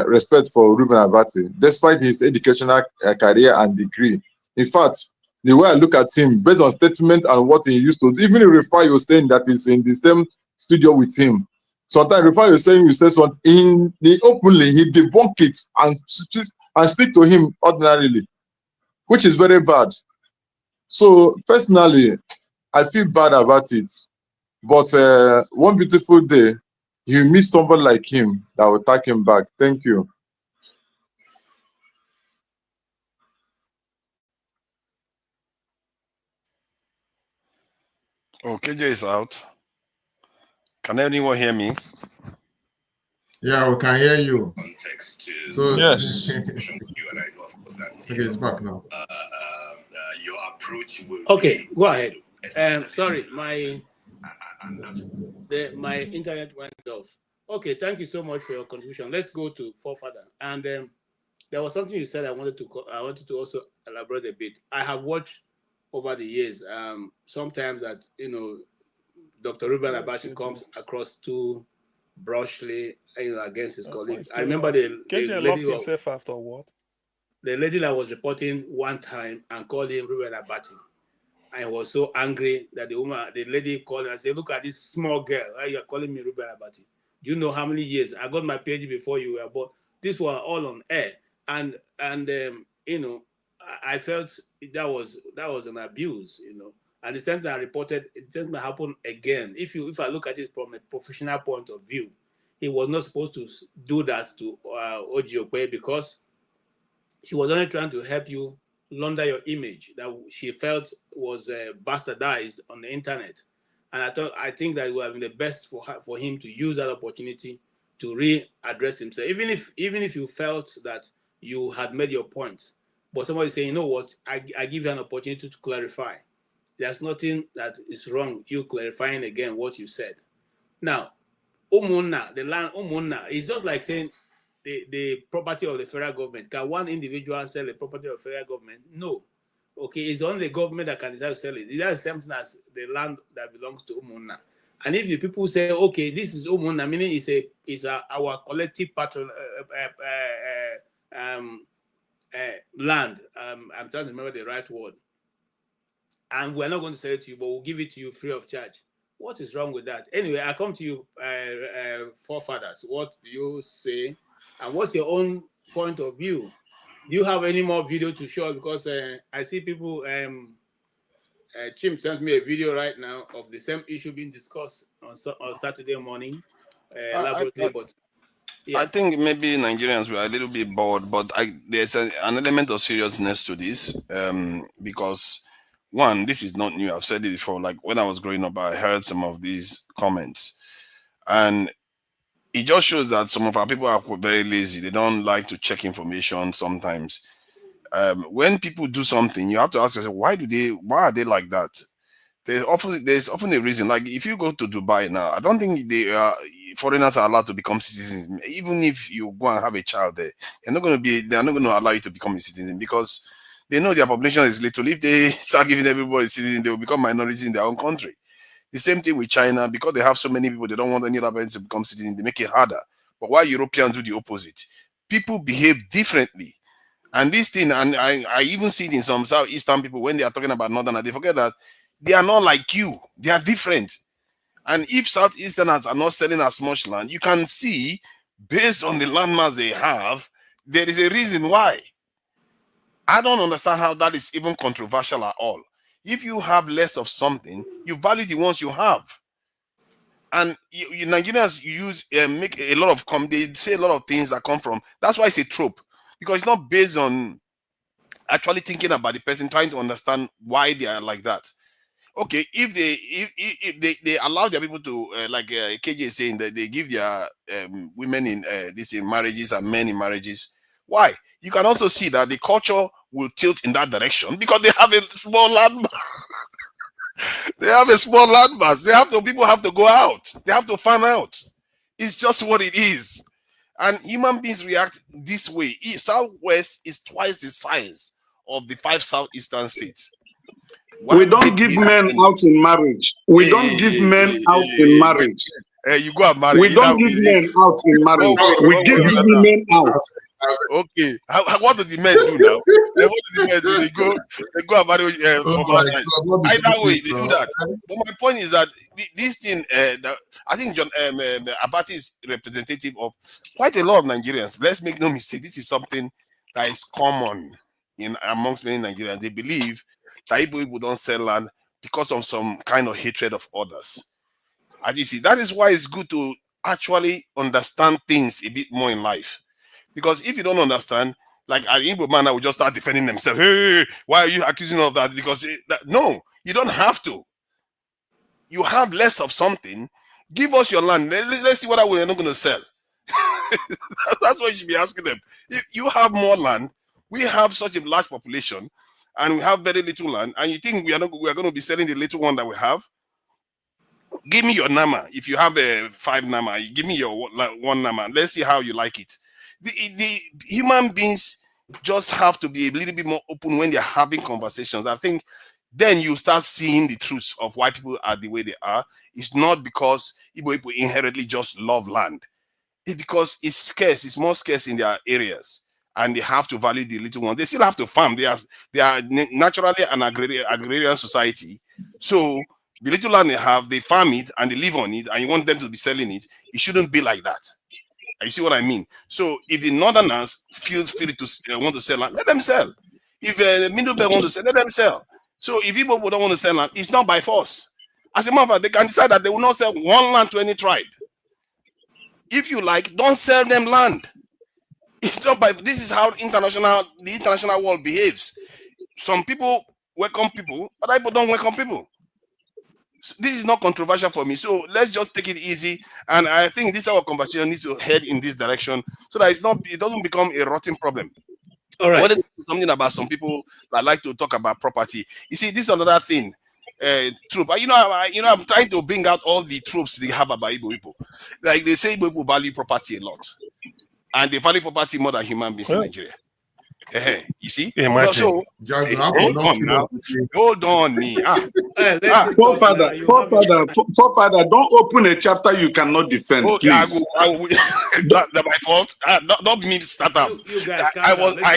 K: respect for Ruben Abati, despite his educational career and degree. In fact, the way I look at him, based on statement and what he used to do, even if Rifai was saying that he's in the same studio with him, sometimes Rifai was saying you say something, in the openly he debunk it and speak to him ordinarily, which is very bad. So personally, I feel bad about it. But one beautiful day, you meet somebody like him that will take him back. Thank you.
Q: Oh, KJ is out. Can anyone hear me?
H: Yeah, we can hear you. So
Q: Yes.
H: Okay, it's back now.
N: Your approach will okay, go ahead. Sorry, my internet went off. Okay, thank you so much for your contribution. Let's go to forefather. And there was something you said I wanted to also elaborate a bit. I have watched over the years, sometimes that Dr. Ruben Abachi comes across too brushly, against his colleague. I remember the lady
I: himself after what?
N: The lady that was reporting one time and called him Ruben Abati. I was so angry that the lady called and said, "Look at this small girl. Why you are calling me Ruben Abati? Do you know how many years I got my PhD before you were born?" This was all on air, and I felt that was an abuse, And the same thing I reported, it just happened again. If I look at it from a professional point of view, he was not supposed to do that to Ojiokwe because she was only trying to help you launder your image that she felt was bastardized on the internet. And I think that it would have been the best for him to use that opportunity to readdress himself. Even if you felt that you had made your point, but somebody saying, "You know what, I give you an opportunity to clarify." There's nothing that is wrong you clarifying again what you said. Now, Umunna, the land Umunna, is just like saying the property of the federal government. Can one individual sell the property of the federal government? No. Okay, it's only the government that can decide to sell it. It's the same thing as the land that belongs to Umunna. And if the people say, "Okay, this is Umunna," meaning it's our collective land. I'm trying to remember the right word. And we're not going to sell it to you, but we'll give it to you free of charge. What is wrong with that? Anyway, I come to you, forefathers. What do you say? And what's your own point of view? Do you have any more video to show? Because I see people, Chim sent me a video right now of the same issue being discussed on Saturday morning.
Q: I think maybe Nigerians were a little bit bored, but there's an element of seriousness to this because, one, this is not new. I've said it before. Like when I was growing up, I heard some of these comments. And it just shows that some of our people are very lazy. They don't like to check information sometimes. When people do something, you have to ask yourself, why are they like that? There's often a reason. Like if you go to Dubai now, I don't think foreigners are allowed to become citizens. Even if you go and have a child there, they're not going to allow you to become a citizen because they know their population is little. If they start giving everybody citizen, they will become minorities in their own country. The same thing with China, because they have so many people, they don't want any other person to become citizens. They make it harder. But why Europeans do the opposite? People behave differently. And this thing, and I even see it in some Southeastern people when they are talking about Northerners, they forget that they are not like you. They are different. And if Southeasterners are not selling as much land, you can see, based on the landmass they have, there is a reason why. I don't understand how that is even controversial at all. If you have less of something, you value the ones you have. And Nigerians make a lot of they say a lot of things that come from. That's why it's a trope, because it's not based on actually thinking about the person, trying to understand why they are like that. Okay, if they allow their people to like KJ is saying that they give their women in in marriages and men in marriages. Why? You can also see that the culture will tilt in that direction because they have a small land. They have a small landmass. People have to go out. They have to find out. It's just what it is. And human beings react this way. Southwest is twice the size of the 5 southeastern states.
S: We don't give men out in marriage. We don't give men out in marriage.
Q: You go and marry.
S: We don't give men out in marriage. We give women out.
Q: Okay. What do the men do now? What do the men do? They go and marry from outside. Either way, they do that. But my point is that this thing, I think John Abati is representative of quite a lot of Nigerians. Let's make no mistake. This is something that is common amongst many Nigerians. They believe that people don't sell land because of some kind of hatred of others. And you see, that is why it's good to actually understand things a bit more in life. Because if you don't understand, like an Igbo man, I will just start defending themselves. Hey, why are you accusing of that? Because no, you don't have to. You have less of something. Give us your land. Let's see what we're not going to sell. That's what you should be asking them. If you have more land, we have such a large population, and we have very little land, and you think we are going to be selling the little one that we have? Give me your nama. If you have a 5 nama, give me your 1 nama. Let's see how you like it. The human beings just have to be a little bit more open when they're having conversations. I think then you start seeing the truths of why people are the way they are. It's not because Igbo people inherently just love land. It's because it's scarce. It's more scarce in their areas, and they have to value the little ones. They still have to farm. They are naturally an agrarian society. So the little land they have, they farm it and they live on it, and you want them to be selling it. It shouldn't be like that. You see what I mean? So if the northerners feel free to want to sell land, let them sell. If the middle belt want to sell, let them sell. So if people don't want to sell land, it's not by force. As a matter of fact, they can decide that they will not sell one land to any tribe. If you like, don't sell them land. It's not by. This is how the international world behaves. Some people welcome people, other people don't welcome people. So this is not controversial for me. So let's just take it easy. And I think this our conversation needs to head in this direction so that it doesn't become a rotten problem.
N: All right.
Q: What is something about some people that like to talk about property? You see, this is another thing. Troop. I'm trying to bring out all the tropes they have about Igbo people. Like they say Igbo people value property a lot. And they value property more than human beings in Nigeria. You see? So, hold on me.
S: Forefather, don't open a chapter you cannot defend, please.
Q: That's my fault. Don't me start up. I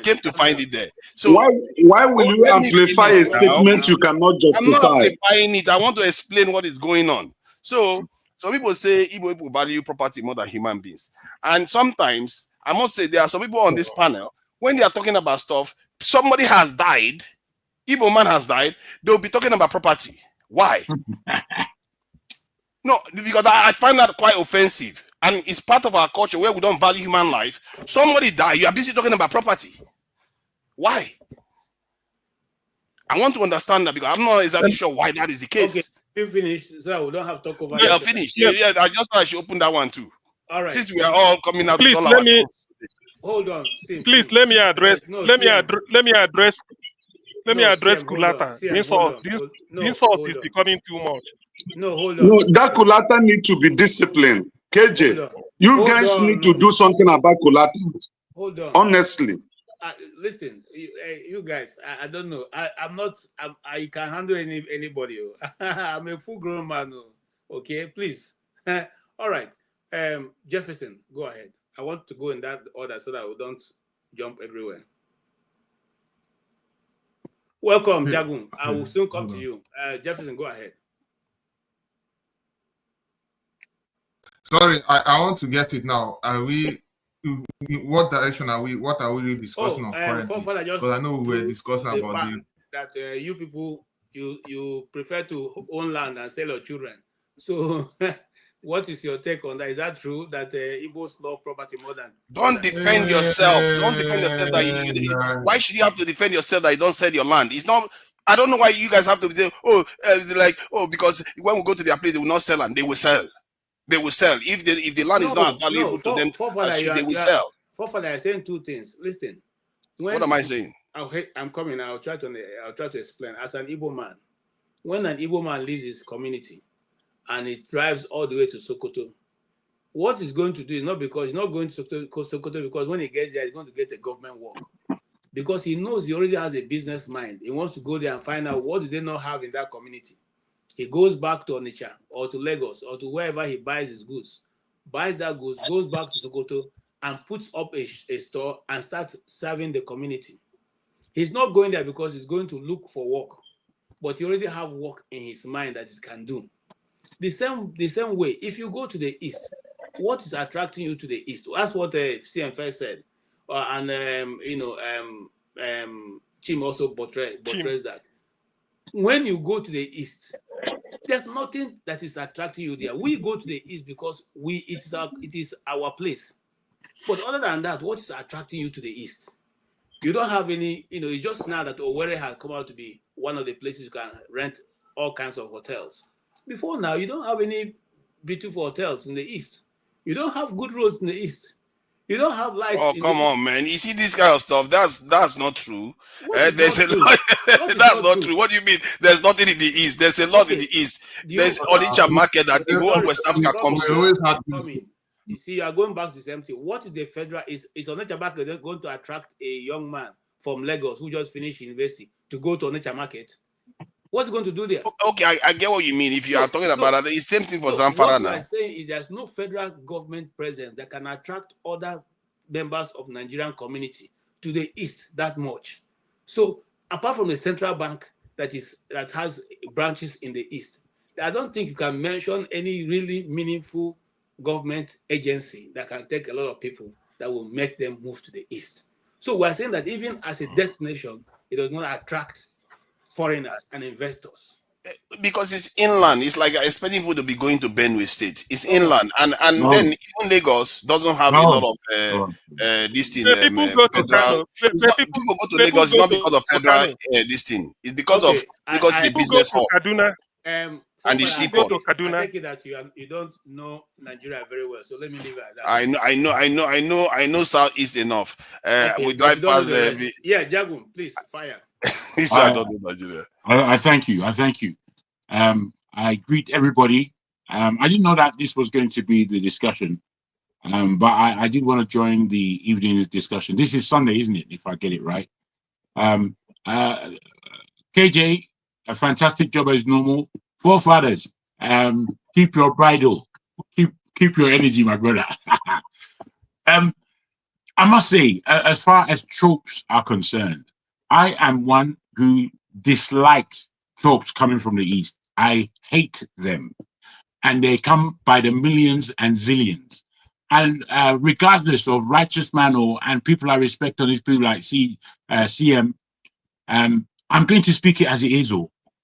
Q: came to find it there. So
S: why will you amplify a statement you cannot justify?
Q: I'm not amplifying it. I want to explain what is going on. So some people say Igbo people value property more than human beings. And sometimes I must say there are some people on this panel, when they are talking about stuff, somebody has died, Igbo man has died, they'll be talking about property. Why? No, because I find that quite offensive. And it's part of our culture where we don't value human life. Somebody died, you are busy talking about property. Why? I want to understand that because I'm not exactly sure why that is the case.
N: Okay, you finished, so we don't have to talk over.
Q: Yeah, finished. Yeah, I just thought I should open that one too.
N: All right.
Q: Since we are all coming out,
I: please
Q: with all
I: let
Q: our
I: me.
N: Hold on.
I: Please let me address. Let me address Kulata. The insult is becoming too much.
N: No, hold on.
S: No, that Kulata need to be disciplined. KJ, you guys need to do something about Kulata.
N: Hold on.
S: Honestly.
N: Listen, you guys, I don't know. I can handle anybody. I'm a full-grown man. Okay, please. All right. Jefferson, go ahead. I want to go in that order so that we don't jump everywhere. Welcome, Jagun. I will soon come to you. Jefferson, go ahead.
H: Sorry, I want to get it now. Are we? What direction are we? What are we really discussing on currently? Because I know we were discussing about
N: that you people you prefer to own land and sell your children. So, what is your take on that? Is that true that Igbos love property more than?
Q: Don't defend yourself. Don't defend yourself. That why should you have to defend yourself that you don't sell your land? It's not. I don't know why you guys have to be there. Because when we go to their place, they will not sell land. They will sell. They will sell. If the land is not valuable to them, they will sell.
N: Forefather, I'm saying two things. Listen.
Q: What am I saying?
N: I'm coming. I'll try to explain. As an Igbo man, when an Igbo man leaves his community and he drives all the way to Sokoto, what he's going to do is not because he's not going to Sokoto because when he gets there, he's going to get a government work. Because he knows he already has a business mind. He wants to go there and find out what do they not have in that community. He goes back to Onitsha or to Lagos or to wherever he buys his goods, buys that goods, goes back to Sokoto and puts up a store and starts serving the community. He's not going there because he's going to look for work, but he already have work in his mind that he can do. The same way, if you go to the east, what is attracting you to the east? That's what CM first said, and Chim also buttressed that. When you go to the east, there's nothing that is attracting you there. We go to the east because it is our place. But other than that, what is attracting you to the east? You don't have any, it's just now that Owerri has come out to be one of the places you can rent all kinds of hotels. Before now, you don't have any beautiful hotels in the east. You don't have good roads in the east. You don't have lights.
Q: Oh, come on, man. You see this kind of stuff. That's not true. There's a lot. That's not true. What do you mean? There's nothing in the east. There's a lot in the east. There's Onitsha market that the whole West Africa comes to.
N: You see, you are going back to the same thing. What is the federal? Is Onitsha market going to attract a young man from Lagos who just finished university to go to Onitsha market? What's he going to do there?
Q: Okay, I get what you mean. If you are talking about that, it's the same thing for Zamfara now.
N: What I'm saying is there's no federal government presence that can attract other members of Nigerian community to the east that much. So apart from the central bank that has branches in the east, I don't think you can mention any really meaningful government agency that can take a lot of people that will make them move to the east. So we're saying that even as a destination, it does not attract foreigners and investors.
Q: Because it's inland. It's like expecting people to be going to Benue State. It's inland. And then even Lagos doesn't have a lot of this thing.
I: People go to
Q: Lagos not because of federal this thing. It's because of Lagos is a business hub. And the seaport.
N: I take it that you don't know Nigeria very well, so let me leave it at that.
Q: I know Southeast enough. We drive past
N: Jagun, please fire.
F: I thank you. I greet everybody. I didn't know that this was going to be the discussion, but I did want to join the evening discussion. This is Sunday, isn't it? If I get it right. KJ, a fantastic job as normal. Forefathers, keep your bridle, keep your energy, my brother. I must say, as far as tropes are concerned, I am one who dislikes tropes coming from the East. I hate them. And they come by the millions and zillions. And regardless of righteous man and people I respect on these people like CM, I'm going to speak it as it is.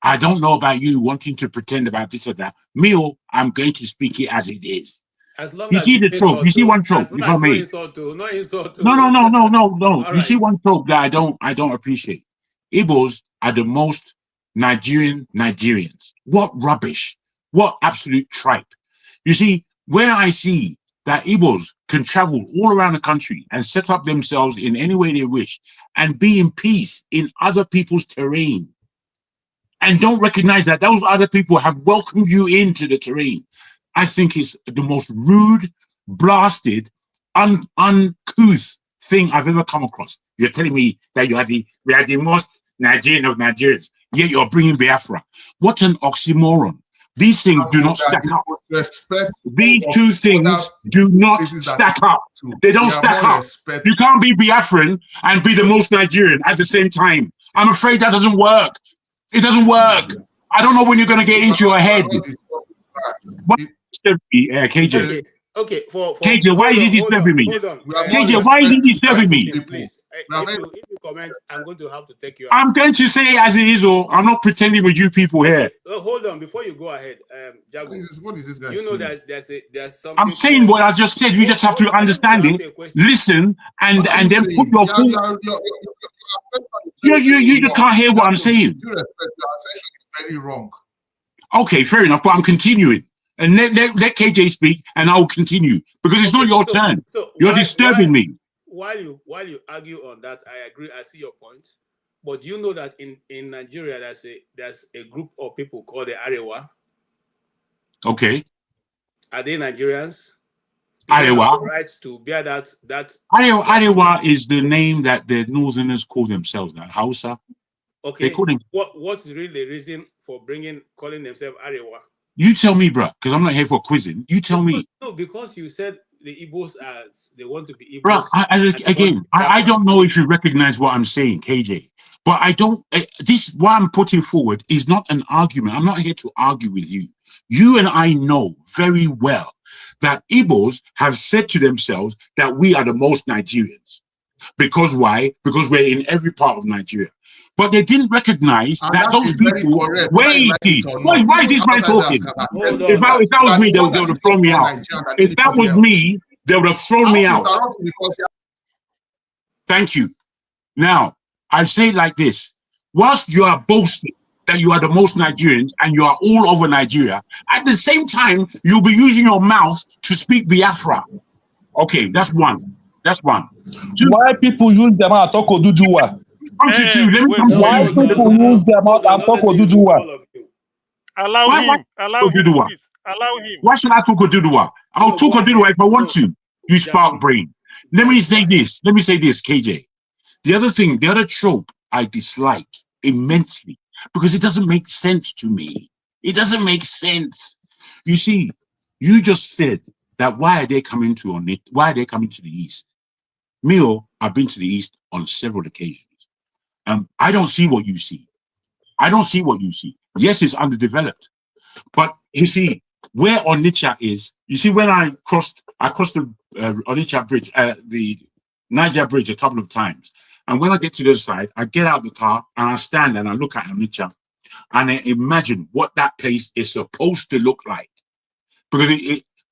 F: I don't know about you wanting to pretend about this or that. I'm going to speak it as it is. You see the trope. You see one trope. You know me. No. You see one trope that I don't appreciate. Igbos are the most Nigerians. What rubbish! What absolute tripe! You see, where I see that Igbos can travel all around the country and set up themselves in any way they wish and be in peace in other people's terrain, and don't recognize that those other people have welcomed you into the terrain, I think it's the most rude, blasted, uncouth thing I've ever come across. You're telling me that we are the most Nigerian of Nigerians, yet you're bringing Biafra. What an oxymoron. These things do not stack up. These two things do not stack up. They don't stack up. You can't be Biafran and be the most Nigerian at the same time. I'm afraid that doesn't work. It doesn't work. I don't know when you're going to get into your head. KJ.
N: Okay. For
F: KJ, why is he disturbing me? KJ, why is he disturbing me?
N: Please, if you comment, I'm going to have to take you out.
F: I'm going to say it as it is, or I'm not pretending with you people here.
N: Hold on, before you go ahead, Jago.
S: What is this guy?
N: You know that there's something.
F: I'm saying what I just said. You just have to understand it, listen, and then put your full. You just can't hear what I'm saying.
S: It's very wrong.
F: Okay, fair enough, but I'm continuing. And let KJ speak, and I'll continue because it's not your turn. You're disturbing me.
N: While you argue on that, I agree. I see your point, but you know that in Nigeria there's a group of people called the Arewa.
F: Okay.
N: Are they Nigerians?
F: Arewa.
N: Right to bear that.
F: Arewa is the name that the Northerners call themselves. Now Hausa. They
N: Okay.
F: call them.
N: What's really the reason for calling themselves Arewa?
F: You tell me, bro, because I'm not here for quizzing. You tell me.
N: No, because you said the Igbos they want to be
F: Bro,
N: Igbos.
F: I don't know if you recognize what I'm saying, KJ, but I don't. What I'm putting forward is not an argument. I'm not here to argue with you. You and I know very well that Igbos have said to themselves that we are the most Nigerians. Because why? Because we're in every part of Nigeria. But they didn't recognize that those people. Wait, why is this man talking? If that was me, they would have thrown me out. If that was me, they would have thrown me out. Thank you. Now, I say it like this. Whilst you are boasting that you are the most Nigerians and you are all over Nigeria, at the same time, you'll be using your mouth to speak Biafra. Okay, that's one. That's one. Two.
J: Why people use their mouth to talk Oduduwa? Why people use their mouth and talk Oduduwa?
I: Allow him. Allow him. Please. Allow him.
F: Why should I talk Oduduwa? I'll talk Oduduwa if I want to. You spark brain. Let me say this, KJ. The other trope I dislike immensely because it doesn't make sense to me. It doesn't make sense. You see, you just said that why are they coming to the East? I've been to the East on several occasions. I don't see what you see. Yes, it's underdeveloped. But you see, where Onitsha is, you see, when I crossed the Onitsha Bridge, the Niger Bridge a couple of times. And when I get to the other side, I get out of the car and I stand and I look at Onitsha and I imagine what that place is supposed to look like. Because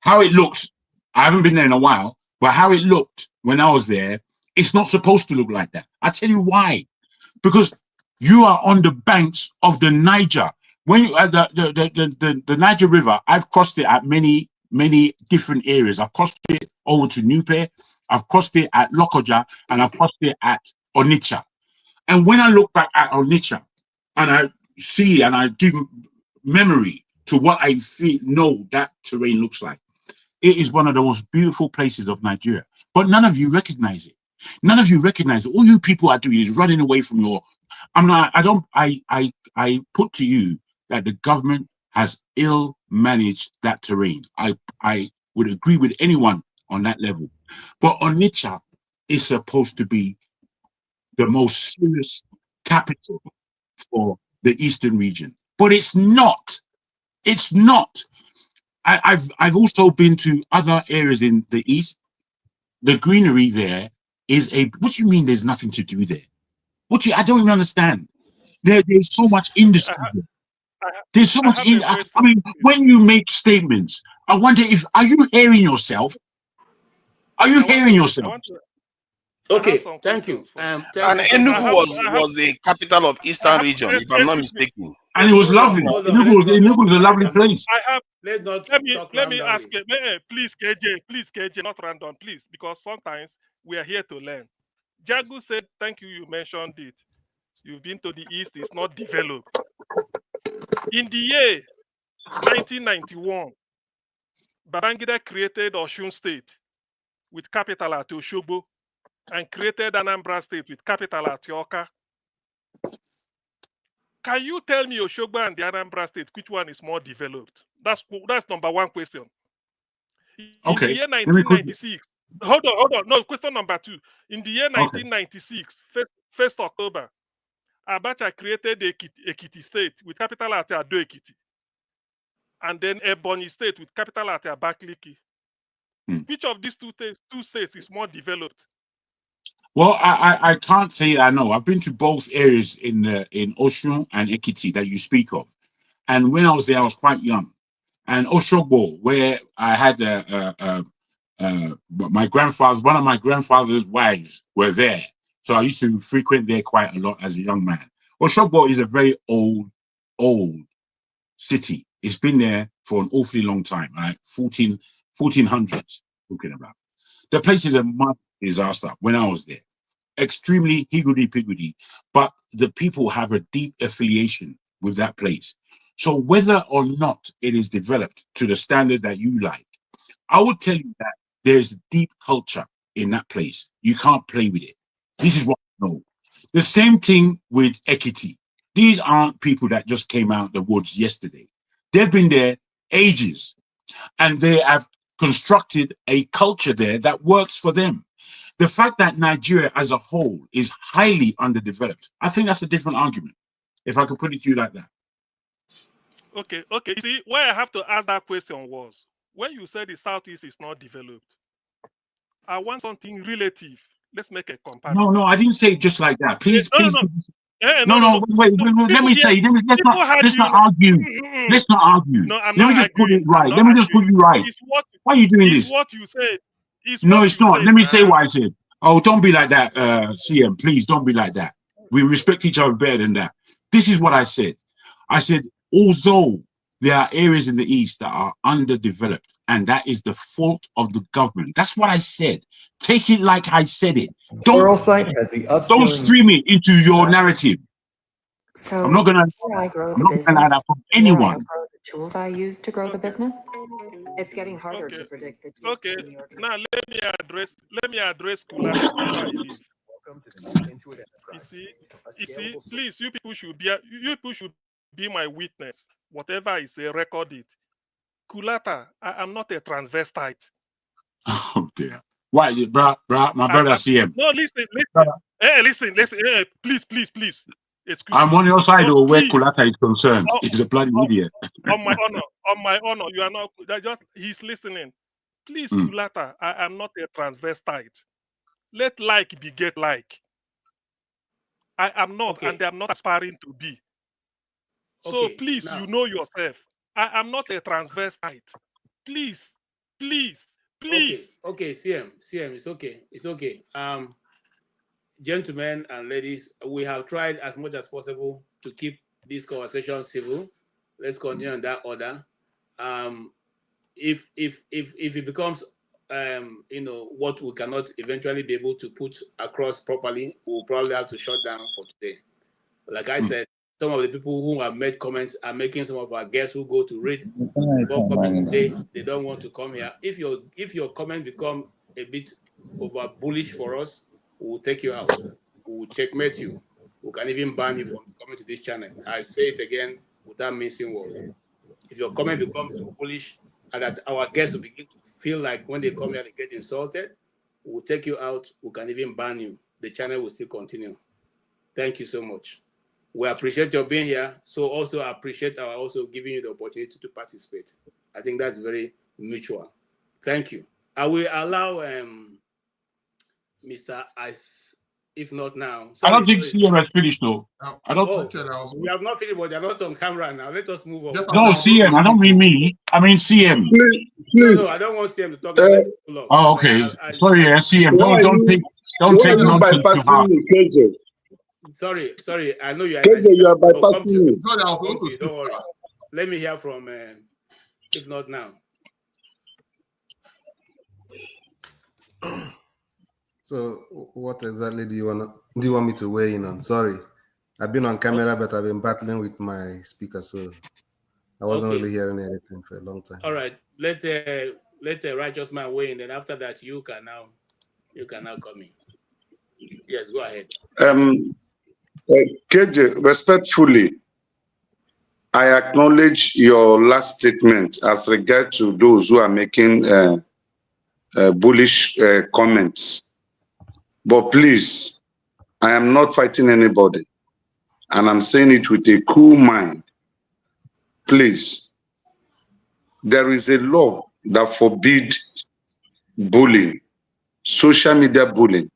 F: how it looks, I haven't been there in a while, but how it looked when I was there, it's not supposed to look like that. I tell you why. Because you are on the banks of the Niger. When you the Niger River, I've crossed it at many different areas. I've crossed it over to Nupe, I've crossed it at Lokoja, and I've crossed it at Onitsha. And when I look back at Onitsha, and I see and I give memory to what I know that terrain looks like, it is one of the most beautiful places of Nigeria. But none of you recognize it. None of you recognize it. All you people are doing is running away from your. I put to you that the government has ill managed that terrain. I would agree with anyone on that level. But Onitsha is supposed to be the most serious capital for the Eastern region. But it's not. It's not. I've also been to other areas in the East. The greenery there is what do you mean there's nothing to do there? I don't even understand. There's so much industry there. There's so much. I mean, when you make statements, I wonder are you hearing yourself? Are you hearing yourself?
N: Okay, thank you.
Q: And Enugu was the capital of Eastern region, if I'm not mistaken.
F: And it was lovely. Enugu was a lovely place.
I: Let me ask you, please, KJ, not random, please, because sometimes we are here to learn. Jagu said, thank you, you mentioned it. You've been to the East, it's not developed. In the year 1991, Babangida created Osun State with capital at Osogbo and created Anambra State with capital at Yoka. Can you tell me Osogbo and the Anambra State, which one is more developed? That's number one question. In the year 1996, hold on. No, question number two. In the year 1996, 1st October, Abacha created Ekiti State with capital at Ado Ekiti. And then Ebonyi State with capital at Abakaliki. Which of these two states is more developed?
F: Well, I can't say I know. I've been to both areas in Osun and Ekiti that you speak of. And when I was there, I was quite young. And Osogbo, where I had one of my grandfather's wives were there. So I used to frequent there quite a lot as a young man. Osogbo is a very old city. It's been there for an awfully long time, right? 1400s, talking about. The place is a massive disaster when I was there. Extremely higgledy-piggledy, but the people have a deep affiliation with that place. So whether or not it is developed to the standard that you like, I would tell you that there's deep culture in that place. You can't play with it. This is what I know. The same thing with Ekiti. These aren't people that just came out the woods yesterday. They've been there ages, and they have constructed a culture there that works for them. The fact that Nigeria as a whole is highly underdeveloped, I think that's a different argument, if I could put it to you like that.
I: Okay. You see, why I have to ask that question was, when you said the Southeast is not developed, I want something relative. Let's make a comparison.
F: No, I didn't say it just like that. Please, please.
I: No.
F: Wait. Let me say. Let's not argue. Let's not argue.
I: No, I'm
F: let me
I: not
F: just put it
I: arguing.
F: right. Let me just put you right. Why are you doing this?
I: It's what you said.
F: No, it's not. Let me say what I said. Oh, don't be like that, CM. Please don't be like that. We respect each other better than that. This is what I said. I said, although there are areas in the East that are underdeveloped, and that is the fault of the government. That's what I said. Take it like I said it. Don't stream it into your narrative.
G: So
F: I'm not gonna
G: I grow
F: I'm
G: the
F: not
G: business.
F: gonna allow that from
G: I
F: anyone.
G: grow the tools I use to grow the business. It's getting harder to predict the changes in the organization.
I: Now let me address Kulata before I leave. You see, please, you people should be my witness. Whatever I say, record it. Kulata, I'm not a transvestite.
F: Oh dear. Why, bro, my brother CM.
I: No, listen. Listen. Please. Excuse
F: I'm
I: me.
F: on your side
I: Just
F: or where
I: please.
F: Kulata is concerned. He's a bloody idiot.
I: On my honor, you are not. He's listening. Please, Kulata, I am not a transvestite. Let like beget like. I am not, and I'm not aspiring to be. So please, you know yourself. I am not a transvestite. Please.
N: Okay, CM, it's okay. Gentlemen and ladies, we have tried as much as possible to keep this conversation civil. Let's continue in that order. If it becomes what we cannot eventually be able to put across properly, we'll probably have to shut down for today. Like I said, some of the people who have made comments are making some of our guests who go to read today, they don't want to come here. If your comment become a bit over bullish for us, we'll take you out. We'll checkmate you. We can even ban you from coming to this channel. I say it again without missing word. If your comment becomes too bullish and that our guests will begin to feel like when they come here they get insulted, we'll take you out. We can even ban you. The channel will still continue. Thank you so much. We appreciate your being here. So also appreciate our also giving you the opportunity to participate. I think that's very mutual. Thank you. I will allow Mr. Ice, if not now.
F: I don't think CM has finished though. I don't.
N: We have not finished, but they're not on camera now. Let us move on.
F: No, CM. I don't mean me. I mean CM.
N: No, I don't want CM to talk.
F: Oh, okay. Sorry, CM. Don't take nonsense to heart.
N: Sorry. I know you are.
S: You are bypassing me.
N: Okay, don't worry. Let me hear from. If not now.
V: So, what exactly do you want me to weigh in on? Sorry, I've been on camera, but I've been battling with my speaker, so I wasn't really hearing anything for a long time.
N: All right, let a righteous man weigh in, and after that, you can now come in. Yes, go ahead.
S: KJ, respectfully, I acknowledge your last statement as regard to those who are making bullish comments. But please, I am not fighting anybody, and I'm saying it with a cool mind. Please, there is a law that forbids bullying, social media bullying.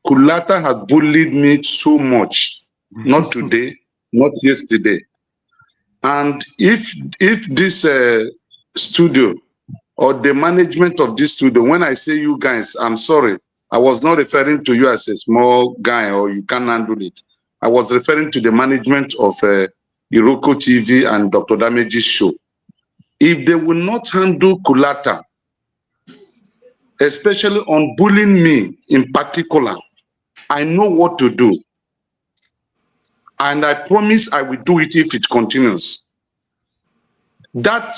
S: Kulata has bullied me so much, not today, not yesterday. And if this studio or the management of this studio, when I say you guys, I'm sorry, I was not referring to you as a small guy or you can't handle it. I was referring to the management of Iroko TV and Dr. Damage's show. If they will not handle Kulata, especially on bullying me in particular, I know what to do. And I promise I will do it if it continues. That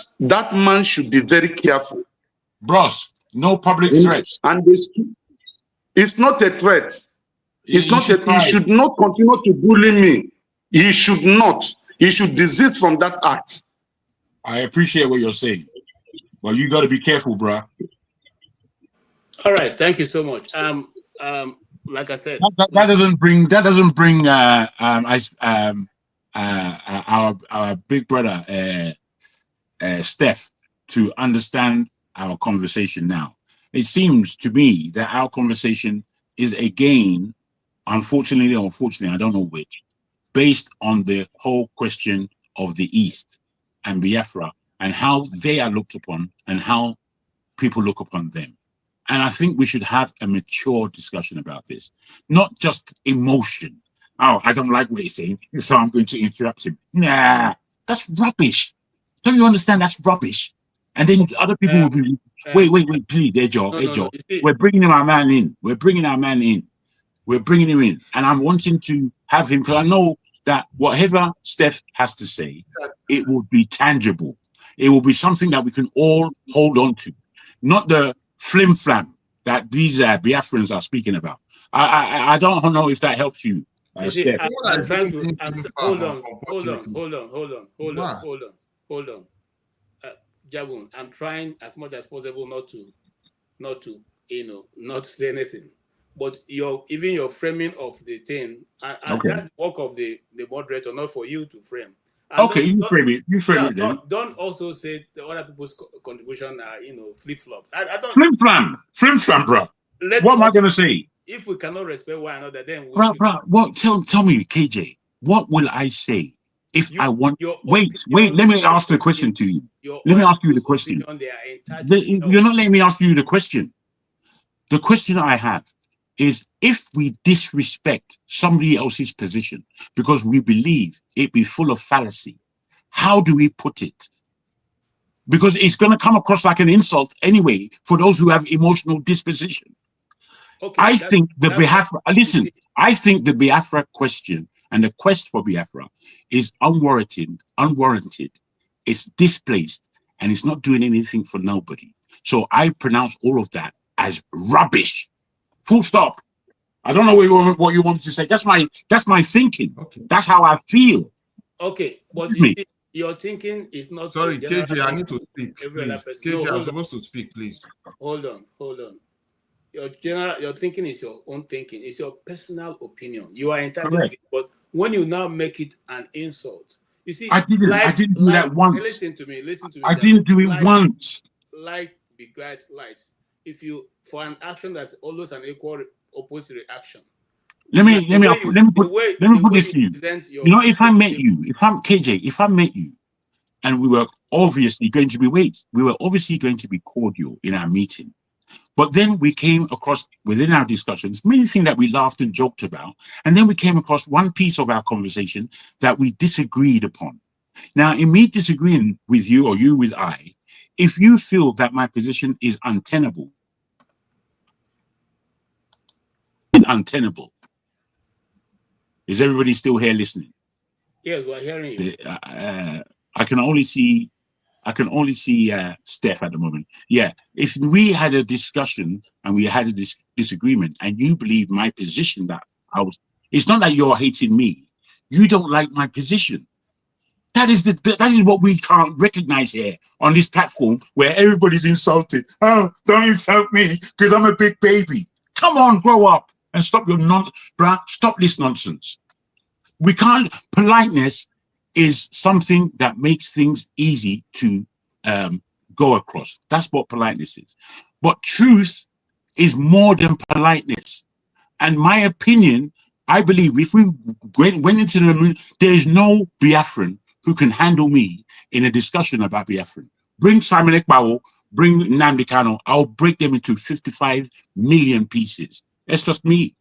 S: man should be very careful.
F: Bros, no public threats.
S: And it's not a threat. It's not a threat. He should not continue to bully me. He should not. He should desist from that act.
F: I appreciate what you're saying. Well, you got to be careful, bro.
N: All right, thank you so much. Like I said,
F: that doesn't bring our big brother Steph to understand our conversation now. It seems to me that our conversation is again, unfortunately or unfortunately, I don't know which, based on the whole question of the East and Biafra and how they are looked upon and how people look upon them. And I think we should have a mature discussion about this, not just emotion. Oh, I don't like what he's saying, so I'm going to interrupt him. Nah, that's rubbish. Don't you understand? That's rubbish. And then other people will be, wait, please, Ejo. We're bringing our man in. We're bringing our man in. We're bringing him in. And I'm wanting to have him, because I know that whatever Steph has to say, it will be tangible. It will be something that we can all hold on to, not the flim-flam that these Biafrans are speaking about. I don't know if that helps you, Steph.
N: I'm trying to hold on. Jabun, I'm trying as much as possible not to say anything. But even your framing of the thing, and that's the work of the moderator, not for you to frame. And
F: okay, you frame it. You frame it then.
N: Don't also say the other people's contribution are flip-flop. I don't
F: flim-flam, bro. What am I gonna say?
N: If we cannot respect one another, then
F: bro. What? Tell me, KJ. What will I say if I want? Wait. Let me ask the question to you. Let me ask you the question. You're not letting me ask you the question. The question I have is, if we disrespect somebody else's position because we believe it be full of fallacy, how do we put it? Because it's going to come across like an insult anyway for those who have emotional disposition. Okay, I think the Biafra question and the quest for Biafra is unwarranted, it's displaced, and it's not doing anything for nobody. So I pronounce all of that as rubbish. Full stop. I don't know what you want to say. That's my thinking. Okay. That's how I feel.
N: Okay, but you see, your thinking is not.
H: Sorry, KJ, I need to speak. Please. KJ, I'm supposed to speak, please.
N: Hold on. Your thinking is your own thinking. It's your personal opinion. You are entitled to it, but when you now make it an insult, you see,
F: I didn't do that once.
N: Listen to me.
F: I didn't do it once.
N: Light begets light. If you, for an action that's always an equal opposite reaction.
F: Let me put this to you. If I met you, if I met you, and we were obviously going to be cordial in our meeting, but then we came across within our discussions many things that we laughed and joked about, and then we came across one piece of our conversation that we disagreed upon. Now, in me disagreeing with you or you with I, if you feel that my position is untenable, is everybody still here listening?
N: Yes, we're hearing you.
F: I can only see Steph at the moment. Yeah, if we had a discussion and we had a disagreement, and you believe my position it's not that you're hating me. You don't like my position. That is what we can't recognize here on this platform where everybody's insulted. Oh, don't insult me because I'm a big baby. Come on, grow up and stop your stop this nonsense. We can't. Politeness is something that makes things easy to go across. That's what politeness is. But truth is more than politeness. And my opinion, I believe if we went into the moon, there is no Biafran who can handle me in a discussion about Biafran. Bring Simon Ekbao, bring Nnamdi Kanu, I'll break them into 55 million pieces. That's just me.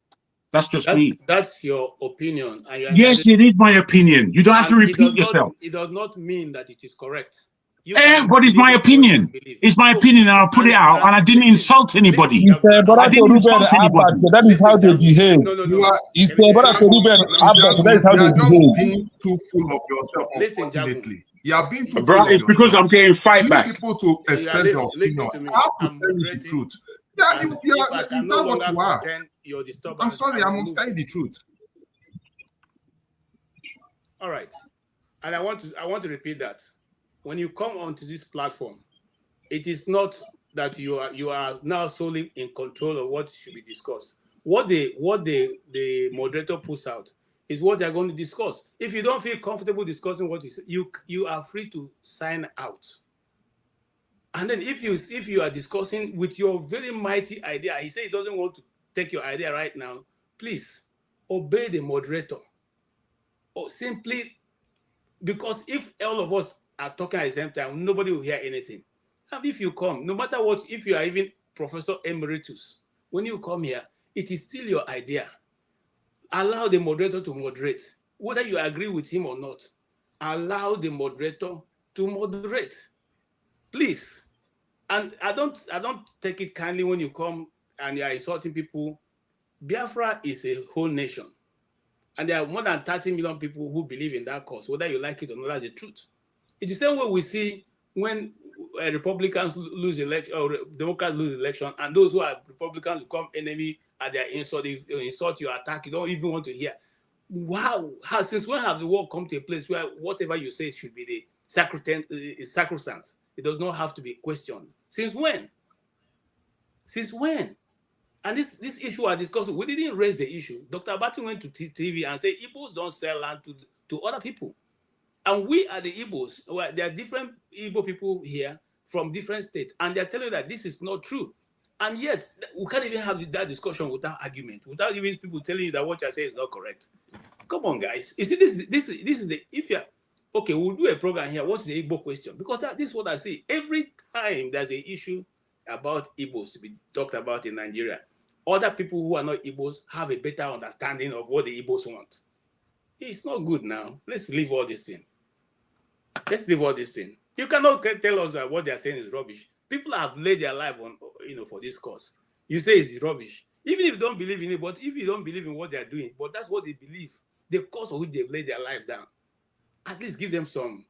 F: Me.
N: That's your opinion.
F: Yes, it is my opinion. You don't have to repeat yourself.
N: It does not mean that it is correct.
F: But it's my opinion. It's my opinion, and I'll put it out, and I didn't insult anybody.
J: That is how they behave. That is how they behave.
H: Being too full of yourself, unfortunately. You are being too
F: full of yourself. It's because I'm getting fight back.
H: People to express their opinion. I have to tell you the truth. That's what you are. I'm sorry, I must tell you the truth.
N: All right. And I want to repeat that. When you come onto this platform, it is not that you are now solely in control of what should be discussed. What the moderator puts out is what they're going to discuss. If you don't feel comfortable discussing what you are free to sign out. And then if you are discussing with your very mighty idea, he said he doesn't want to take your idea right now, please obey the moderator. Or simply, because if all of us are talking at the same time, nobody will hear anything. And if you come, no matter what, if you are even Professor Emeritus, when you come here, it is still your idea. Allow the moderator to moderate. Whether you agree with him or not, allow the moderator to moderate. Please. And I don't take it kindly when you come and you are insulting people. Biafra is a whole nation. And there are more than 30 million people who believe in that cause, whether you like it or not, that's the truth. It's the same way we see when Republicans lose election or Democrats lose election, and those who are Republicans become enemy at their insult, they insult you, attack, you don't even want to hear. Wow, since when have the world come to a place where whatever you say should be the sacrosanct? It does not have to be questioned. Since when? Since when? And this issue are discussing, we didn't raise the issue. Dr. Abati went to TV and said Igbos don't sell land to other people. And we are the Igbos. Well, there are different Igbo people here from different states, and they're telling you that this is not true. And yet, we can't even have that discussion without argument, without even people telling you that what you're saying is not correct. Come on, guys. You see, this is the, if you're, okay, we'll do a program here. What's the Igbo question? Because this is what I see. Every time there's an issue about Igbos to be talked about in Nigeria, other people who are not Igbos have a better understanding of what the Igbos want. It's not good now. Let's leave all this thing. Let's leave all this thing. You cannot tell us that what they are saying is rubbish. People have laid their life on, for this cause. You say it's rubbish. Even if you don't believe in it, but if you don't believe in what they are doing, but that's what they believe, the cause of which they've laid their life down, at least give them some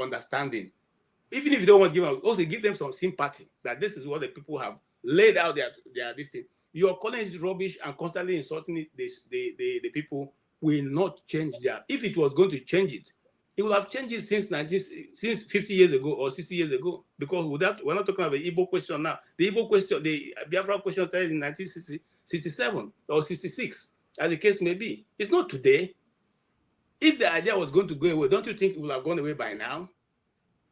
N: understanding. Even if you don't want to give them, also give them some sympathy that this is what the people have laid out their this thing. You are calling it rubbish and constantly insulting the people will not change that. If it was going to change it, it would have changed it since 50 years ago or 60 years ago. Because without, we're not talking about the Igbo question now. The Igbo question, the Biafra question started in 1967 or 66, as the case may be. It's not today. If the idea was going to go away, don't you think it would have gone away by now?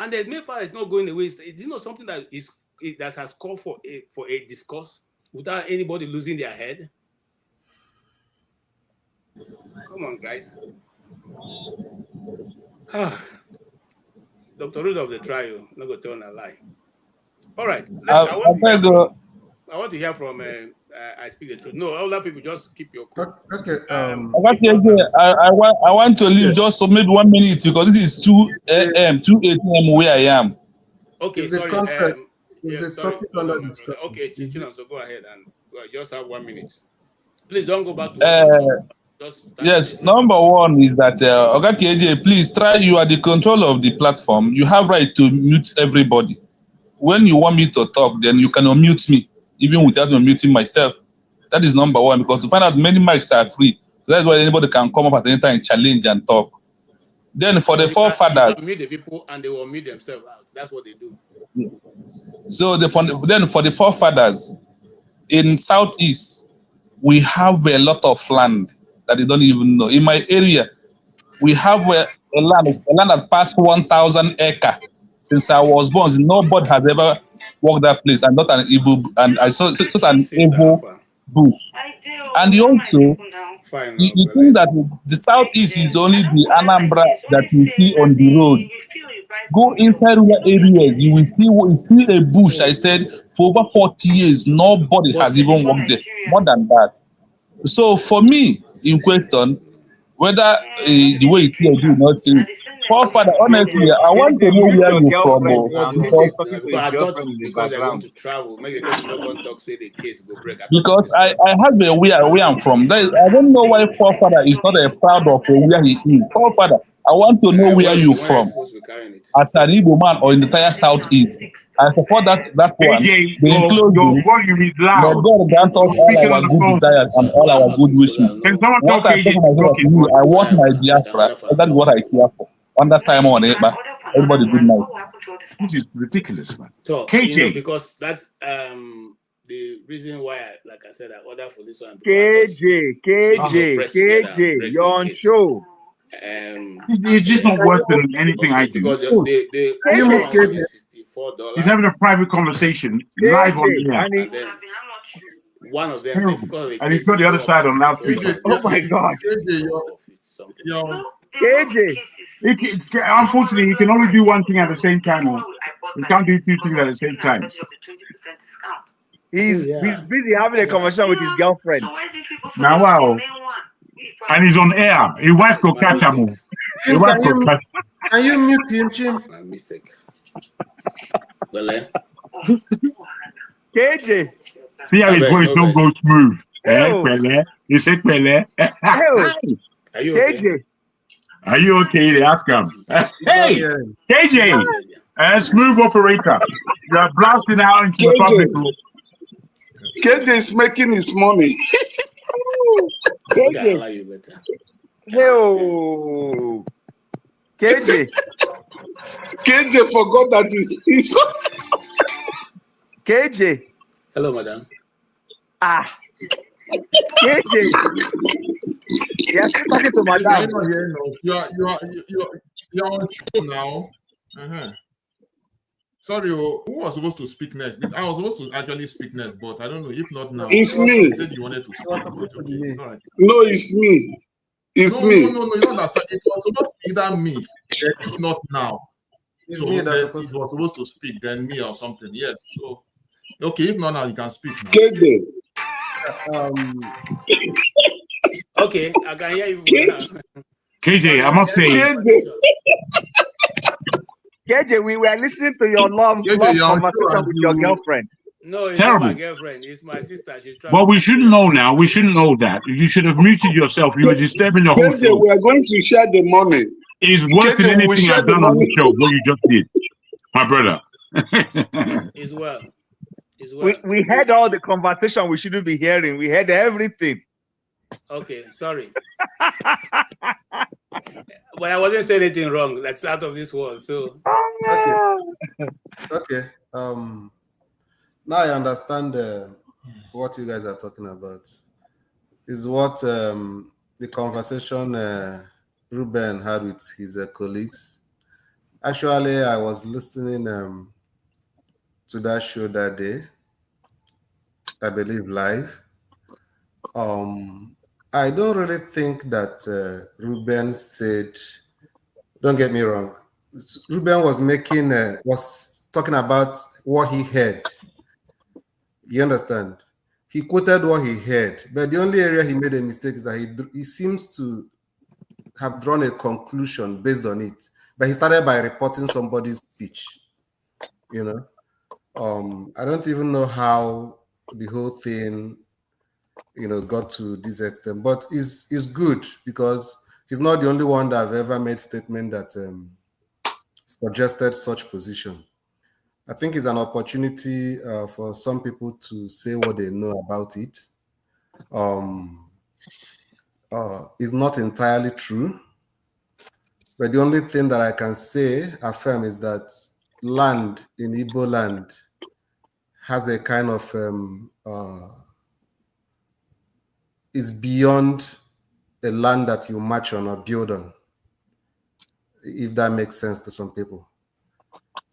N: And the Mayflower is not going away. It's not something that has called for a discourse without anybody losing their head. Come on, guys. Dr. Rudolph, the trial, not going to tell a lie. All right. I want to hear from I speak the truth. No, other people just keep your cool.
V: Okay.
J: I want to leave just so maybe 1 minute because this is 2 a.m. where I am.
N: Okay,
V: it's
N: sorry.
V: It's a topic under discussion.
N: Okay, Chichinan, so go ahead and just have 1 minute. Please don't go back to
J: yes, number one is that Oga KJ, please try. You are the controller of the platform. You have right to mute everybody. When you want me to talk, then you can unmute me, even without unmuting myself. That is number one, because to find out many mics are free. So that's why anybody can come up at any time, challenge and talk. Then for the forefathers,
N: mute the people and they will mute themselves out. That's what they do.
J: Yeah. So then for the forefathers in Southeast, we have a lot of land that they don't even know. In my area, we have a land that passed 1,000 acres. Since I was born, nobody has ever walked that place, and not an evil, and I saw an evil bush. And also, you think that the Southeast is only the Anambra that you see on the road. Go inside rural areas, you will see a bush. I said for over 40 years, nobody has even walked there. More than that. So for me, in question, whether the way it's here do not see. Father, honestly, I want to know where you're from.
N: But I thought because they're going to travel, make the person not going to talk, say the case go break.
J: Because I have a where I'm from. I don't know why Father is not a proud of where he is. Father, I want to know where you from. As an Igbo man or in the entire southeast. I support that one.
F: AJ,
J: They enclose
F: your
J: you.
F: volume is
J: May
F: loud.
J: God grant us all
F: Speaking
J: our
F: on the
J: good
F: phone.
J: desires and all our good wishes.
F: Can someone tell
J: What I say
F: KJ
J: for myself
F: talking?
J: me, I want my Biafra. That is what I care for. Under Simon Ekpa. Everybody good night.
F: This is ridiculous, man.
N: So
F: KJ.
N: because that's the reason why, like I said, I ordered for this one.
P: KJ, you're on show.
F: It's just not worse than anything I do.
N: Because the
F: He's having a private conversation live on the air.
N: and then one of them, because of the
F: And he's got the other side on loudspeaker.
P: Oh my God. KJ.
F: Unfortunately, he can only do one thing at the same time. Or he can't do two things at the same time.
P: He's busy having a conversation with his girlfriend.
F: Now, wow. And he's on air. His wife could catch him. His wife could catch him.
V: Can you mute him, Chim?
N: My mistake. Well,
P: KJ.
F: See how his voice don't go smooth. You say Pele.
N: Are you okay?
P: KJ.
F: Are you okay? They ask him. Hey, KJ, smooth operator. You are blasting out into the public.
S: KJ is making his money.
P: KJ. Hey, KJ.
S: KJ forgot that he's
P: KJ.
N: Hello, madam.
P: KJ. Yes, talking to madam.
H: You're on show now. Sorry, who was supposed to speak next? I was supposed to actually speak next, but I don't know. If not now,
S: it's me.
H: You said you wanted to speak. Okay. All right.
S: No, it's me. It's me.
H: No, you don't understand. It was supposed to be either me, if not now.
V: It's me that's
H: it was supposed to speak, then me or something. Yes. So, okay, if not now, you can speak now.
S: KJ.
N: Okay, I can hear you.
F: KJ, I must say.
P: KJ, we were listening to your love conversation with your girlfriend.
N: No, it's
F: terrible.
N: not my girlfriend. It's my sister. She's trying.
F: But we shouldn't know now. We shouldn't know that. You should have muted yourself. You were disturbing the whole
S: KJ,
F: show.
S: we are going to share the money.
F: It's worse than anything I've done on the show. What you just did, my brother.
N: It's well.
P: We heard all the conversation we shouldn't be hearing. We heard everything.
N: Okay, sorry. But I wasn't saying anything wrong. That's out of this world. So
V: Okay. Now I understand what you guys are talking about. Is what the conversation Ruben had with his colleagues. Actually, I was listening to that show that day. I believe live. I don't really think that Ruben said. Don't get me wrong. Ruben was was talking about what he heard. You understand? He quoted what he heard, but the only area he made a mistake is that he seems to have drawn a conclusion based on it. But he started by reporting somebody's speech. You know, I don't even know how the whole thing, got to this extent. But it's good because he's not the only one that have ever made statement that suggested such position. I think it's an opportunity for some people to say what they know about it. It's not entirely true, but the only thing that I can affirm is that land in Igbo land has a kind of is beyond a land that you march on or build on, if that makes sense to some people.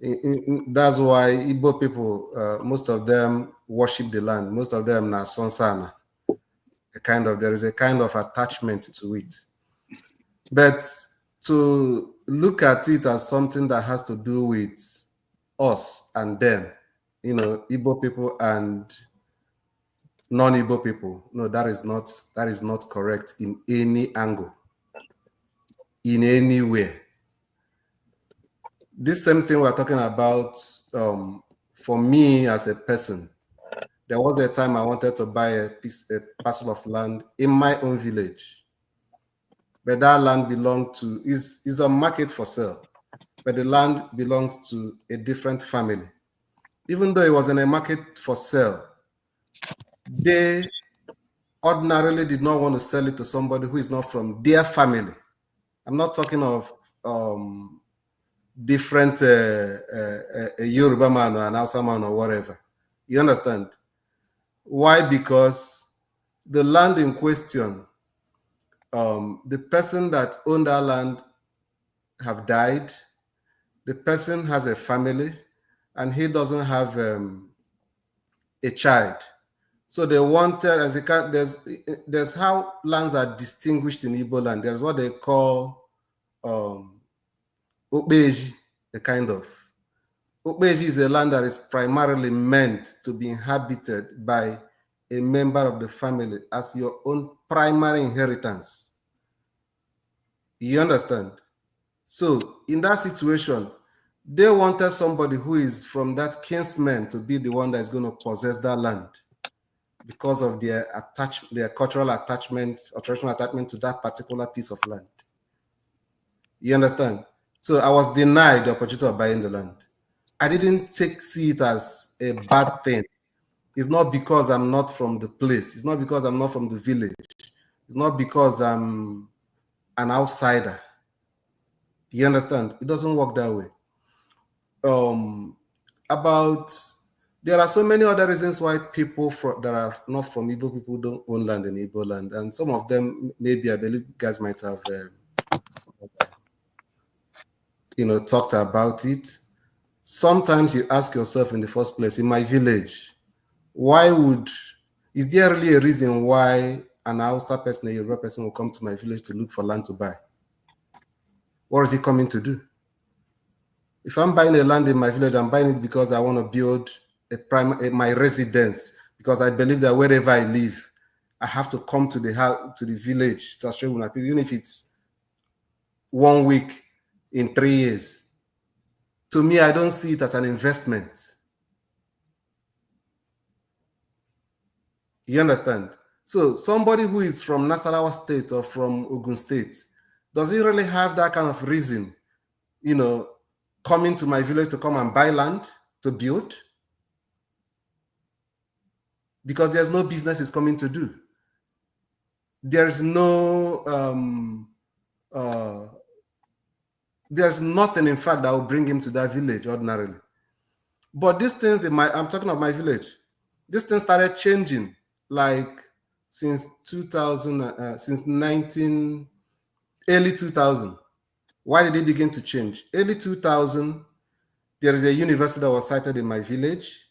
V: That's why Igbo people, most of them worship the land. Most of them na sonsana. There is a kind of attachment to it. But to look at it as something that has to do with us and them, Igbo people and non-Igbo people, no, that is not correct in any angle, in any way. This same thing we're talking about, for me as a person, there was a time I wanted to buy a parcel of land in my own village. but that land belongs to, is a market for sale, but the land belongs to a different family. Even though it was in a market for sale, they ordinarily did not want to sell it to somebody who is not from their family. I'm not talking of different a Yoruba man or an Hausa man or whatever. You understand? Why? Because the land in question, the person that owned that land have died. The person has a family, and he doesn't have a child. So they wanted, as a there's how lands are distinguished in Igbo land. There's what they call Obeji, a kind of. Obeji is a land that is primarily meant to be inhabited by a member of the family as your own primary inheritance. You understand? So in that situation, they wanted somebody who is from that kinsman to be the one that is going to possess that land because of their cultural attachment or traditional attachment to that particular piece of land. You understand? So I was denied the opportunity of buying the land. I didn't see it as a bad thing. It's not because I'm not from the place. It's not because I'm not from the village. It's not because I'm an outsider. You understand? It doesn't work that way. There are so many other reasons why people that are not from Igbo people don't own land in Igbo land, and some of them maybe I believe you guys might have talked about it. Sometimes you ask yourself in the first place, in my village, is there really a reason why an Hausa person, a Yoruba person will come to my village to look for land to buy? What is he coming to do? If I'm buying a land in my village, I'm buying it because I want to build my residence, because I believe that wherever I live, I have to come to the village to share with my people, even if it's 1 week in 3 years. To me, I don't see it as an investment. You understand? So somebody who is from Nasarawa State or from Ogun State, does he really have that kind of reason, coming to my village to come and buy land to build? Because there's no business he's coming to do. There's nothing, in fact, that will bring him to that village ordinarily. But these things, I'm talking of my village, these things started changing like since 2000, since early 2000. Why did it begin to change? Early 2000, there is a university that was sited in my village,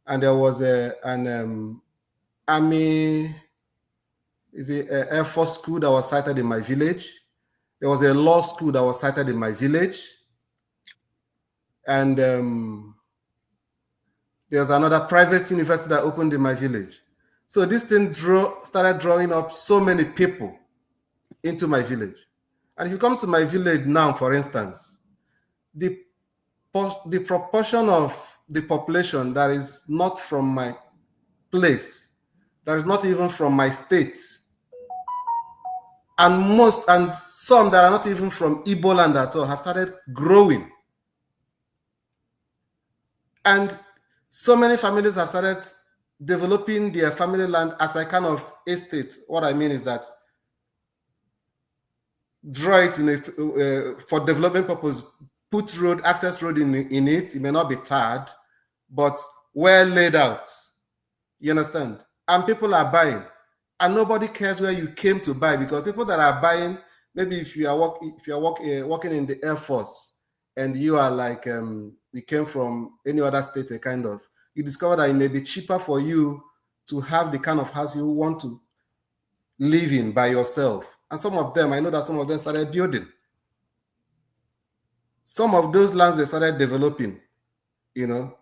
V: and there was an Army, Air Force school that was sited in my village. There was a law school that was sited in my village. And there's another private university that opened in my village. So this thing started drawing up so many people into my village. And if you come to my village now, for instance, the proportion of the population that is not from my place, that is not even from my state, and some that are not even from Igbo land at all have started growing. And so many families have started developing their family land as a kind of estate. What I mean is that draw it for development purpose, put access road in it. It may not be tarred, but well laid out. You understand? And people are buying. And nobody cares where you came to buy, because people that are buying, maybe if you are working in the Air Force and you are like you came from any other state, you discover that it may be cheaper for you to have the kind of house you want to live in by yourself. And some of them, I know that some of them started building. Some of those lands they started developing.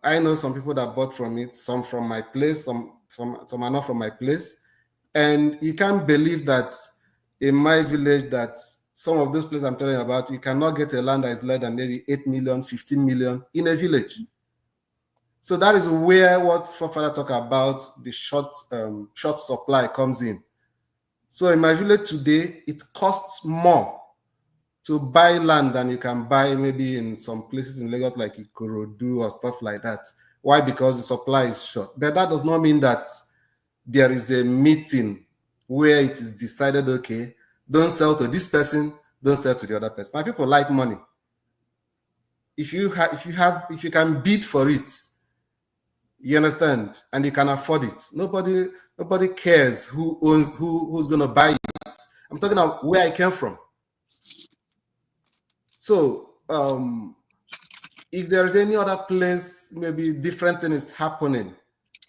V: I know some people that bought from it, some from my place, some are not from my place. And you can't believe that in my village, that some of those places I'm telling you about, you cannot get a land that is less than maybe 8 million, 15 million in a village. So that is where what Fofana talk about, the short supply comes in. So in my village today, it costs more to buy land than you can buy maybe in some places in Lagos like Ikorodu or stuff like that. Why? Because the supply is short. But that does not mean that there is a meeting where it is decided, okay, don't sell to this person, don't sell to the other person. My people like money. If you can bid for it, you understand, and you can afford it. Nobody cares who's gonna buy it. I'm talking about where I came from. So if there is any other place, maybe different thing is happening,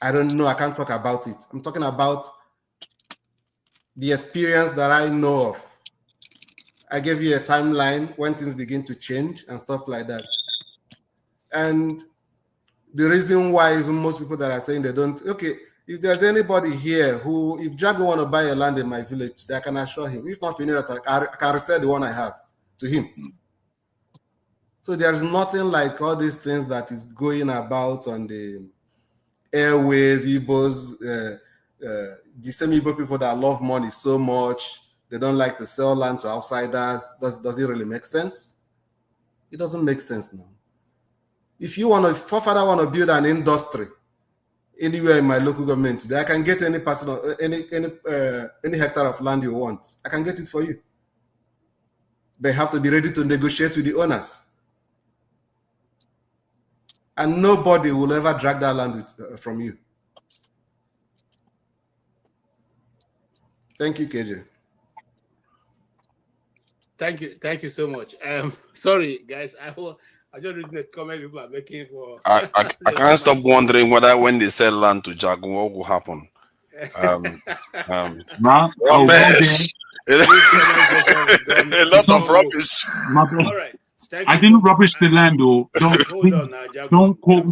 V: I don't know. I can't talk about it. I'm talking about the experience that I know of. I gave you a timeline when things begin to change and stuff like that. And the reason why even most people that are saying they don't, okay, if there's anybody here who, if Jago want to buy a land in my village, I can assure him. If not, I can resell the one I have to him. So there's nothing like all these things that is going about on the airwave, Igbos, the same Igbo people that love money so much, they don't like to sell land to outsiders. Does it really make sense? It doesn't make sense now. If you want to, forefather want to build an industry anywhere in my local government today, I can get any person, any hectare of land you want. I can get it for you. They have to be ready to negotiate with the owners. And nobody will ever drag that land from you. Thank you, KJ.
N: Thank you so much. Sorry, guys, I just reading the comment people are making for.
Q: I can't stop wondering whether when they sell land to Jagun, what will happen. Rubbish. A lot of rubbish.
N: All right.
F: I didn't rubbish the land, though.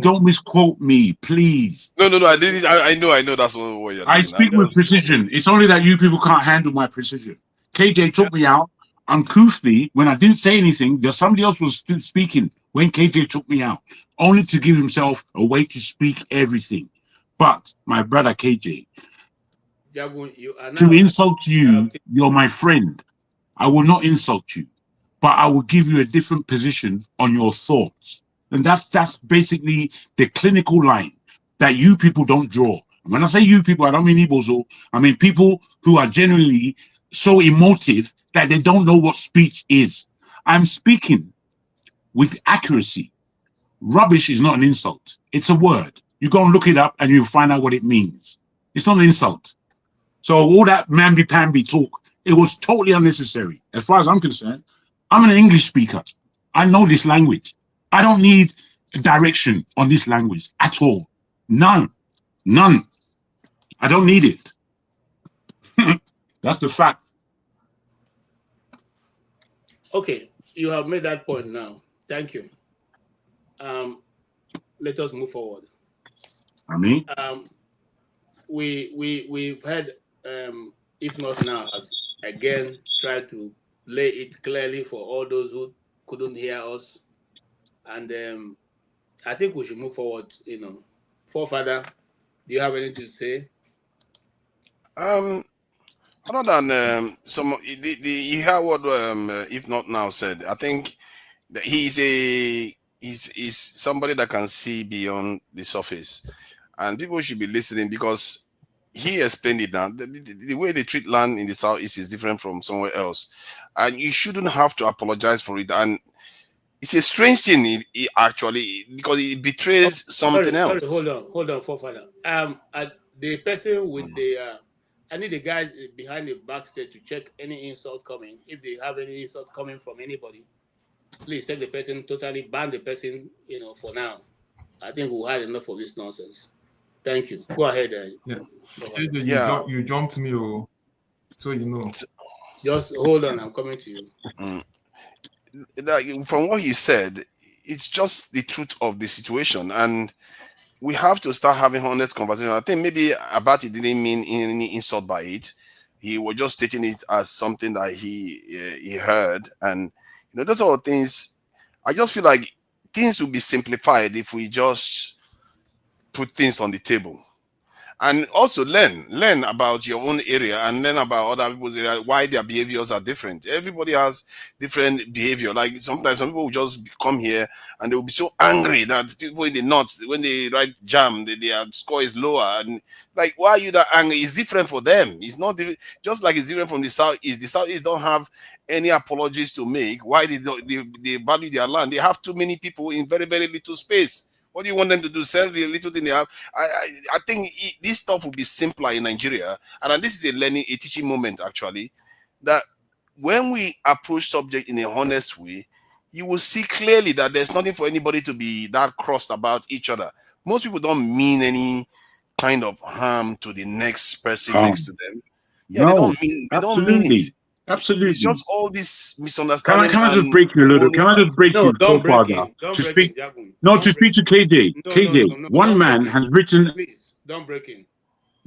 F: Don't misquote me, please.
Q: No. I didn't. I know that's what you're doing.
F: I speak with precision. It's only that you people can't handle my precision. KJ took me out uncouthly when I didn't say anything. There's somebody else was still speaking when KJ took me out, only to give himself a way to speak everything. But my brother KJ, to insult you, you're my friend. I will not insult you, but I will give you a different position on your thoughts. And that's basically the clinical line that you people don't draw. And when I say you people, I don't mean Ibozo. I mean people who are genuinely so emotive that they don't know what speech is. I'm speaking with accuracy. Rubbish is not an insult. It's a word. You go and look it up and you'll find out what it means. It's not an insult. So all that mamby-pamby talk, it was totally unnecessary. As far as I'm concerned, I'm an English speaker. I know this language. I don't need direction on this language at all. None. I don't need it. That's the fact.
N: Okay, you have made that point now. Thank you. Let us move forward.
F: I mean,
N: we've had, if not now, has again tried to lay it clearly for all those who couldn't hear us, and I think we should move forward. Forefather, do you have anything to say?
Q: Other than you hear what if not now said. I think that he's somebody that can see beyond the surface, and people should be listening because he explained it now. The way they treat land in the Southeast is different from somewhere else, and you shouldn't have to apologize for it. And it's a strange thing, actually, because it betrays something else.
N: Sorry, hold on, forefather. The person with the I need the guys behind the backstage to check any insult coming. If they have any insult coming from anybody, please take the person, totally ban the person, for now. I think we'll have enough of this nonsense. Thank you. Go ahead.
H: You jumped me, so you know.
N: Just hold on, I'm coming to you.
Q: From what he said, it's just the truth of the situation, and we have to start having honest conversation. I think maybe Abati didn't mean any insult by it. He was just stating it as something that he heard, and those are things. I just feel like things will be simplified if we just put things on the table. and also learn about your own area and learn about other people's area, why their behaviors are different. Everybody has different behavior. Like sometimes some people will just come here and they will be so angry that people in the north, when they write jam, their score is lower. And like, why are you that angry? It's different for them. It's not just like it's different from the southeast. The southeast don't have any apologies to make. Why they value their land? They have too many people in very, very little space. What do you want them to do? Sell the little thing they have? I think this stuff will be simpler in Nigeria. And this is a teaching moment, actually, that when we approach subject in a honest way, you will see clearly that there's nothing for anybody to be that crossed about each other. Most people don't mean any kind of harm to the next person next to them. Yeah,
F: No,
Q: they don't mean it.
F: Absolutely.
Q: It's just all this misunderstanding.
F: Can I just break you a little? Can I just break you so far now to speak? No, to speak to KJ. KJ, one man has written.
N: Please don't break in.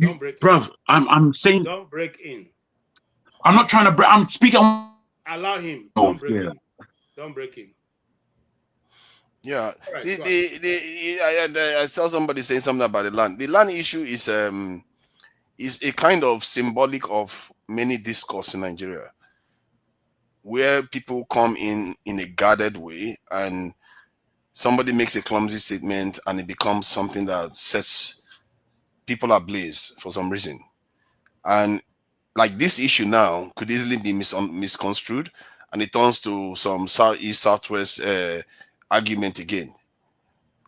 N: Don't break in.
F: Bruv, I'm saying.
N: Don't break in.
F: I'm not trying to break. I'm speaking.
N: Allow him. Don't break in. Don't break in.
Q: Yeah, I saw somebody saying something about the land. The land issue is a kind of symbolic of many discourse in Nigeria, where people come in a guarded way and somebody makes a clumsy statement and it becomes something that sets people ablaze for some reason. And like this issue now could easily be misconstrued and it turns to some southeast, southwest argument again,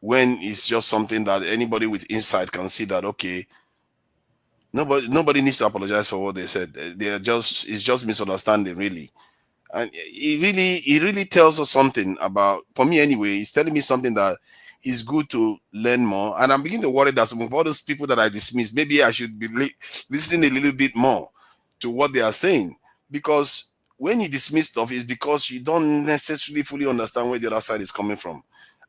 Q: when it's just something that anybody with insight can see that, okay, nobody needs to apologize for what they said. It's just misunderstanding, really. And it really tells us something about, for me anyway, it's telling me something that is good to learn more. And I'm beginning to worry that some of all those people that I dismiss, maybe I should be listening a little bit more to what they are saying. Because when you dismiss stuff, it's because you don't necessarily fully understand where the other side is coming from.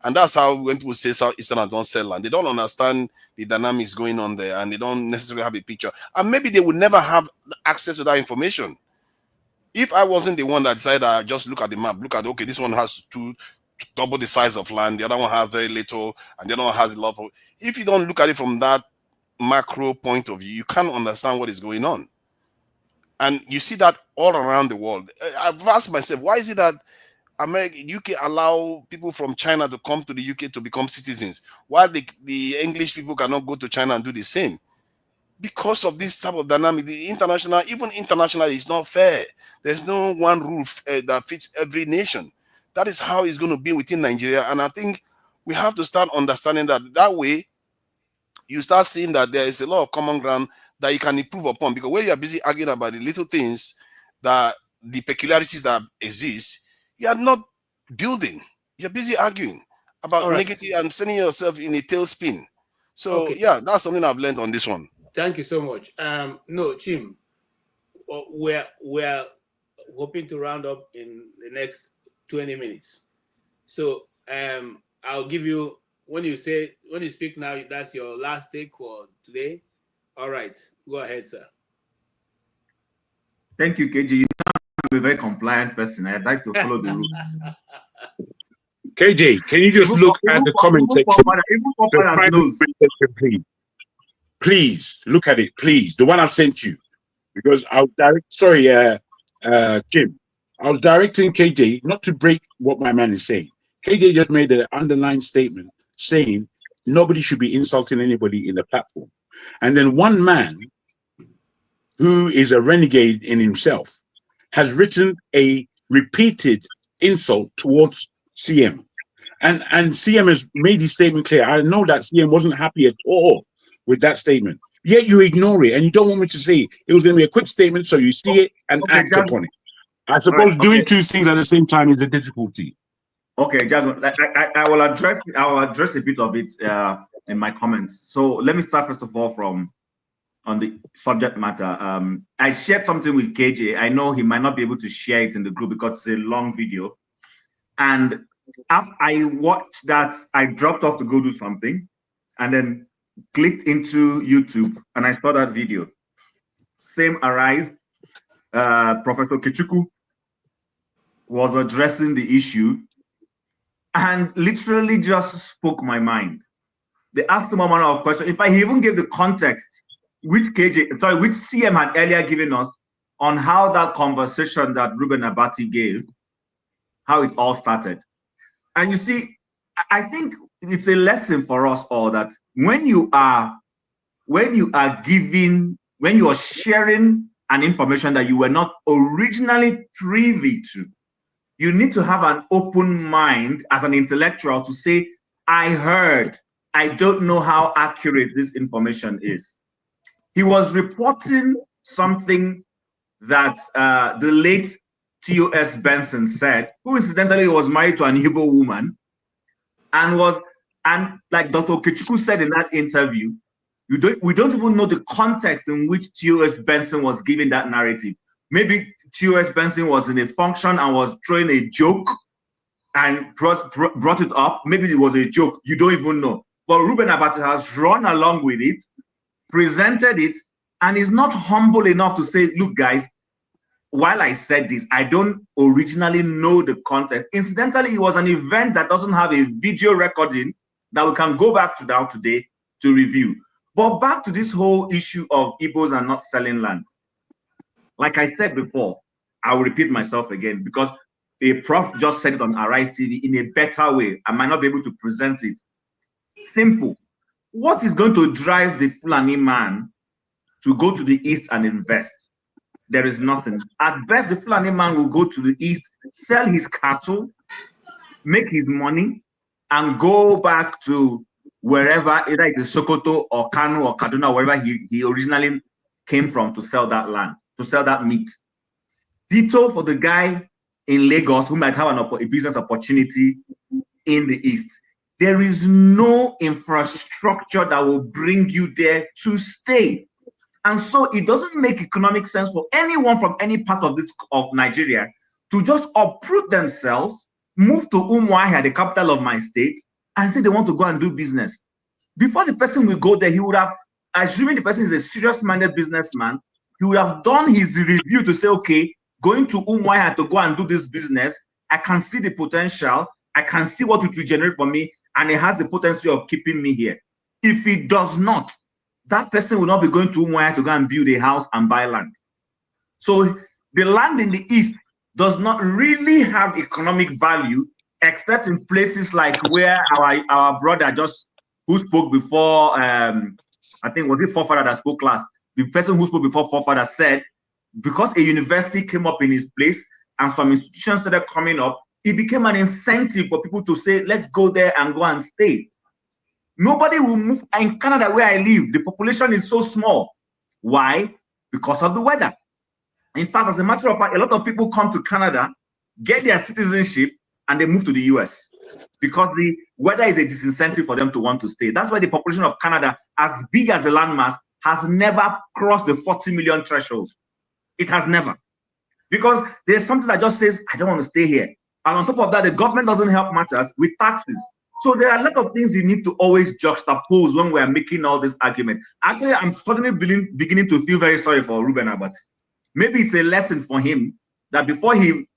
Q: And that's how when people say Southeasterners don't sell land, they don't understand the dynamics going on there and they don't necessarily have a picture. And maybe they would never have access to that information. If I wasn't the one that decided I just look at the map, look at, okay, this one has double the size of land, the other one has very little, and the other one has a lot of... If you don't look at it from that macro point of view, you can't understand what is going on. And you see that all around the world. I've asked myself, why is it that UK allow people from China to come to the UK to become citizens, while the English people cannot go to China and do the same? Because of this type of dynamic. Even international is not fair. There's no one rule that fits every nation. That is how it's going to be within Nigeria. And I think we have to start understanding that way, you start seeing that there is a lot of common ground that you can improve upon. Because when you're busy arguing about the little things, the peculiarities that exist, you are not building. You're busy arguing about negative and sending yourself in a tailspin. So yeah, that's something I've learned on this one.
N: Thank you so much. No, Chim, we're hoping to round up in the next 20 minutes. So I'll give you, when you speak now, that's your last take for today. All right, go ahead, sir.
P: Thank you, KJ. You know, I'm a very compliant person. I'd like to follow the rules.
F: KJ, can you just look at the comment section? The private section, please. Please look at it, please. The one I've sent you, because I'll direct. Sorry, Jim. I was directing KJ not to break what my man is saying. KJ just made an underlined statement saying nobody should be insulting anybody in the platform, and then one man who is a renegade in himself has written a repeated insult towards CM, and CM has made his statement clear. I know that CM wasn't happy at all with that statement, yet you ignore it and you don't want me to say it was going to be a quick statement, so you see it and act upon it. I suppose doing two things at the same time is a difficulty.
P: Okay, Jago, I will address a bit of it in my comments. So let me start first of all on the subject matter. I shared something with KJ. I know he might not be able to share it in the group because it's a long video. And after I watched that, I dropped off to go do something and then clicked into YouTube and I saw that video. Same arise. Professor Kichuku was addressing the issue and literally just spoke my mind. They asked him a manner of question. In fact, he even gave the context
A: CM had earlier given us on how that conversation that Ruben Abati gave, how it all started. And you see, I think it's a lesson for us all that when you are sharing an information that you were not originally privy to, you need to have an open mind as an intellectual to say, I heard, I don't know how accurate this information is. He was reporting something that the late T.O.S. Benson said, who incidentally was married to an Igbo woman, and like Dr. Okechukwu said in that interview, we don't even know the context in which T.O.S. Benson was giving that narrative. Maybe T.O.S. Benson was in a function and was throwing a joke and brought it up. Maybe it was a joke. You don't even know. But Ruben Abati has run along with it, presented it, and is not humble enough to say, look, guys, while I said this, I don't originally know the context. Incidentally, it was an event that doesn't have a video recording that we can go back to now today to review. But back to this whole issue of Igbos and not selling land. Like I said before, I will repeat myself again because a prof just said it on Arise TV in a better way. I might not be able to present it. Simple. What is going to drive the Fulani man to go to the east and invest? There is nothing. At best, the Fulani man will go to the east, sell his cattle, make his money, and go back to wherever, either it is Sokoto or Kano or Kaduna, wherever he originally came from to sell that land, to sell that meat. Ditto for the guy in Lagos who might have a business opportunity in the east. There is no infrastructure that will bring you there to stay. And so it doesn't make economic sense for anyone from any part of Nigeria to just uproot themselves, move to Umuahia, the capital of my state, and say they want to go and do business. Before the person will go there, he would have, assuming the person is a serious-minded businessman, he would have done his review to say, okay, going to Umuahia to go and do this business, I can see the potential, I can see what it will generate for me, and it has the potential of keeping me here. If it does not, that person will not be going to Umuahia to go and build a house and buy land. So the land in the east does not really have economic value, except in places like where our brother who spoke before, I think was it Forefather that spoke last, the person who spoke before Forefather said, because a university came up in his place and some institutions started coming up, it became an incentive for people to say, let's go there and go and stay. Nobody will move. In Canada, where I live, the population is so small. Why? Because of the weather. In fact, as a matter of fact, a lot of people come to Canada, get their citizenship, and they move to the US because the weather is a disincentive for them to want to stay. That's why the population of Canada, as big as a landmass, has never crossed the 40 million threshold. It has never. Because there's something that just says, I don't want to stay here. And on top of that, the government doesn't help matters with taxes. So there are a lot of things we need to always juxtapose when we're making all this argument. Actually, I'm suddenly beginning to feel very sorry for Ruben Abati. Maybe it's a lesson for him that before he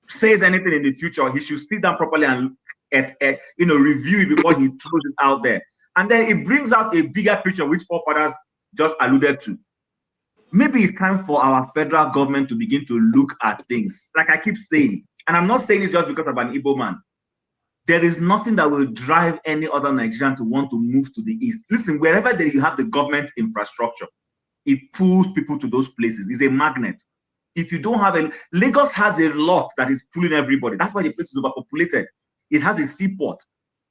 A: says anything in the future, he should sit down properly and review it before he throws it out there. And then it brings out a bigger picture, which forefathers just alluded to. Maybe it's time for our federal government to begin to look at things. Like I keep saying, and I'm not saying this just because of an Igbo man. There is nothing that will drive any other Nigerian to want to move to the east. Listen, wherever you have the government infrastructure, it pulls people to those places. It's a magnet. If you don't have Lagos has a lot that is pulling everybody. That's why the place is overpopulated. It has a seaport.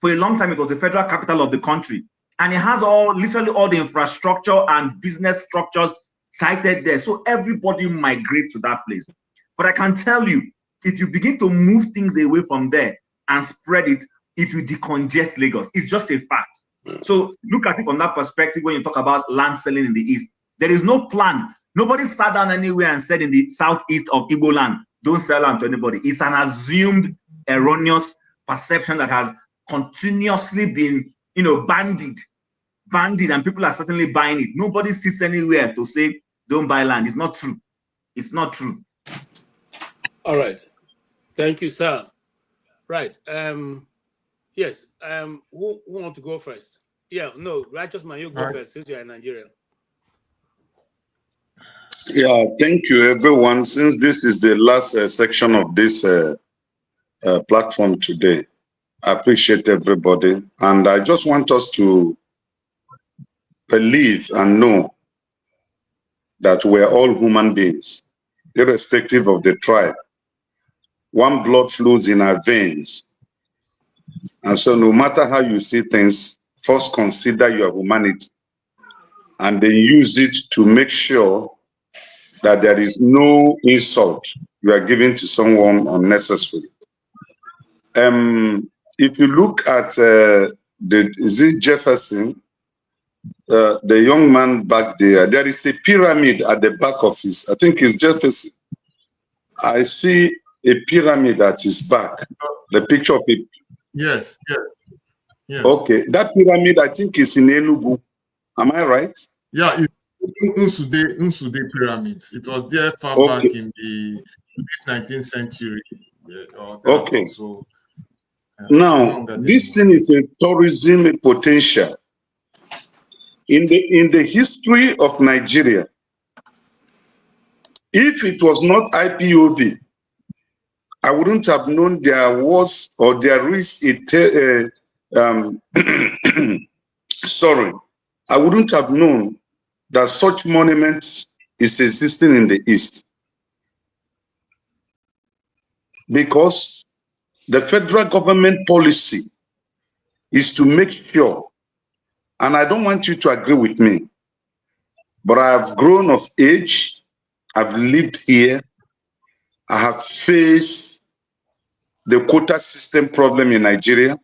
A: For a long time, it was the federal capital of the country. And it has literally all the infrastructure and business structures sited there. So everybody migrates to that place. But I can tell you, if you begin to move things away from there and spread it, it will decongest Lagos. It's just a fact. So look at it from that perspective when you talk about land selling in the east. There is no plan. Nobody sat down anywhere and said in the southeast of Igbo land, don't sell land to anybody. It's an assumed erroneous perception that has continuously been, bandied, and people are certainly buying it. Nobody sits anywhere to say, don't buy land. It's not true. It's not true.
N: All right. Thank you, sir. Right. Yes. Who want to go first? Yeah, no, Righteous Man, you go first since you're in Nigeria.
S: Yeah, thank you, everyone. Since this is the last section of this platform today, I appreciate everybody. And I just want us to believe and know that we're all human beings, irrespective of the tribe. One blood flows in our veins. And so no matter how you see things, first consider your humanity and then use it to make sure that there is no insult you are giving to someone unnecessarily. If you look at is it Jefferson, the young man back there, there is a pyramid at the back of his, I think it's Jefferson. I see a pyramid at his back, the picture of it.
H: Yes, yes, yes.
S: Okay, that pyramid I think is in Enugu. Am I right?
H: Yeah, it's Unsude pyramids. It was there far back in the late 19th century.
S: Okay. So, now, this thing is a tourism potential. In the history of Nigeria, if it was not IPOB, I wouldn't have known there was or there is a sorry, I wouldn't have known that such monuments is existing in the East. Because the federal government policy is to make sure, and I don't want you to agree with me, but I have grown of age, I've lived here, I have faced the quota system problem in Nigeria.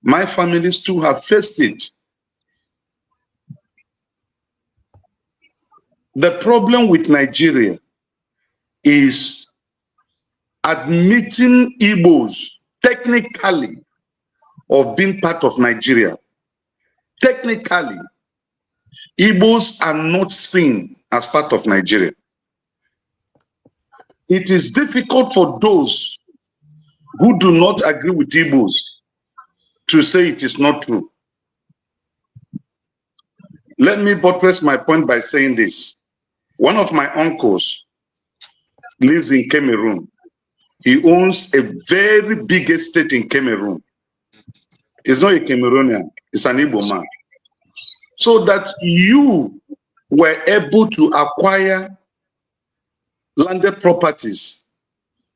S: My families too have faced it. The problem with Nigeria is admitting Igbos technically of being part of Nigeria. Technically, Igbos are not seen as part of Nigeria. It is difficult for those who do not agree with Igbos to say it is not true. Let me buttress my point by saying this. One of my uncles lives in Cameroon. He owns a very big estate in Cameroon. He's not a Cameroonian, he's an Igbo man. So that you were able to acquire landed properties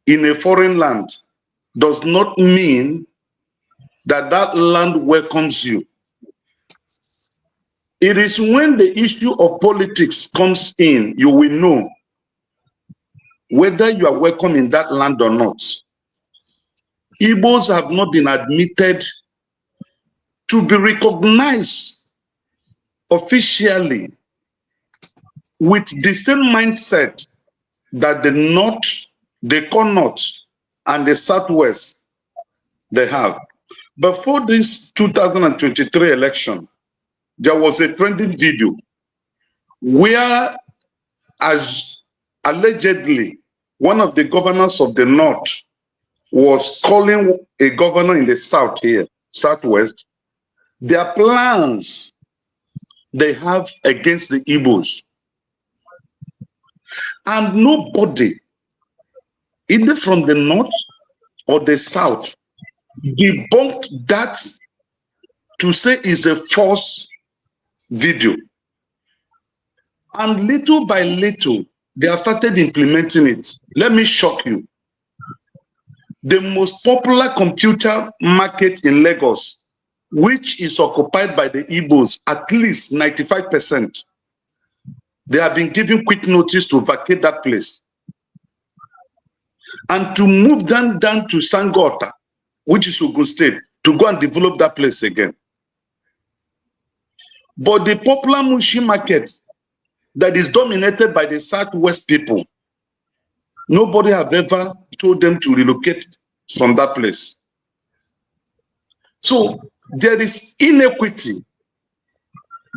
S: in a foreign land does not mean that that land welcomes you. It is when the issue of politics comes in, you will know whether you are welcome in that land or not. Igbos have not been admitted to be recognized officially with the same mindset that the North, the Core North, and the Southwest they have. Before this 2023 election, there was a trending video where, as allegedly, one of the governors of the North was calling a governor in the South here, Southwest, their plans they have against the Igbos. And nobody, either from the North or the South, debunked that to say is a false video. And little by little, they have started implementing it. Let me shock you. The most popular computer market in Lagos, which is occupied by the Igbos, at least 95%, they have been given quick notice to vacate that place and to move them down to Sangota, which is Ogun State, to go and develop that place again. But the popular Mushi market that is dominated by the Southwest people, nobody have ever told them to relocate from that place. So there is inequity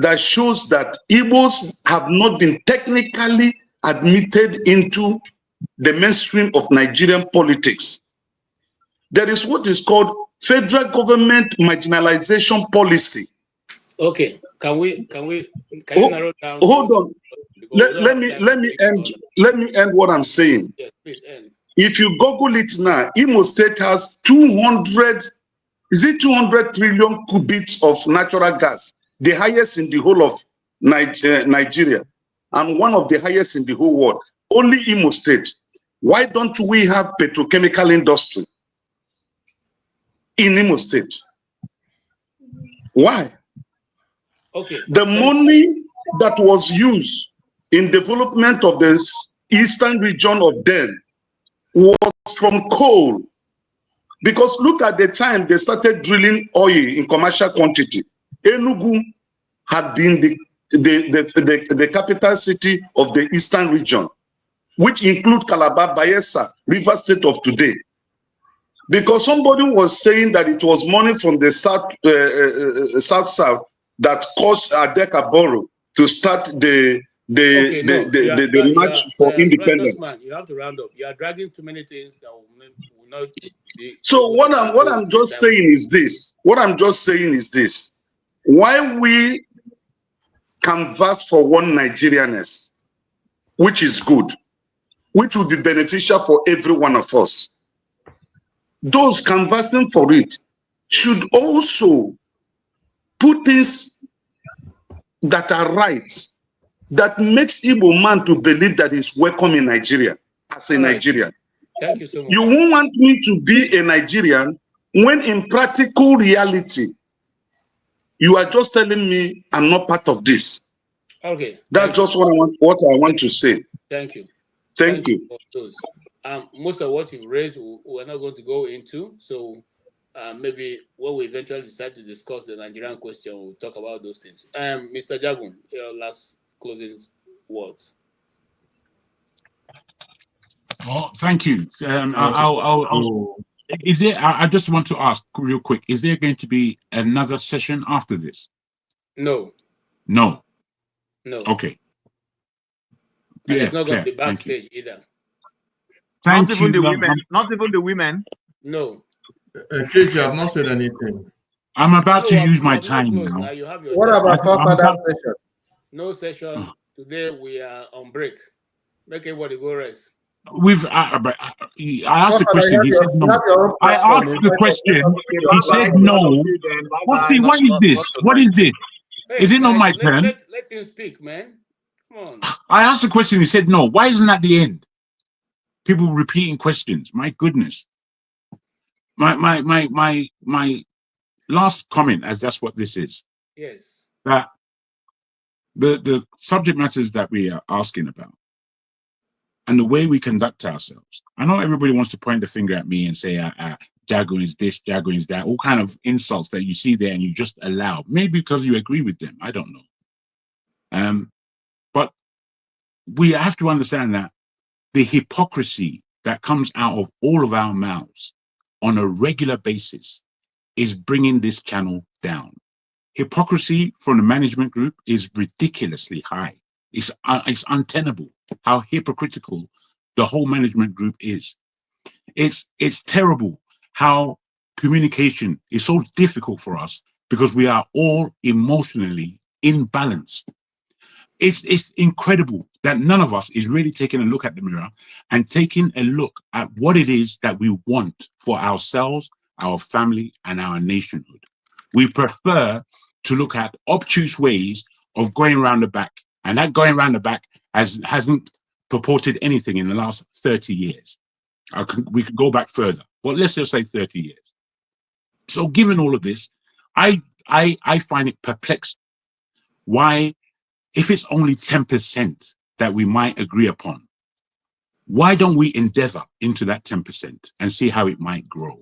S: that shows that Igbos have not been technically admitted into the mainstream of Nigerian politics. There is what is called federal government marginalization policy.
N: Okay, can you narrow down?
S: Hold on. let me end what I'm saying.
N: Yes, please end.
S: If you Google it now, Imo State has 200 trillion cubics of natural gas, the highest in the whole of Nigeria, and one of the highest in the whole world. Only Imo State. Why don't we have petrochemical industry in Imo State? Why?
N: Okay.
S: The money that was used in development of the eastern region of then was from coal. Because look at the time they started drilling oil in commercial quantity. Enugu had been the capital city of the eastern region, which include Calabar, Bayelsa, River State of today. Because somebody was saying that it was money from the south that caused Adeka Borough to start the march for independence.
N: You have to round up. You are dragging too many things that will not be.
S: So what I'm just saying is this. What I'm just saying is this. Why we canvass for one Nigerianness, which is good, which will be beneficial for every one of us. Those canvassing for it should also put things that are right, that makes Igbo man to believe that he's welcome in Nigeria as a Nigerian.
N: Thank you so much.
S: You won't want me to be a Nigerian when in practical reality, you are just telling me I'm not part of this.
N: Okay.
S: That's just what I want to say.
N: Thank you.
S: Thank you.
N: For those. Most of what you raised, we're not going to go into. So maybe when we eventually decide to discuss the Nigerian question, we'll talk about those things. Mr. Jagun, your last closing words.
F: Oh, thank you. Is there? I just want to ask real quick: is there going to be another session after this?
N: No.
F: No.
N: No.
F: Okay.
N: And it's not going to be backstage either.
F: Thank
P: not even
F: you.
P: the women. Not even the women.
N: No.
H: KJ, I've not said anything.
F: I'm about to use my time now.
N: Now you have your
V: What
N: time.
V: about forefather session?
N: No session. Today we are on break. Make everybody go rest.
F: I asked the question. He said no. I asked the question. He said no. What is this? What is this?
N: Hey,
F: is it not my turn?
N: Let him speak, man. Come on.
F: I asked the question. He said no. Why isn't that the end? People repeating questions. My goodness. My last comment, as that's what this is.
N: Yes.
F: That the subject matters that we are asking about and the way we conduct ourselves. I know everybody wants to point the finger at me and say, Jagun is this, Jagun is that, all kind of insults that you see there and you just allow. Maybe because you agree with them. I don't know. But we have to understand that the hypocrisy that comes out of all of our mouths on a regular basis is bringing this channel down. Hypocrisy from the management group is ridiculously high. It's untenable how hypocritical the whole management group is. It's terrible how communication is so difficult for us because we are all emotionally imbalanced. It's incredible that none of us is really taking a look at the mirror and taking a look at what it is that we want for ourselves, our family, and our nationhood. We prefer to look at obtuse ways of going around the back, and that going around the back hasn't purported anything in the last 30 years. We could go back further, but let's just say 30 years. So given all of this, I find it perplexing why, if it's only 10% that we might agree upon, why don't we endeavor into that 10% and see how it might grow?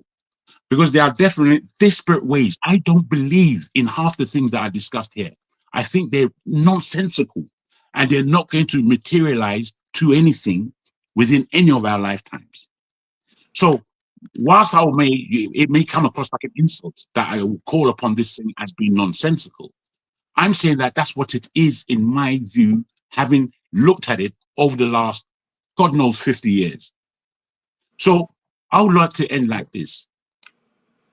F: Because there are definitely disparate ways. I don't believe in half the things that are discussed here. I think they're nonsensical and they're not going to materialize to anything within any of our lifetimes. So whilst it may come across like an insult that I will call upon this thing as being nonsensical, I'm saying that that's what it is in my view, having looked at it over the last, God knows, 50 years. So I would like to end like this,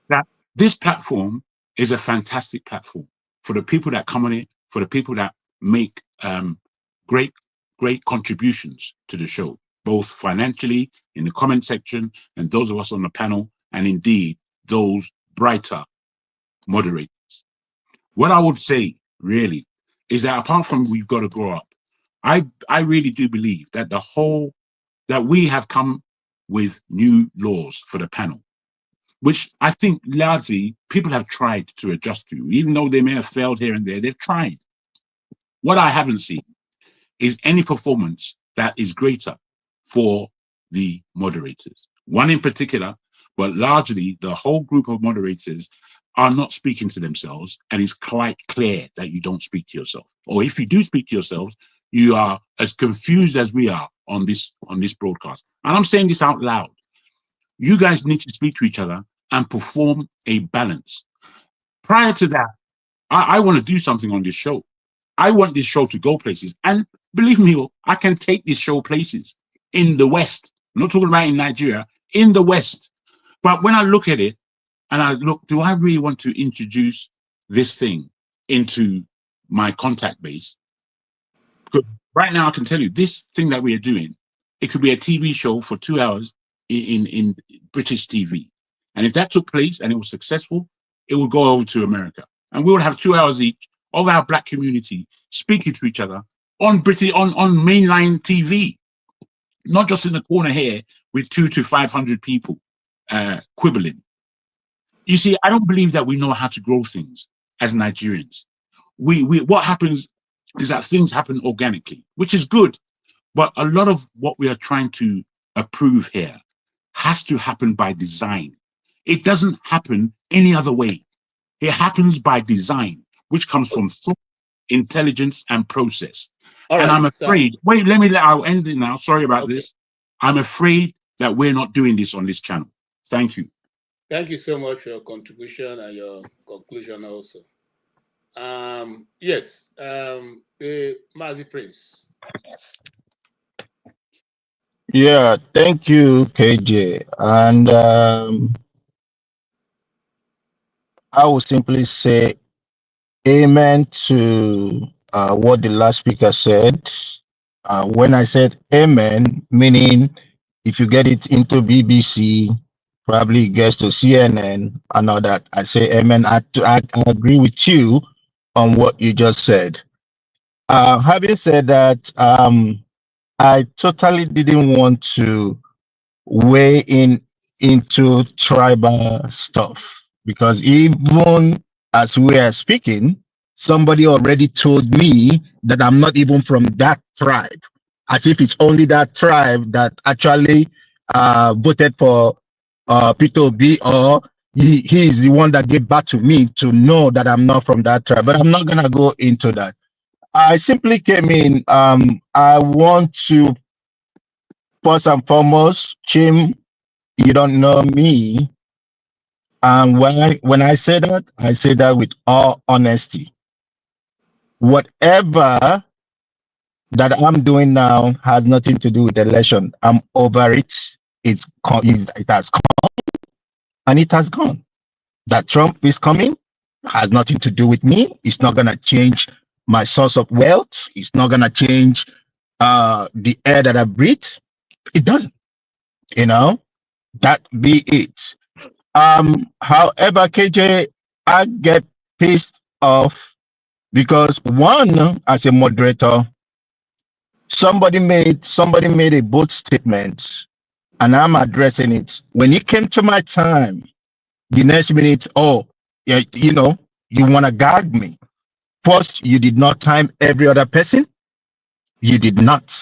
F: that this platform is a fantastic platform for the people that come on it, for the people that make great great contributions to the show, both financially in the comment section and those of us on the panel, and indeed those brighter moderators. What I would say really is that apart from we've got to grow up, I really do believe that that we have come with new laws for the panel, which I think largely people have tried to adjust to, even though they may have failed here and there, they've tried. What I haven't seen is any performance that is greater for the moderators. One in particular, but largely the whole group of moderators are not speaking to themselves, and it's quite clear that you don't speak to yourself. Or if you do speak to yourselves, you are as confused as we are on this broadcast. And I'm saying this out loud. You guys need to speak to each other and perform a balance. Prior to that, I want to do something on this show. I want this show to go places. And believe me, I can take this show places in the West. I'm not talking about in Nigeria, in the West. But when I look at it, and I look, do I really want to introduce this thing into my contact base? Because right now, I can tell you, this thing that we are doing, it could be a TV show for 2 hours in British TV. And if that took place and it was successful, it would go over to America. And we would have 2 hours each of our Black community speaking to each other on mainline TV, not just in the corner here with 200 to 500 people quibbling. You see, I don't believe that we know how to grow things as Nigerians. What happens is that things happen organically, which is good. But a lot of what we are trying to approve here has to happen by design. It doesn't happen any other way. It happens by design, which comes from thought, intelligence, and process. And I'm afraid, I'll end it now. Sorry about this. I'm afraid that we're not doing this on this channel. Thank you.
N: Thank you so much for your contribution and your conclusion also. Yes, Mazi Prince.
O: Yeah, thank you, KJ. And I will simply say amen to what the last speaker said. When I said amen, meaning if you get it into BBC, probably gets to CNN and all that, I say amen. I agree with you on what you just said. Having said that, I totally didn't want to weigh into tribal stuff, because even as we are speaking, somebody already told me that I'm not even from that tribe, as if it's only that tribe that actually voted for Peter Obi, or he is the one that gave back to me to know that I'm not from that tribe. But I'm not gonna go into that. I simply came in. I want to first and foremost, Chim, you don't know me. And when I say that with all honesty. Whatever that I'm doing now has nothing to do with the election. I'm over it. It has come and it has gone. That Trump is coming has nothing to do with me. It's not gonna change my source of wealth. It's not gonna change the air that I breathe. It doesn't. That be it. However, KJ, I get pissed off because one, as a moderator, somebody made a bold statement, and I'm addressing it. When it came to my time, the next minute, oh, yeah, you want to gag me. First, you did not time every other person. You did not.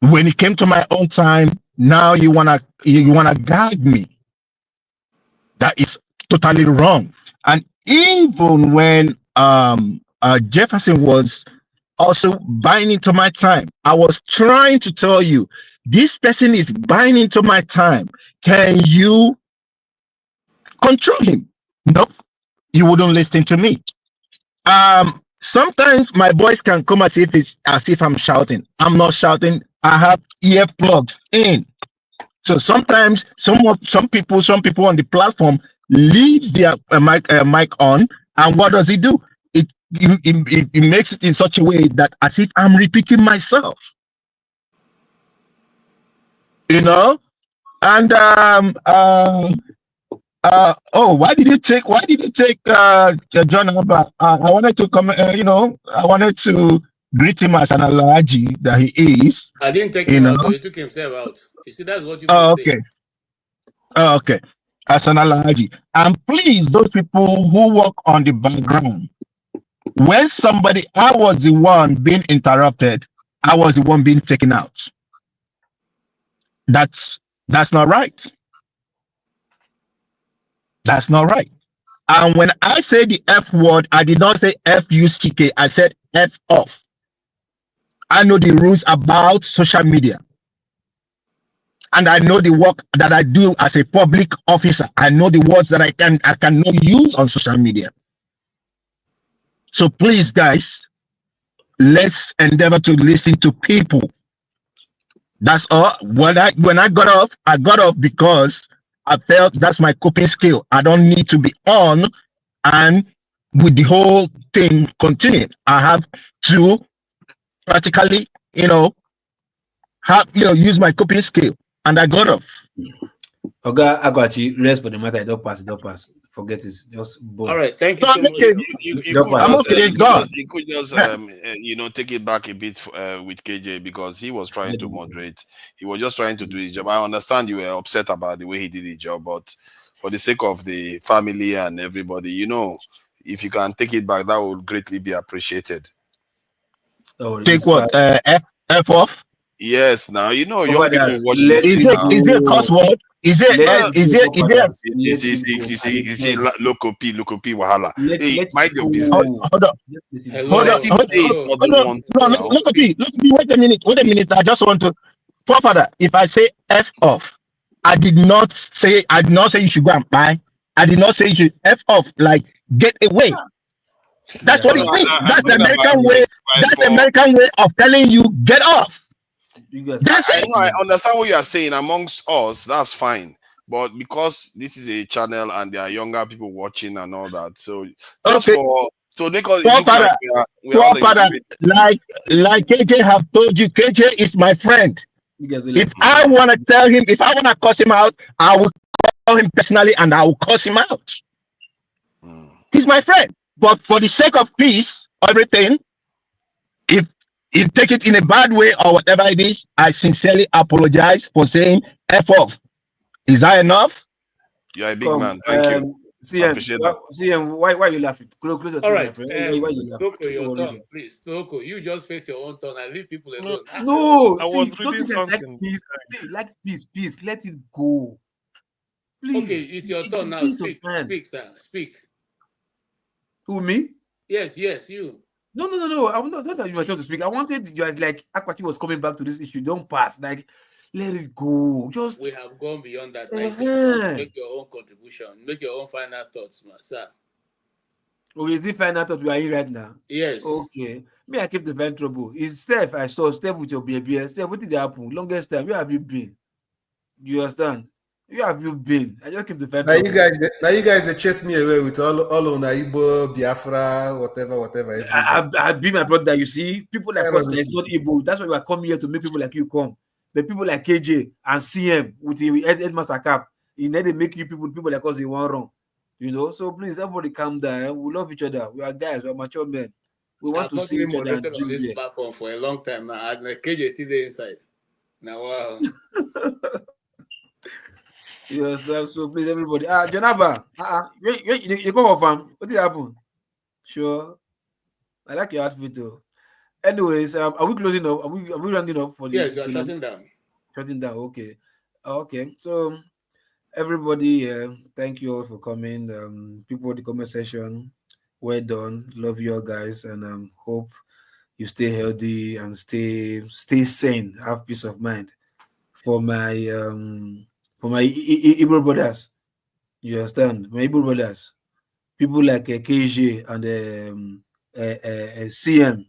O: When it came to my own time, now you wanna gag me. That is totally wrong. And even when Jefferson was also buying into my time, I was trying to tell you, this person is buying into my time. Can you control him? No, you wouldn't listen to me. Sometimes my voice can come as if I'm shouting. I'm not shouting. I have earplugs in. So sometimes some people on the platform leaves their mic on, and what does it do? It he makes it in such a way that as if I'm repeating myself. You know, and why did you take John Abba? I wanted to come, I wanted to greet him as an allergy that he is.
N: I didn't take him out, though. He took himself out. You see, that's what you say.
O: Okay. As an allergy. And please, those people who work on the background, when I was the one being interrupted, I was the one being taken out. That's not right. That's not right. And when I say the F word, I did not say F-U-C-K. I said F off. I know the rules about social media. And I know the work that I do as a public officer. I know the words that I cannot use on social media. So please, guys, let's endeavor to listen to people. That's all. When I got off because I felt that's my coping skill. I don't need to be on and with the whole thing continue. I have to practically, use my coping skill. And I got off.
L: Okay, I got you. Rest for the matter. Don't pass. Forget it. Just boom.
N: All right, thank you.
Q: I'm okay. You could just take it back a bit with KJ because he was trying to moderate. He was just trying to do his job. I understand you were upset about the way he did his job, but for the sake of the family and everybody, if you can take it back, that would greatly be appreciated.
O: Take what? F off?
Q: Yes, now young people watch this.
O: Is it a cuss word? Is it
Q: local P wahala? Hey, mind your business.
O: Hold on. Look at me. Wait a minute. I just want to, forefather. If I say F off, I did not say you should go and buy. I did not say you should F off, like get away. That's what it means. That's the American way. That's the American way of telling you get off. That's it.
Q: I understand what you are saying. Amongst us, that's fine. But because this is a channel and there are younger people watching and all that, so just
O: like KJ have told you, KJ is my friend. If I want to tell him, if I want to cuss him out, I will call him personally and I will cuss him out. He's my friend. But for the sake of peace, everything, if take it in a bad way or whatever it is, I sincerely apologize for saying F off. Is that enough?
Q: You're a big man. Thank you.
L: CM, why are you laughing? Close your
N: all right.
L: Why you laughing?
N: Your turn, please. Toko, you just face your own turn and leave people alone.
L: No,
I: I was reading something.
L: Like peace. Let it go. Please.
N: Okay, it's your turn now. Speak, sir. Speak.
L: Who, me?
N: Yes, you.
L: No. I'm not that you were trying to speak. I wanted you guys like Akwati was coming back to this issue. Don't pass. Like, let it go.
N: We have gone beyond that. Make your own contribution. Make your own final thoughts, sir.
L: Okay, is it final thought we are in right now?
N: Yes.
L: Okay. Me, I keep the vent trouble. It's Steph. I saw Steph with your baby. Steph, what did happen? Longest time. Where have you been? You understand? Where have you been? I just keep the vent trouble.
V: You guys, they chase me away with all on Igbo, Biafra, whatever.
L: I've been my brother. You see, people like us, it's not Igbo. That's why we are coming here to make people like you come. The people like KJ and CM with the headmaster cap, they make you people like us, they want wrong. So please, everybody calm down. We love each other. We are guys, we are mature men. We want to see each other.
N: I've been on this platform for a long time now, and KJ is still there inside. Now, wow.
L: Yes, so please, everybody. Janaba, you come up, what did happen? Sure. I like your outfit too. Anyways, are we closing up? Are we rounding up for this?
N: Yes, you are shutting down.
L: Shutting down, okay. So everybody, thank you all for coming. People in the comment section, well done. Love you all guys, and hope you stay healthy and stay sane. Have peace of mind. For my Igbo brothers, you understand? My Igbo brothers, people like KJ and CM.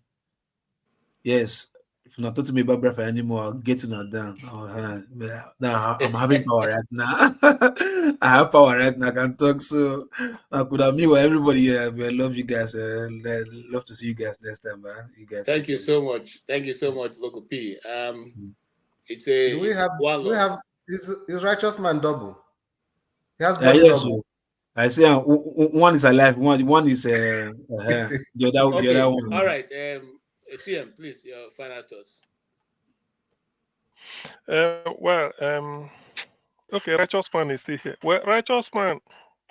L: Yes, if not talk to me about breath anymore, I'll get to not down. Now I'm having power right now. I have power right now. I can talk. So I could have me with everybody here. I love you guys. Love to see you guys next time, man. You guys.
N: Thank you so much. Thank you so much, Local P. It's a.
V: Do we have is righteous man double? He has body
L: Yes,
V: double.
L: I say one is alive. One is the other one.
N: All right. CM, please, your final thoughts.
I: Okay, righteous man is still here. Well, righteous man,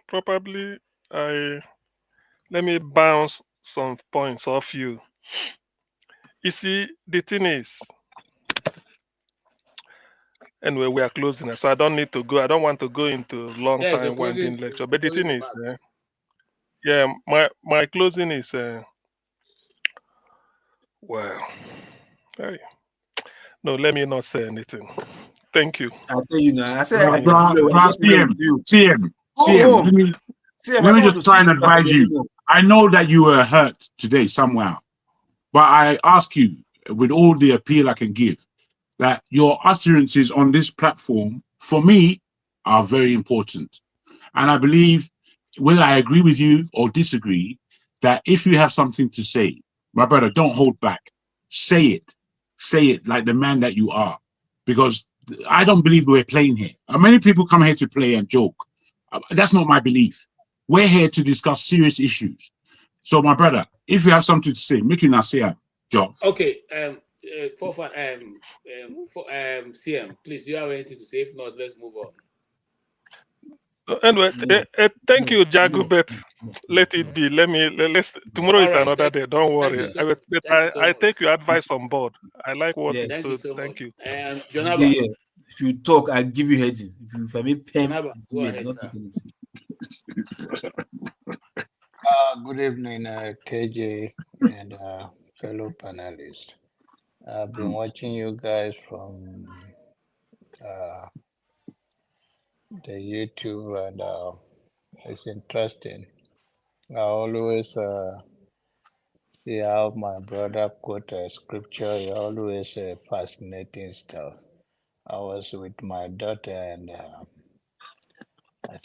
I: probably let me bounce some points off you. You see, the thing is, anyway, we are closing, so I don't need to go. I don't want to go into long time winding lecture. But the thing is, my closing is, well, hey, no, let me not say anything. Thank you.
L: I'll tell you now. I said,
F: CM, let me just try and advise you. I know that you were hurt today somehow, but I ask you, with all the appeal I can give, that your utterances on this platform, for me, are very important. And I believe, whether I agree with you or disagree, that if you have something to say, my brother, don't hold back. Say it. Say it like the man that you are. Because I don't believe we're playing here. Many people come here to play and joke. That's not my belief. We're here to discuss serious issues. So, my brother, if you have something to say, make it now say, Joe.
N: Okay. For CM, please, do you have anything to say? If not, let's move on.
I: Anyway, thank you, Jagubet. Let it be. Let's. Tomorrow is another day. Don't worry. I take your advice on board. I like what you said. Thank you.
L: If you talk, I give you heading. If I make pen,
N: go ahead,
L: not
N: sir.
L: taking it.
B: Good evening, KJ and fellow panelists. I've been watching you guys from the YouTube, and it's interesting. I always see how my brother quote a scripture. He always fascinating stuff. I was with my daughter, and I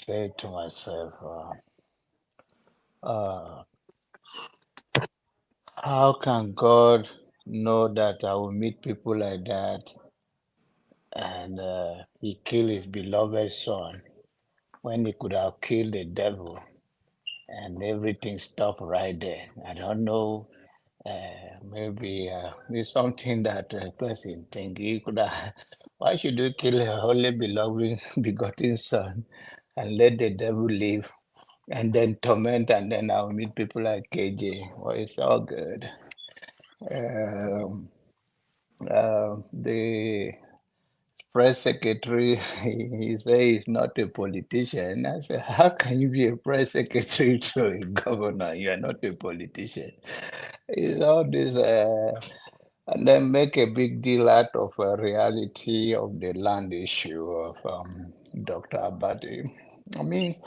B: said to myself, how can God know that I will meet people like that? And he killed his beloved son when he could have killed the devil, and everything stopped right there. I don't know. Maybe it's something that a person think he could have. Why should you kill a holy begotten son and let the devil live and then torment, and then I'll meet people like KJ? Well, it's all good. The press secretary, he said he's not a politician. I said, how can you be a press secretary to a governor? You are not a politician. It's all this, and then make a big deal out of a reality of the land issue of Dr. Abadi. I mean,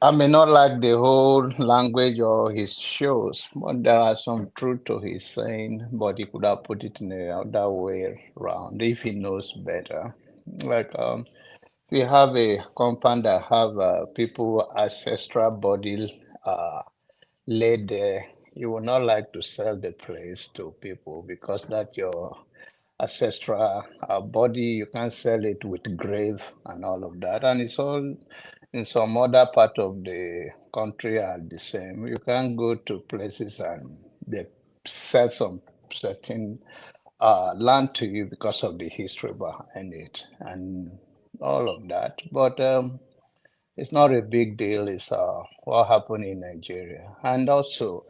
B: I may not like the whole language or his shows, but there are some truth to his saying, but he could have put it in another way around if he knows better. Like we have a compound that have people ancestral bodies laid there. You would not like to sell the place to people because that's your ancestral body. You can't sell it with grave and all of that. And it's all in some other part of the country are the same. You can't go to places and they sell some certain land to you because of the history behind it and all of that. But it's not a big deal. It's what happened in Nigeria. And also,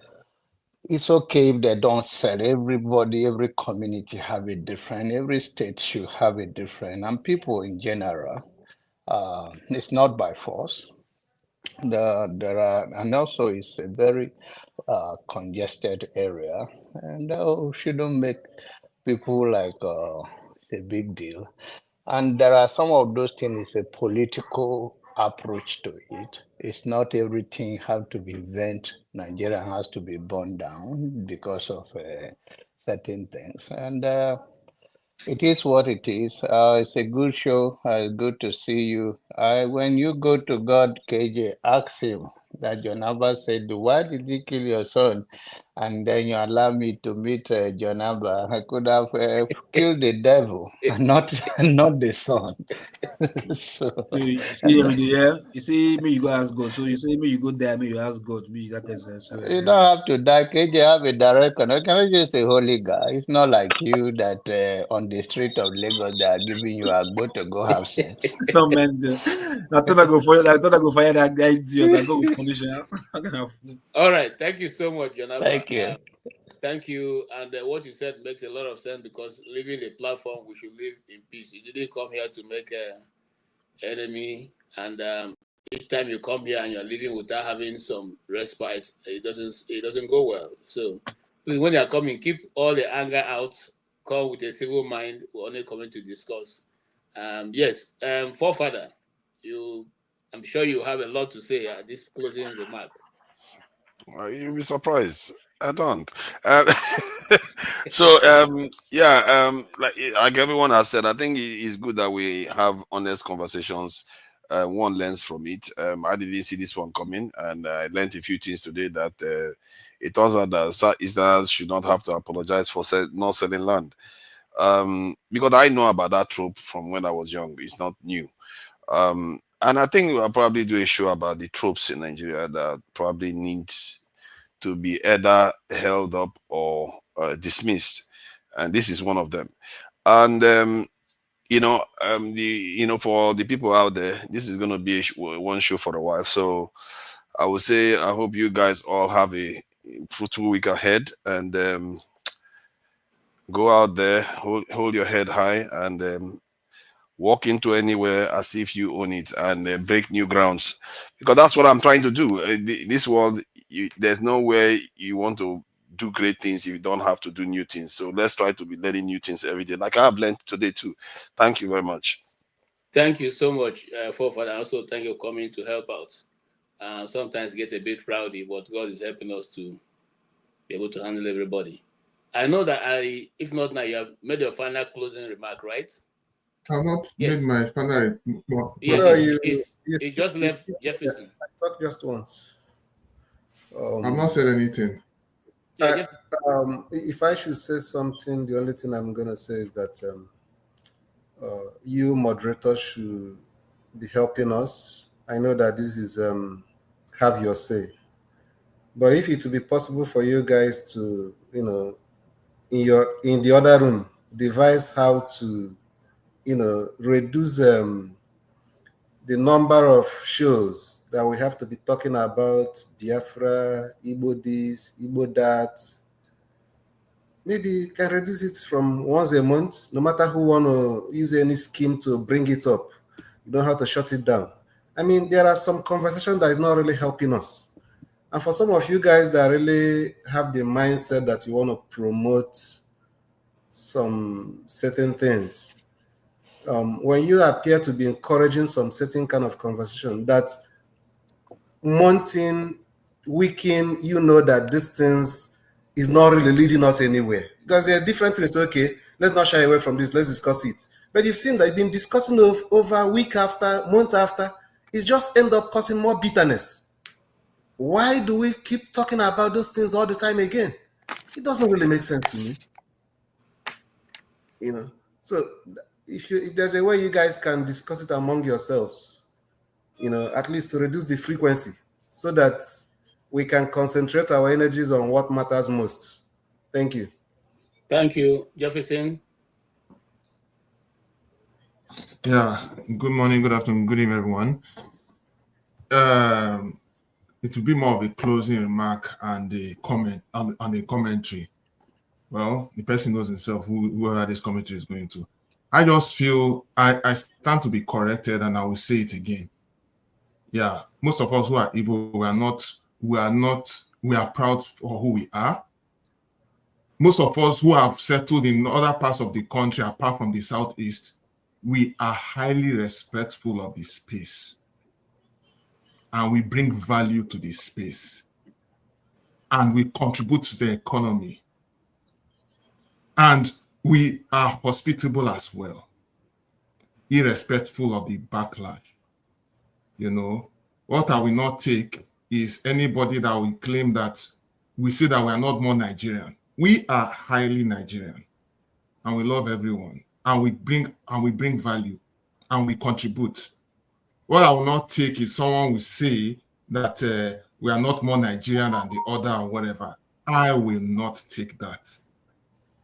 B: it's okay if they don't sell. Everybody, every community have a different, every state should have a different, and people in general. It's not by force. There are, and also it's a very congested area, and shouldn't make people like a big deal. And there are some of those things. It's a political approach to it. It's not everything have to be vent. Nigeria has to be burned down because of certain things. And it is what it is. It's a good show. Good to see you. When you go to God, KJ, ask him that John Abba said, why did he kill your son? And then you allow me to meet John Abba. I could have killed the devil and not the son. So,
L: You see every day, yeah? You see me, you go ask God. So you say me, you go there, me, you ask God. Me, that person. So
B: you don't have to die. KJ have a direct connection. Can I just say holy guy? It's not like you that on the street of Lagos they are giving you a boat to go have sex.
L: no man, I thought I go fire that guy idiot. I go with punish him.
N: All right, thank you so much, Jonaba.
B: Thank you.
N: Thank you. And what you said makes a lot of sense because leaving the platform, we should live in peace. You didn't come here to make an enemy. And each time you come here and you're living without having some respite, it doesn't go well. So please, when you are coming, keep all the anger out. Come with a civil mind. We're only coming to discuss. Yes, forefather, I'm sure you have a lot to say at this closing remark.
Q: You'll be surprised. I don't. Like everyone has said, I think it's good that we have honest conversations. One learns from it. I didn't see this one coming, and I learned a few things today that it turns out that Southeasterners should not have to apologize for not selling land. Because I know about that trope from when I was young. It's not new. And I think we'll probably do a show about the tropes in Nigeria that probably needs to be either held up or dismissed, and this is one of them. And for the people out there, this is going to be one show for a while. So I would say I hope you guys all have a fruitful week ahead, and go out there, hold your head high, and walk into anywhere as if you own it, and break new grounds, because that's what I'm trying to do. This world, there's no way you want to do great things if you don't have to do new things. So let's try to be learning new things every day, like I have learned today too. Thank you very much.
N: Thank you so much, forefather. Also, thank you for coming to help out. Sometimes get a bit rowdy, but God is helping us to be able to handle everybody. I know that if not now, you have made your final closing remark, right?
H: I've not made my final remark.
N: He just left Jefferson.
V: I talked just once.
H: I've not said anything.
V: If I should say something, the only thing I'm going to say is that you moderators should be helping us. I know that this is have your say. But if it would be possible for you guys to, in the other room, devise how to, reduce the number of shows that we have to be talking about Biafra, Igbo this, Igbo that. Maybe you can reduce it from once a month, no matter who want to use any scheme to bring it up. You don't have to shut it down. I mean, there are some conversation that is not really helping us. And for some of you guys that really have the mindset that you want to promote some certain things, when you appear to be encouraging some certain kind of conversation, that monthing, weekend, that these things is not really leading us anywhere. Because there are different things. Okay, let's not shy away from this. Let's discuss it. But you've seen that you've been discussing over week after, month after. It just end up causing more bitterness. Why do we keep talking about those things all the time again? It doesn't really make sense to me. So if there's a way you guys can discuss it among yourselves, at least to reduce the frequency so that we can concentrate our energies on what matters most. Thank you.
N: Thank you, Jefferson.
H: Yeah, good morning, good afternoon, good evening, everyone. It will be more of a closing remark and a comment on a commentary. Well, the person knows himself, whoever this commentary is going to. I just feel I stand to be corrected, and I will say it again. Yeah, most of us who are Igbo, we are proud for who we are. Most of us who have settled in other parts of the country, apart from the Southeast, we are highly respectful of the space. And we bring value to this space. And we contribute to the economy. And we are hospitable as well, irrespectful of the backlash. You know, what I will not take is anybody that will claim that we say that we are not more Nigerian. We are highly Nigerian, and we love everyone, and we bring value, and we contribute. What I will not take is someone will say that we are not more Nigerian than the other or whatever. I will not take that.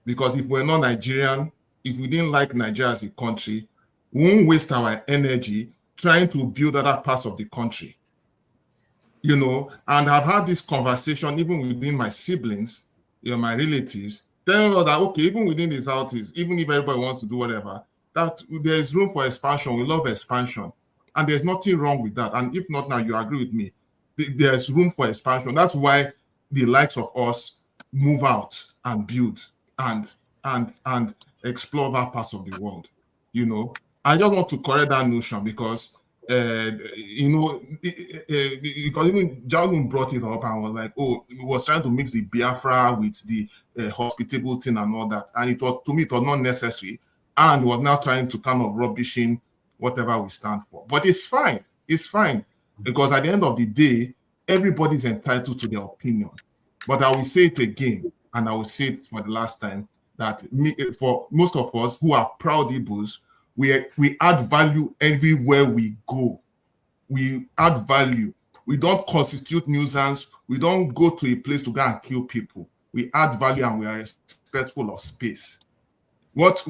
H: Because if we're not Nigerian, if we didn't like Nigeria as a country, we won't waste our energy trying to build other parts of the country. You know, and I've had this conversation even within my siblings, you know, my relatives, telling us that, okay, even within the Southeast, even if everybody wants to do whatever, that there is room for expansion. We love expansion. And there's nothing wrong with that. And if not now, you agree with me, there's room for expansion. That's why the likes of us move out and build and explore that parts of the world. You know, I just want to correct that notion because you know, because even Jalun brought it up and was like, oh, he was trying to mix the Biafra with the hospitable thing and all that. And it was, to me, it was not necessary. And was now trying to kind of rubbishing whatever we stand for. But it's fine. It's fine. Because at the end of the day, everybody's entitled to their opinion. But I will say it again, and I will say it for the last time, that for most of us who are proud Igbos, we add value everywhere we go. We add value. We don't constitute nuisance. We don't go to a place to go and kill people. We add value and we are respectful of space. What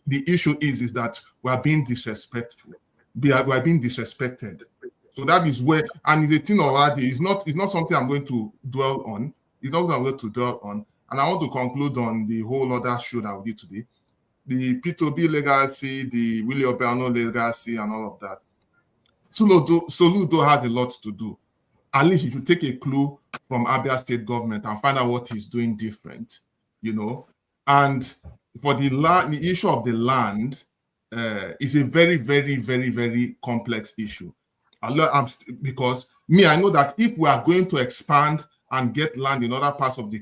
H: the issue is that we are being disrespectful. We are being disrespected. So that is where, and the thing already is not something I'm going to dwell on. It's not something I'm going to dwell on. And I want to conclude on the whole other show that we did today. The P2B legacy, the Willie Obiano legacy, and all of that. Soludo has a lot to do. At least you should take a clue from Abia State government and find out what he's doing different, you know. And for the issue of the land is a very, very, very, very complex issue. Because I know that if we are going to expand and get land in other parts of the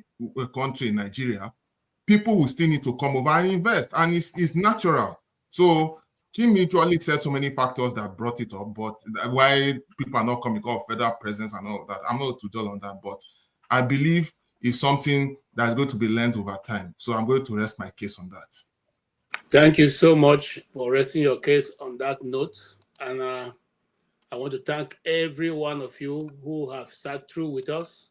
H: country in Nigeria, people will still need to come over and invest, and it's natural. So Kim mutually said so many factors that brought it up, but why people are not coming because of federal presence and all of that. I'm not to dwell on that, but I believe it's something that's going to be learned over time. So I'm going to rest my case on that.
N: Thank you so much for resting your case on that note. And I want to thank every one of you who have sat through with us,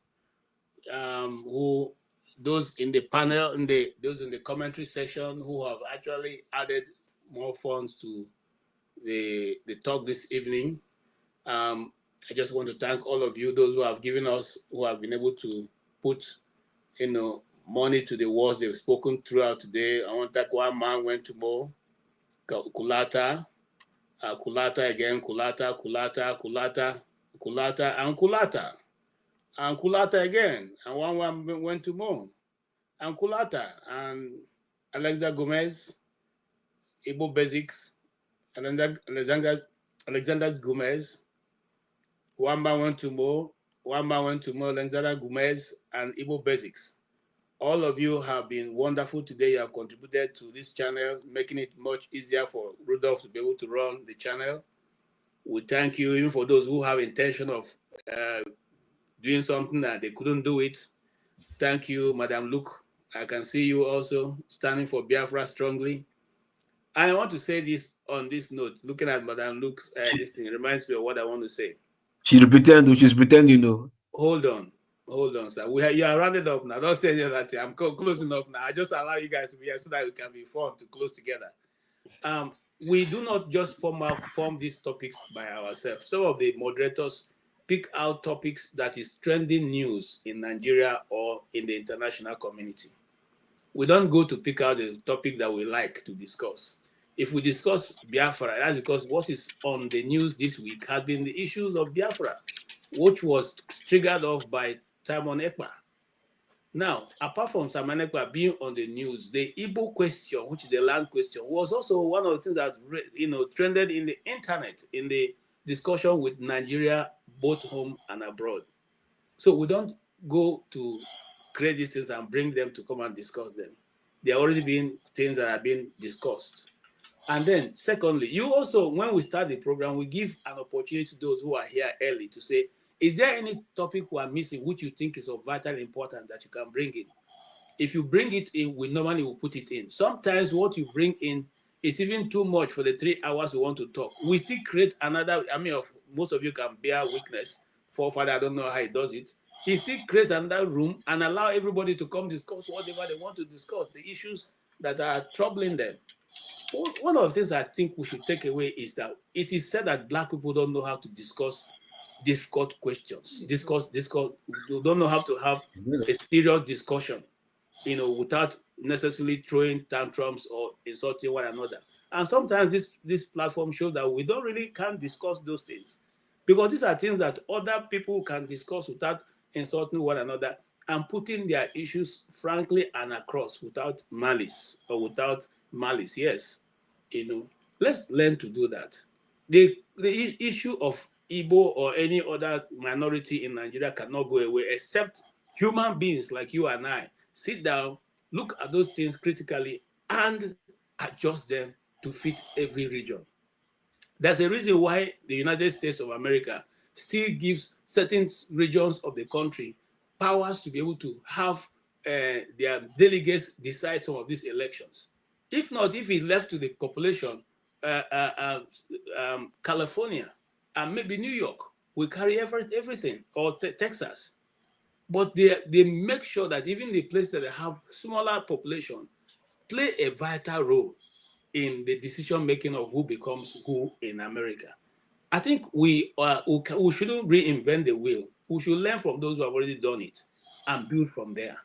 N: those in the panel, those in the commentary section who have actually added more funds to the talk this evening. I just want to thank all of you, those who have given us, who have been able to put, money to the words they've spoken throughout today. I want to thank one man went to more, Kulata, Kulata again, Kulata, and Kulata again, and one went to more, and Kulata, and Alexander Gomez, Igbo Basics, Alexander Gomez, one man went to more, Alexander Gomez, and Igbo Basics. All of you have been wonderful today. You have contributed to this channel, making it much easier for Rudolph to be able to run the channel. We thank you, even for those who have intention of doing something that they couldn't do it. Thank you, Madam Luke. I can see you also standing for Biafra strongly. And I want to say this on this note, looking at Madam Luke's this thing reminds me of what I want to say.
L: She's pretending,
N: Hold on, sir. You are rounded up now. Don't say that. I'm closing up now. I just allow you guys to be here so that we can be formed to close together. We do not just form these topics by ourselves. Some of the moderators pick out topics that is trending news in Nigeria or in the international community. We don't go to pick out the topic that we like to discuss. If we discuss Biafra, that's because what is on the news this week has been the issues of Biafra, which was triggered off by Simon Ekpa. Now, apart from Simon Ekpa being on the news, the Igbo question, which is the land question, was also one of the things that trended in the internet in the discussion with Nigeria, both home and abroad. So we don't go to create these things and bring them to come and discuss them. There are already been things that have been discussed. And then, secondly, you also, when we start the program, we give an opportunity to those who are here early to say, is there any topic we are missing which you think is of vital importance that you can bring in? If you bring it in, we normally will put it in. Sometimes what you bring in is even too much for the 3 hours we want to talk. We still create another, I mean, most of you can bear witness. Forefather, I don't know how he does it. He still creates another room and allow everybody to come discuss whatever they want to discuss, the issues that are troubling them. One of the things I think we should take away is that it is said that Black people don't know how to discuss difficult questions. They don't know how to have a serious discussion, without necessarily throwing tantrums or insulting one another. And sometimes this platform shows that we can't discuss those things, because these are things that other people can discuss without insulting one another and putting their issues frankly and across without malice. Yes, let's learn to do that. The issue of Igbo or any other minority in Nigeria cannot go away, except human beings like you and I sit down, look at those things critically, and adjust them to fit every region. There's a reason why the United States of America still gives certain regions of the country powers to be able to have their delegates decide some of these elections. If not, if it left to the population, California and maybe New York will carry everything, or Texas. But they make sure that even the places that have smaller population play a vital role in the decision making of who becomes who in America. I think we shouldn't reinvent the wheel. We should learn from those who have already done it and build from there.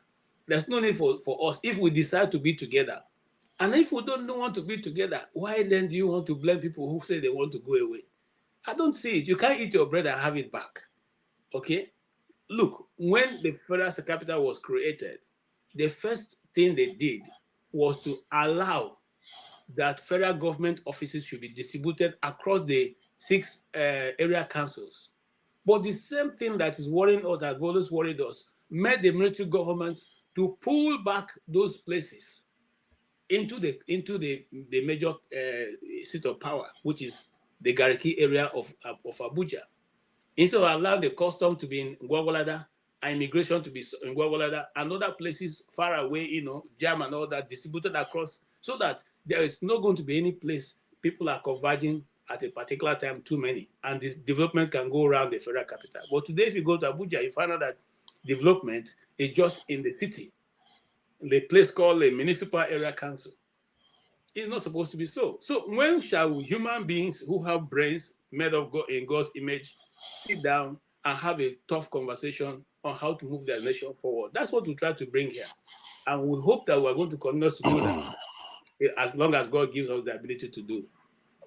N: There's no need for us, if we decide to be together. And if we don't want to be together, why then do you want to blame people who say they want to go away? I don't see it. You can't eat your bread and have it back. Okay? Look, when the federal capital was created, the first thing they did was to allow that federal government offices should be distributed across the 6 area councils. But the same thing that is worrying us, that always worried us, made the military governments to pull back those places into the major seat of power, which is the Gariki area of Abuja. Instead of allowing the custom to be in Gwagwalada and immigration to be in Gwagwalada and other places far away, Jam and all that, distributed across, so that there is not going to be any place people are converging at a particular time, too many, and the development can go around the federal capital. But today, if you go to Abuja, you find out that development is just in the city, in the place called the Municipal Area Council. It's not supposed to be so. So when shall human beings who have brains made of God, in God's image, sit down and have a tough conversation on how to move their nation forward? That's what we try to bring here. And we hope that we're going to continue to do that as long as God gives us the ability to do.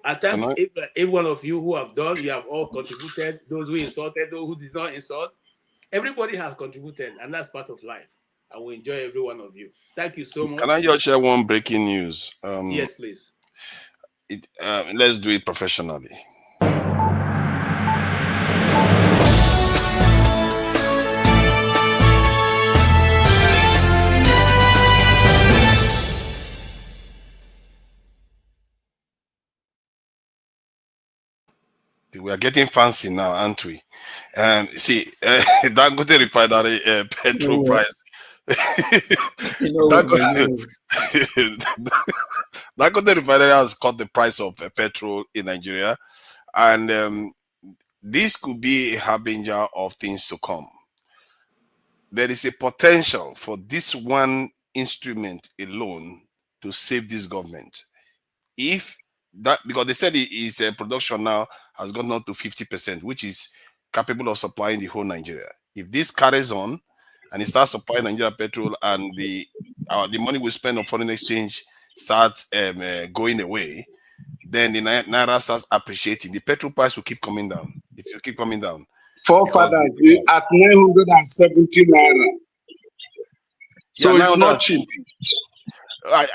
N: At times, every one of you who have done, you have all contributed. Those who insulted, those who did not insult, everybody has contributed, and that's part of life. And we enjoy every one of you. Thank you so much.
Q: Can I just share one breaking news?
N: Yes, please.
Q: Let's do it professionally. We are getting fancy now, aren't we? See, Dangote refinery petrol price. Dangote refinery has cut the price of petrol in Nigeria, and this could be a harbinger of things to come. There is a potential for this one instrument alone to save this government. If that, because they said his production now has gone up to 50%, which is capable of supplying the whole Nigeria. If this carries on and it starts supplying Nigeria petrol, and the money we spend on foreign exchange starts going away, then the Naira starts appreciating. The petrol price will keep coming down. It will keep coming down.
S: Forefathers at 970 Naira. So it's not cheap.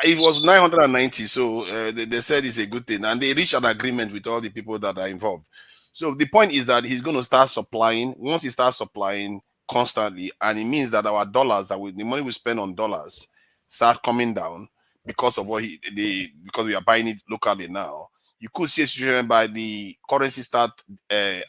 Q: It was 990, so they said it's a good thing, and they reached an agreement with all the people that are involved. So the point is that he's going to start supplying. Once he starts supplying constantly, and it means that our dollars, the money we spend on dollars, start coming down because of because we are buying it locally now, you could see a situation by the currency start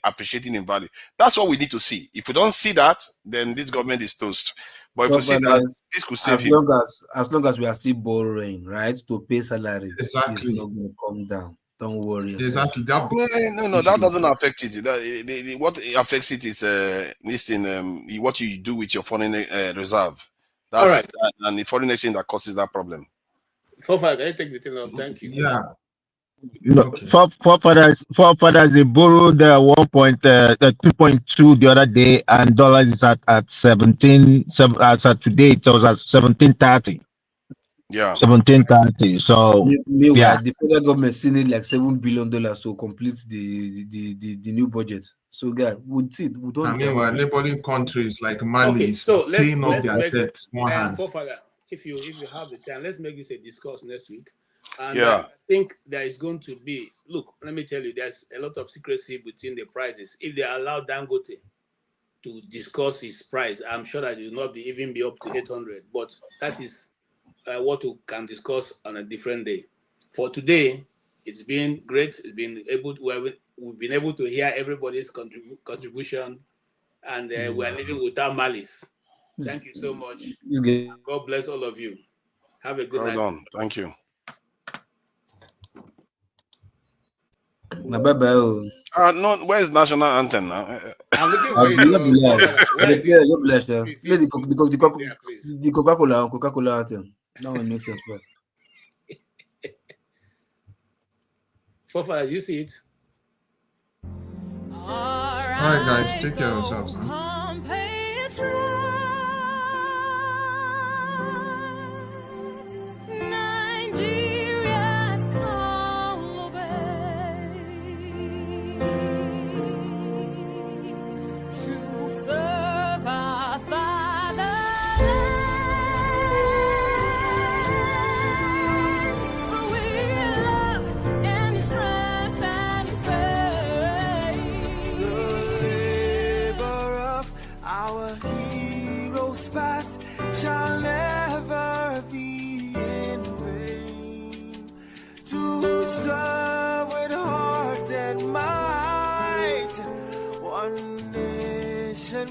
Q: appreciating in value. That's what we need to see. If we don't see that, then this government is toast. But if we see that, this could save him.
L: As long as we are still borrowing, right, to pay salary,
H: exactly,
L: it's not going to come down. Don't worry yourself.
H: Exactly.
Q: No, that doesn't affect it. What affects it is what you do with your foreign reserve. That's
N: all right.
Q: And the foreign exchange that causes that problem.
N: Can I take the thing off? Thank you.
H: Yeah.
O: Okay. Forefathers, they borrowed 2.2 the other day, and dollars is at 17. As at today, it was at 17.30.
Q: Yeah,
O: 17.30. So
L: meanwhile, the federal government still need like $7 billion to complete the new budget. So, guys, we don't.
H: I mean, neighboring countries like Mali paying off their debts one hand.
N: If you have the time, let's make this a discourse next week. And
Q: yeah,
N: I think there is going to be, look, let me tell you, there's a lot of secrecy between the prices. If they allow Dangote to discuss his price, I'm sure that it will not even be up to 800. But that is what we can discuss on a different day. For today, it's been great. We've been able to hear everybody's contribution, and we are living without malice. Thank you so much. God bless all of you. Have a good night.
Q: Thank you.
L: No,
Q: where's national anthem now?
N: I'm looking for you.
L: The Coca-Cola anthem. That one makes sense, but
N: Fofa, you see it.
H: All right, guys, take care of yourselves. Huh?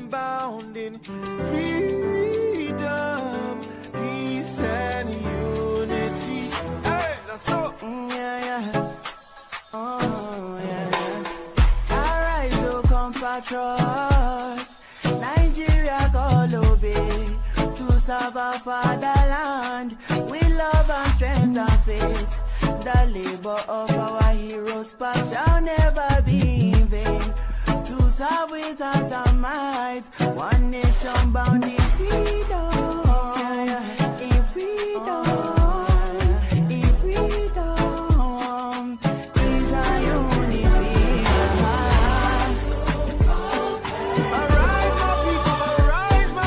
C: Bound in freedom, peace, and unity. Hey, that's so. Oh, yeah. Arise, oh, compatriots. Nigeria, call obey to serve our fatherland with love and strength and faith. The labor of our heroes past shall never be in vain. To serve without our might, one nation bound in freedom, in freedom, in freedom, peace and unity. Arise, my people, arise, my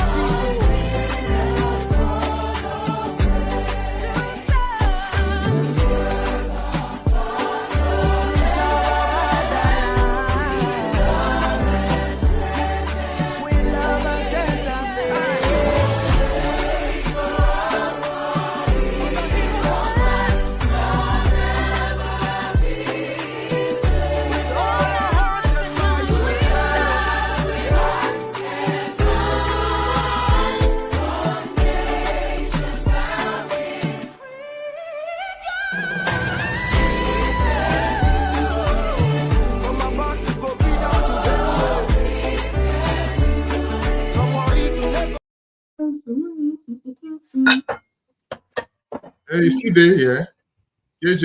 H: Hey, you see there here? JJ.